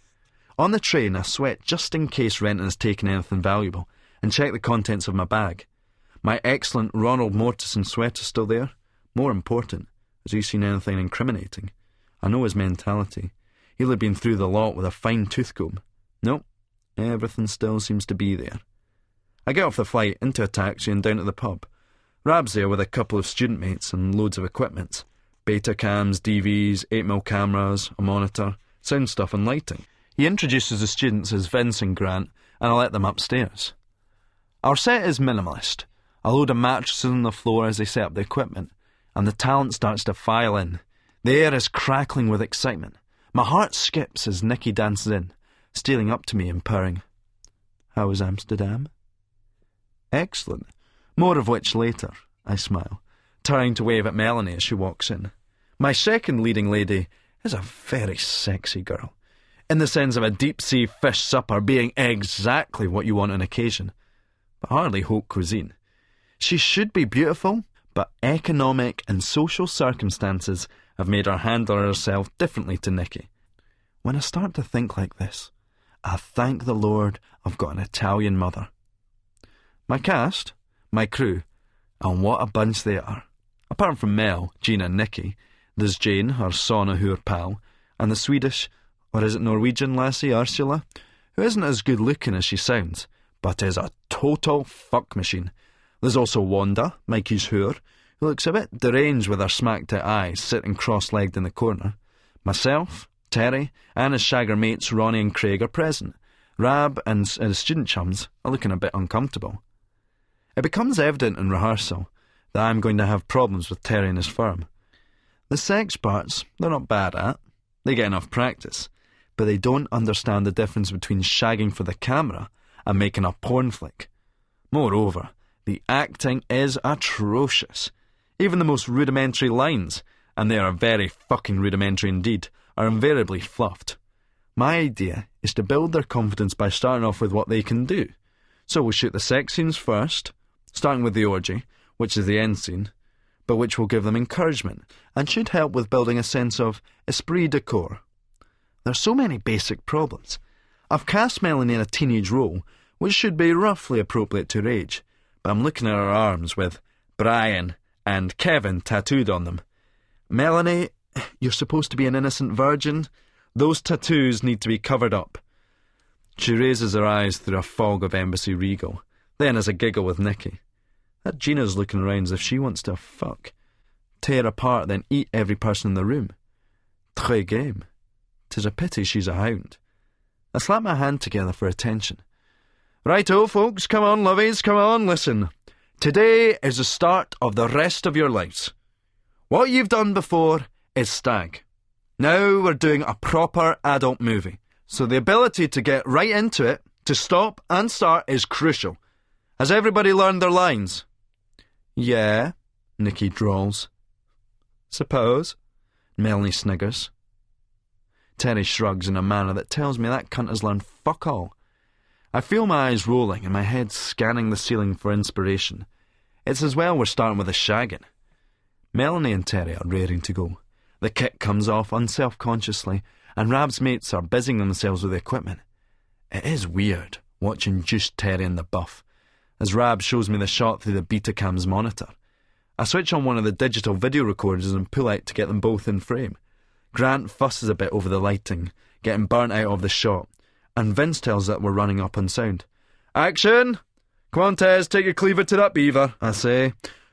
On the train, I sweat just in case Renton has taken anything valuable and check the contents of my bag. My excellent Ronald Mortison sweater's still there. More important, has he seen anything incriminating? I know his mentality. He'll have been through the lot with a fine tooth comb. Nope, everything still seems to be there. I get off the flight, into a taxi and down to the pub. Rab's there with a couple of student mates and loads of equipment. Beta cams, DVs, 8mm cameras, a monitor, sound stuff and lighting. He introduces the students as Vince and Grant, and I let them upstairs. Our set is minimalist. A load of mattresses on the floor as they set up the equipment, and the talent starts to file in. The air is crackling with excitement. My heart skips as Nicky dances in, stealing up to me and purring. How was Amsterdam? Excellent. More of which later, I smile, turning to wave at Melanie as she walks in. My second leading lady is a very sexy girl, in the sense of a deep-sea fish supper being exactly what you want on occasion, but hardly haute cuisine. She should be beautiful, but economic and social circumstances have made her handle herself differently to Nicky. When I start to think like this, I thank the Lord I've got an Italian mother. My cast, my crew, and what a bunch they are. Apart from Mel, Gina and Nicky, there's Jane, her sauna-hoor pal, and the Swedish, or is it Norwegian lassie, Ursula, who isn't as good-looking as she sounds, but is a total fuck machine. There's also Wanda, Mikey's whore, who looks a bit deranged with her smacked-out eyes sitting cross-legged in the corner. Myself, Terry, and his shagger mates Ronnie and Craig are present. Rab and his student chums are looking a bit uncomfortable. It becomes evident in rehearsal that I'm going to have problems with Terry and his firm. The sex parts, they're not bad at. They get enough practice. But they don't understand the difference between shagging for the camera and making a porn flick. Moreover, the acting is atrocious. Even the most rudimentary lines, and they are very fucking rudimentary indeed, are invariably fluffed. My idea is to build their confidence by starting off with what they can do. So we'll shoot the sex scenes first, starting with the orgy, which is the end scene, but which will give them encouragement and should help with building a sense of esprit de corps. There's so many basic problems. I've cast Melanie in a teenage role, which should be roughly appropriate to her age, but I'm looking at her arms with Brian and Kevin tattooed on them. Melanie, you're supposed to be an innocent virgin. Those tattoos need to be covered up. She raises her eyes through a fog of embassy regal, then has a giggle with Nicky. That Gina's looking around as if she wants to fuck, tear apart, then eat every person in the room. Très game. 'Tis a pity she's a hound. I slap my hand together for attention. Righto, folks, come on, lovies, come on, listen. Today is the start of the rest of your lives. What you've done before is stag. Now we're doing a proper adult movie, so the ability to get right into it, to stop and start, is crucial. Has everybody learned their lines? Yeah, Nicky drawls. Suppose. Melanie sniggers. Terry shrugs in a manner that tells me that cunt has learned fuck all. I feel my eyes rolling and my head scanning the ceiling for inspiration. It's as well we're starting with a shagging. Melanie and Terry are raring to go. The kit comes off unself-consciously, and Rab's mates are busying themselves with the equipment. It is weird watching just Terry in the buff, as Rab shows me the shot through the Betacam's monitor. I switch on one of the digital video recorders and pull out to get them both in frame. Grant fusses a bit over the lighting, getting burnt out of the shot, and Vince tells that we're running up on sound. Action! Come on, Tez, take your cleaver to that beaver, I say.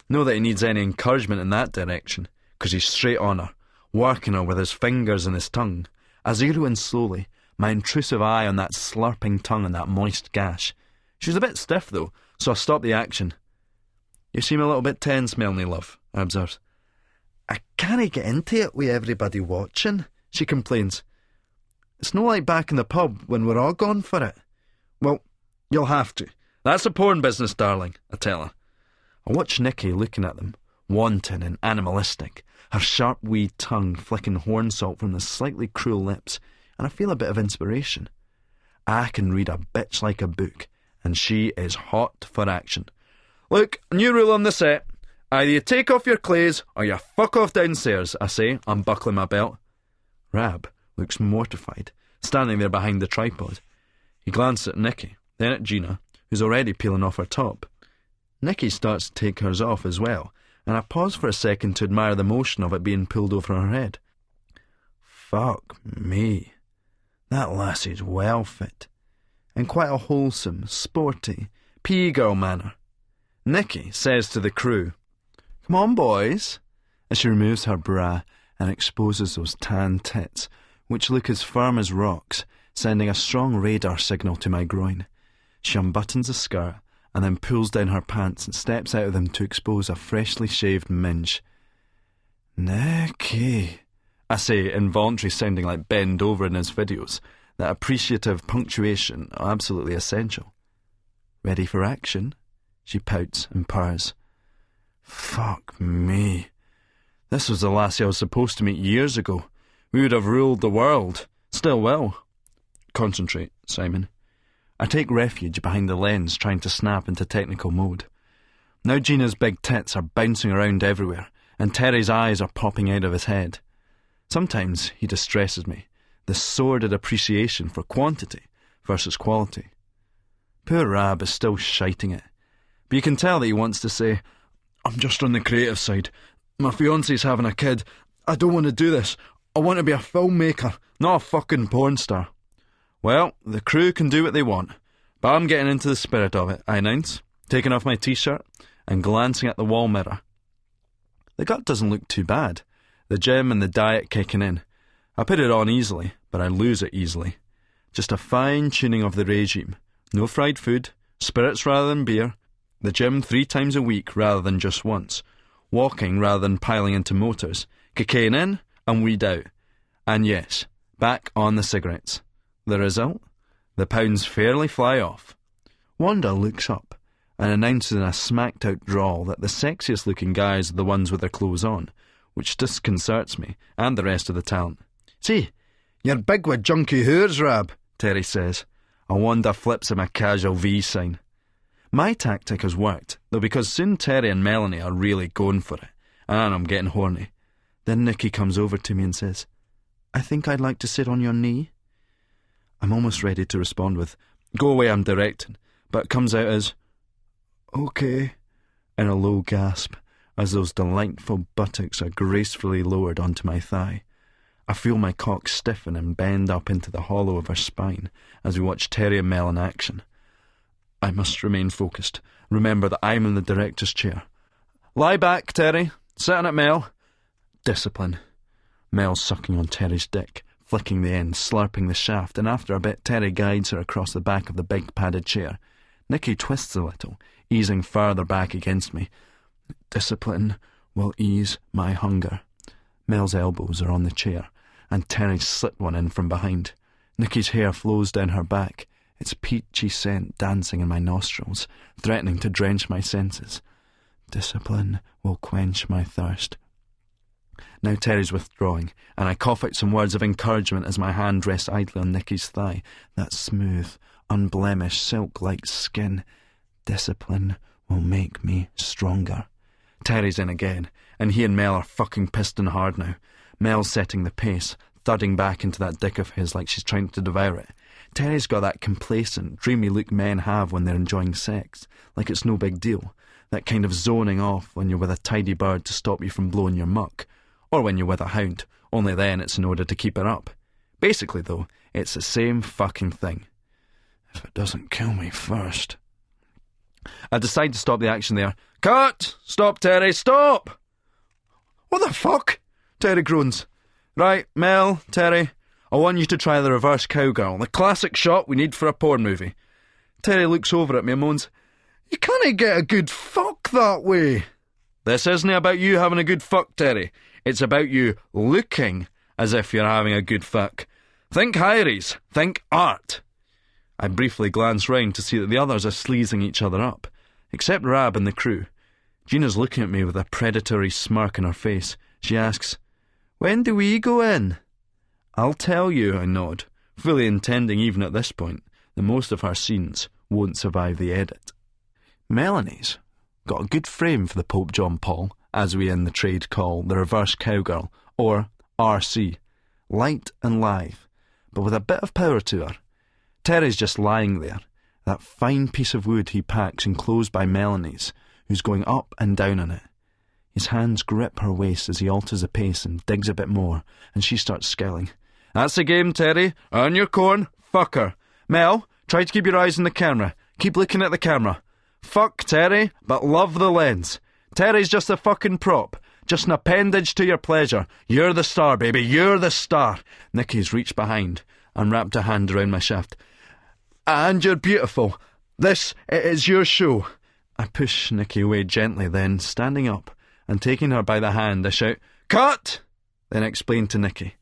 Know that he needs any encouragement in that direction, 'cause he's straight on her, working her with his fingers and his tongue. I zero in slowly, my intrusive eye on that slurping tongue and that moist gash. She's a bit stiff, though, so I stop the action. You seem a little bit tense, Melanie, love, I observe. I can't get into it with everybody watching, she complains. It's no like back in the pub when we're all gone for it. Well, you'll have to. That's the porn business, darling, I tell her. I watch Nicky looking at them, wanton and animalistic, her sharp wee tongue flicking horn salt from the slightly cruel lips, and I feel a bit of inspiration. I can read a bitch like a book, and she is hot for action. Look, a new rule on the set. Either you take off your clothes or you fuck off downstairs, I say, unbuckling my belt. Rab looks mortified, standing there behind the tripod. He glances at Nikki, then at Gina, who's already peeling off her top. Nikki starts to take hers off as well, and I pause for a second to admire the motion of it being pulled over her head. Fuck me. That lassie's well fit, in quite a wholesome, sporty, pea-girl manner. Nikki says to the crew, "Come on, boys," as she removes her bra and exposes those tan tits, which look as firm as rocks, sending a strong radar signal to my groin. She unbuttons the skirt and then pulls down her pants and steps out of them to expose a freshly shaved minge. Nikki, I say, involuntarily sounding like Bend Over in his videos. That appreciative punctuation are absolutely essential. Ready for action? She pouts and purrs. Fuck me. This was the lassie I was supposed to meet years ago. We would have ruled the world. Still will. Concentrate, Simon. I take refuge behind the lens, trying to snap into technical mode. Now Gina's big tits are bouncing around everywhere, and Terry's eyes are popping out of his head. Sometimes he distresses me, the sordid appreciation for quantity versus quality. Poor Rab is still shiting it, but you can tell that he wants to say, "I'm just on the creative side. My fiance's having a kid. I don't want to do this. I want to be a filmmaker, not a fucking porn star." Well, the crew can do what they want, but I'm getting into the spirit of it, I announce, taking off my t-shirt and glancing at the wall mirror. The gut doesn't look too bad, the gym and the diet kicking in. I put it on easily, but I lose it easily. Just a fine-tuning of the regime. No fried food, spirits rather than beer, the gym 3 times a week rather than just once, walking rather than piling into motors, cocaine in and weed out. And yes, back on the cigarettes. The result? The pounds fairly fly off. Wanda looks up and announces in a smacked-out drawl that the sexiest-looking guys are the ones with their clothes on, which disconcerts me and the rest of the talent. "See, you're big with junky hooers, Rab," Terry says. And Wanda flips him a casual V sign. My tactic has worked, though, because soon Terry and Melanie are really going for it, and I'm getting horny. Then Nikki comes over to me and says, "I think I'd like to sit on your knee." I'm almost ready to respond with, "Go away, I'm directing," but it comes out as, "Okay," in a low gasp, as those delightful buttocks are gracefully lowered onto my thigh. I feel my cock stiffen and bend up into the hollow of her spine as we watch Terry and Mel in action. I must remain focused. Remember that I'm in the director's chair. "Lie back, Terry. Sit on it, Mel." Discipline. Mel's sucking on Terry's dick, flicking the end, slurping the shaft, and after a bit Terry guides her across the back of the big padded chair. Nikki twists a little, easing further back against me. Discipline will ease my hunger. Mel's elbows are on the chair, and Terry slipped one in from behind. Nikki's hair flows down her back, its peachy scent dancing in my nostrils, threatening to drench my senses. Discipline will quench my thirst. Now Terry's withdrawing, and I cough out some words of encouragement as my hand rests idly on Nikki's thigh. That smooth, unblemished, silk-like skin. Discipline will make me stronger. Terry's in again, and he and Mel are fucking piston hard now. Mel's setting the pace, thudding back into that dick of his like she's trying to devour it. Terry's got that complacent, dreamy look men have when they're enjoying sex, like it's no big deal. That kind of zoning off when you're with a tidy bird to stop you from blowing your muck. Or when you're with a hound, only then it's in order to keep it up. Basically, though, it's the same fucking thing. If it doesn't kill me first. I decide to stop the action there. "Cut! Stop, Terry, stop!" "What the fuck?" Terry groans. "Right, Mel, Terry, I want you to try the reverse cowgirl, the classic shot we need for a porn movie." Terry looks over at me and moans, "You can't get a good fuck that way." "This isn't about you having a good fuck, Terry. It's about you looking as if you're having a good fuck. Think Hyries. Think art." I briefly glance round to see that the others are sleazing each other up, except Rab and the crew. Gina's looking at me with a predatory smirk on her face. She asks, "When do we go in?" "I'll tell you," I nod, fully intending even at this point that most of her scenes won't survive the edit. Melanie's got a good frame for the Pope John Paul, as we in the trade call the reverse cowgirl, or RC. Light and lithe, but with a bit of power to her. Terry's just lying there, that fine piece of wood he packs enclosed by Melanie's, who's going up and down on it. His hands grip her waist as he alters the pace and digs a bit more, and she starts skilling. "That's the game, Terry. Earn your corn. Fuck her. Mel, try to keep your eyes on the camera. Keep looking at the camera. Fuck Terry, but love the lens. Terry's just a fucking prop. Just an appendage to your pleasure. You're the star, baby. You're the star." Nikki's reached behind and wrapped a hand around my shaft. "And you're beautiful. This is your show." I push Nikki away gently, then, standing up and taking her by the hand, I shout, "Cut!" Then explain to Nikki,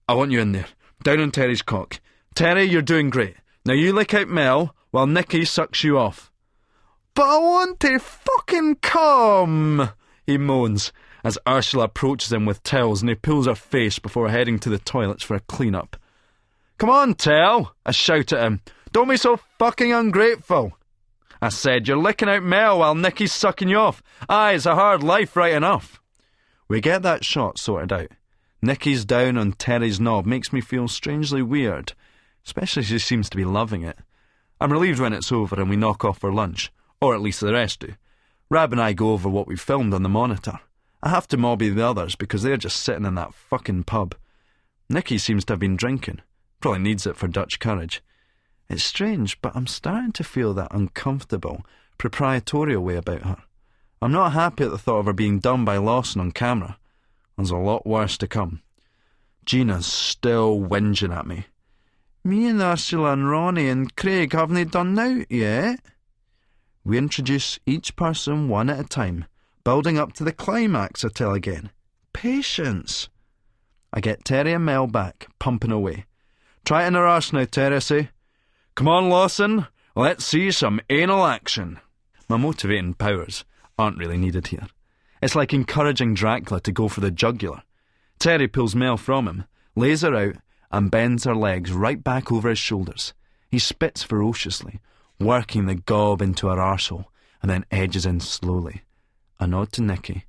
"I want you in there, down on Terry's cock. Terry, you're doing great. Now you lick out Mel while Nikki sucks you off." "But I want to fucking come," he moans, as Ursula approaches him with towels and he pulls her face before heading to the toilets for a clean-up. "Come on, Tell," I shout at him. "Don't be so fucking ungrateful." I said, "You're licking out Mel while Nikki's sucking you off. Aye, it's a hard life, right enough." We get that shot sorted out. Nikki's down on Terry's knob makes me feel strangely weird, especially as she seems to be loving it. I'm relieved when it's over and we knock off for lunch, or at least the rest do. Rab and I go over what we filmed on the monitor. I have to mobby the others because they're just sitting in that fucking pub. Nikki seems to have been drinking. Probably needs it for Dutch courage. It's strange, but I'm starting to feel that uncomfortable, proprietorial way about her. I'm not happy at the thought of her being done by Lawson on camera. There's a lot worse to come. Gina's still whinging at me. "Me and Ursula and Ronnie and Craig haven't done out yet." We introduce each person one at a time, building up to the climax, I tell again. Patience. I get Terry and Mel back, pumping away. "Try it in her arse now, Terry," I say. "Come on, Lawson, let's see some anal action." My motivating powers aren't really needed here. It's like encouraging Dracula to go for the jugular. Terry pulls Mel from him, lays her out, and bends her legs right back over his shoulders. He spits ferociously, working the gob into her arsehole, and then edges in slowly. I nod to Nikki,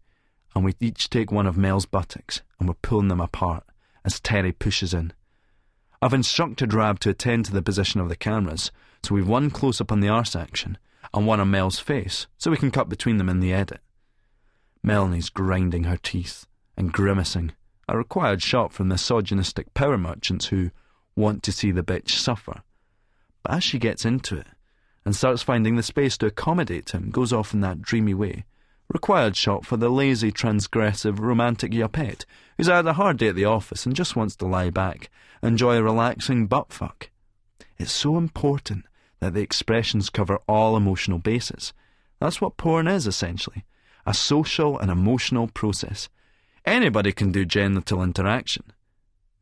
and we each take one of Mel's buttocks, and we're pulling them apart as Terry pushes in. I've instructed Rab to attend to the position of the cameras, so we've one close-up on the arse action, and one on Mel's face, so we can cut between them in the edit. Melanie's grinding her teeth and grimacing, a required shot from misogynistic power merchants who want to see the bitch suffer. But as she gets into it, and starts finding the space to accommodate him, goes off in that dreamy way, required shot for the lazy, transgressive, romantic yuppette who's had a hard day at the office and just wants to lie back, enjoy a relaxing butt-fuck. It's so important that the expressions cover all emotional bases. That's what porn is, essentially. A social and emotional process. Anybody can do genital interaction.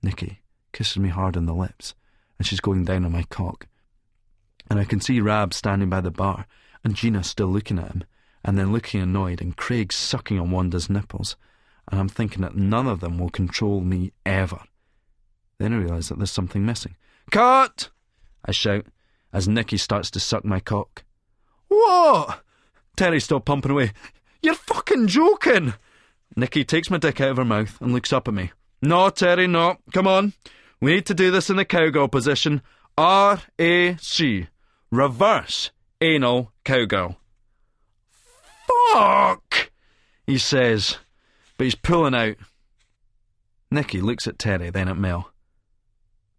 Nikki kisses me hard on the lips, and she's going down on my cock. And I can see Rab standing by the bar, and Gina still looking at him, and then looking annoyed, and Craig sucking on Wanda's nipples, and I'm thinking that none of them will control me ever. Then I realise that there's something missing. "Cut!" I shout, as Nikki starts to suck my cock. "What?" Terry's still pumping away. "You're fucking joking!" Nikki takes my dick out of her mouth and looks up at me. "No, Terry, no. Come on. We need to do this in the cowgirl position. RAC. Reverse anal cowgirl." "Fuck!" he says, but he's pulling out. Nikki looks at Terry, then at Mel.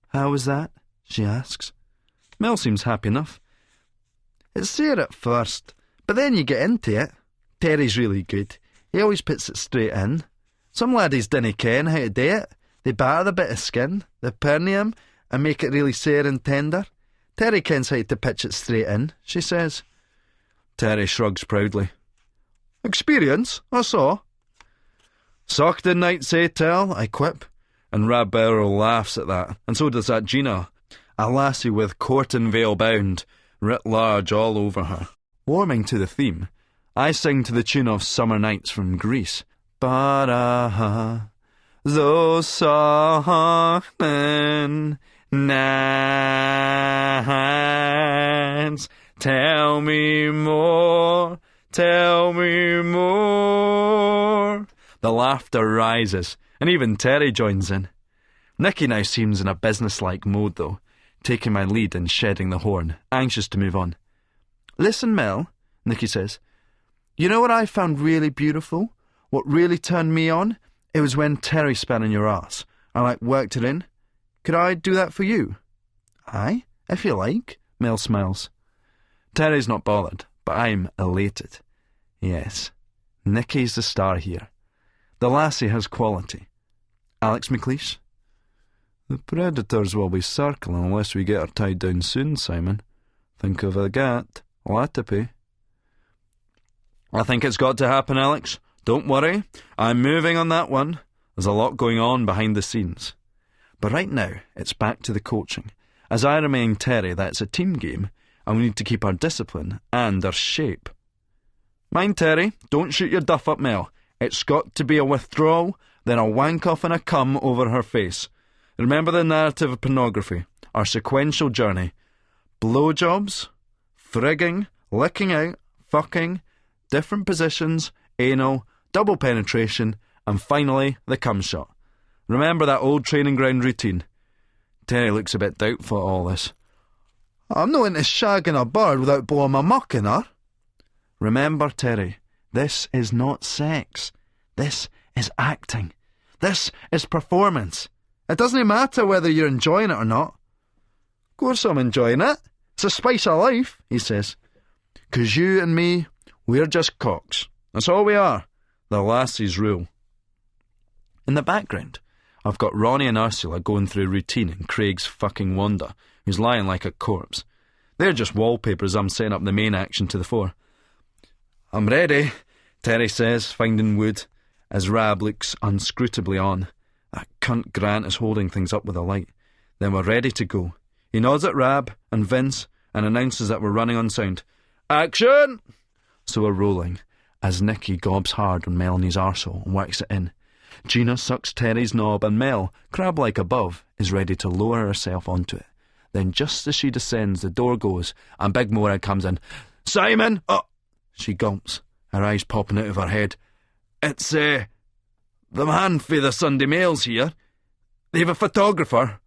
"How was that?" she asks. Mel seems happy enough. "It's sore at first, but then you get into it. Terry's really good. He always puts it straight in. Some laddies dinna ken how to do it. They batter the bit of skin, the perineum, and make it really sore and tender. Terry kens how to pitch it straight in," she says. Terry shrugs proudly. "Experience, I saw." "Sucked in night, say tell," I quip, and Rab Barrow laughs at that, and so does that Gina, a lassie with court and veil bound, writ large all over her. Warming to the theme, I sing to the tune of Summer Nights from Greece. Ba-da-ha, those softening nights. Tell me more, tell me more. The laughter rises, and even Terry joins in. Nicky now seems in a businesslike mode, though, taking my lead and shedding the horn, anxious to move on. Listen, Mel, Nicky says. You know what I found really beautiful? What really turned me on? It was when Terry spat in your arse. I, worked it in. Could I do that for you? Aye, if you like, Mel smiles. Terry's not bothered, but I'm elated. Yes, Nicky's the star here. The lassie has quality. Alex McLeish? The predators will be circling unless we get her tied down soon, Simon. Think of that. Latape. I think it's got to happen, Alex. Don't worry. I'm moving on that one. There's a lot going on behind the scenes. But right now, it's back to the coaching. As I remind Terry that it's a team game, and we need to keep our discipline and our shape. Mind, Terry, don't shoot your duff up, Mel. It's got to be a withdrawal, then a wank off and a cum over her face. Remember the narrative of pornography, our sequential journey. Blowjobs, frigging, licking out, fucking, different positions, anal, double penetration, and finally the cum shot. Remember that old training ground routine? Terry looks a bit doubtful at all this. I'm not into shagging a bird without blowing my muck in her. Remember, Terry, this is not sex. This is acting. This is performance. It doesn't matter whether you're enjoying it or not. Of course I'm enjoying it. It's a spice of life, he says. 'Cause you and me, we're just cocks. That's all we are. The lassie's rule. In the background, I've got Ronnie and Ursula going through routine in Craig's fucking Wanda, who's lying like a corpse. They're just wallpapers I'm setting up the main action to the fore. I'm ready, Terry says, finding wood, as Rab looks unscrutably on. That cunt Grant is holding things up with a light. Then we're ready to go. He nods at Rab and Vince and announces that we're running on sound. Action! So we're rolling, as Nicky gobs hard on Melanie's arsehole and whacks it in. Gina sucks Terry's knob and Mel, crab-like above, is ready to lower herself onto it. Then just as she descends, the door goes and Big Moorhead comes in. Simon! Oh! She gulps, her eyes popping out of her head. It's, the man for the Sunday Mail's here. They've a photographer.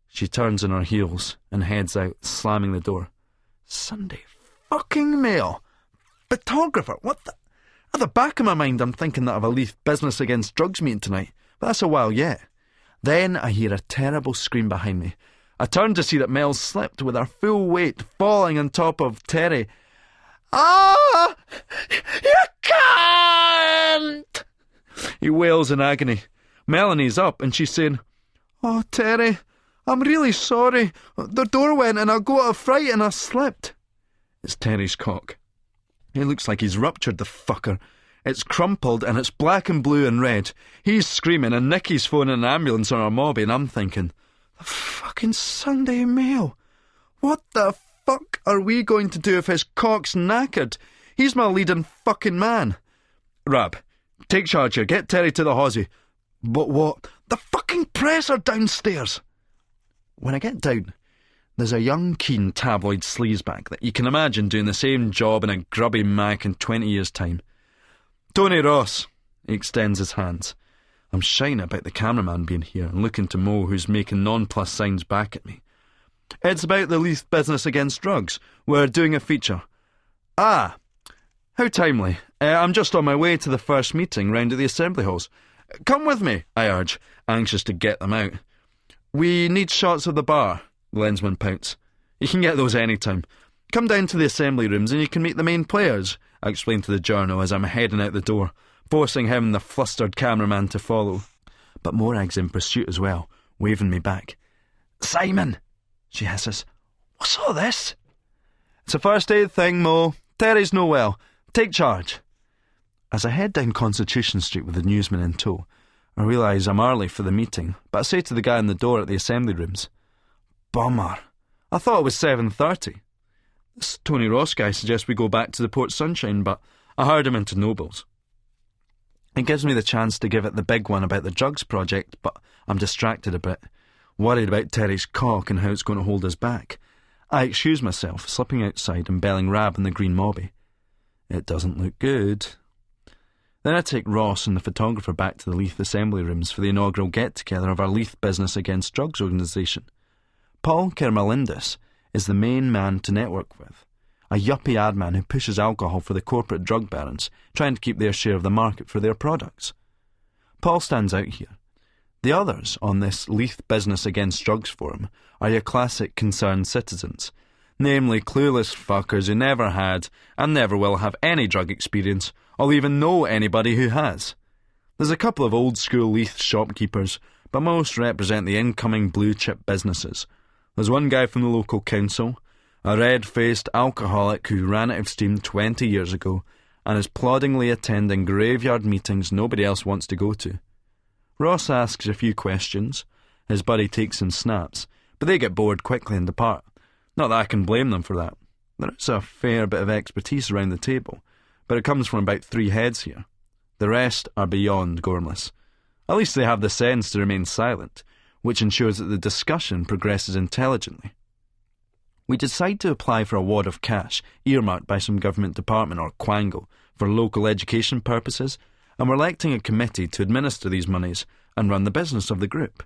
She turns on her heels and heads out, slamming the door. Sunday fucking Mail? Photographer? What the... At the back of my mind, I'm thinking that I've a Leaf business against drugs meeting tonight, but that's a while yet. Then I hear a terrible scream behind me. I turn to see that Mel slipped with her full weight falling on top of Terry. Ah! You can't! He wails in agony. Melanie's up and she's saying, Oh, Terry, I'm really sorry. The door went and I got out of fright and I slipped. It's Terry's cock. It looks like he's ruptured, the fucker. It's crumpled and it's black and blue and red. He's screaming and Nicky's phoning an ambulance on our mobby and I'm thinking, the fucking Sunday Mail. What the fuck are we going to do if his cock's knackered? He's my leading fucking man. Rab, take charge here. Get Terry to the hossie. But what? The fucking press are downstairs. When I get down, there's a young, keen tabloid sleazeback that you can imagine doing the same job in a grubby Mac in 20 years' time. Tony Ross, he extends his hands. I'm shying about the cameraman being here and looking to Mo, who's making non-plus signs back at me. It's about the Leaf business against drugs. We're doing a feature. Ah, how timely. I'm just on my way to the first meeting round at the assembly halls. Come with me, I urge, anxious to get them out. We need shots of the bar, the lensman pouts. You can get those any time. Come down to the assembly rooms and you can meet the main players, I explain to the journo as I'm heading out the door, forcing him, the flustered cameraman, to follow. But Morag's in pursuit as well, waving me back. Simon, she hisses. What's all this? It's a first aid thing, Mo. Terry's no well. Take charge. As I head down Constitution Street with the newsman in tow, I realise I'm early for the meeting, but I say to the guy in the door at the assembly rooms, Bummer. I thought it was 7:30. This Tony Ross guy suggests we go back to the Port Sunshine, but I hired him into Noble's. It gives me the chance to give it the big one about the drugs project, but I'm distracted a bit, worried about Terry's cock and how it's going to hold us back. I excuse myself, slipping outside and belling Rab and the green mobby. It doesn't look good. Then I take Ross and the photographer back to the Leith Assembly Rooms for the inaugural get-together of our Leith Business Against Drugs organisation. Paul Kermalindis is the main man to network with, a yuppie ad man who pushes alcohol for the corporate drug barons, trying to keep their share of the market for their products. Paul stands out here. The others on this Leith Business Against Drugs forum are your classic concerned citizens, namely clueless fuckers who never had and never will have any drug experience or even know anybody who has. There's a couple of old-school Leith shopkeepers, but most represent the incoming blue-chip businesses. There's one guy from the local council, a red-faced alcoholic who ran out of steam 20 years ago and is ploddingly attending graveyard meetings nobody else wants to go to. Ross asks a few questions, his buddy takes some snaps, but they get bored quickly and depart. Not that I can blame them for that. There is a fair bit of expertise around the table, but it comes from about 3 heads here. The rest are beyond gormless. At least they have the sense to remain silent, which ensures that the discussion progresses intelligently. We decide to apply for a wad of cash earmarked by some government department or quango for local education purposes, and we're electing a committee to administer these monies and run the business of the group.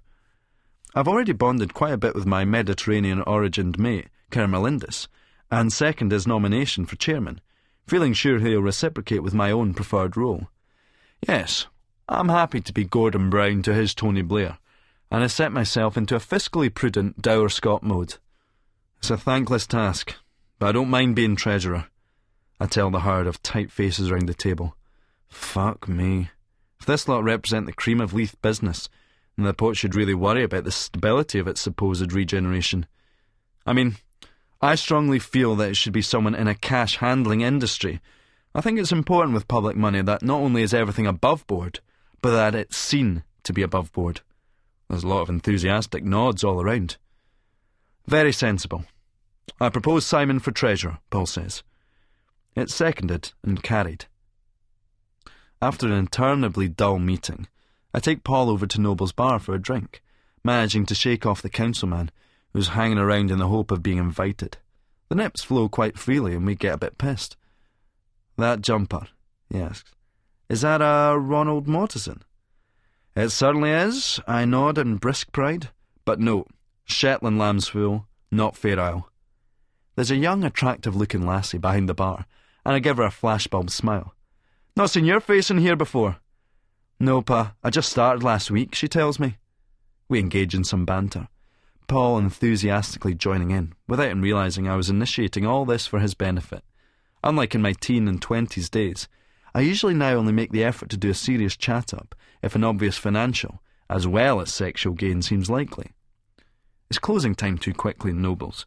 I've already bonded quite a bit with my Mediterranean-origined mate, Kermalindis, and second his nomination for chairman, feeling sure he'll reciprocate with my own preferred role. Yes, I'm happy to be Gordon Brown to his Tony Blair, and I set myself into a fiscally prudent dour Scot mode. It's a thankless task, but I don't mind being treasurer, I tell the herd of tight faces round the table. Fuck me. If this lot represent the cream of Leith business, then the pot should really worry about the stability of its supposed regeneration. I mean, I strongly feel that it should be someone in a cash-handling industry. I think it's important with public money that not only is everything above board, but that it's seen to be above board. There's a lot of enthusiastic nods all around. Very sensible. I propose Simon for treasurer, Paul says. It's seconded and carried. After an interminably dull meeting, I take Paul over to Noble's bar for a drink, managing to shake off the councilman, who's hanging around in the hope of being invited. The nips flow quite freely and we get a bit pissed. That jumper, he asks, is that a Ronald Mortison? It certainly is, I nod in brisk pride, but no, Shetland lambsfool, not Fair Isle. There's a young, attractive-looking lassie behind the bar, and I give her a flashbulb smile. Not seen your face in here before. No, Pa, I just started last week, she tells me. We engage in some banter, Paul enthusiastically joining in, without him realising I was initiating all this for his benefit. Unlike in my teen and 20s days, I usually now only make the effort to do a serious chat-up if an obvious financial, as well as sexual gain seems likely. It's closing time too quickly in Nobles,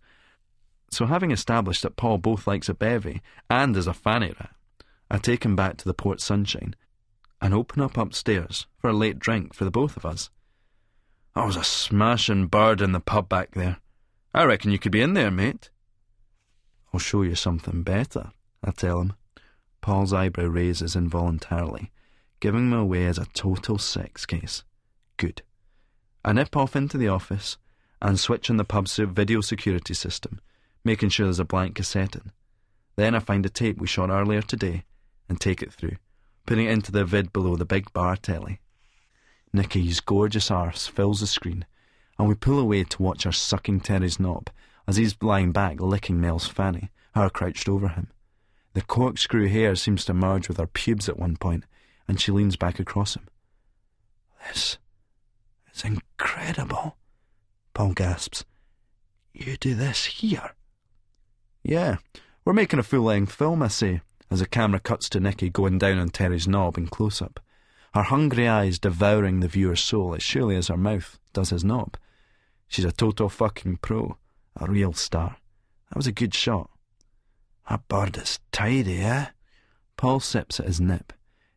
so having established that Paul both likes a bevy and is a fanny rat, I take him back to the Port Sunshine and open up upstairs for a late drink for the both of us. I was a smashing bird in the pub back there. I reckon you could be in there, mate. I'll show you something better, I tell him. Paul's eyebrow raises involuntarily, giving me away as a total sex case. Good. I nip off into the office and switch on the pub's video security system, making sure there's a blank cassette in. Then I find a tape we shot earlier today and take it through, putting it into the vid below the big bar telly. Nicky's gorgeous arse fills the screen, and we pull away to watch her sucking Terry's knob as he's lying back licking Mel's fanny, her crouched over him. The corkscrew hair seems to merge with her pubes at one point, and she leans back across him. This is incredible, Paul gasps. You do this here? Yeah, we're making a full-length film, I say, as the camera cuts to Nicky going down on Terry's knob in close-up, her hungry eyes devouring the viewer's soul as surely as her mouth does his knob. She's a total fucking pro, a real star. That was a good shot. That bird is tidy, eh? Paul sips at his nip,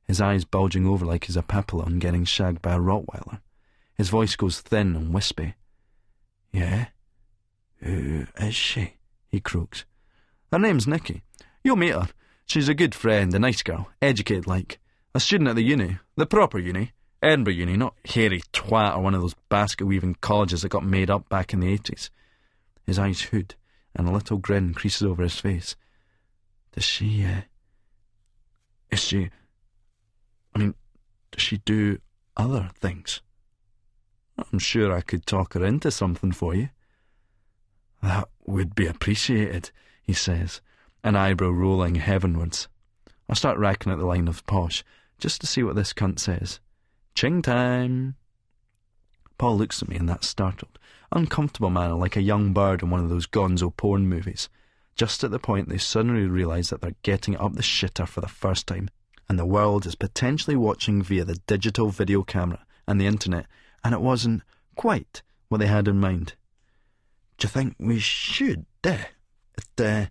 his eyes bulging over like he's a papillon getting shagged by a Rottweiler. His voice goes thin and wispy. Yeah? Who is she? He croaks. Her name's Nicky. You'll meet her. She's a good friend, a nice girl, educated like. A student at the uni, the proper uni, Edinburgh Uni, not hairy twat or one of those basket-weaving colleges that got made up back in the 80s. His eyes hood, and a little grin creases over his face. Does she, does she do other things? I'm sure I could talk her into something for you. That would be appreciated, he says, an eyebrow rolling heavenwards. I start racking at the line of posh, just to see what this cunt says. Ching time. Paul looks at me in that startled, uncomfortable manner like a young bird in one of those gonzo porn movies, just at the point they suddenly realise that they're getting up the shitter for the first time, and the world is potentially watching via the digital video camera and the internet, and it wasn't quite what they had in mind. Do you think we should? It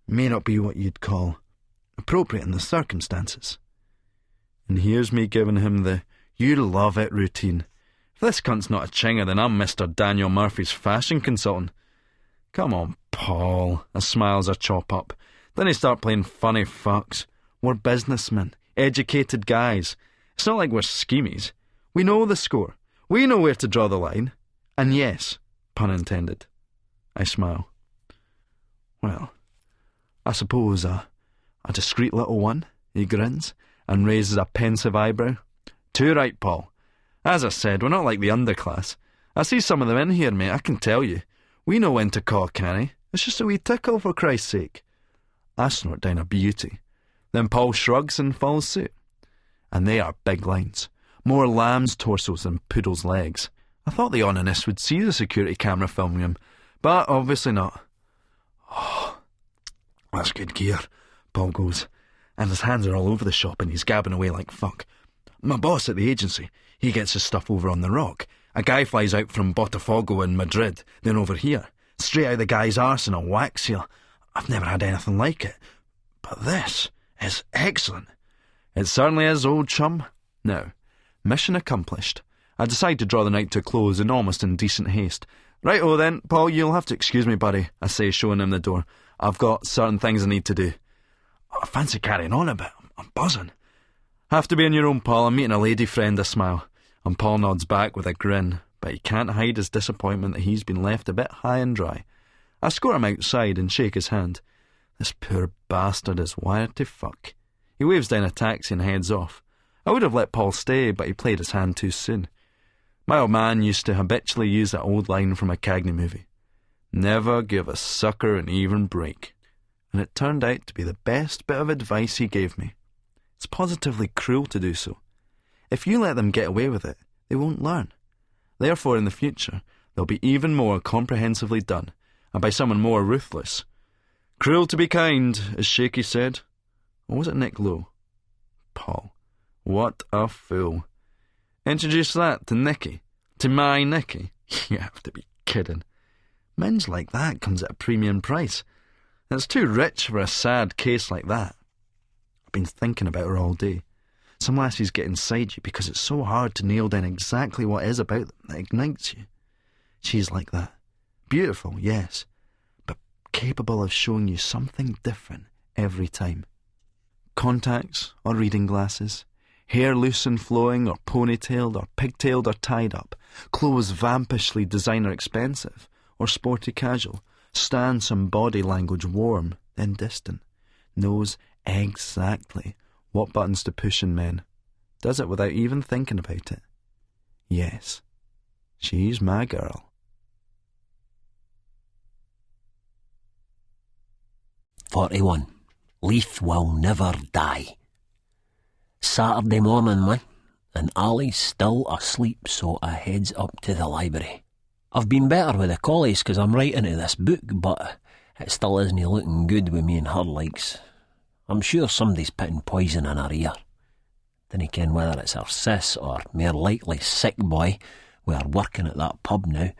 may not be what you'd call appropriate in the circumstances. And here's me giving him the "you love it" routine. If this cunt's not a chinger, then I'm Mr. Daniel Murphy's fashion consultant. Come on, Paul. I smiles her chop up. Then he start playing funny fucks. We're businessmen, educated guys. It's not like we're schemies. We know the score. We know where to draw the line. And yes, pun intended. I smile. Well, I suppose a discreet little one, he grins, and raises a pensive eyebrow. Too right, Paul. As I said, we're not like the underclass. I see some of them in here, mate, I can tell you. We know when to call canny. It's just a wee tickle, for Christ's sake. I snort down a beauty. Then Paul shrugs and follows suit. And they are big lines. More lamb's torsos than poodle's legs. I thought the onanist would see the security camera filming him, but obviously not. Oh, that's good gear, Paul goes, and his hands are all over the shop and he's gabbing away like fuck. My boss at the agency, he gets his stuff over on the Rock. A guy flies out from Botafogo in Madrid, then over here, straight out the guy's arse in a wax seal. I've never had anything like it, but this is excellent. It certainly is, old chum. Now, mission accomplished. I decide to draw the night to a close in almost indecent haste. Right-o then, Paul, you'll have to excuse me, buddy, I say, showing him the door. I've got certain things I need to do. I fancy carrying on a bit. I'm buzzing. Have to be on your own, Paul. I'm meeting a lady friend, I smile. And Paul nods back with a grin, but he can't hide his disappointment that he's been left a bit high and dry. I escort him outside and shake his hand. This poor bastard is wired to fuck. He waves down a taxi and heads off. I would have let Paul stay, but he played his hand too soon. My old man used to habitually use that old line from a Cagney movie. Never give a sucker an even break. And it turned out to be the best bit of advice he gave me. It's positively cruel to do so. If you let them get away with it, they won't learn. Therefore, in the future, they'll be even more comprehensively done, and by someone more ruthless. Cruel to be kind, as Shaky said. Or was it Nick Lowe? Paul. What a fool. Introduce that to Nicky. To my Nicky. You have to be kidding. Minge like that comes at a premium price. And it's too rich for a sad case like that. I've been thinking about her all day. Some lassies get inside you because it's so hard to nail down exactly what it is about them that ignites you. She's like that. Beautiful, yes, but capable of showing you something different every time. Contacts or reading glasses, hair loose and flowing or ponytailed or pigtailed or tied up, clothes vampishly designer expensive or sporty casual, stance and body language warm, then distant, knows exactly what buttons to push in men, does it without even thinking about it. Yes, she's my girl. "41. Leith will never die." Saturday morning, man, and Ali's still asleep, so I heads up to the library. I've been better with the collies 'cause I'm writing to this book, but it still isn't looking good with me and her likes. I'm sure somebody's putting poison in her ear. Dinna ken whether it's her sis or more likely sick boy we are working at that pub now.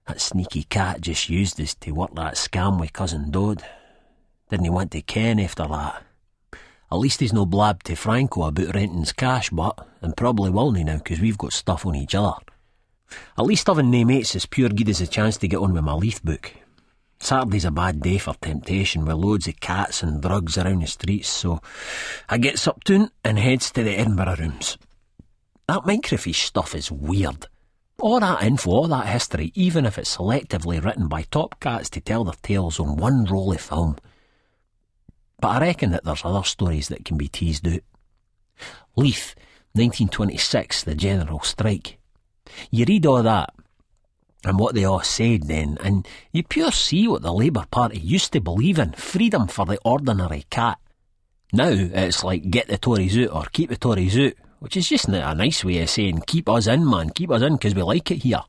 That sneaky cat just used us to work that scam with cousin Dode. Didn't he want to ken after that? At least he's no blabbed to Franco about renting's cash, but, and probably will now 'cause we've got stuff on each other. At least having nae mates is pure good as a chance to get on with my Leith book. Saturday's a bad day for temptation, with loads of cats and drugs around the streets, so I gets up to it and heads to the Edinburgh Rooms. That microfiche stuff is weird. All that info, all that history, even if it's selectively written by top cats to tell their tales on one roll of film. But I reckon that there's other stories that can be teased out. Leith, 1926, the general strike. You read all that, and what they all said then, and you pure see what the Labour Party used to believe in, freedom for the ordinary cat. Now it's like get the Tories out or keep the Tories out, which is just not a nice way of saying keep us in, man, keep us in because we like it here.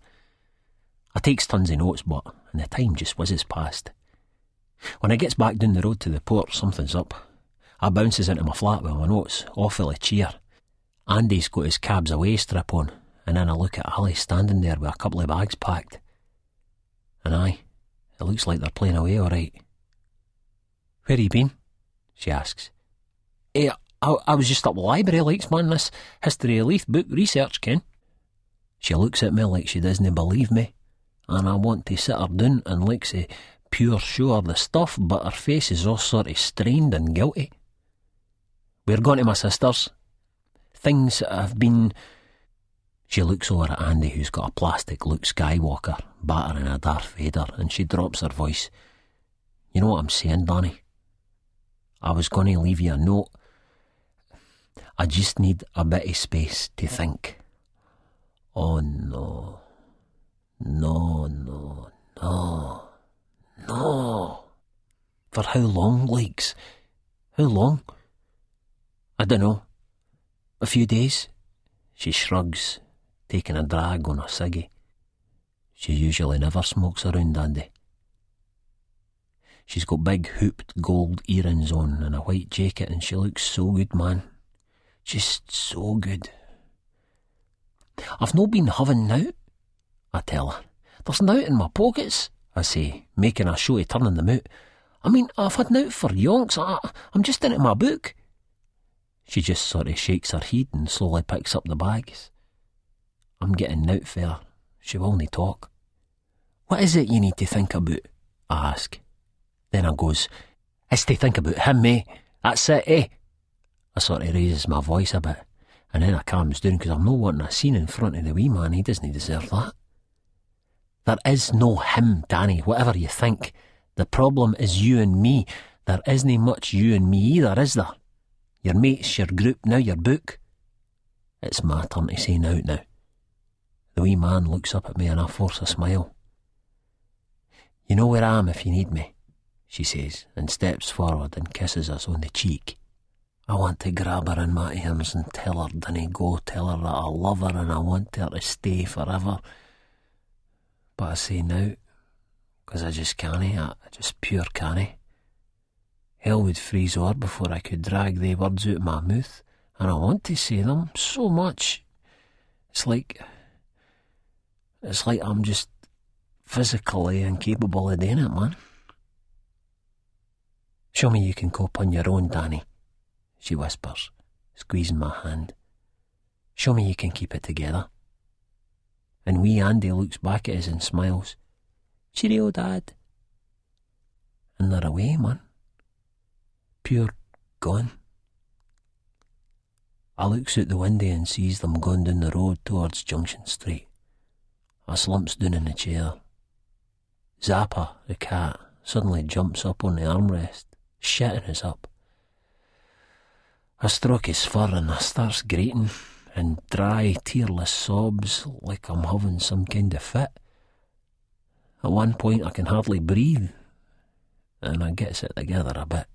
I takes tons of notes, but and the time just whizzes past. When I gets back down the road to the port, something's up. I bounces into my flat with my notes, all full of cheer. Andy's got his cabs away strip on, and then I look at Ali standing there with a couple of bags packed. And aye, it looks like they're playing away all right. "Where you been?" she asks. I was just up the library, likes man, this History of Leith book research, Ken." She looks at me like she doesn't believe me, and I want to sit her down and like say pure show her the stuff, but her face is all sort of strained and guilty. "We're going to my sister's. Things have been..." She looks over at Andy, who's got a plastic Luke Skywalker battering a Darth Vader, and she drops her voice. "You know what I'm saying, Danny? I was going to leave you a note. I just need a bit of space to think." "Oh no. No, no, no. No." "For how long, likes? How long?" "I dunno. A few days." She shrugs, taking a drag on her ciggy. She usually never smokes around Andy. She's got big hooped gold earrings on and a white jacket, and she looks so good, man. Just so good. "I've no been having nowt," I tell her. "There's nowt in my pockets," I say, making a show of turning them out. "I mean, I've had nowt for yonks. I'm just into my book." She just sort of shakes her head and slowly picks up the bags. I'm getting nowt for her. She will nae talk. "What is it you need to think about?" I ask. Then I goes, "It's to think about him, eh? That's it, eh?" I sort of raises my voice a bit, and then I calms down because I'm not wanting a scene in front of the wee man. He doesn't deserve that. "There is no him, Danny, whatever you think. The problem is you and me. There isn't much you and me either, is there? Your mates, your group, now your book." It's my turn to say nowt now. The wee man looks up at me and I force a smile. "You know where I am if you need me," she says, and steps forward and kisses us on the cheek. I want to grab her in my arms and tell her dinna go, tell her that I love her and I want her to stay forever. But I say now, because I just can't, I just pure can't. Hell would freeze over before I could drag the words out of my mouth, and I want to say them so much. It's like I'm just physically incapable of doing it, man. "Show me you can cope on your own, Danny," she whispers, squeezing my hand. "Show me you can keep it together." And wee Andy looks back at us and smiles. "Cheerio, Dad." And they're away, man. Pure gone. I looks out the window and sees them going down the road towards Junction Street. I slumps down in the chair. Zappa, the cat, suddenly jumps up on the armrest, shitting us up. I stroke his fur and I starts grating, and dry, tearless sobs like I'm having some kind of fit. At one point I can hardly breathe, and I gets it together a bit.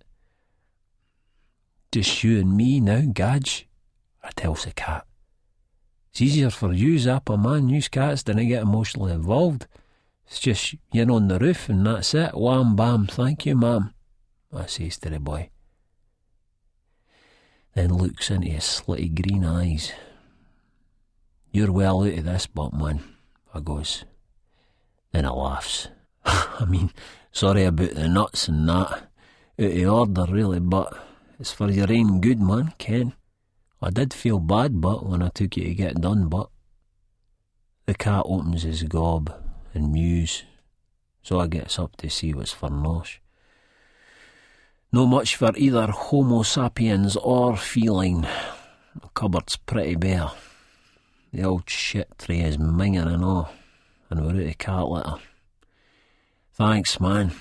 "Just you and me now, Gadge," I tells the cat. "It's easier for you, Zappa, man. You cats didn't get emotionally involved. It's just you're on the roof and that's it. Wham bam, thank you, ma'am," I says to the boy. Then looks into his slitty green eyes. "You're well out of this, but man," I goes. Then I laughs. "I mean, sorry about the nuts and that. Out of order, really, but it's for your ain good, man, Ken. I did feel bad, but when I took you to get done, but..." The cat opens his gob and mews, So I gets up to see what's for nosh. No much for either Homo sapiens or feline. The cupboard's pretty bare. The old shit tray is minging and all, and we're out of cat litter. Thanks, man,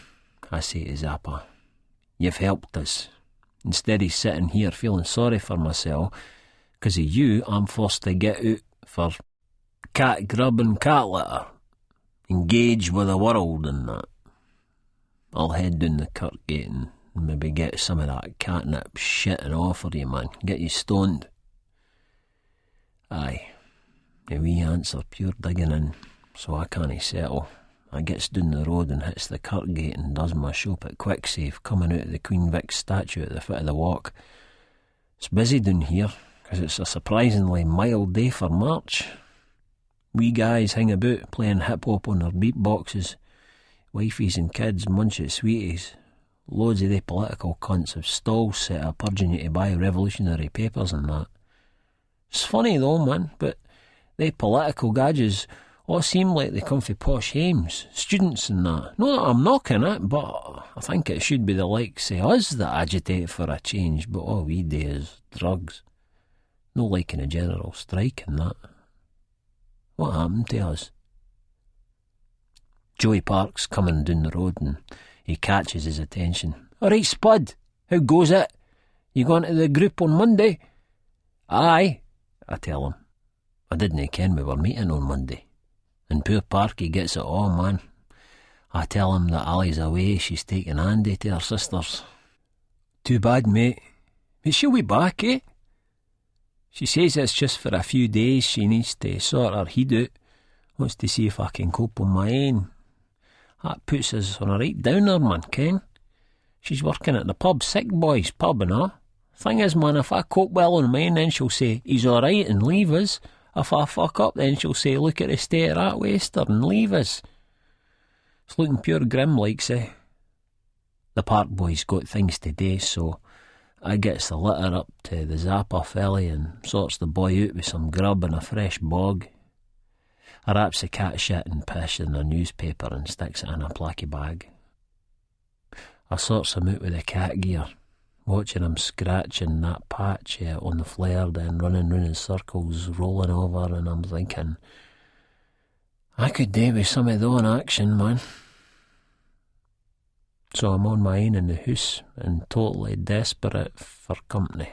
I say to Zappa. You've helped us. Instead of sitting here feeling sorry for myself, 'cause of you, I'm forced to get out for cat grub and cat litter. Engage with the world and that. I'll head down the Kirk gate and maybe get some of that catnip shit and offer you, man. Get you stoned. Aye. The wee ants are pure digging in, so I can't settle. I gets down the road and hits the Kirk gate and does my shop at Quicksave, coming out of the Queen Vic statue at the foot of the walk. It's busy down here, 'cause it's a surprisingly mild day for March. Wee guys hang about, playing hip-hop on their beatboxes. Wifeys and kids munch at sweeties. Loads of the political cunts have stalls set up urging you to buy revolutionary papers and that. It's funny though, man, but they political gadgets all seem like they come from posh hames, students and that. Not that I'm knocking it, but I think it should be the likes of us that agitate for a change, but all we do is drugs. No liking a general strike and that. What happened to us? Joey Park's coming down the road and he catches his attention. "All right, Spud, how goes it? You going to the group on Monday?" "Aye," I tell him. I didn't ken we were meeting on Monday. And poor Parky gets it all, man. I tell him that Ali's away, she's taking Andy to her sister's. "Too bad, mate. But she'll be back, eh?" "She says it's just for a few days she needs to sort her head out. Wants to see if I can cope on my own." That puts us on a right downer, man, Ken. She's working at the pub, Sick Boys pub and all. Thing is, man, if I cope well on mine, then she'll say, "He's alright," and leave us. If I fuck up, then she'll say, "Look at the state of that waster," and leave us. It's looking pure grim, like say. The Park boys got things to do, so I gets the litter up to the Zappa felly and sorts the boy out with some grub and a fresh bog. I wraps the cat shit and piss in a newspaper and sticks it in a placky bag. I sorts him out with the cat gear, watching him scratching that patch on the flare, then running round in circles, rolling over, and I'm thinking, I could do with some of that in action, man. So I'm on my own in the house and totally desperate for company.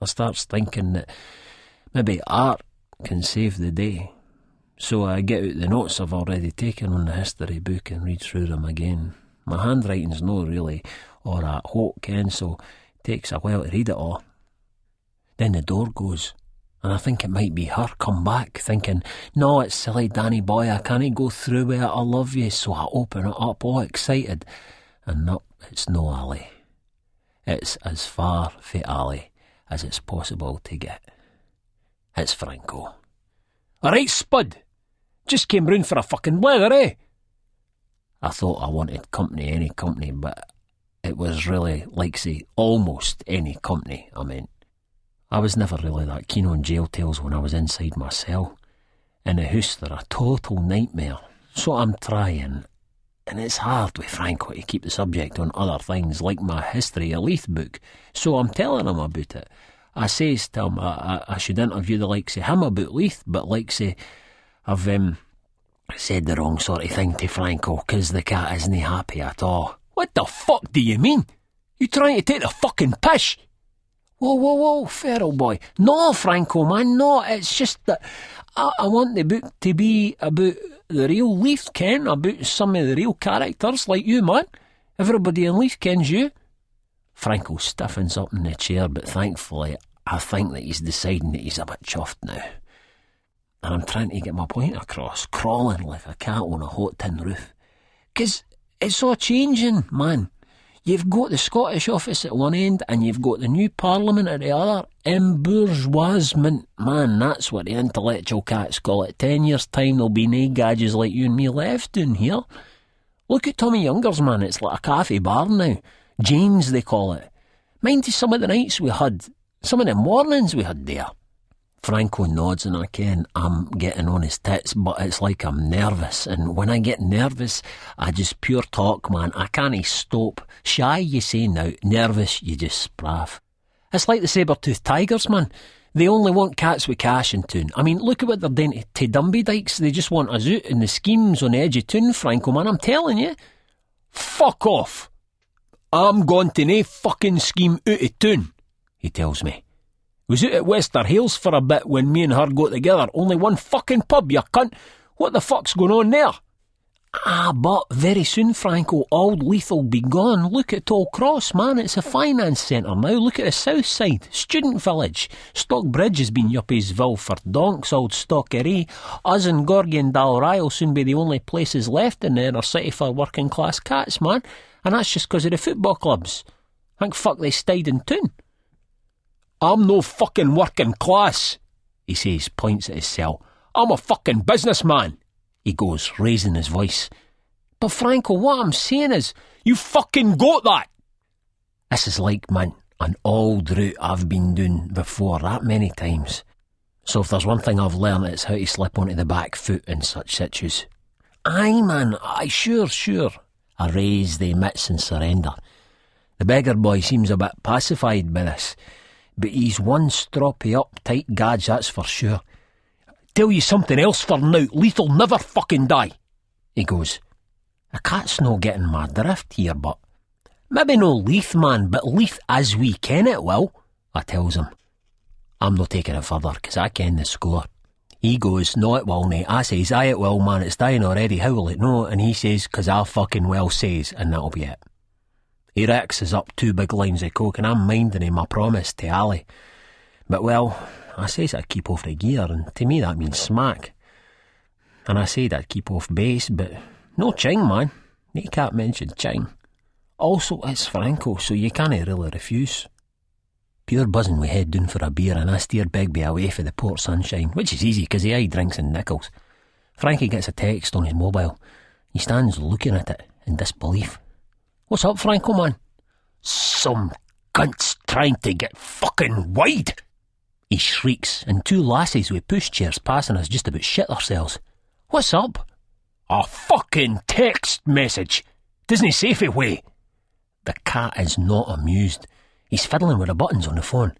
I starts thinking that maybe art can save the day. So I get out the notes I've already taken on the history book and read through them again. My handwriting's no really all that hot, Ken, so it takes a while to read it all. Then the door goes, and I think it might be her come back, thinking, "No, it's silly Danny boy, I can't go through with it, I love you." So I open it up all excited, and no, it's no Ali. It's as far from Ali as it's possible to get. It's Franco. "All right, Spud, just came round for a fucking blather, eh?" I thought I wanted company, any company, but it was really like, say, almost any company I meant. I was never really that keen on jail tales when I was inside my cell. In the house they're a total nightmare, so I'm trying. And it's hard with Franco to keep the subject on other things like my History of Leith book, so I'm telling him about it. I says to him I should interview the likes of him about Leith, but like say, I've said the wrong sort of thing to Franco, 'cause the cat isn't happy at all. "What the fuck do you mean? You trying to take the fucking piss?" Whoa, feral boy. "No, Franco, man, no, it's just that I want the book to be about the real Leith, Ken, about some of the real characters like you, man. Everybody in Leith kens you." Franco stiffens up in the chair, but thankfully I think that he's deciding that he's a bit chuffed now. And I'm trying to get my point across, crawling like a cat on a hot tin roof. 'Cause it's all changing, man. You've got the Scottish office at one end and you've got the new Parliament at the other. Embourgeoisement, man, that's what the intellectual cats call it. 10 years' time there'll be nae gadgets like you and me left down here. Look at Tommy Younger's, man, it's like a cafe bar now. James, they call it. Mind you some of the nights we had, some of the mornings we had there. Franco nods and I ken I'm getting on his tits, but it's like I'm nervous, and when I get nervous, I just pure talk, man. I can't stop. Shy, you say now. Nervous, you just spraff. It's like the saber-toothed tigers, man. They only want cats with cash in toon. I mean, look at what they're doing to Dumby Dykes. They just want us out in the schemes on the edge of toon, Franco, man. I'm telling you. Fuck off. I'm going to nae fucking scheme out of toon, he tells me. Was out at Wester Hales for a bit when me and her got together. Only one fucking pub, you cunt. What the fuck's going on there? Ah, but very soon, Franco, old Leith'll be gone. Look at Toll Cross, man. It's a finance centre now. Look at the south side. Student village. Stockbridge has been Yuppiesville for donks, old Stockery. Us and Gorgie and Dalry will soon be the only places left in the inner city for working class cats, man. And that's just because of the football clubs. Think fuck they stayed in town. I'm no fucking working class, he says, points at his cell. I'm a fucking businessman, he goes, raising his voice. But Franco, what I'm saying is, you fucking got that. This is like, man, an old route I've been doing before that many times. So if there's one thing I've learned, it's how to slip onto the back foot in such situations. Aye, man, aye, sure. I raise the mitts and surrender. The beggar boy seems a bit pacified by this, but he's one stroppy uptight gadge, that's for sure. Tell you something else for now, Leith'll never fucking die, he goes. The cat's no getting my drift here, but maybe no Leith, man, but Leith as we ken it will, I tells him. I'm no taking it further, 'cause I ken the score. He goes, no it will nae. I says, aye it will, man, it's dying already, how will it know? And he says, 'cause I fucking well says, and that'll be it. He rexes up 2 big lines of coke, and I'm minding him my promise to Ali. But well, I says I'd keep off the gear, and to me that means smack. And I said I'd keep off base, but no ching, man. You can't mention ching. Also, it's Franco, so you can't really refuse. Pure buzzing we head down for a beer, and I steer Begbie away for the Port Sunshine, which is easy, 'cause he aye drinks in nickels. Frankie gets a text on his mobile. He stands looking at it in disbelief. What's up, Franco, man? Some cunt's trying to get fucking wide, he shrieks, and 2 lassies with pushchairs passing us just about shit ourselves. What's up? A fucking text message. Doesn't say it way. The cat is not amused. He's fiddling with the buttons on the phone.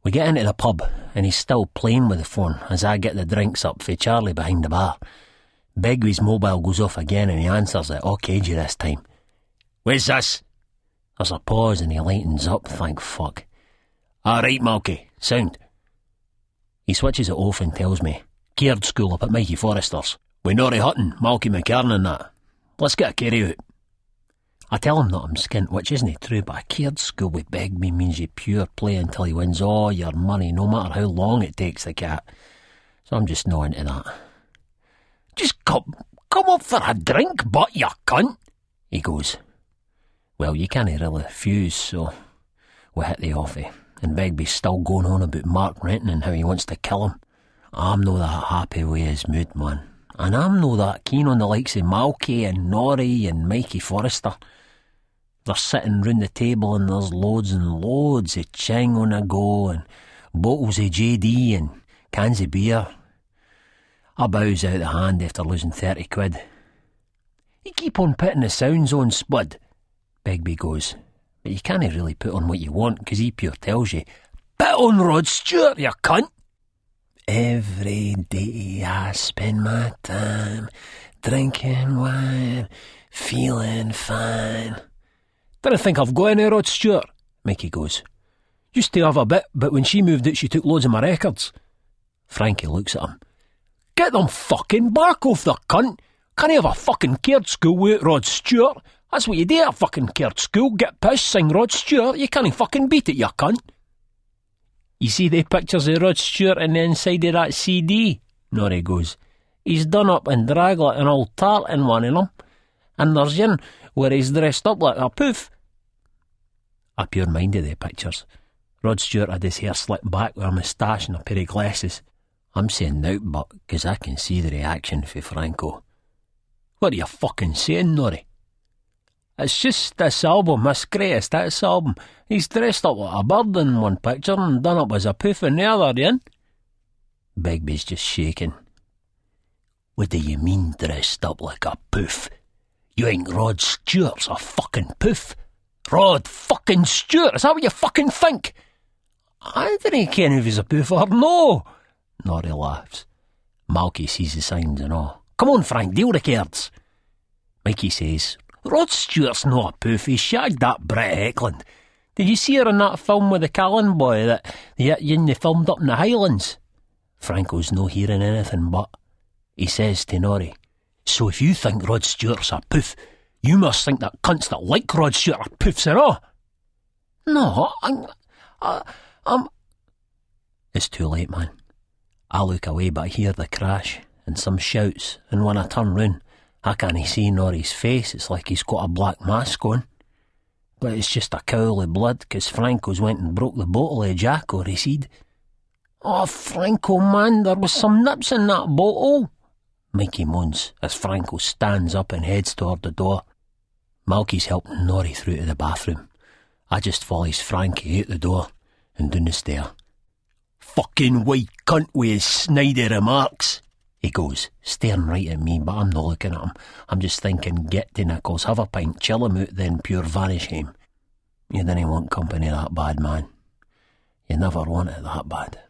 We get into the pub, and he's still playing with the phone as I get the drinks up for Charlie behind the bar. Begbie's mobile goes off again, and he answers it all cagey this time. Where's this? There's a pause, and he lightens up, thank fuck. Alright, Malky, sound. He switches it off and tells me, Caird school up at Mikey Forrester's. With Norrie Hutton, Malky McCarn and that. Let's get a carry out. I tell him that I'm skint, which isn't true, but a Caird school with Begbie means you pure play until he wins all your money, no matter how long it takes the cat. So I'm just not into that. Just come up for a drink, but you cunt, he goes. Well, you can't really refuse, so we hit the offie, and Begbie's still going on about Mark Renton and how he wants to kill him. I'm no that happy with his mood, man, and I'm no that keen on the likes of Malky and Norrie and Mikey Forrester. They're sitting round the table and there's loads and loads of ching on the go and bottles of JD and cans of beer. I bows out the hand after losing 30 quid. You keep on putting the sounds on, Spud, Begbie goes, but you can't really put on what you want, 'cause he pure tells you, put on Rod Stewart, you cunt. Every day I spend my time drinking wine, feeling fine. Didn't think I've got any Rod Stewart, Mickey goes. Used to have a bit, but when she moved out she took loads of my records. Frankie looks at him. Get them fucking back off the cunt. Can't you have a fucking Caird school without Rod Stewart? That's what you do at a fucking Caird school. Get pissed, sing Rod Stewart. You can't fucking beat it, you cunt. You see the pictures of Rod Stewart on the inside of that CD? Norrie goes. He's done up in draglet and old tart in one of them. And there's one where he's dressed up like a poof. I pure minded the pictures. Rod Stewart had his hair slicked back with a moustache and a pair of glasses. I'm saying now, but 'cause I can see the reaction for Franco. What are you fucking saying, Norrie? It's just this album, this greatest hits album. He's dressed up like a bird in one picture and done up as a poof in the other, yen. Begbie's just shaking. What do you mean dressed up like a poof? You ain't Rod Stewart's a fucking poof. Rod fucking Stewart, is that what you fucking think? I didn't ken if he's a poof or no. Norrie laughs. Malky sees the signs and all. Come on, Frank, deal the cards. Mikey says, Rod Stewart's no a poof, he shagged that Brit Eklund. Did you see her in that film with the Callan boy that they filmed up in the Highlands? Franco's no hearing anything but. He says to Norrie, so if you think Rod Stewart's a poof, you must think that cunts that like Rod Stewart are poofs and all. No, I'm... It's too late, man. I look away but I hear the crash and some shouts, and when I turn round, I can't see Norrie's face. It's like he's got a black mask on. But it's just a cowl of blood, 'cause Franco's went and broke the bottle of Jack, or he said. Oh, Franco, man, there was some nips in that bottle. Mikey moans as Franco stands up and heads toward the door. Malky's helping Norrie through to the bathroom. I just follows Frankie out the door and down the stair. Fucking white cunt with his snidey remarks, he goes, staring right at me, but I'm not looking at him. I'm just thinking, get to Nichols, have a pint, chill him out, then pure vanish him. You didn't want company that bad, man. You never want it that bad.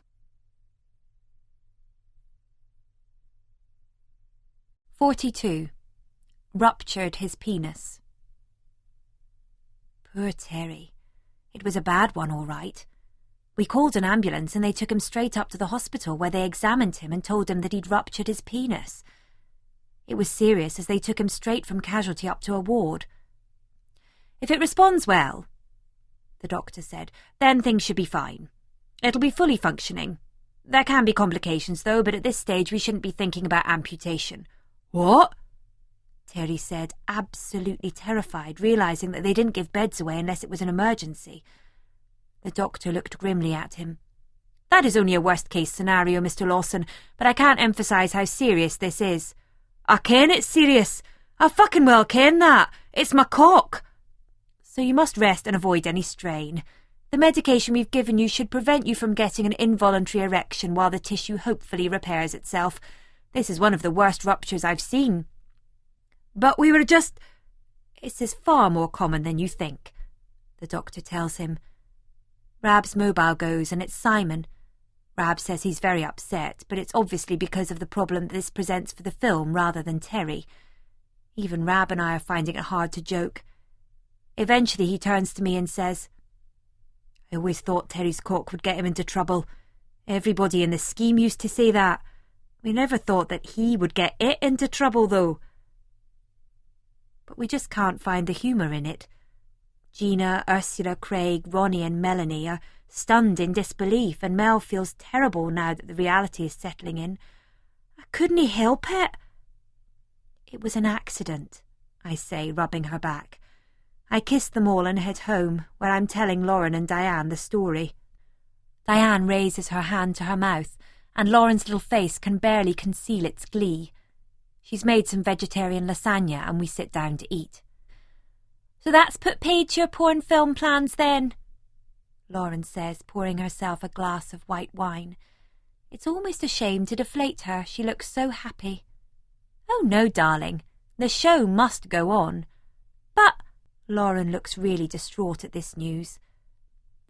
"42. Ruptured his penis." Poor Terry. It was a bad one, all right. We called an ambulance and they took him straight up to the hospital, where they examined him and told him that he'd ruptured his penis. It was serious, as they took him straight from casualty up to a ward. "If it responds well," the doctor said, "then things should be fine. It'll be fully functioning. There can be complications, though, but at this stage we shouldn't be thinking about amputation." "What?" Terry said, absolutely terrified, realising that they didn't give beds away unless it was an emergency. The doctor looked grimly at him. "That is only a worst-case scenario, Mr. Lawson, but I can't emphasise how serious this is." "I ken it's serious. I fucking well ken that. It's my cock." "So you must rest and avoid any strain. The medication we've given you should prevent you from getting an involuntary erection while the tissue hopefully repairs itself. This is one of the worst ruptures I've seen." "But we were just—" "This is far more common than you think," the doctor tells him. Rab's mobile goes, and it's Simon. Rab says he's very upset, but it's obviously because of the problem that this presents for the film rather than Terry. Even Rab and I are finding it hard to joke. Eventually he turns to me and says, "I always thought Terry's cock would get him into trouble. Everybody in the scheme used to say that. We never thought that he would get it into trouble, though." But we just can't find the humour in it. Gina, Ursula, Craig, Ronnie and Melanie are stunned in disbelief, and Mel feels terrible now that the reality is settling in. "I couldn't help it." "It was an accident," I say, rubbing her back. I kiss them all and head home, where I'm telling Lauren and Diane the story. Diane raises her hand to her mouth, and Lauren's little face can barely conceal its glee. She's made some vegetarian lasagna, and we sit down to eat. "So that's put paid to your porn film plans, then?" Lauren says, pouring herself a glass of white wine. It's almost a shame to deflate her, she looks so happy. "Oh no, darling, the show must go on." "But—" Lauren looks really distraught at this news.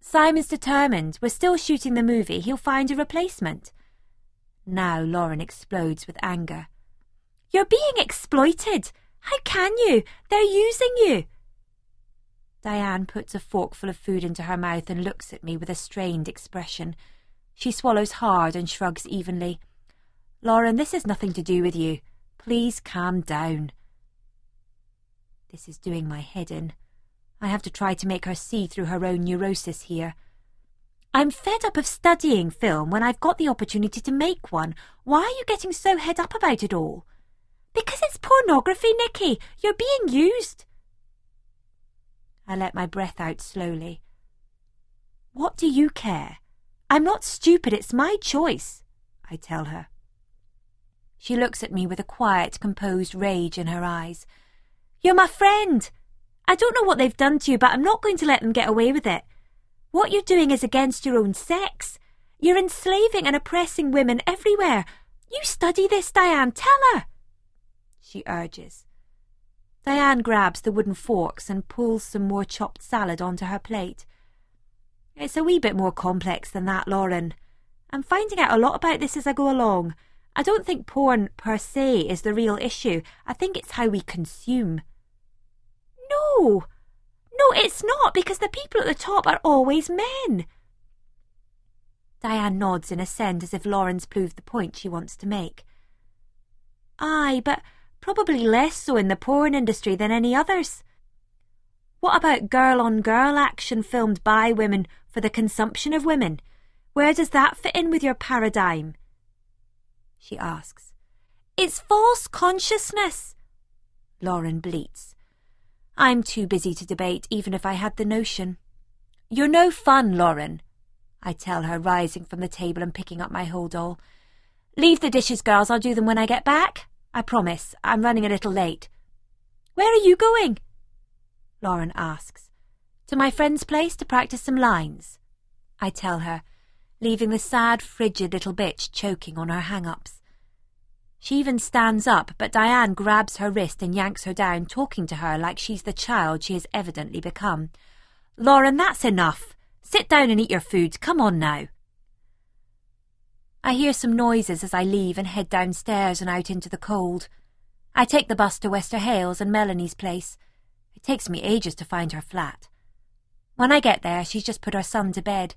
"Simon's determined. We're still shooting the movie. He'll find a replacement." Now Lauren explodes with anger. "You're being exploited. How can you? They're using you." Diane puts a forkful of food into her mouth and looks at me with a strained expression. She swallows hard and shrugs evenly. "Lauren, this has nothing to do with you. Please calm down." This is doing my head in. I have to try to make her see through her own neurosis here. "I'm fed up of studying film when I've got the opportunity to make one. Why are you getting so head up about it all?" "Because it's pornography, Nikki. You're being used." I let my breath out slowly. "What do you care? I'm not stupid, it's my choice," I tell her. She looks at me with a quiet, composed rage in her eyes. "You're my friend. I don't know what they've done to you, but I'm not going to let them get away with it. What you're doing is against your own sex. You're enslaving and oppressing women everywhere. You study this, Diane. Tell her, she urges. Diane grabs the wooden forks and pulls some more chopped salad onto her plate. It's a wee bit more complex than that, Lauren. I'm finding out a lot about this as I go along. I don't think porn per se is the real issue. I think it's how we consume. No, it's not, because the people at the top are always men. Diane nods in assent as if Lauren's proved the point she wants to make. Aye, but probably less so in the porn industry than any others. What about girl-on-girl action filmed by women for the consumption of women? Where does that fit in with your paradigm? She asks. It's false consciousness, Lauren bleats. I'm too busy to debate, even if I had the notion. You're no fun, Lauren, I tell her, rising from the table and picking up my hold all. Leave the dishes, girls. I'll do them when I get back. I promise. I'm running a little late. Where are you going? Lauren asks. To my friend's place to practice some lines, I tell her, leaving the sad, frigid little bitch choking on her hang-ups. She even stands up, but Diane grabs her wrist and yanks her down, talking to her like she's the child she has evidently become. Lauren, that's enough. Sit down and eat your food. Come on now. I hear some noises as I leave and head downstairs and out into the cold. I take the bus to Wester Hales and Melanie's place. It takes me ages to find her flat. When I get there, she's just put her son to bed.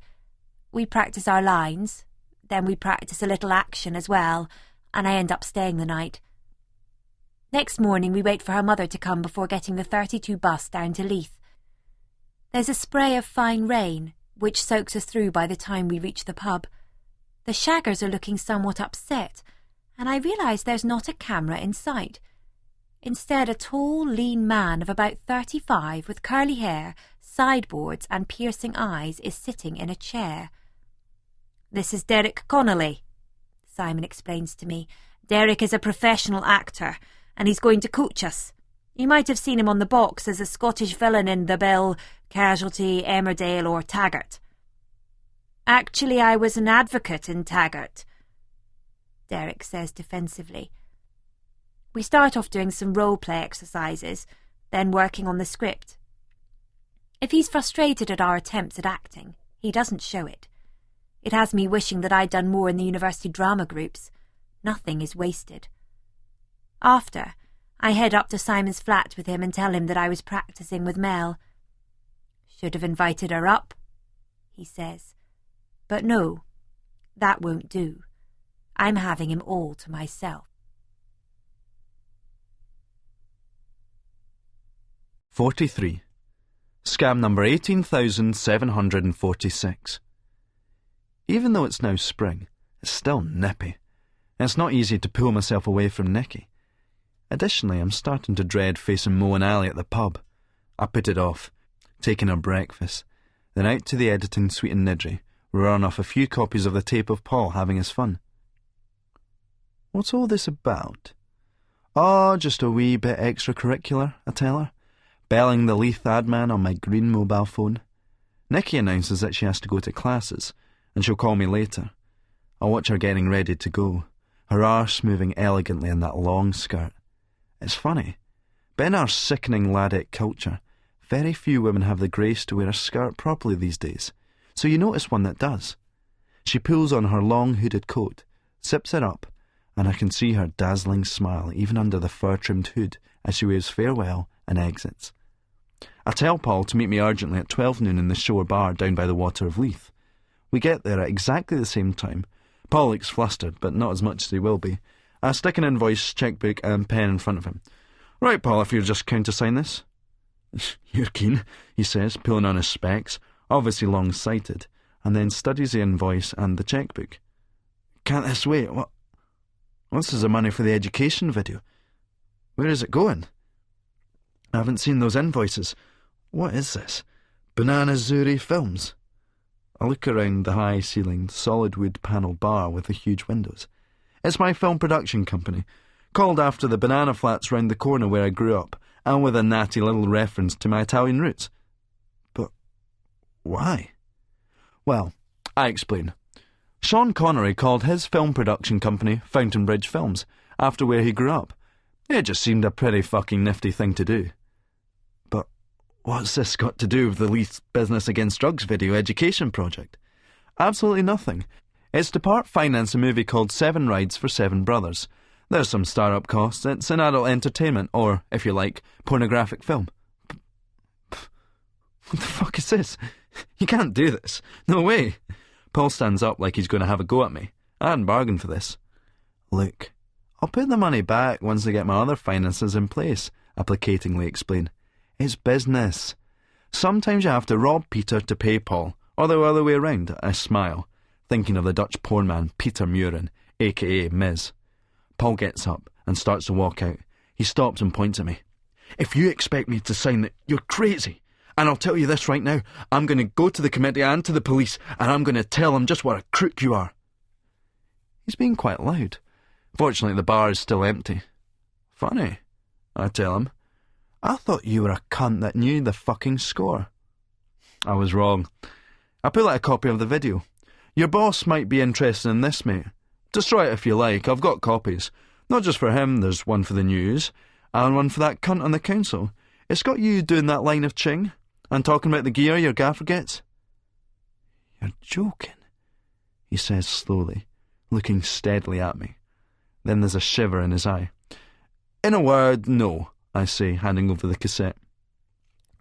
We practice our lines, then we practice a little action as well, and I end up staying the night. Next morning we wait for her mother to come before getting the 32 bus down to Leith. There's a spray of fine rain, which soaks us through by the time we reach the pub. The shaggers are looking somewhat upset, and I realise there's not a camera in sight. Instead, a tall, lean man of about 35 with curly hair, sideboards and piercing eyes is sitting in a chair. This is Derek Connolly, Simon explains to me. Derek is a professional actor, and he's going to coach us. You might have seen him on the box as a Scottish villain in The Bill, Casualty, Emmerdale or Taggart. Actually, I was an advocate in Taggart, Derek says defensively. We start off doing some role-play exercises, then working on the script. If he's frustrated at our attempts at acting, he doesn't show it. It has me wishing that I'd done more in the university drama groups. Nothing is wasted. After, I head up to Simon's flat with him and tell him that I was practicing with Mel. Should have invited her up, he says. But no, that won't do. I'm having him all to myself. 43. Scam number 18,746. Even though it's now spring, it's still nippy. It's not easy to pull myself away from Nicky. Additionally, I'm starting to dread facing Mo and Ali at the pub. I put it off, taking her breakfast, then out to the editing suite in Niddry, run off a few copies of the tape of Paul having his fun. What's all this about? Oh, just a wee bit extracurricular, I tell her, belling the Leith ad man on my green mobile phone. Nicky announces that she has to go to classes, and she'll call me later. I'll watch her getting ready to go, her arse moving elegantly in that long skirt. It's funny, but in our sickening ladette culture, very few women have the grace to wear a skirt properly these days, so you notice one that does. She pulls on her long hooded coat, zips it up, and I can see her dazzling smile even under the fur-trimmed hood as she waves farewell and exits. I tell Paul to meet me urgently at 12 noon in the shore bar down by the water of Leith. We get there at exactly the same time. Paul looks flustered, but not as much as he will be. I stick an invoice, checkbook and pen in front of him. Right, Paul, if you'll just countersign this. You're keen, he says, pulling on his specs, obviously long-sighted, and then studies the invoice and the checkbook. Can't this wait? What? This is the money for the education video. Where is it going? I haven't seen those invoices. What is this? Banana Zuri Films? I look around the high-ceilinged, solid-wood panel bar with the huge windows. It's my film production company, called after the banana flats round the corner where I grew up, and with a natty little reference to my Italian roots. But why? Well, I explain. Sean Connery called his film production company Fountain Bridge Films, after where he grew up. It just seemed a pretty fucking nifty thing to do. But what's this got to do with the Leith Business Against Drugs video education project? Absolutely nothing. It's to part finance a movie called 7 Rides for 7 Brothers. There's some start-up costs. It's an adult entertainment, or, if you like, pornographic film. What the fuck is this? You can't do this. No way. Paul stands up like he's going to have a go at me. I hadn't bargained for this. Look, I'll put the money back once I get my other finances in place, I placatingly explain. It's business. Sometimes you have to rob Peter to pay Paul, or the other way around. I smile, thinking of the Dutch porn man Peter Muren, a.k.a. Miz. Paul gets up and starts to walk out. He stops and points at me. If you expect me to sign that, you're crazy. And I'll tell you this right now, I'm going to go to the committee and to the police, and I'm going to tell them just what a crook you are. He's being quite loud. Fortunately, the bar is still empty. Funny, I tell him. I thought you were a cunt that knew the fucking score. I was wrong. I pull out a copy of the video. Your boss might be interested in this, mate. Destroy it if you like, I've got copies. Not just for him, there's one for the news, and one for that cunt on the council. It's got you doing that line of ching, and talking about the gear your gaffer gets. You're joking, he says slowly, looking steadily at me. Then there's a shiver in his eye. In a word, no, I say, handing over the cassette.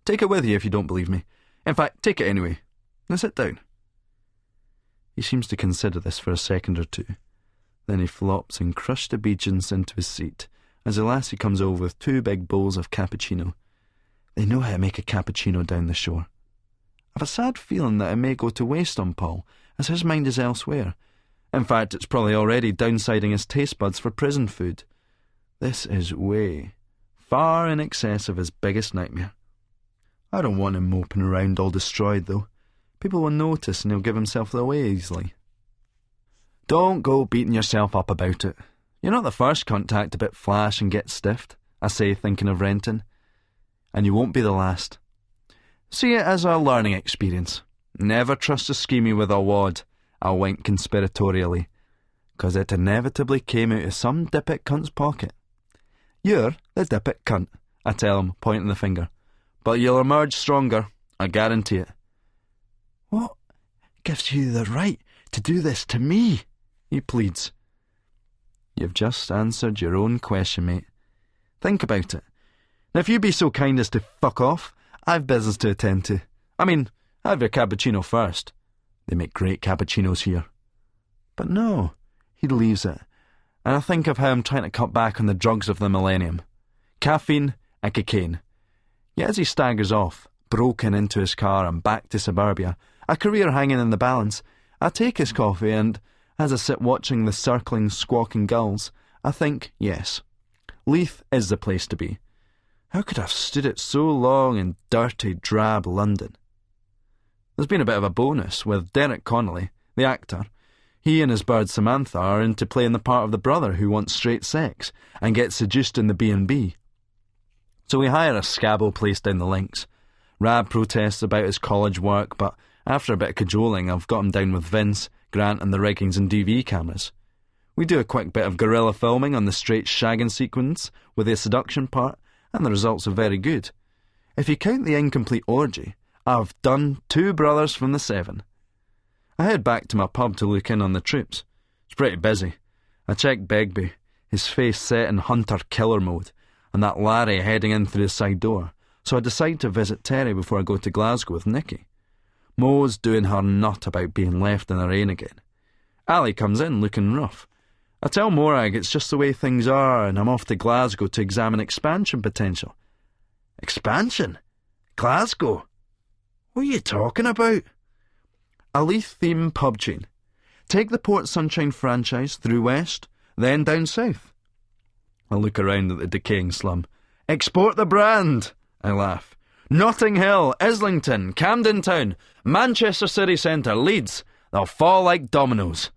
Take it with you if you don't believe me. In fact, take it anyway. Now sit down. He seems to consider this for a second or two. Then he flops and crushed obedience into his seat as the lassie comes over with 2 big bowls of cappuccino. They know how to make a cappuccino down the shore. I've a sad feeling that it may go to waste on Paul, as his mind is elsewhere. In fact, it's probably already downsiding his taste buds for prison food. This is way, far in excess of his biggest nightmare. I don't want him moping around all destroyed, though. People will notice and he'll give himself away easily. Don't go beating yourself up about it. You're not the first cunt to act a bit flash and get stiffed, I say, thinking of Renton. And you won't be the last. See it as a learning experience. Never trust a schemie with a wad, I wink conspiratorially, 'cause it inevitably came out of some dippet cunt's pocket. You're the dippet cunt, I tell him, pointing the finger. But you'll emerge stronger, I guarantee it. What gives you the right to do this to me? He pleads. You've just answered your own question, mate. Think about it. Now, if you be so kind as to fuck off, I've business to attend to. I mean, have your cappuccino first. They make great cappuccinos here. But no, he leaves it, and I think of how I'm trying to cut back on the drugs of the millennium. Caffeine and cocaine. Yet as he staggers off, broken into his car and back to suburbia, a career hanging in the balance, I take his coffee and, as I sit watching the circling, squawking gulls, I think, yes, Leith is the place to be. How could I have stood it so long in dirty, drab London? There's been a bit of a bonus with Derek Connolly, the actor. He and his bird Samantha are into playing the part of the brother who wants straight sex and gets seduced in the B&B. So we hire a scabble place down the links. Rab protests about his college work, but after a bit of cajoling, I've got him down with Vince, Grant and the riggings and DV cameras. We do a quick bit of guerrilla filming on the straight shagging sequence with the seduction part, and the results are very good. If you count the incomplete orgy, I've done 2 brothers from the 7. I head back to my pub to look in on the troops. It's pretty busy. I check Begbie, his face set in hunter-killer mode, and that Larry heading in through the side door, so I decide to visit Terry before I go to Glasgow with Nicky. Mo's doing her nut about being left in the rain again. Ali comes in looking rough. I tell Morag it's just the way things are and I'm off to Glasgow to examine expansion potential. Expansion? Glasgow? What are you talking about? A Leith-themed pub chain. Take the Port Sunshine franchise through west, then down south. I look around at the decaying slum. Export the brand, I laugh. Notting Hill, Islington, Camden Town, Manchester City Centre, Leeds. They'll fall like dominoes.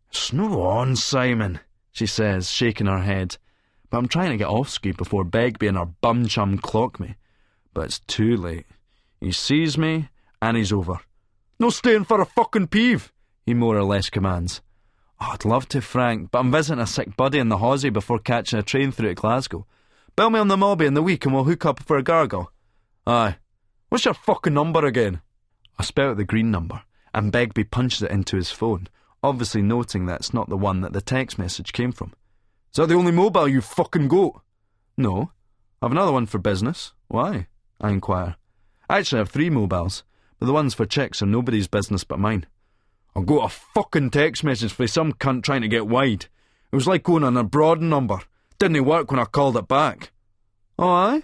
Snow on, Simon, she says, shaking her head. But I'm trying to get off ski before Begbie and her bum chum clock me. But it's too late. He sees me, and he's over. No staying for a fucking peeve, he more or less commands. Oh, I'd love to, Frank, but I'm visiting a sick buddy in the Hawsey before catching a train through to Glasgow. Bill me on the mobby in the week and we'll hook up for a gargle. Aye. What's your fucking number again? I spell out the green number, and Begbie punches it into his phone, obviously noting that it's not the one that the text message came from. Is that the only mobile you fucking got? No. I've another one for business. Why? I inquire. I actually have 3 mobiles, but the ones for chicks are nobody's business but mine. I got a fucking text message from some cunt trying to get wide. It was like going on a broad number. Didn't work when I called it back. Oh, aye?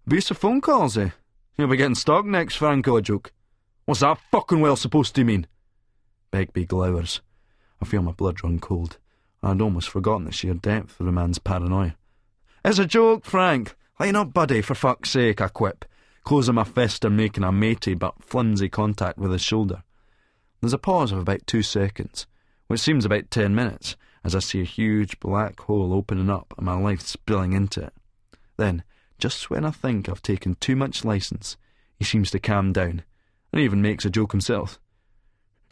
Abuse of phone calls, eh? You'll be getting stalked next, Franco, a joke. What's that fucking well supposed to mean? Begbie glowers. I feel my blood run cold. I'd almost forgotten the sheer depth of the man's paranoia. It's a joke, Frank. Lighten up, buddy, for fuck's sake, I quip, closing my fist and making a matey but flimsy contact with his shoulder. There's a pause of about 2 seconds, which seems about 10 minutes, as I see a huge black hole opening up and my life spilling into it. Then, just when I think I've taken too much licence, he seems to calm down, and even makes a joke himself.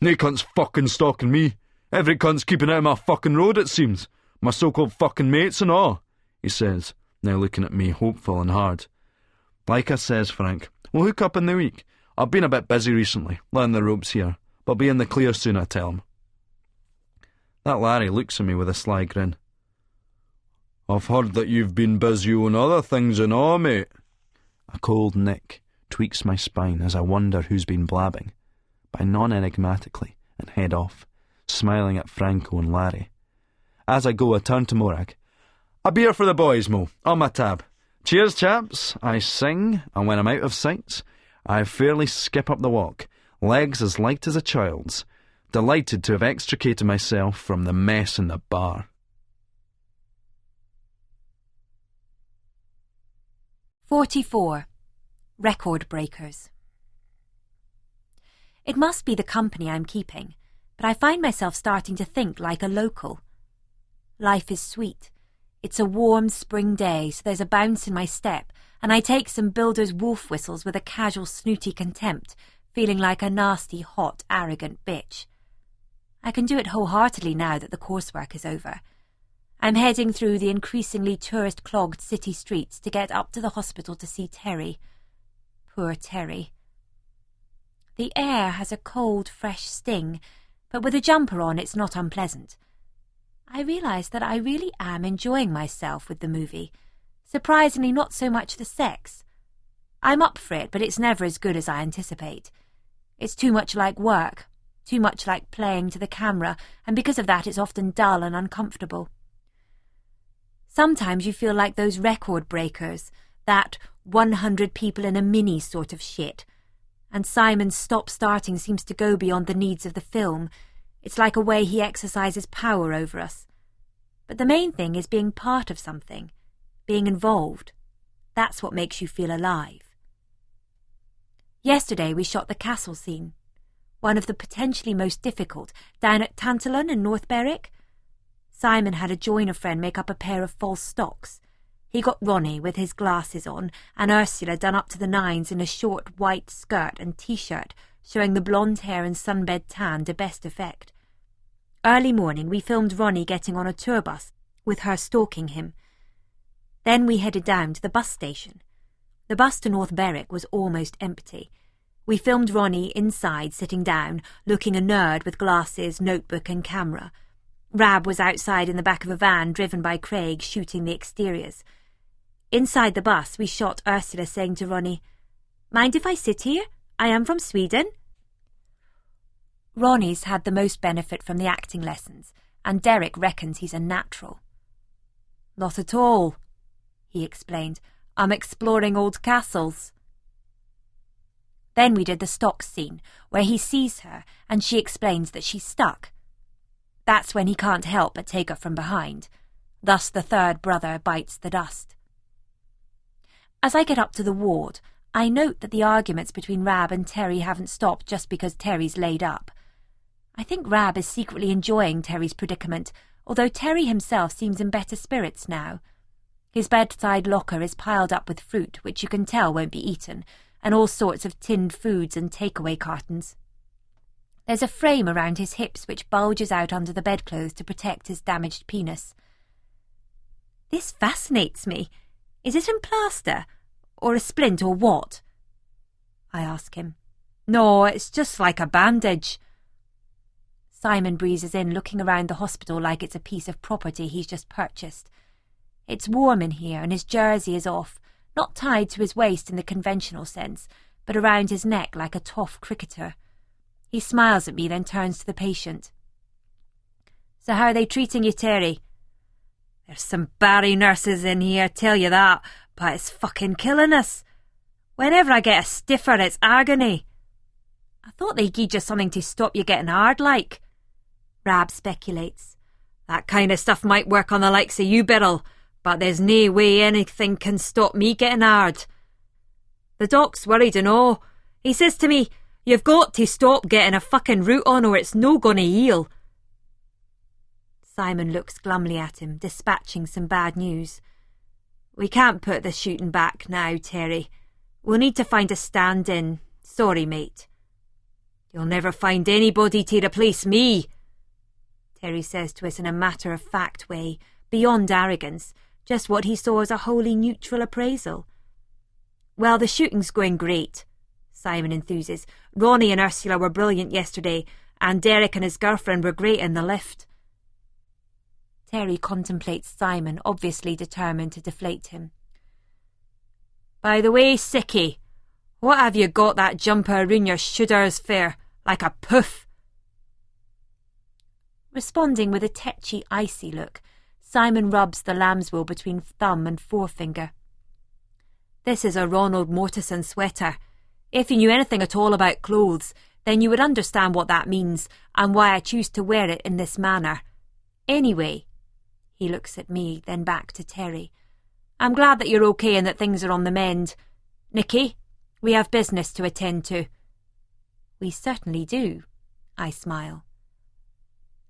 No cunt's fucking stalking me. Every cunt's keeping out of my fucking road, it seems. My so-called fucking mates and all, he says, now looking at me hopeful and hard. Like I says, Frank, we'll hook up in the week. I've been a bit busy recently, learning the ropes here, but I'll be in the clear soon, I tell him. That Larry looks at me with a sly grin. I've heard that you've been busy on other things and all, mate. A cold nick tweaks my spine as I wonder who's been blabbing, but I non-enigmatically and head off, smiling at Franco and Larry. As I go, I turn to Morag. A beer for the boys, Mo, on my tab. Cheers, chaps, I sing, and when I'm out of sight, I fairly skip up the walk, legs as light as a child's, delighted to have extricated myself from the mess in the bar. 44. Record breakers. It must be the company I'm keeping, but I find myself starting to think like a local. Life is sweet. It's a warm spring day, so there's a bounce in my step, and I take some builder's wolf whistles with a casual snooty contempt, feeling like a nasty, hot, arrogant bitch. I can do it wholeheartedly now that the coursework is over. I'm heading through the increasingly tourist-clogged city streets to get up to the hospital to see Terry. Poor Terry. The air has a cold, fresh sting, but with a jumper on it's not unpleasant. I realise that I really am enjoying myself with the movie. Surprisingly, not so much the sex. I'm up for it, but it's never as good as I anticipate. It's too much like work, too much like playing to the camera, and because of that it's often dull and uncomfortable. Sometimes you feel like those record breakers, that 100 people in a mini sort of shit. And Simon's stop-starting seems to go beyond the needs of the film. It's like a way he exercises power over us. But the main thing is being part of something, being involved. That's what makes you feel alive. Yesterday we shot the castle scene, one of the potentially most difficult, down at Tantallon in North Berwick. Simon had a joiner friend make up a pair of false stocks. He got Ronnie with his glasses on, and Ursula done up to the nines in a short white skirt and t-shirt, showing the blonde hair and sunbed tan to best effect. Early morning we filmed Ronnie getting on a tour bus, with her stalking him. Then we headed down to the bus station. The bus to North Berwick was almost empty. We filmed Ronnie inside, sitting down, looking a nerd with glasses, notebook and camera. Rab was outside in the back of a van driven by Craig, shooting the exteriors. Inside the bus, we shot Ursula saying to Ronnie, "Mind if I sit here? I am from Sweden." Ronnie's had the most benefit from the acting lessons, and Derek reckons he's a natural. "Not at all," he explained. "I'm exploring old castles." Then we did the stock scene, where he sees her, and she explains that she's stuck. That's when he can't help but take her from behind. Thus the third brother bites the dust. As I get up to the ward, I note that the arguments between Rab and Terry haven't stopped just because Terry's laid up. I think Rab is secretly enjoying Terry's predicament, although Terry himself seems in better spirits now. His bedside locker is piled up with fruit, which you can tell won't be eaten, and all sorts of tinned foods and takeaway cartons. There's a frame around his hips which bulges out under the bedclothes to protect his damaged penis. This fascinates me. Is it in plaster? Or a splint or what? I ask him. No, it's just like a bandage. Simon breezes in, looking around the hospital like it's a piece of property he's just purchased. It's warm in here, and his jersey is off, not tied to his waist in the conventional sense, but around his neck like a toff cricketer. He smiles at me, then turns to the patient. So how are they treating you, Terry? There's some Barry nurses in here, tell you that, but it's fucking killing us. Whenever I get a stiffer, it's agony. I thought they gied you something to stop you getting hard, like. Rab speculates. That kind of stuff might work on the likes of you, Birrell, but there's nae way anything can stop me getting hard. The doc's worried and all. He says to me, you've got to stop getting a fucking root on or it's no gonna heal. Simon looks glumly at him, dispatching some bad news. We can't put the shooting back now, Terry. We'll need to find a stand-in. Sorry, mate. You'll never find anybody to replace me, Terry says to us in a matter-of-fact way, beyond arrogance, just what he saw as a wholly neutral appraisal. Well, the shooting's going great, Simon enthuses. Ronnie and Ursula were brilliant yesterday, and Derek and his girlfriend were great in the lift. Terry contemplates Simon, obviously determined to deflate him. By the way, sickie, what have you got that jumper around your shoulders for, like a poof? Responding with a tetchy, icy look, Simon rubs the lamb's wool between thumb and forefinger. This is a Ronald Mortison sweater. If you knew anything at all about clothes, then you would understand what that means and why I choose to wear it in this manner. Anyway, he looks at me, then back to Terry. I'm glad that you're okay and that things are on the mend. Nicky, we have business to attend to. We certainly do, I smile.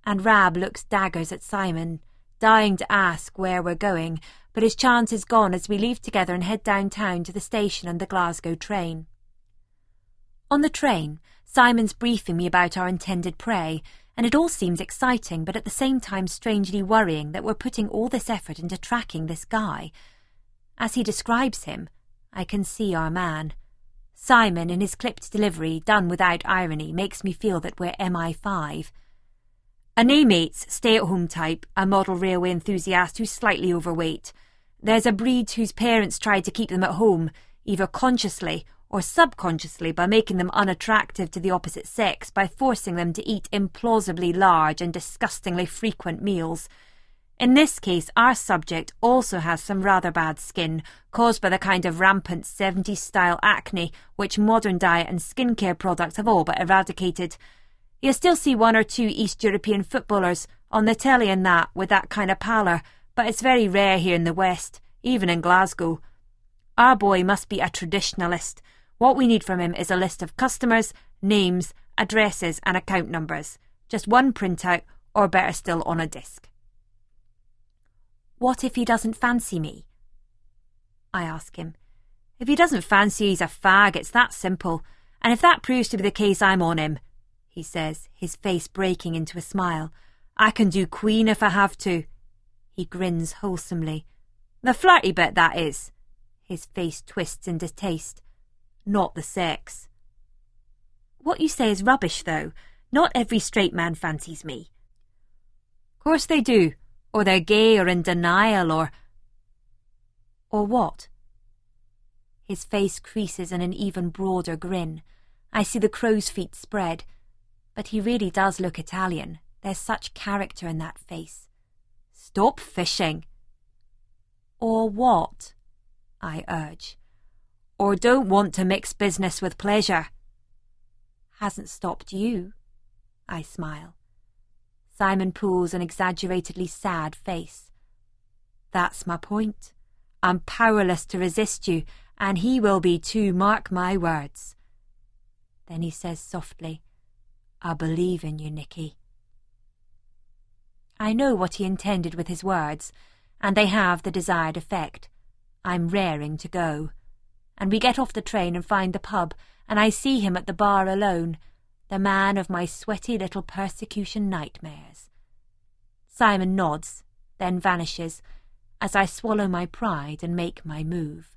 And Rab looks daggers at Simon, dying to ask where we're going, but his chance is gone as we leave together and head downtown to the station and the Glasgow train. On the train, Simon's briefing me about our intended prey, and it all seems exciting, but at the same time strangely worrying that we're putting all this effort into tracking this guy. As he describes him, I can see our man. Simon, in his clipped delivery, done without irony, makes me feel that we're MI5. A naymate's stay-at-home type, a model railway enthusiast who's slightly overweight. There's a breed whose parents tried to keep them at home, either consciously or subconsciously by making them unattractive to the opposite sex by forcing them to eat implausibly large and disgustingly frequent meals. In this case, our subject also has some rather bad skin, caused by the kind of rampant 70s-style acne which modern diet and skincare products have all but eradicated. You still see one or two East European footballers on the telly and that with that kind of pallor, but it's very rare here in the West, even in Glasgow. Our boy must be a traditionalist. What we need from him is a list of customers, names, addresses and account numbers. Just one printout, or better still on a disc. What if he doesn't fancy me? I ask him. If he doesn't fancy you, he's a fag, it's that simple. And if that proves to be the case, I'm on him, he says, his face breaking into a smile. I can do Queen if I have to. He grins wholesomely. The flirty bit, that is. His face twists in distaste. Not the sex. What you say is rubbish, though. Not every straight man fancies me. Course they do. Or they're gay or in denial or... Or what? His face creases in an even broader grin. I see the crow's feet spread. But he really does look Italian. There's such character in that face. Stop fishing. Or what? I urge. Or don't want to mix business with pleasure. Hasn't stopped you, I smile. Simon pulls an exaggeratedly sad face. That's my point. I'm powerless to resist you, and he will be too, mark my words. Then he says softly, I believe in you, Nicky. I know what he intended with his words, and they have the desired effect. I'm raring to go. And we get off the train and find the pub, and I see him at the bar alone. the man of my sweaty little persecution nightmares. Simon nods, then vanishes, as I swallow my pride and make my move.